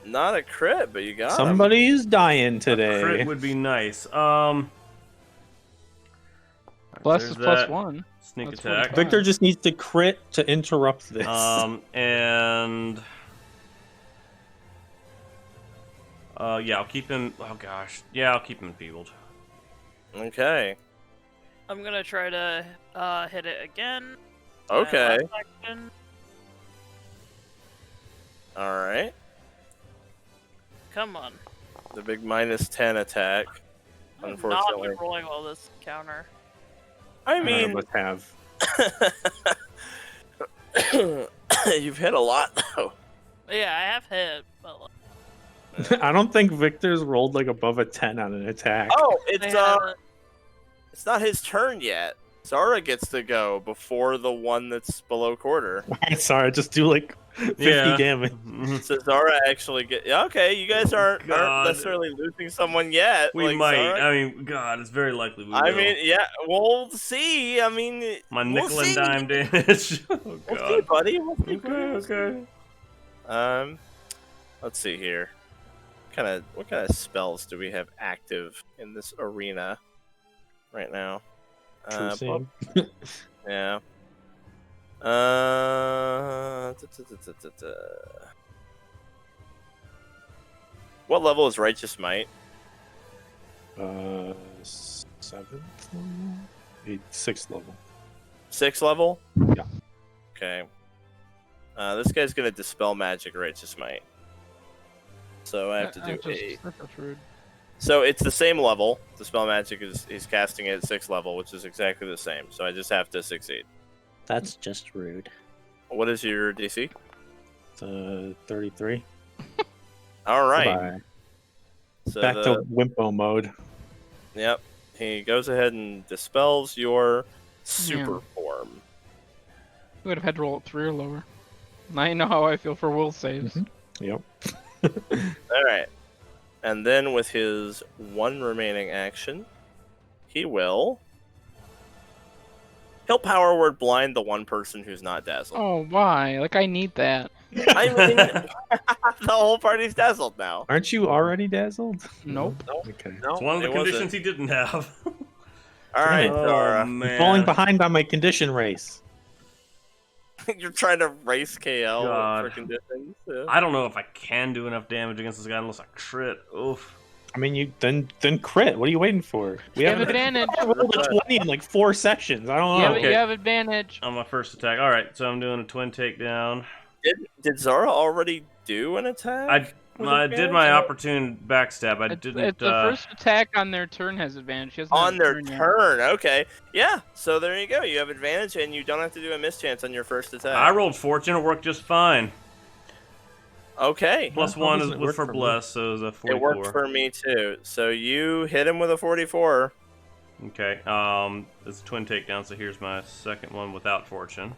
S2: not a crit, but you got him.
S3: Somebody's dying
S6: A
S3: today.
S6: crit would be nice.
S1: Bless
S6: there's
S1: is
S6: that.
S1: +1.
S6: Sneak
S1: That's
S6: attack.
S1: 45.
S3: Victor just needs to crit to interrupt this.
S6: And yeah, I'll keep him. Oh gosh, yeah, I'll keep him enfeebled.
S2: Okay.
S4: I'm gonna try to hit it again.
S2: Okay.
S4: Last action.
S2: All right.
S4: Come on.
S2: The big -10 attack.
S4: I'm
S2: Unfortunately.
S4: not rolling all this counter.
S2: I
S3: None
S2: mean,
S3: of us have.
S2: you've hit a lot though.
S4: Yeah, I have hit, but like,
S3: I don't think Victor's rolled like above a 10 on an attack.
S2: Oh,
S4: I
S2: it's
S4: haven't-
S2: it's not his turn yet. Zara gets to go before the one that's below quarter.
S3: Sorry, just do like 50
S6: Yeah.
S3: damage.
S2: So Zara actually get. Yeah, okay, you guys aren't
S6: God.
S2: necessarily losing someone yet.
S6: We
S2: like,
S6: might.
S2: Zara.
S6: I mean, God, it's very likely we will.
S2: I mean, yeah, we'll see. I mean,
S6: my
S2: we'll
S6: nickel and
S2: see.
S6: dime damage. Oh
S2: We'll see,
S6: God.
S2: buddy. We'll see,
S6: Okay,
S2: okay. Let's see here. What kind of spells do we have active in this arena right now?
S3: True seeing.
S2: Yeah. What level is Righteous Might?
S3: 7th level? 6th level.
S2: 6th level?
S3: Yeah.
S2: Okay. This guy's gonna dispel magic Righteous Might. So I have to do a.
S1: That's rude.
S2: So it's the same level. Dispel magic is he's casting it at 6th level, which is exactly the same. So I just have to succeed.
S3: That's just rude.
S2: What is your DC?
S3: 33.
S2: All right.
S3: Goodbye.
S2: So
S3: Back to Wimpo mode.
S2: Yep. He goes ahead and dispels your super form.
S1: We would have had to roll it 3 or lower. Now you know how I feel for will saves.
S3: Yep.
S2: All right. And then with his one remaining action, he'll power word blind the one person who's not dazzled.
S1: Oh, why? Like, I need that.
S2: I mean, the whole party's dazzled now.
S3: Aren't you already dazzled?
S1: Nope.
S3: Okay.
S2: No,
S6: It's one of the
S2: it
S6: conditions
S2: wasn't.
S6: he didn't have.
S2: All right,
S3: Oh,
S2: Zara.
S3: I'm falling behind on my condition race.
S2: You're trying to race KL
S6: God.
S2: for conditions. Yeah.
S6: I don't know if I can do enough damage against this guy unless I crit. Oof.
S3: I mean, you then crit. What are you waiting for? We
S1: You have
S3: haven't
S1: advantage.
S3: rolled a 20 in like 4 sessions. I don't
S1: You
S3: know.
S1: have,
S6: Okay.
S1: you have advantage.
S6: On my first attack. All right, so I'm doing a twin takedown.
S2: Did Zara already do an attack?
S6: I did my opportune backstab. I
S1: It's
S6: didn't.
S1: the first attack on their turn has advantage. She doesn't have
S2: On
S1: a
S2: their
S1: yet.
S2: turn, okay. Yeah, so there you go. You have advantage, and you don't have to do a mischance on your first attack.
S6: I rolled fortune. It worked just fine.
S2: Okay.
S6: Plus
S3: How
S6: one
S3: does
S6: is
S3: it
S6: was
S3: work
S6: for
S3: for me?
S6: bless, so it was a 44.
S2: It worked for me too. So you hit him with a 44.
S6: Okay. It's a twin takedown. So here's my second one without fortune.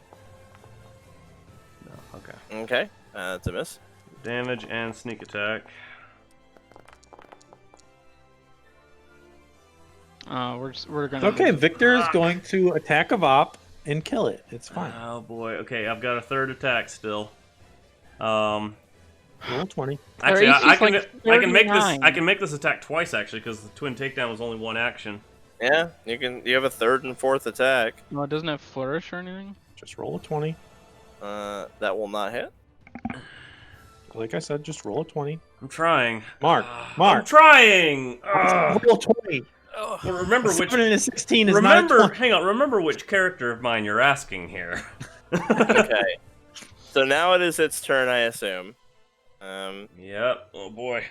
S6: No. Okay.
S2: Okay, that's a miss.
S6: Damage and sneak attack.
S1: We're gonna.
S3: Okay, Victor's going to attack a Vop and kill it. It's fine.
S6: Oh boy. Okay, I've got a third attack still.
S3: Roll 20.
S6: Actually,
S1: AC
S6: I
S1: is
S6: can
S1: like
S6: I can make this
S1: 39.
S6: I can make this attack twice actually because the twin takedown was only one action.
S2: Yeah, you can. You have a third and fourth attack.
S1: No, it doesn't have flourish or anything.
S3: Just roll a 20.
S2: That will not hit.
S3: Like I said, just roll a 20.
S6: I'm trying.
S3: Mark,
S6: I'm
S3: Mark.
S6: trying.
S3: Roll 20.
S6: Well, remember which
S3: 7 and a 16 is
S6: remember
S3: not a 20.
S6: hang on, remember which character of mine you're asking here.
S2: Okay. So now it is its turn, I assume.
S6: Yep. Oh boy.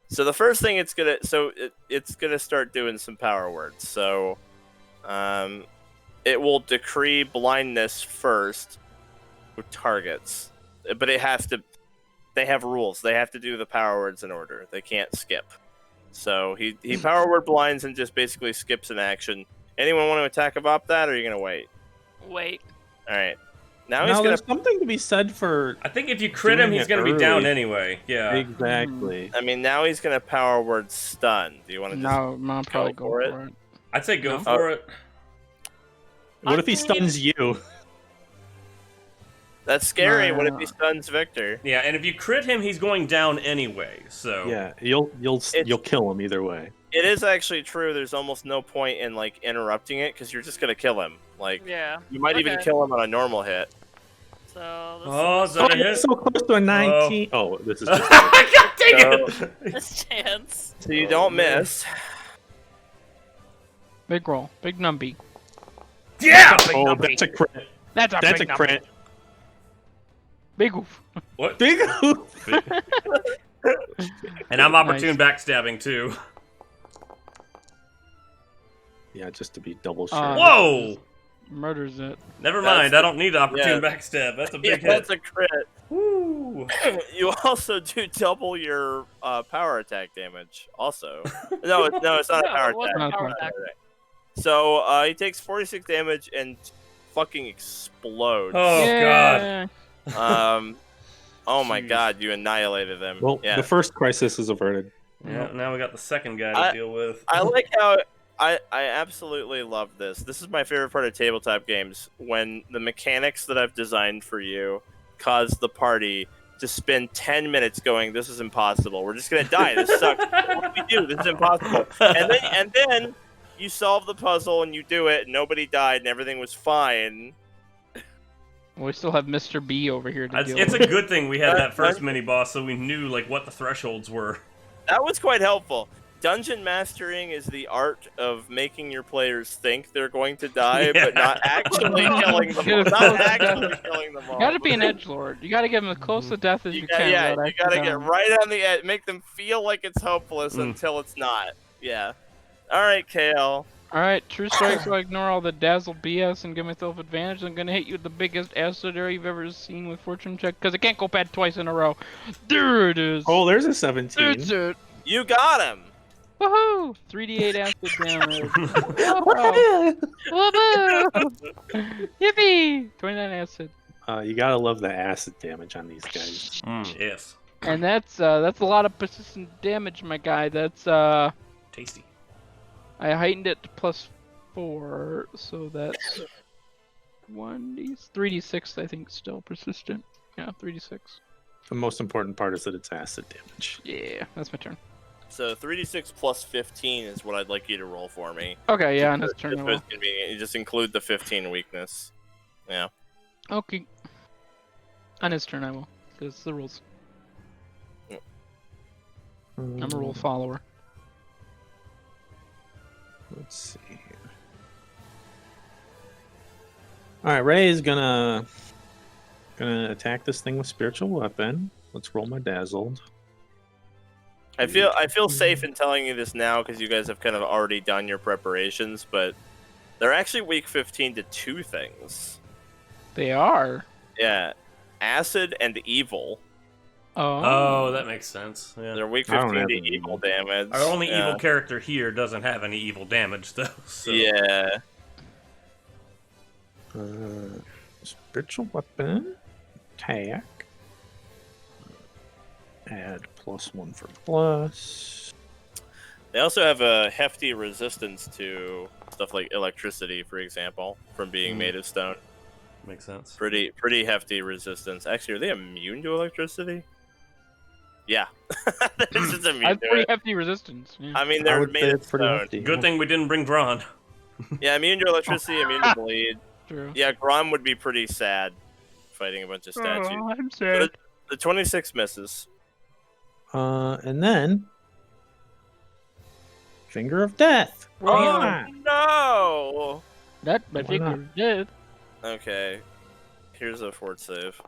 S2: So the first thing it's gonna start doing some power words. So, it will decree blindness first with targets, but it has to. They have rules. They have to do the power words in order. They can't skip. So he power word blinds and just basically skips an action. Anyone want to attack about that, or are you gonna wait?
S4: Wait.
S2: All right. Now he's
S3: Now,
S2: gonna.
S3: there's something to be said for...
S6: I think if you crit him,
S3: Doing
S6: he's
S3: it
S6: gonna be down
S3: early.
S6: anyway. Yeah.
S3: Exactly.
S2: I mean, now he's gonna power word stun. Do you want to just?
S1: No, I'll probably go
S2: for
S1: for
S2: it?
S1: it.
S6: I'd say go
S1: No?
S6: for it.
S3: What if he
S4: I mean-
S3: stuns you?
S2: That's scary. What if
S1: Nah.
S2: he stuns Victor?
S6: Yeah, and if you crit him, he's going down anyway. So
S3: Yeah, you'll kill him either way.
S2: It is actually true. There's almost no point in like interrupting it because you're just gonna kill him. Like
S4: Yeah.
S2: you might even
S4: Okay.
S2: kill him on a normal hit.
S4: So
S6: Oh, is
S3: Oh,
S6: that a
S3: you're
S6: hit?
S3: so close to a 19. Oh, this is just
S6: God dang
S2: So-
S6: it!
S4: this chance.
S2: So you
S6: Oh,
S2: don't
S6: man.
S2: miss.
S1: Big roll. Big numbie.
S6: Yeah!
S3: oh, that's a crit.
S1: That's a
S3: That's a
S1: big numbie.
S3: crit.
S1: Big oof.
S6: What?
S3: Big oof.
S6: And I'm opportune backstabbing too.
S3: Yeah, just to be double sure.
S6: Whoa!
S1: Murders it.
S6: Never
S2: That's
S6: mind.
S2: the-
S6: I don't need opportune
S2: yeah.
S6: backstab. That's a
S2: Yeah,
S6: big hit.
S2: that's a crit.
S6: Woo!
S2: You also do double your power attack damage. Also, no, it's not a
S4: No,
S2: power
S4: it wasn't
S2: attack.
S1: a
S4: power
S1: Not
S4: attack.
S2: So he takes 46 damage and fucking explodes.
S6: Oh god.
S1: Yeah.
S2: Oh my
S6: Jeez.
S2: god, you annihilated them.
S3: Well,
S2: yeah.
S3: the first crisis is averted.
S6: Yeah. Now we got the second guy to
S2: I-
S6: deal with.
S2: I like how I absolutely love this. This is my favorite part of tabletop games, when the mechanics that I've designed for you cause the party to spend 10 minutes going, this is impossible. We're just gonna die. This sucks. What do we do? This is impossible. And then you solve the puzzle and you do it, and nobody died and everything was fine.
S1: We still have Mr. B over here to deal
S6: It's
S1: with.
S6: a good thing we had that
S2: That-
S6: first mini boss, so we knew like what the thresholds were.
S2: That was quite helpful. Dungeon mastering is the art of making your players think they're going to die,
S6: Yeah.
S2: but not actually killing them all. Not actually killing them all.
S1: You gotta be an edgelord. You gotta get them as close to death as you, can.
S2: Yeah,
S1: without
S2: you
S1: actually
S2: gotta get
S1: dying.
S2: right on the edge, make them feel like it's hopeless
S6: Mm.
S2: until it's not. Yeah. All right, KL.
S1: Alright, true strike, so I ignore all the dazzle BS and give myself advantage. I'm gonna hit you with the biggest acid arrow you've ever seen with fortune check, because it can't go bad twice in a row. There it is.
S3: Oh, there's a 17.
S1: That's it.
S2: You got him.
S1: Woohoo! 3d8 acid damage. Woohoo! Woohoo! Yippee! 29 acid.
S3: You gotta love the acid damage on these guys.
S6: Yes.
S1: And that's a lot of persistent damage, my guy. That's
S6: Tasty.
S1: I heightened it to +4, so that's 3d6. I think still persistent. Yeah, 3d6.
S3: The most important part is that it's acid damage.
S1: Yeah, that's my turn.
S2: So 3d6 plus 15 is what I'd like you to roll for me.
S1: Okay, yeah, on his
S2: Just
S1: turn I
S2: so
S1: will.
S2: it's convenient. You just include the 15 weakness. Yeah.
S1: Okay. On his turn I will, because the rules. I'm a rule follower.
S3: Let's see here. All right, Raye is gonna attack this thing with spiritual weapon. Let's roll my dazzled.
S2: I feel safe in telling you this now because you guys have kind of already done your preparations, but they're actually weak 15 to two things.
S1: They are.
S2: Yeah. Acid and evil.
S6: Oh, that makes sense. Yeah.
S2: They're weak
S3: I don't
S2: 15
S3: have
S2: to
S3: any
S2: evil
S3: evil.
S2: damage.
S6: Our only
S2: Yeah.
S6: evil character here doesn't have any evil damage though. So.
S2: Yeah.
S3: Spiritual weapon. Attack. Add +1 for plus.
S2: They also have a hefty resistance to stuff like electricity, for example, from being made of stone.
S6: Makes sense.
S2: Pretty hefty resistance. Actually, are they immune to electricity? Yeah. They're just immune
S1: That's
S2: to
S1: pretty
S2: it.
S1: hefty resistance. Yeah.
S2: I mean,
S3: I
S2: they're
S3: would say
S2: made of
S3: it's pretty
S2: stone.
S3: hefty.
S6: Good thing we didn't bring Drawn.
S2: Yeah, immune to electricity, immune to bleed.
S1: True.
S2: Yeah, Grom would be pretty sad fighting a bunch of statues.
S1: Oh, I'm
S2: But
S1: sad.
S2: the 26 misses.
S3: And then Finger of Death.
S2: Oh
S3: Yeah.
S2: no!
S1: That my
S3: Why
S1: figure
S3: not?
S1: is dead.
S2: Okay, here's a fort save.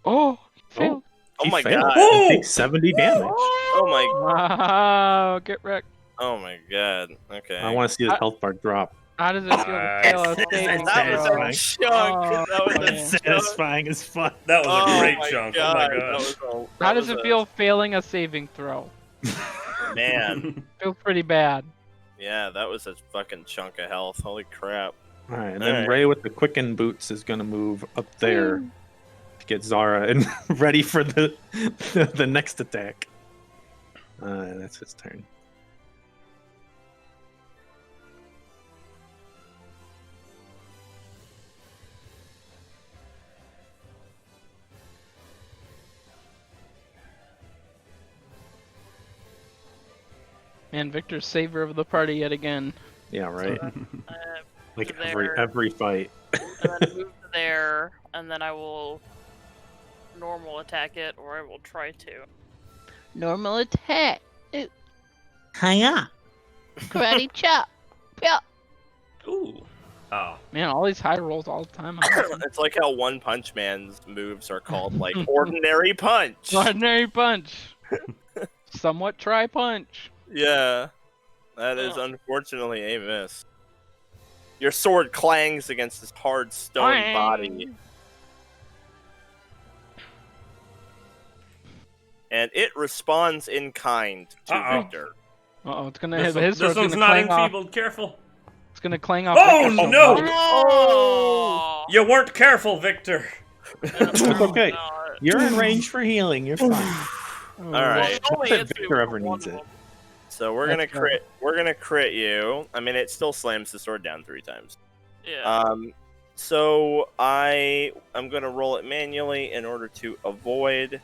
S1: Oh, he failed.
S2: Oh
S3: He
S2: my
S3: failed.
S2: god!
S3: He takes 70 damage.
S2: Oh my!
S1: Wow, get wrecked.
S2: Oh my god! Okay.
S3: I want to see his health bar drop.
S1: How does it feel to fail a saving
S2: That was
S1: throw?
S2: a chunk.
S1: Oh,
S2: That was a
S1: man.
S2: chunk.
S3: Satisfying as fuck.
S6: That was
S2: Oh
S6: a great
S2: my
S6: chunk.
S2: God.
S6: Oh my
S2: That
S6: gosh.
S2: was
S1: How
S2: that
S1: does
S2: was
S1: it feel failing a saving throw?
S2: man?
S1: Feels pretty bad.
S2: Yeah, that was a fucking chunk of health. Holy crap!
S3: All right, and then
S2: Alright.
S3: Raye with the quicken boots is going to move up there to get Zara and ready for the next attack. That's his turn.
S1: Man, Victor's savior of the party yet again.
S3: Yeah, right. Like
S4: to there.
S3: every fight.
S4: And then move to there, and then I will normal attack it, or I will try to.
S5: Normal attack. Ooh,
S3: Hiya.
S5: karate chop. Yeah.
S6: Ooh. Oh.
S1: Man, all these high rolls all the time.
S2: It's like how One Punch Man's moves are called like ordinary punch.
S1: Ordinary punch. Somewhat try punch.
S2: Yeah, that is unfortunately a miss. Your sword clangs against his hard stone
S1: Clang.
S2: body. And it responds in kind to
S6: Uh-oh.
S2: Victor.
S1: Uh-oh, it's gonna
S6: This,
S1: hit his sword's
S6: this one's
S1: gonna
S6: not
S1: clang off.
S6: enfeebled. Careful.
S1: It's gonna clang off.
S6: Oh,
S1: Victor's sword
S6: no!
S1: body.
S4: Oh!
S6: You weren't careful, Victor.
S3: It's okay.
S4: God.
S3: You're in range for healing. You're fine.
S2: All right.
S4: Well, only
S3: Not that
S4: hits me
S3: Victor
S4: with
S3: ever
S4: one
S3: needs
S4: of
S3: it.
S4: them.
S2: So we're
S1: That's
S2: gonna crit. We're gonna crit you. I mean, it still slams the sword down 3 times.
S4: Yeah.
S2: So I am gonna roll it manually in order to avoid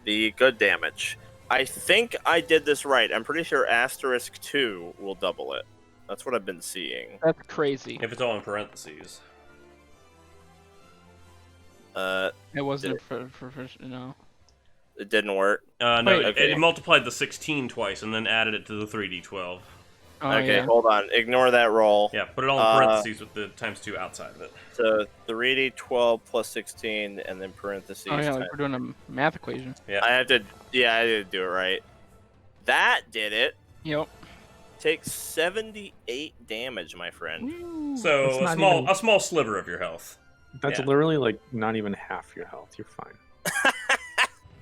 S2: the good damage. I think I did this right. I'm pretty sure asterisk 2 will double it. That's what I've been seeing.
S1: That's crazy.
S6: If it's all in parentheses.
S1: It wasn't for no.
S2: It didn't work.
S6: No,
S1: Wait,
S6: it multiplied the 16 twice and then added it to the 3d12.
S1: Oh,
S2: Okay,
S1: yeah.
S2: hold on. Ignore that roll.
S6: Yeah, put it all in parentheses with the times 2 outside of it.
S2: So 3d12 plus 16, and then parentheses.
S1: Oh yeah, like
S2: times-
S1: we're doing a math equation.
S6: Yeah.
S2: I have to. Yeah, I did do it right. That did it.
S1: Yep.
S2: Takes 78 damage, my friend.
S6: So
S3: It's
S6: a
S3: not
S6: small
S3: even-
S6: a small sliver of your health.
S3: That's
S6: Yeah.
S3: literally like not even half your health. You're fine.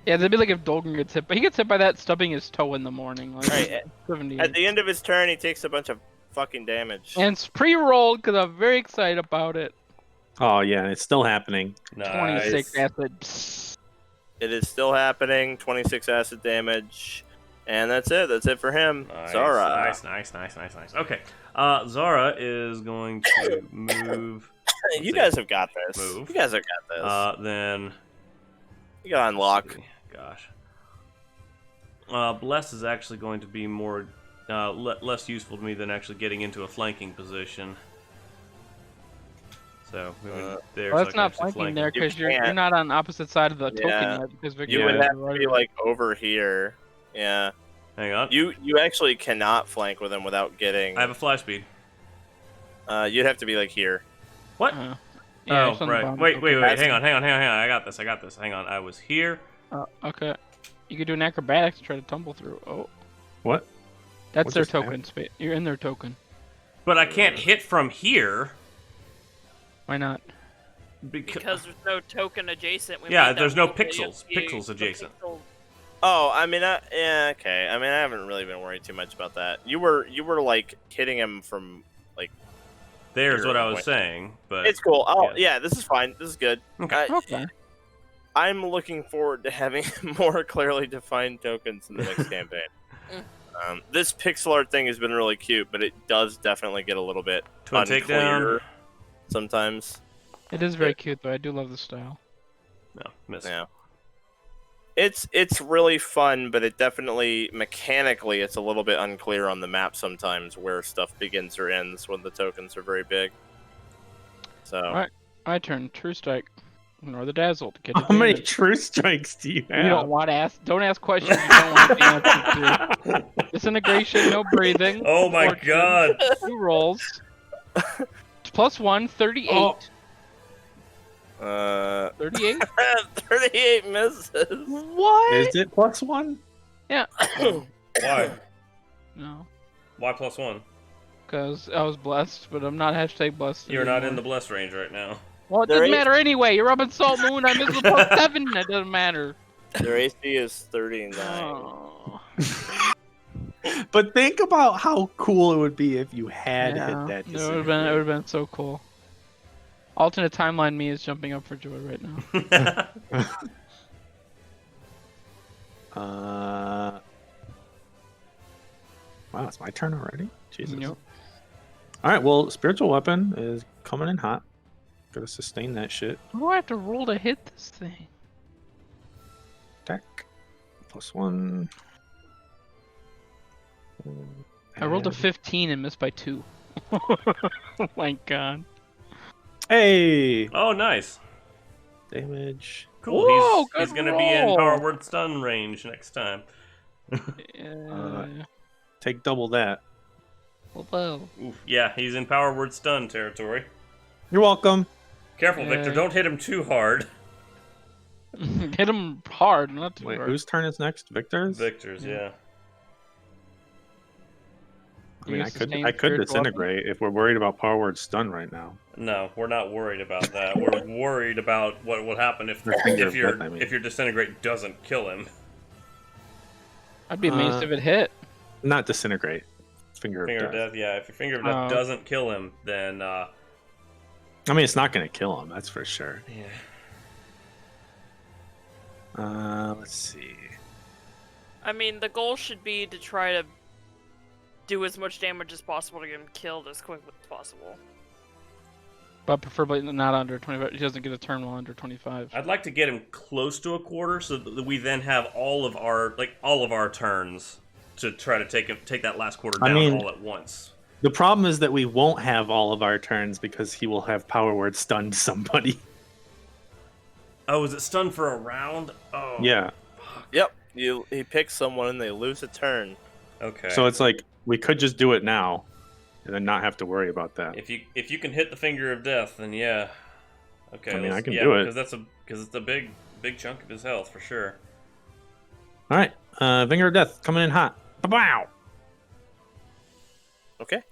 S1: Yeah, that'd be like if Dolgan gets hit, but he gets hit by that stubbing his toe in the morning. Like
S2: Right.
S1: 78.
S2: At the end of his turn, he takes a bunch of fucking damage.
S1: And it's pre-rolled because I'm very excited about it.
S3: Oh yeah, it's still happening.
S1: 26
S6: Nice.
S1: acid. Psst.
S2: It is still happening. 26 acid damage. And that's it. That's it for him.
S6: Nice,
S2: Zara.
S6: nice. Okay. Zara is going to move.
S2: You guys have got this.
S6: Move.
S2: You guys have got this.
S6: Then.
S2: You got unlock.
S6: Gosh. Bless is actually going to be more less useful to me than actually getting into a flanking position. So there's
S1: Well, that's not flanking there
S2: You
S1: because you're
S2: can't.
S1: not on opposite side of the token
S2: Yeah.
S1: yet because Victor
S2: You would
S1: is
S2: have to
S1: right
S2: be
S1: away.
S2: like over here. Yeah.
S6: Hang on.
S2: You actually cannot flank with him without getting.
S6: I have a fly speed.
S2: You'd have to be like here.
S6: What?
S1: Yeah,
S6: Oh,
S1: it's on the
S6: right.
S1: bottom
S6: Wait.
S1: token.
S6: Hang on. I got this. Hang on. I was here.
S1: Okay. You could do an acrobatics to try to tumble through. Oh,
S3: What?
S1: that's
S3: What
S1: their
S3: just happened?
S1: token space. You're in their token.
S6: But I can't hit from here.
S1: Why not?
S4: Because there's no token adjacent. We
S6: Yeah,
S4: made that
S6: there's no
S4: rule, but
S6: pixels.
S4: you-
S6: Pixels
S4: the
S6: adjacent.
S4: pixel-
S2: Oh, I mean, yeah, okay. I mean, I haven't really been worried too much about that. You were like hitting him from like.
S6: There's
S2: Here,
S6: what I was
S2: wait.
S6: saying. But
S2: It's cool. Oh,
S6: yeah.
S2: yeah, this is fine. This is good.
S6: Okay.
S1: Okay.
S2: I'm looking forward to having more clearly defined tokens in the next campaign. This pixel art thing has been really cute, but it does definitely get a little bit
S6: Twin
S2: unclear
S6: takedown.
S2: sometimes.
S1: It is very cute though. I do love the style.
S6: No, miss.
S2: Yeah. It's really fun, but it definitely mechanically it's a little bit unclear on the map sometimes where stuff begins or ends when the tokens are very big. So
S1: Alright. My turn. True strike. Ignore the dazzled. Get
S3: How many
S1: advantage.
S3: true strikes do you have?
S1: You don't want to ask. Don't ask questions you don't want the answer to. Disintegration. No breathing.
S6: Oh my
S1: Fortune,
S6: god.
S1: 2 rolls. +1. 38.
S3: Oh.
S1: 38.
S2: 38 misses.
S1: What?
S3: Is it +1?
S1: Yeah.
S6: Why?
S1: No.
S6: Why +1?
S1: Because I was blessed, but I'm not hashtag blessed.
S6: You're not in the
S1: anymore.
S6: bless range right now.
S1: Well, it
S2: There
S1: doesn't
S2: is-
S1: matter anyway. You're up in Salt Moon. I missed the +7. It doesn't matter.
S2: Their AC is 39.
S1: Oh.
S3: But think about how cool it would be if you had
S1: Yeah,
S3: hit that.
S1: it would have been so cool. Alternate timeline me is jumping up for joy right now.
S3: Wow, it's my turn already. Jesus.
S1: Yep.
S3: All right. Well, spiritual weapon is coming in hot. Gotta sustain that shit.
S1: What do I have to roll to hit this thing?
S3: Attack. +1.
S1: I rolled a
S3: And-
S1: 15 and missed by 2. Oh my god.
S3: Hey!
S6: Oh, nice.
S3: Damage.
S6: Cool.
S1: Whoa,
S6: He's
S1: good
S6: gonna be in
S1: roll.
S6: power word stun range next time.
S3: Take double that.
S1: Whoa.
S6: Oof. Yeah, he's in power word stun territory.
S3: You're welcome.
S6: Careful, Victor. Don't hit him too hard.
S1: Hit him hard, not too
S3: Wait,
S1: hard.
S3: whose turn is next? Victor's?
S6: Victor's, yeah.
S3: I mean,
S1: You
S3: I
S1: sustain
S3: could
S1: spiritual
S3: disintegrate if we're worried about power word stun right now.
S6: No, we're not worried about that. We're worried about what would happen if
S3: Or finger of
S6: your
S3: death, I mean.
S6: if your disintegrate doesn't kill him.
S1: I'd be amazed if it hit.
S3: Not disintegrate. Finger
S6: Finger
S3: of
S6: of
S3: death.
S6: death, yeah. If your finger of death
S1: Oh.
S6: doesn't kill him, then
S3: I mean, it's not going to kill him, that's for sure.
S6: yeah.
S3: Let's see.
S4: I mean, the goal should be to try to do as much damage as possible to get him killed as quickly as possible.
S1: But preferably not under 25. He doesn't get a turn while under 25.
S6: I'd like to get him close to a quarter so that we then have all of our turns to try to take that last quarter down all at once.
S3: The problem is that we won't have all of our turns because he will have power word stunned somebody.
S6: Oh, is it stunned for a round? Oh.
S3: Yeah.
S2: Yep. He picks someone and they lose a turn.
S6: Okay.
S3: So it's like we could just do it now and then not have to worry about that.
S6: If you can hit the finger of death, then yeah. Okay.
S3: I mean, I can do it.
S6: Because it's a big chunk of his health for sure.
S3: All right. Finger of death coming in hot. Wow.
S2: Okay.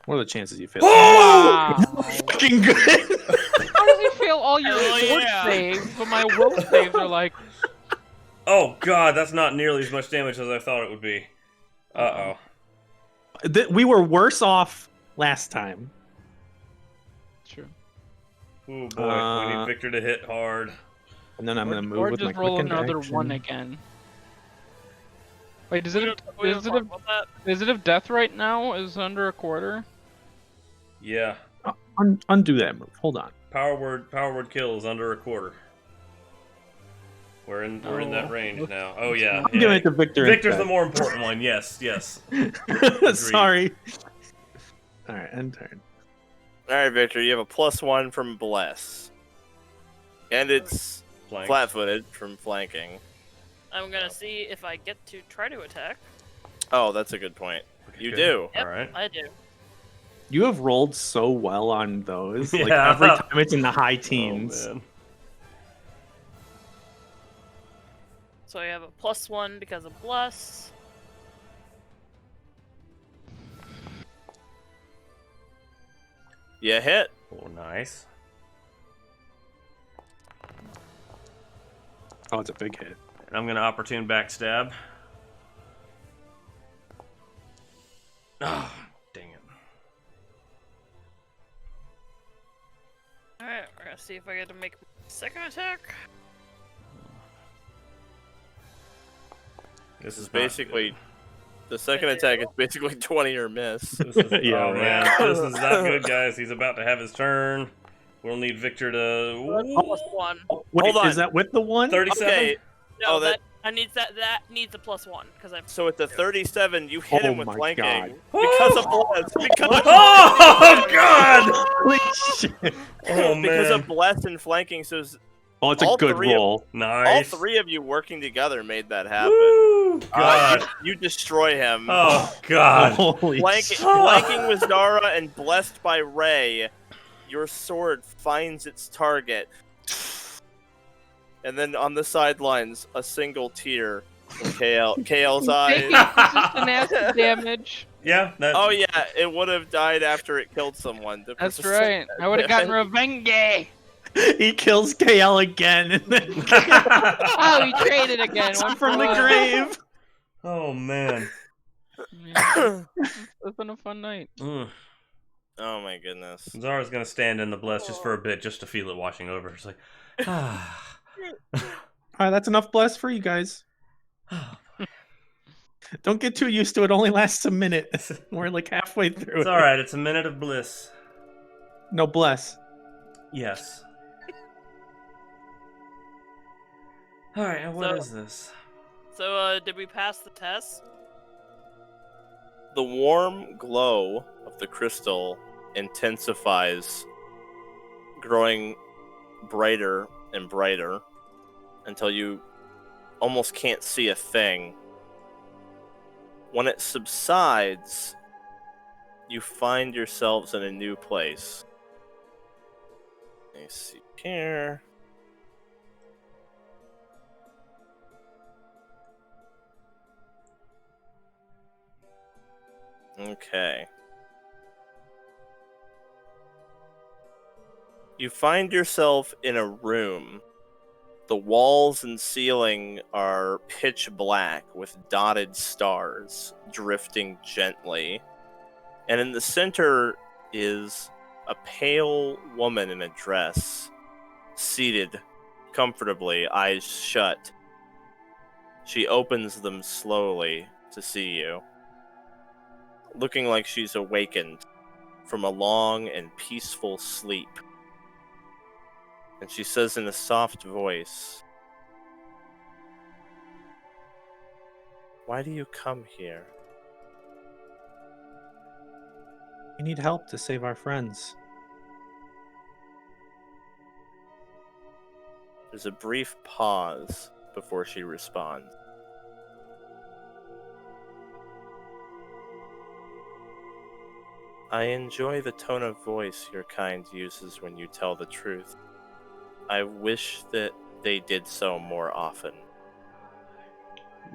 S3: What are the chances you fail?
S1: Wow.
S3: Fucking good.
S1: How does he fail all your
S4: Hell
S1: sword
S4: yeah.
S1: saves, but my will saves are like...
S6: Oh god, that's not nearly as much damage as I thought it would be. Uh-oh.
S3: We were worse off last time.
S1: True.
S6: Oh boy, we need Victor to hit hard.
S3: And then I'm going to move
S1: Or
S3: with my
S1: just roll
S3: quicken
S1: another
S3: action.
S1: 1 again. Wait, does it
S4: We don't talk about that.
S1: is it if death right now is under a quarter?
S6: Yeah.
S3: Undo that move. Hold on.
S6: Power word kill is under a quarter. We're in that
S1: Oh.
S6: range now. Oh yeah.
S3: I'm giving it to Victor.
S6: Victor's the
S3: instead.
S6: more important one. Yes, yes.
S3: Sorry. All right, end turn.
S2: All right, Victor. You have a +1 from bless, and it's
S6: Flank.
S2: flat-footed from flanking.
S4: I'm gonna see if I get to try to attack.
S2: Oh, that's a good point. You
S6: Good.
S2: do.
S4: Yep,
S6: All right.
S4: I do.
S3: You have rolled so well on those. Like
S6: Yeah.
S3: every time it's in the high teens.
S6: Oh, man.
S4: So I have a +1 because of bless.
S2: You hit.
S6: Oh, nice.
S3: Oh, it's a big hit.
S6: And I'm gonna opportune backstab. Oh, dang it.
S4: Alright, we're gonna see if I get to make a second attack.
S6: This is
S2: Basically, the second attack is basically 20 or miss.
S6: This is,
S3: Yeah,
S6: oh
S3: right.
S6: man, this is not good, guys. He's about to have his turn. We'll need Victor to.
S4: +1.
S3: Wait,
S2: Hold on.
S3: is that with the one?
S6: 37.
S2: Okay,
S4: No,
S2: Oh,
S4: that needs that needs a +1 because I've.
S2: so at the 37, you hit
S3: Oh
S2: him with
S3: my
S2: flanking
S3: God.
S2: because of bless. Because of,
S6: Oh God!
S3: Holy shit.
S6: Oh
S2: because
S6: man!
S2: of bless and flanking. So
S3: Oh, it's a
S2: All
S3: good
S2: three of-
S3: roll.
S2: all
S6: Nice.
S2: 3 of you working together made that happen.
S6: Woo! God.
S2: You destroy him.
S6: Oh God.
S3: Holy
S2: Flanking,
S3: shit.
S2: flanking with Zara and blessed by Raye, your sword finds its target. And then on the sidelines, a single tear from KL's eyes.
S1: Consistent acid damage.
S6: Yeah. That,
S2: Oh yeah, it would have died after it killed someone. The
S1: That's
S2: persistent-
S1: right. I would have gotten revenge.
S3: He kills KL again. And then
S1: Oh, he traded again.
S3: gets
S1: One
S3: him from
S1: for
S3: the
S1: one.
S3: grave.
S6: Oh man.
S1: Yeah, it's been a fun night.
S6: Mm.
S2: Oh my goodness.
S6: Zara's gonna stand in the bless just for a bit, just to feel it washing over. It's like, ah.
S3: All right, that's enough bless for you guys. Don't get too used to it. Only lasts a minute. We're like halfway through
S6: It's
S3: it.
S6: all right. It's a minute of bliss.
S3: No bless.
S6: Yes. All right. And what
S4: So-
S6: is this?
S4: So, did we pass the test?
S2: The warm glow of the crystal intensifies, growing brighter and brighter until you almost can't see a thing. When it subsides, you find yourselves in a new place. Let me see here. Okay. You find yourself in a room. The walls and ceiling are pitch black with dotted stars drifting gently. And in the center is a pale woman in a dress, seated comfortably, eyes shut. She opens them slowly to see you, looking like she's awakened from a long and peaceful sleep. And she says in a soft voice, "Why do you come here?"
S3: We need help to save our friends.
S2: There's a brief pause before she responds. "I enjoy the tone of voice your kind uses when you tell the truth. I wish that they did so more often."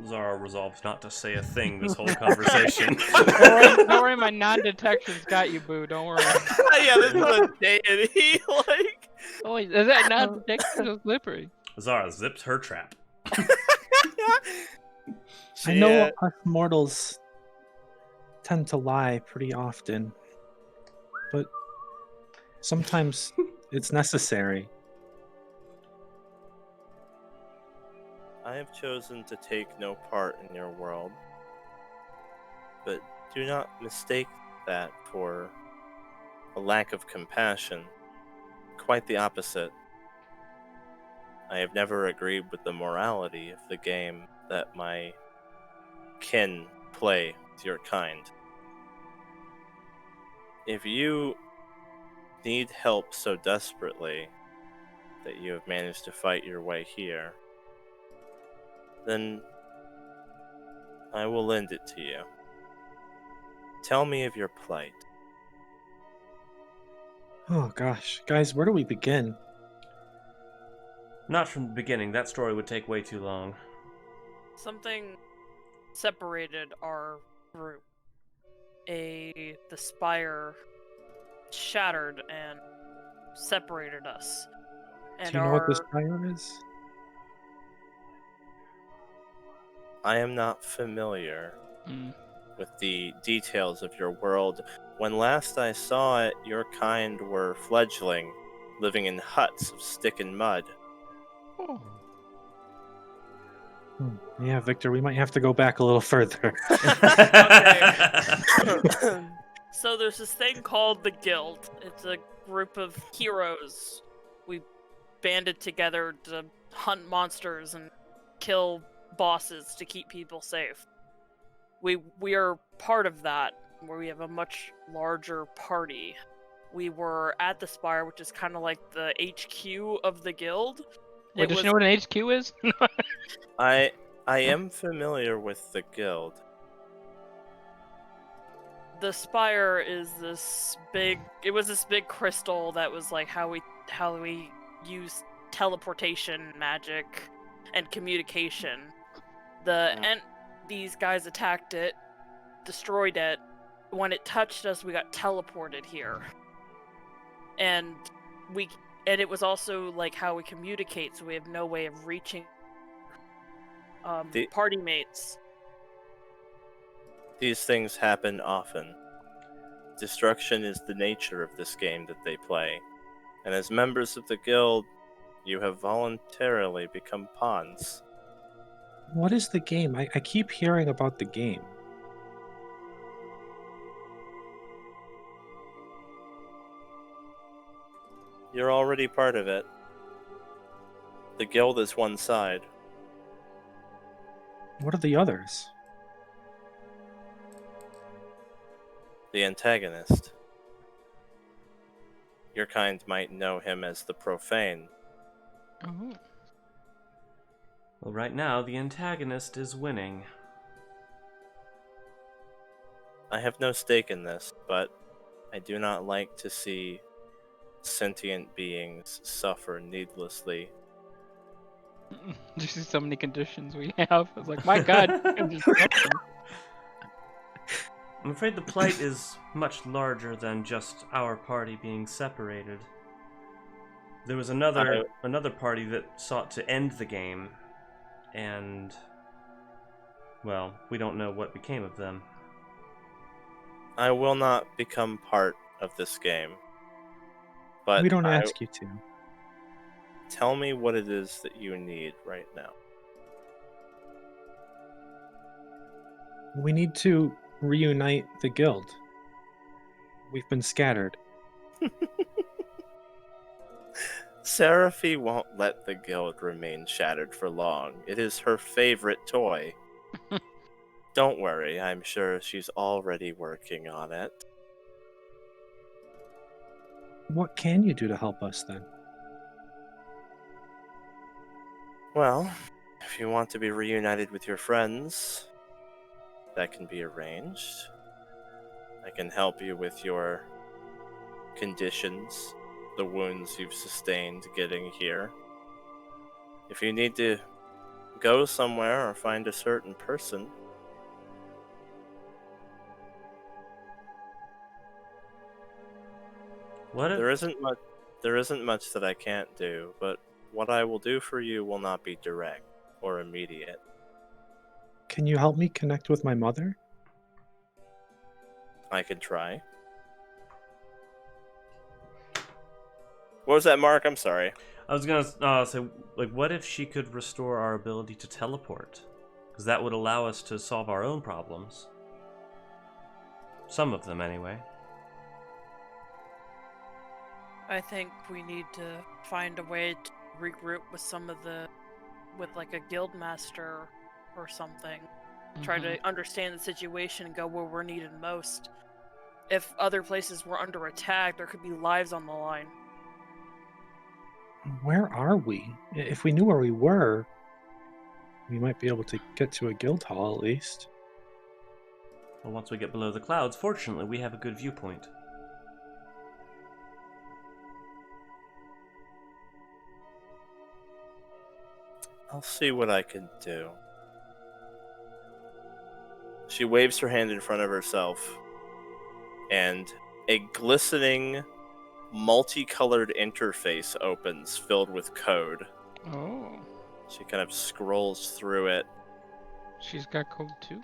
S6: Zara resolves not to say a thing this whole conversation.
S1: Don't worry, my non-detection's got you, boo. Don't worry.
S2: Yeah, this is a deity, like...
S1: Oh, wait, is that non-detection? So slippery.
S6: Zara zips her trap.
S3: I know us mortals tend to lie pretty often, but sometimes it's necessary.
S2: I have chosen to take no part in your world, but do not mistake that for a lack of compassion. Quite the opposite. I have never agreed with the morality of the game that my kin play with your kind. If you need help so desperately that you have managed to fight your way here, then I will lend it to you. Tell me of your plight.
S3: Oh gosh, guys, where do we begin?
S6: Not from the beginning. That story would take way too long.
S4: Something separated our group. The spire shattered and separated us. And
S3: Do you know what this fire is?
S2: I am not familiar with the details of your world. When last I saw it, your kind were fledgling, living in huts of stick and mud.
S1: Oh.
S3: Yeah, Victor, we might have to go back a little further.
S4: So there's this thing called the Guild. It's a group of heroes. We banded together to hunt monsters and kill bosses to keep people safe. We are part of that, where we have a much larger party. We were at the Spire, which is kind of like the HQ of the Guild.
S1: Wait, does she know what an HQ is?
S2: I am familiar with the guild.
S4: The Spire is this big. It was this big crystal that was like how we use teleportation magic and communication. And these guys attacked it, destroyed it. When it touched us, we got teleported here. And it was also like how we communicate, so we have no way of reaching party mates.
S2: These things happen often. Destruction is the nature of this game that they play. And as members of the guild, you have voluntarily become pawns.
S3: What is the game? I keep hearing about the game.
S2: You're already part of it. The guild is one side.
S3: What are the others?
S2: The antagonist. Your kind might know him as the Profane.
S1: Oh.
S6: Well, right now, the antagonist is winning.
S2: I have no stake in this, but I do not like to see sentient beings suffer needlessly.
S1: You see so many conditions we have. I was like, my God. I'm just suffering.
S6: I'm afraid the plight is much larger than just our party being separated. There was another party that sought to end the game, and, well, we don't know what became of them.
S2: I will not become part of this game. But
S3: We don't ask you to.
S2: tell me what it is that you need right now.
S3: We need to reunite the guild. We've been scattered.
S2: Seraphy won't let the guild remain shattered for long. It is her favorite toy. Don't worry, I'm sure she's already working on it.
S3: What can you do to help us then?
S2: Well, if you want to be reunited with your friends, that can be arranged. I can help you with your conditions, the wounds you've sustained getting here. If you need to go somewhere or find a certain person,
S6: What if...
S2: there isn't much that I can't do, but what I will do for you will not be direct or immediate.
S3: Can you help me connect with my mother?
S2: I can try. What was that, Mark? I'm sorry.
S6: I was gonna say, like, what if she could restore our ability to teleport? Because that would allow us to solve our own problems. Some of them, anyway.
S4: I think we need to find a way to regroup with like a guild master or something. Try to understand the situation and go where we're needed most. If other places were under attack, there could be lives on the line.
S3: Where are we? If we knew where we were, we might be able to get to a guild hall at least.
S6: Well, once we get below the clouds, fortunately, we have a good viewpoint.
S2: I'll see what I can do. She waves her hand in front of herself, and a glistening, multicolored interface opens filled with code.
S1: Oh.
S2: She kind of scrolls through it.
S1: She's got code too?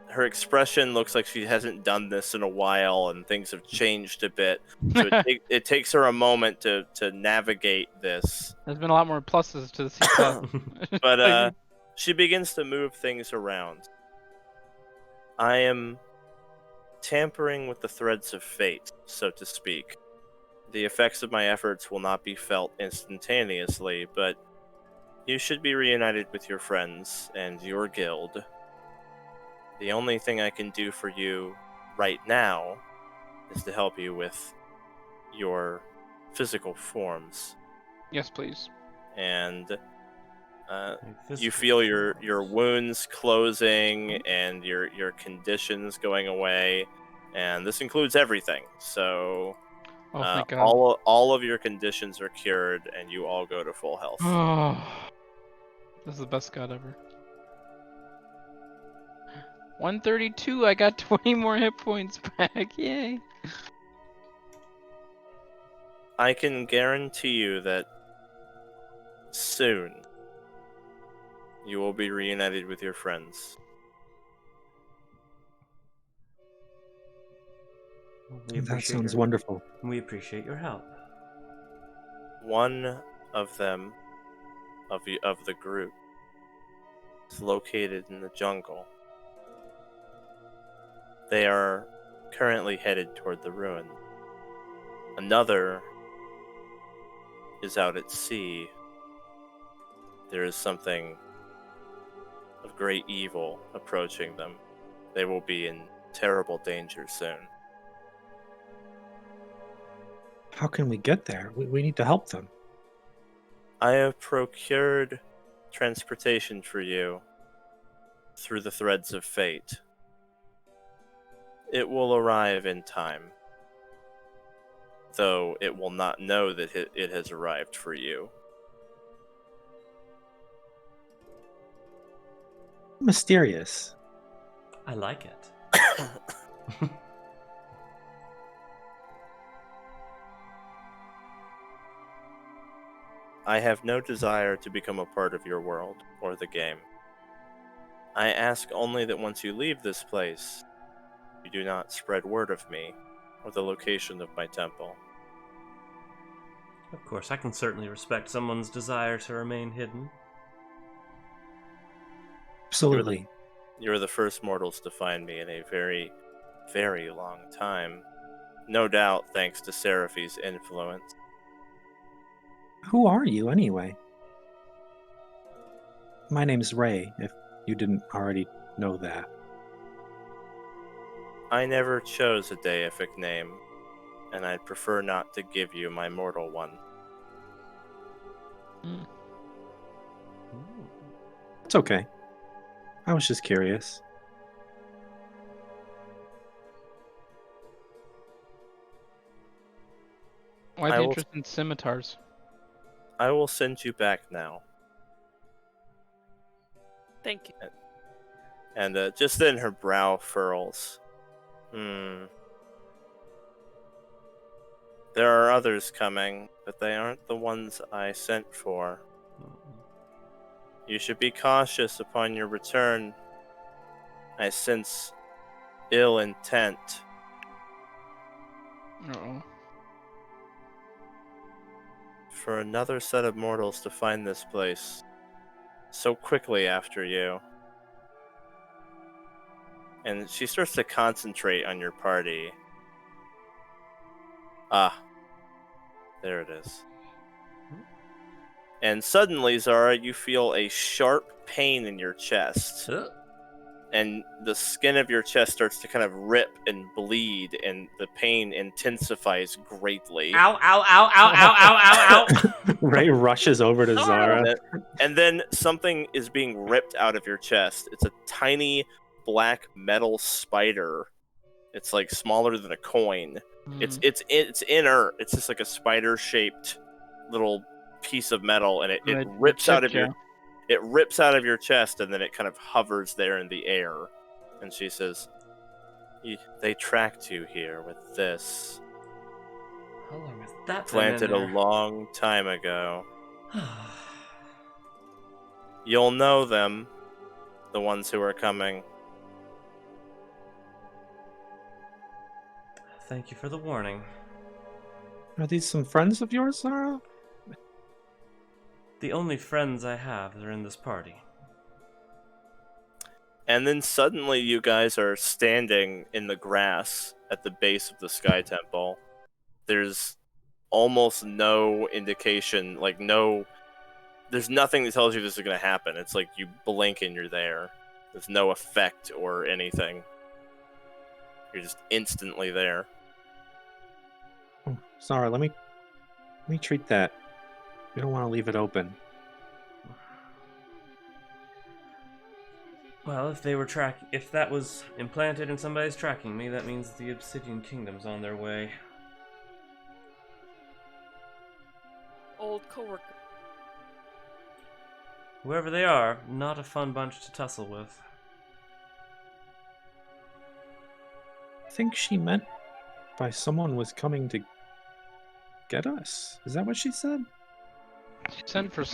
S2: Her expression looks like she hasn't done this in a while, and things have changed a bit. So it takes her a moment to navigate this.
S1: There's been a lot more pluses to the C++.
S2: But she begins to move things around. I am tampering with the threads of fate, so to speak. The effects of my efforts will not be felt instantaneously, but you should be reunited with your friends and your guild. The only thing I can do for you right now is to help you with your physical forms.
S1: Yes, please.
S2: And you feel your wounds closing and your conditions going away, and this includes everything. So
S1: Thank God.
S2: all of your conditions are cured, and you all go to full health.
S1: Oh, this is the best God ever. 132. I got 20 more hit points back. Yay!
S2: I can guarantee you that soon you will be reunited with your friends.
S3: That sounds wonderful.
S6: We appreciate your help.
S2: One of them, of the group, is located in the jungle. They are currently headed toward the ruin. Another is out at sea. There is something of great evil approaching them. They will be in terrible danger soon.
S3: How can we get there? We need to help them.
S2: I have procured transportation for you through the threads of fate. It will arrive in time, though it will not know that it has arrived for you.
S3: Mysterious.
S6: I like it.
S2: I have no desire to become a part of your world or the game. I ask only that once you leave this place, you do not spread word of me or the location of my temple.
S6: Of course, I can certainly respect someone's desire to remain hidden.
S3: Absolutely.
S2: You are the first mortals to find me in a very, very long time. No doubt thanks to Seraphi's influence.
S3: Who are you, anyway? My name's Raye, if you didn't already know that.
S2: I never chose a deific name, and I'd prefer not to give you my mortal one.
S3: It's okay. I was just curious.
S1: Why the interest in scimitars?
S2: I will send you back now.
S4: Thank you.
S2: And just then her brow furls. There are others coming, but they aren't the ones I sent for. You should be cautious upon your return. I sense ill intent.
S1: Uh-oh.
S2: For another set of mortals to find this place so quickly after you. And she starts to concentrate on your party. Ah, there it is. And suddenly, Zara, you feel a sharp pain in your chest. And the skin of your chest starts to kind of rip and bleed, and the pain intensifies greatly.
S6: Ow, ow, ow, ow, ow, ow, ow, ow.
S3: Raye rushes over to Zara.
S2: And then something is being ripped out of your chest. It's a tiny black metal spider. It's like smaller than a coin. It's inert. It's just like a spider-shaped little piece of metal, and it rips out of your chest, and then it kind of hovers there in the air. And she says, "They tracked you here with this.
S6: How long has that
S2: Planted
S6: been
S2: a
S6: in
S2: long time ago.
S6: there?
S2: You'll know them, the ones who are coming."
S6: Thank you for the warning.
S3: Are these some friends of yours, Zara?
S6: The only friends I have are in this party.
S2: And then suddenly you guys are standing in the grass at the base of the Sky Temple. There's almost no indication, there's nothing that tells you this is going to happen. It's like you blink and you're there. There's no effect or anything. You're just instantly there.
S3: Oh, Zara, let me treat that. We don't want to leave it open.
S6: Well, if that was implanted and somebody's tracking me, that means the Obsidian Kingdom's on their way.
S4: Old coworker.
S6: Whoever they are, not a fun bunch to tussle with.
S3: I think she meant by someone was coming to get us. Is that what she said?
S1: She sent for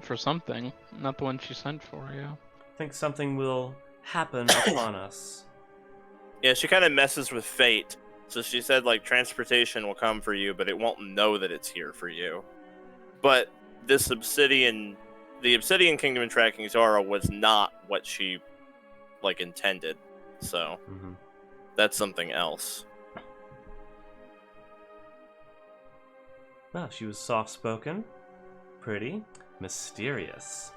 S1: for something, not the one she sent for, yeah.
S6: I think something will happen upon us.
S2: Yeah, she kind of messes with fate. So she said, transportation will come for you, but it won't know that it's here for you. But the Obsidian Kingdom and tracking Zara was not what she, intended. So, that's something else.
S6: Well, she was soft-spoken, pretty, mysterious.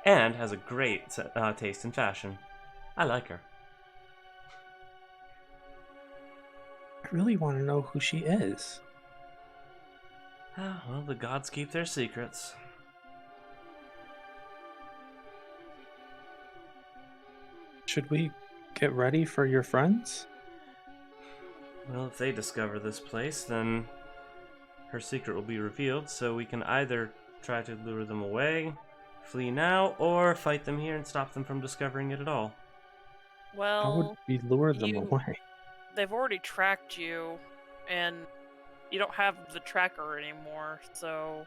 S6: and has a great taste in fashion. I like her.
S3: I really want to know who she is.
S6: Well, the gods keep their secrets.
S3: Should we get ready for your friends?
S6: Well, if they discover this place, then her secret will be revealed, so we can either try to lure them away, flee now, or fight them here and stop them from discovering it at all.
S3: How would
S4: Well,
S3: we lure them
S4: you-
S3: away?
S4: they've already tracked you, and you don't have the tracker anymore, so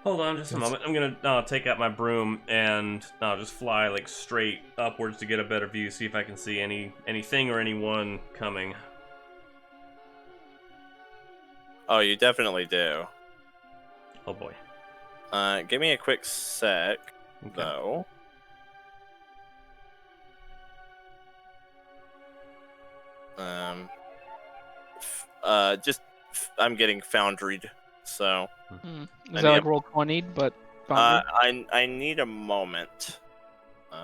S6: Hold on just a moment. I'm gonna take out my broom and just fly like straight upwards to get a better view, see if I can see anything or anyone coming.
S2: Oh, you definitely do.
S6: Oh boy.
S2: Give me a quick sec,
S6: Okay.
S2: though. I'm getting foundried, so
S1: Hmm.
S2: I
S1: Is that
S2: need
S1: like roll 20, but boundary?
S2: I need a moment.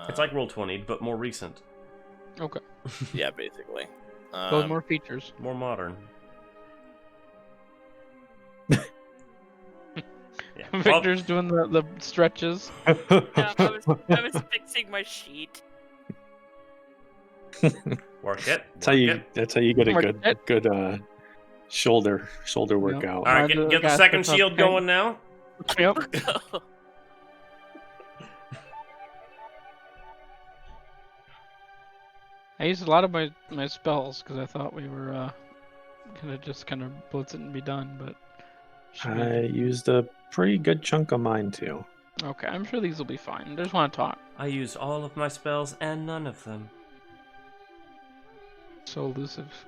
S6: It's like Roll20, but more recent.
S1: Okay.
S2: Yeah, basically.
S1: Those more features.
S6: More modern. Yeah.
S1: Victor's doing the stretches.
S4: yeah, I was fixing my sheet.
S6: Work it.
S3: That's how you.
S6: It.
S3: That's how you get a
S1: Mark
S3: good
S1: it.
S3: shoulder workout.
S6: All right,
S1: Mind you,
S6: get the
S1: guys,
S6: second
S1: that's not
S6: shield
S1: okay.
S6: going now.
S1: Yep. I used a lot of my spells because I thought we were gonna just kind of blitz it and be done, but should be-
S3: I used a pretty good chunk of mine too.
S1: okay. I'm sure these will be fine. I just want to talk.
S6: I used all of my spells and none of them.
S1: So elusive.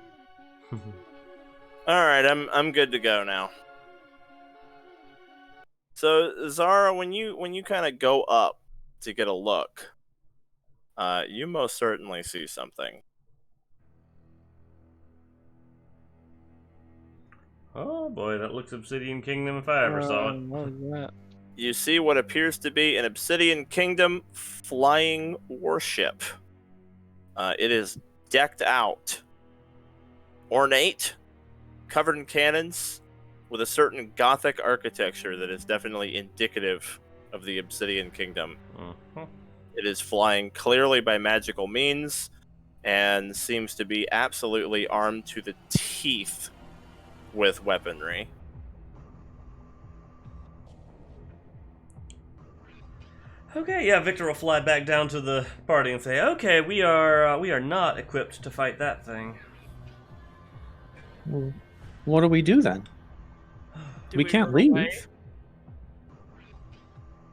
S2: All right, I'm good to go now. So Zara, when you kind of go up to get a look, you most certainly see something.
S6: Oh boy, that looks Obsidian Kingdom if I ever saw it.
S1: What was that?
S2: You see what appears to be an Obsidian Kingdom flying warship. It is decked out, ornate, covered in cannons, with a certain Gothic architecture that is definitely indicative of the Obsidian Kingdom.
S6: Mhm.
S2: It is flying clearly by magical means and seems to be absolutely armed to the teeth with weaponry.
S6: Okay, yeah, Victor will fly back down to the party and say, "Okay, we are not equipped to fight that thing."
S3: Well, what do we do then?
S4: Do
S3: we can't
S4: run
S3: leave.
S4: away?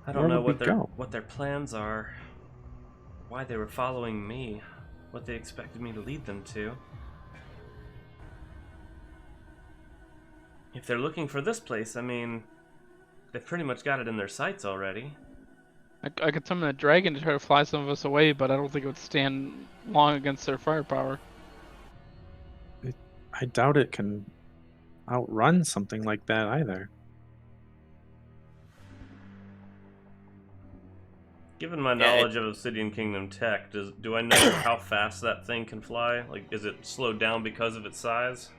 S6: I don't
S3: Where
S6: know
S3: would we go?
S6: what their plans are, why they were following me, what they expected me to lead them to. If they're looking for this place, I mean, they've pretty much got it in their sights already.
S1: I could summon a dragon to try to fly some of us away, but I don't think it would stand long against their firepower.
S3: I doubt it can outrun something like that either.
S6: Given my knowledge of Obsidian Kingdom tech, do I know how fast that thing can fly? Like, is it slowed down because of its size?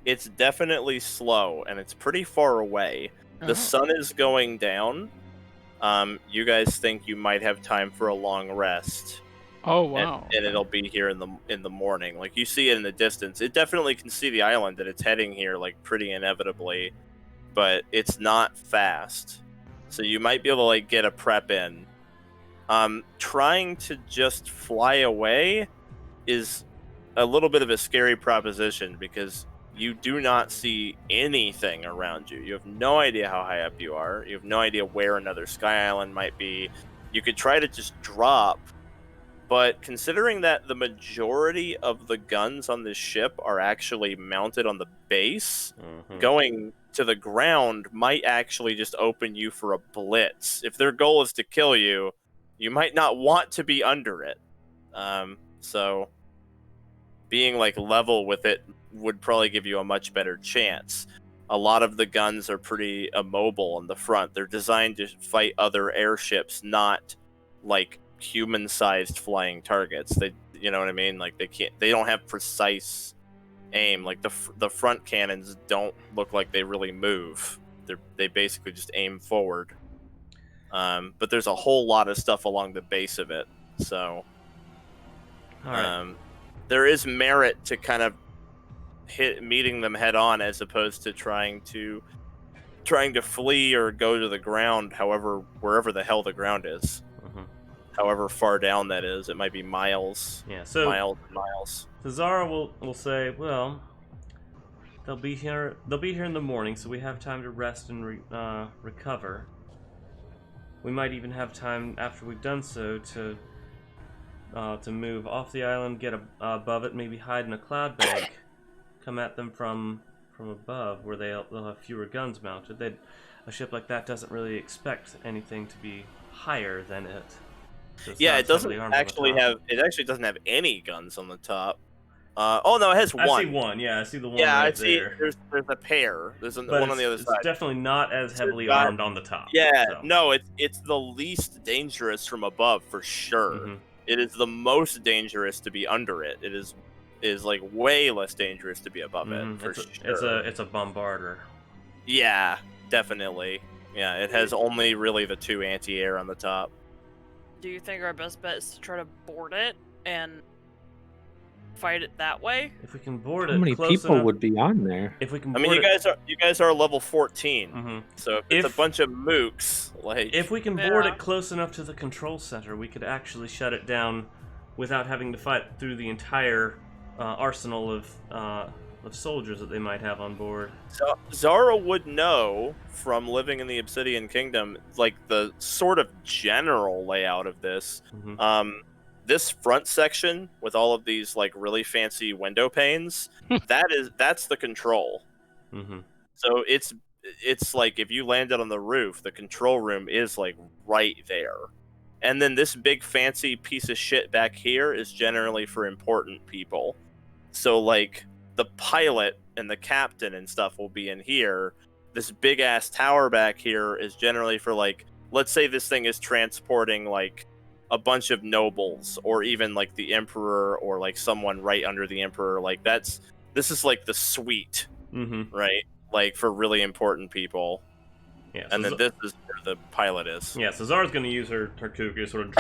S2: It's definitely slow, and it's pretty far away. The sun is going down. You guys think you might have time for a long rest.
S1: Oh wow.
S2: And it'll be here in the morning. Like, you see it in the distance. It definitely can see the island, and it's heading here like pretty inevitably, but it's not fast. So you might be able to like get a prep in. Trying to just fly away is a little bit of a scary proposition because you do not see anything around you. You have no idea how high up you are. You have no idea where another sky island might be. You could try to just drop, but considering that the majority of the guns on this ship are actually mounted on the base, going to the ground might actually just open you for a blitz. If their goal is to kill you, you might not want to be under it. So being like level with it would probably give you a much better chance. a lot of the guns are pretty immobile in the front. They're designed to fight other airships, not like human-sized flying targets. You know what I mean? Like they don't have precise aim. Like the front cannons don't look like they really move. They basically just aim forward. But there's a whole lot of stuff along the base of it, so
S6: All right.
S2: there is merit to kind of meeting them head on, as opposed to trying to flee or go to the ground, wherever the hell the ground is, however far down that is. It might be miles.
S6: Yeah. So
S2: miles and miles.
S6: So Zara will say, well, they'll be here in the morning, so we have time to rest and recover. We might even have time after we've done so to move off the island, get above it, maybe hide in a cloud bank, come at them from above, where they'll have fewer guns mounted. A ship like that doesn't really expect anything to be higher than it. So
S2: Yeah, it doesn't actually have. It actually doesn't have any guns on the top. Oh no, it has one.
S6: I see one. Yeah, I see the one.
S2: Yeah,
S6: right
S2: I see.
S6: there.
S2: There's a pair. There's one on the other
S6: It's
S2: side.
S6: definitely not as heavily armed on the top.
S2: Yeah,
S6: so.
S2: no, it's the least dangerous from above for sure.
S6: Mm-hmm.
S2: It is the most dangerous to be under it. It is like way less dangerous to be above it for sure.
S6: It's a bombarder.
S2: Yeah, definitely. Yeah, it has only really the 2 anti-air on the top.
S4: Do you think our best bet is to try to board it and fight it that way?
S6: If we can board it,
S3: How many
S6: close
S3: people
S6: enough,
S3: would be on there?
S6: If we can,
S2: I mean,
S6: board
S2: you guys are level 14,
S6: Mhm.
S2: so if it's a bunch of mooks, like
S6: if we can board it close enough to the control center, we could actually shut it down without having to fight through the entire arsenal of soldiers that they might have on board.
S2: Zara would know from living in the Obsidian Kingdom, like the sort of general layout of this.
S6: Mhm.
S2: This front section with all of these like really fancy window panes, that's the control.
S6: Mhm.
S2: So it's like if you landed on the roof, the control room is like right there. And then this big fancy piece of shit back here is generally for important people. So like the pilot and the captain and stuff will be in here. This big ass tower back here is generally for like, let's say this thing is transporting like a bunch of nobles, or even like the emperor, or like someone right under the emperor. Like this is like the suite, right? Like for really important people.
S6: Yeah.
S2: And then this is where the pilot is.
S6: Yeah. So Zara's going to use her kuku to sort of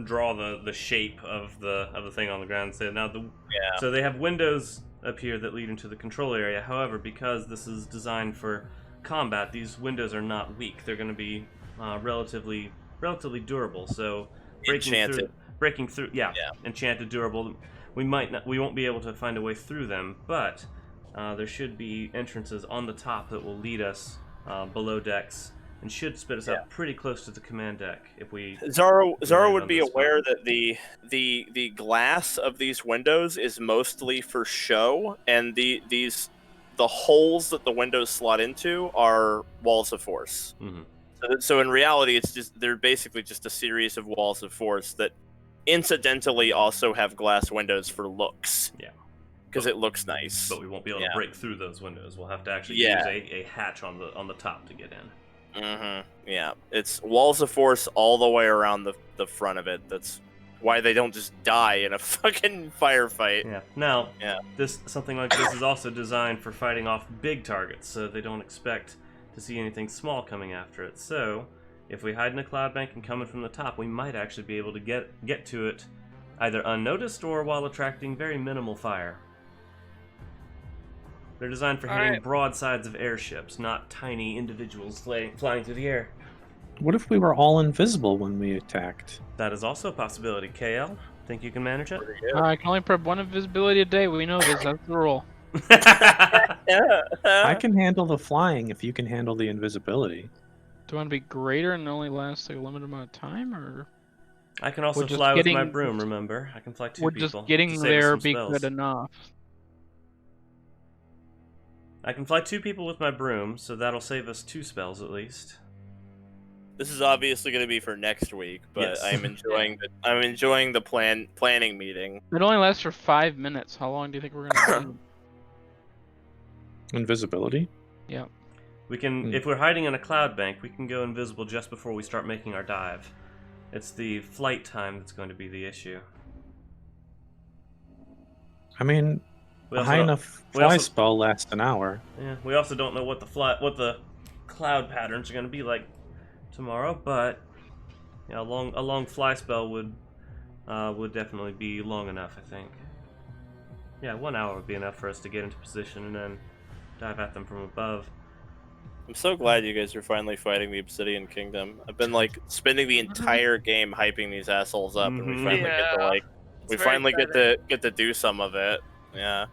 S6: draw the shape of the thing on the ground. So they have windows up here that lead into the control area. However, because this is designed for combat, these windows are not weak. They're going to be relatively durable. So breaking through, enchanted, durable. We won't be able to find a way through them, but there should be entrances on the top that will lead us below decks, and should spit us up pretty close to the command deck if we.
S2: Zara would be aware that the glass of these windows is mostly for show, and the holes that the windows slot into are walls of force.
S6: Mm-hmm.
S2: So in reality, they're basically just a series of walls of force that incidentally also have glass windows for looks.
S6: Yeah.
S2: Because it looks nice.
S6: But we won't be able to break through those windows. We'll have to actually use a hatch on the top to get in.
S2: Yeah. It's walls of force all the way around the front of it. That's why they don't just die in a fucking firefight.
S6: Yeah. Now, something like this is also designed for fighting off big targets, so they don't expect to see anything small coming after it. So, if we hide in a cloud bank and come in from the top, we might actually be able to get to it either unnoticed or while attracting very minimal fire. They're designed for hitting broadsides of airships, not tiny individuals flying through the air.
S3: What if we were all invisible when we attacked?
S6: That is also a possibility. KL, think you can manage it?
S1: I can only prep 1 invisibility a day. We know this. That's the rule.
S3: I can handle the flying if you can handle the invisibility.
S1: Do you want to be greater and only last like a limited amount of time, or?
S6: I can also fly with my broom, remember? I can fly 2 people.
S1: Would just getting there be good enough?
S6: I can fly 2 people with my broom, so that'll save us 2 spells at least.
S2: This is obviously going to be for next week, but
S6: Yes.
S2: I'm enjoying the planning meeting.
S1: It only lasts for 5 minutes. How long do you think we're gonna?
S3: Invisibility?
S1: Yeah.
S6: We can, if we're hiding in a cloud bank, we can go invisible just before we start making our dive. It's the flight time that's going to be the issue.
S3: I mean,
S6: We
S3: a
S6: also
S3: high
S6: don't-
S3: enough
S6: we
S3: fly
S6: also-
S3: spell lasts an hour.
S6: Yeah, we also don't know what the cloud patterns are going to be like tomorrow, but yeah, a long fly spell would definitely be long enough, I think. Yeah, 1 hour would be enough for us to get into position and then dive at them from above.
S2: I'm so glad you guys are finally fighting the Obsidian Kingdom. I've been like spending the entire game hyping these assholes up, and we
S6: Mhm.
S2: finally get to like
S4: It's
S2: we
S4: very
S2: finally
S4: exciting.
S2: get to do some of it. Yeah.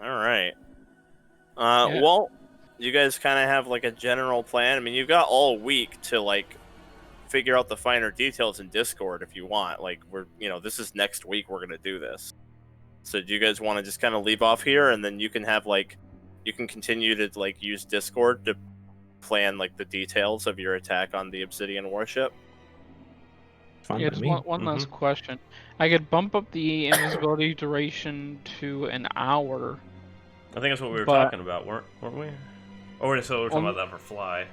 S2: All right.
S1: Yeah.
S2: Well, you guys kind of have like a general plan. I mean, you've got all week to like figure out the finer details in Discord if you want. Like this is next week we're gonna do this. So do you guys want to just kind of leave off here, and then you can have you can continue to like use Discord to plan like the details of your attack on the Obsidian warship?
S3: Fine
S1: Yeah,
S3: by
S1: just
S3: me.
S1: one last question. I could bump up the invisibility duration to an hour.
S6: I think that's what we were
S1: But-
S6: talking about, weren't we? Or so we're talking about that for fly.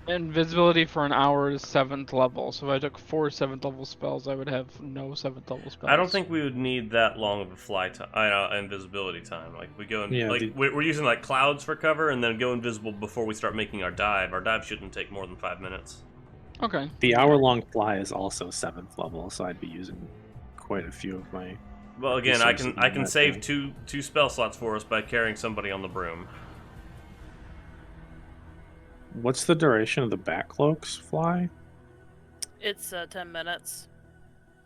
S1: Invisibility for an hour is 7th level, so if I took 4 7th level spells, I would have no 7th level spells.
S6: I don't think we would need that long of a fly time, invisibility time. Like we go in,
S3: Yeah,
S6: we're using like clouds for cover, and then go invisible before we start making our dive. Our dive shouldn't take more than 5 minutes.
S1: Okay.
S3: The hour-long fly is also 7th level, so I'd be using quite a few of my...
S6: Well, again, I
S3: resources
S6: can
S3: on that
S6: save
S3: too.
S6: two spell slots for us by carrying somebody on the broom.
S3: What's the duration of the Backcloak's fly?
S4: It's 10 minutes.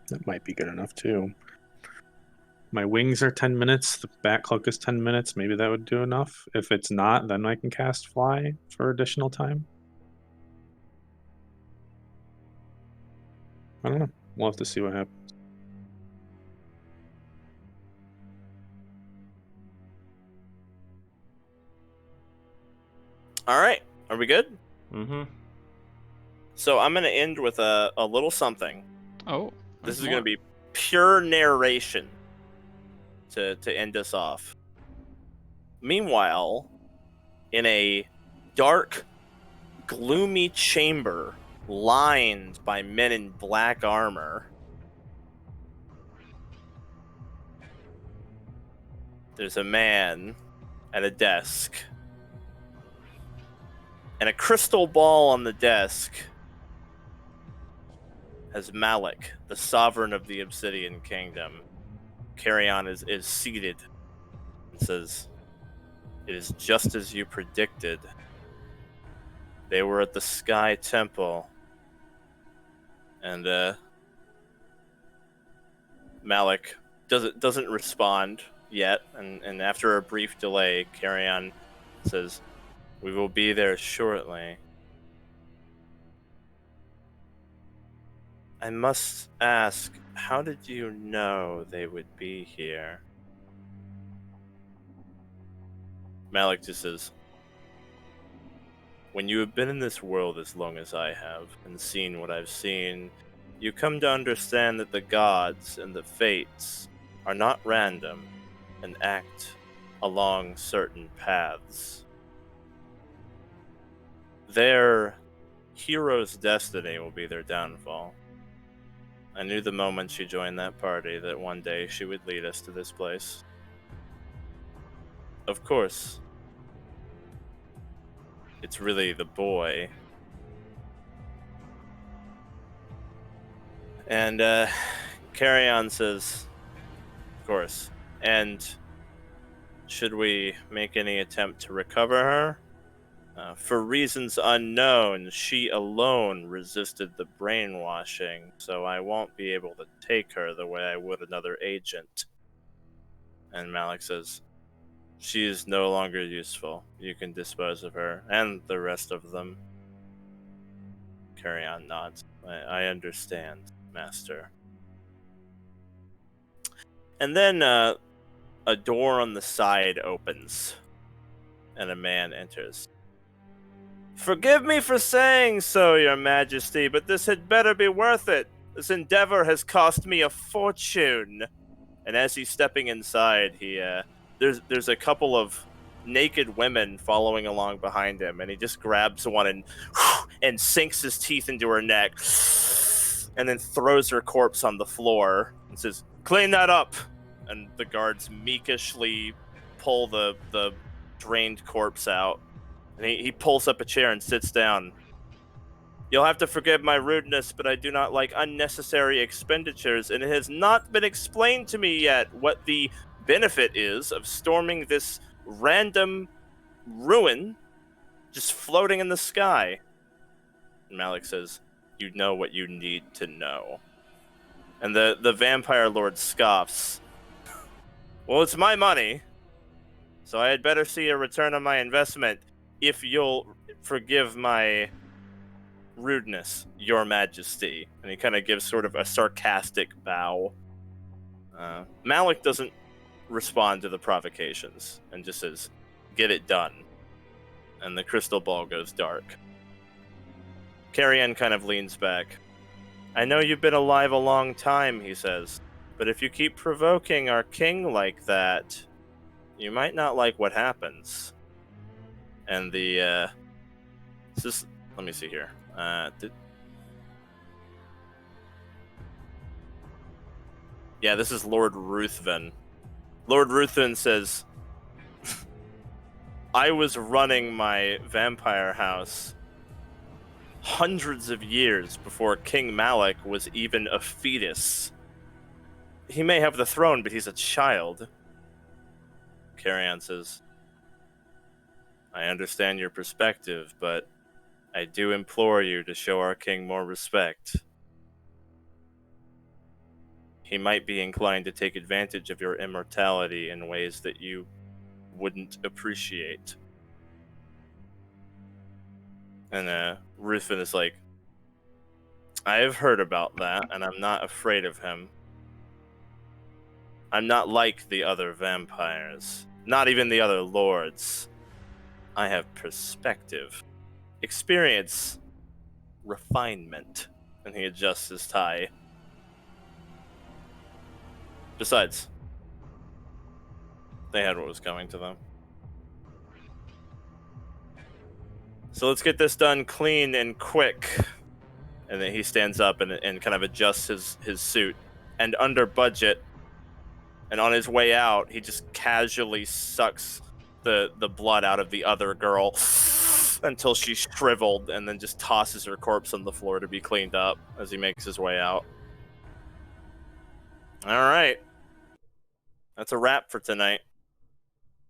S3: That might be good enough, too. My wings are 10 minutes, the Backcloak is 10 minutes. Maybe that would do enough. If it's not, then I can cast fly for additional time. I don't know. We'll have to see what happens.
S2: All right, are we good?
S6: Mm-hmm.
S2: So I'm gonna end with a little something.
S1: Oh.
S2: This
S1: there's
S2: is
S1: more.
S2: gonna be pure narration to end us off. Meanwhile, in a dark, gloomy chamber lined by men in black armor, there's a man at a desk. And a crystal ball on the desk has Malik, the sovereign of the Obsidian Kingdom. Carrion is seated and says, "It is just as you predicted. They were at the Sky Temple." And Malik doesn't respond yet, and after a brief delay, Carrion says, "We will be there shortly. I must ask, how did you know they would be here?" Malik just says, "When you have been in this world as long as I have, and seen what I've seen, you come to understand that the gods and the fates are not random and act along certain paths. Their hero's destiny will be their downfall. I knew the moment she joined that party that one day she would lead us to this place. Of course, it's really the boy." And Carrion says, "Of course. And should we make any attempt to recover her? For reasons unknown, she alone resisted the brainwashing, so I won't be able to take her the way I would another agent." And Malik says, "She is no longer useful. You can dispose of her, and the rest of them." Carrion nods. I understand, Master." And then a door on the side opens, and a man enters. "Forgive me for saying so, Your Majesty, but this had better be worth it. This endeavor has cost me a fortune. And as he's stepping inside, there's a couple of naked women following along behind him, and he just grabs one and sinks his teeth into her neck, and then throws her corpse on the floor and says, "Clean that up." And the guards meekishly pull the drained corpse out, and he pulls up a chair and sits down. "You'll have to forgive my rudeness, but I do not like unnecessary expenditures, and it has not been explained to me yet what the benefit is of storming this random ruin just floating in the sky." And Malik says, "You know what you need to know." And the vampire lord scoffs. "Well, it's my money, so I had better see a return on my investment if you'll forgive my rudeness, your majesty." And he kind of gives sort of a sarcastic bow. Malik doesn't respond to the provocations and just says, "Get it done." And the crystal ball goes dark. Carrion kind of leans back. "I know you've been alive a long time," he says, "but if you keep provoking our king like that, you might not like what happens." And let me see here. This is Lord Ruthven. Lord Ruthven says, "I was running my vampire house hundreds of years before King Malik was even a fetus. He may have the throne, but he's a child." Carrion says, "I understand your perspective, but I do implore you to show our king more respect. He might be inclined to take advantage of your immortality in ways that you wouldn't appreciate." And Ruthven is like, "I have heard about that, and I'm not afraid of him. I'm not like the other vampires, not even the other lords. I have perspective, experience, refinement." And he adjusts his tie. Besides, they had what was coming to them. "So let's get this done clean and quick." And then he stands up and kind of adjusts his suit. And under budget, and on his way out, he just casually sucks the blood out of the other girl until she's shriveled, and then just tosses her corpse on the floor to be cleaned up as he makes his way out. All right. That's a wrap for tonight.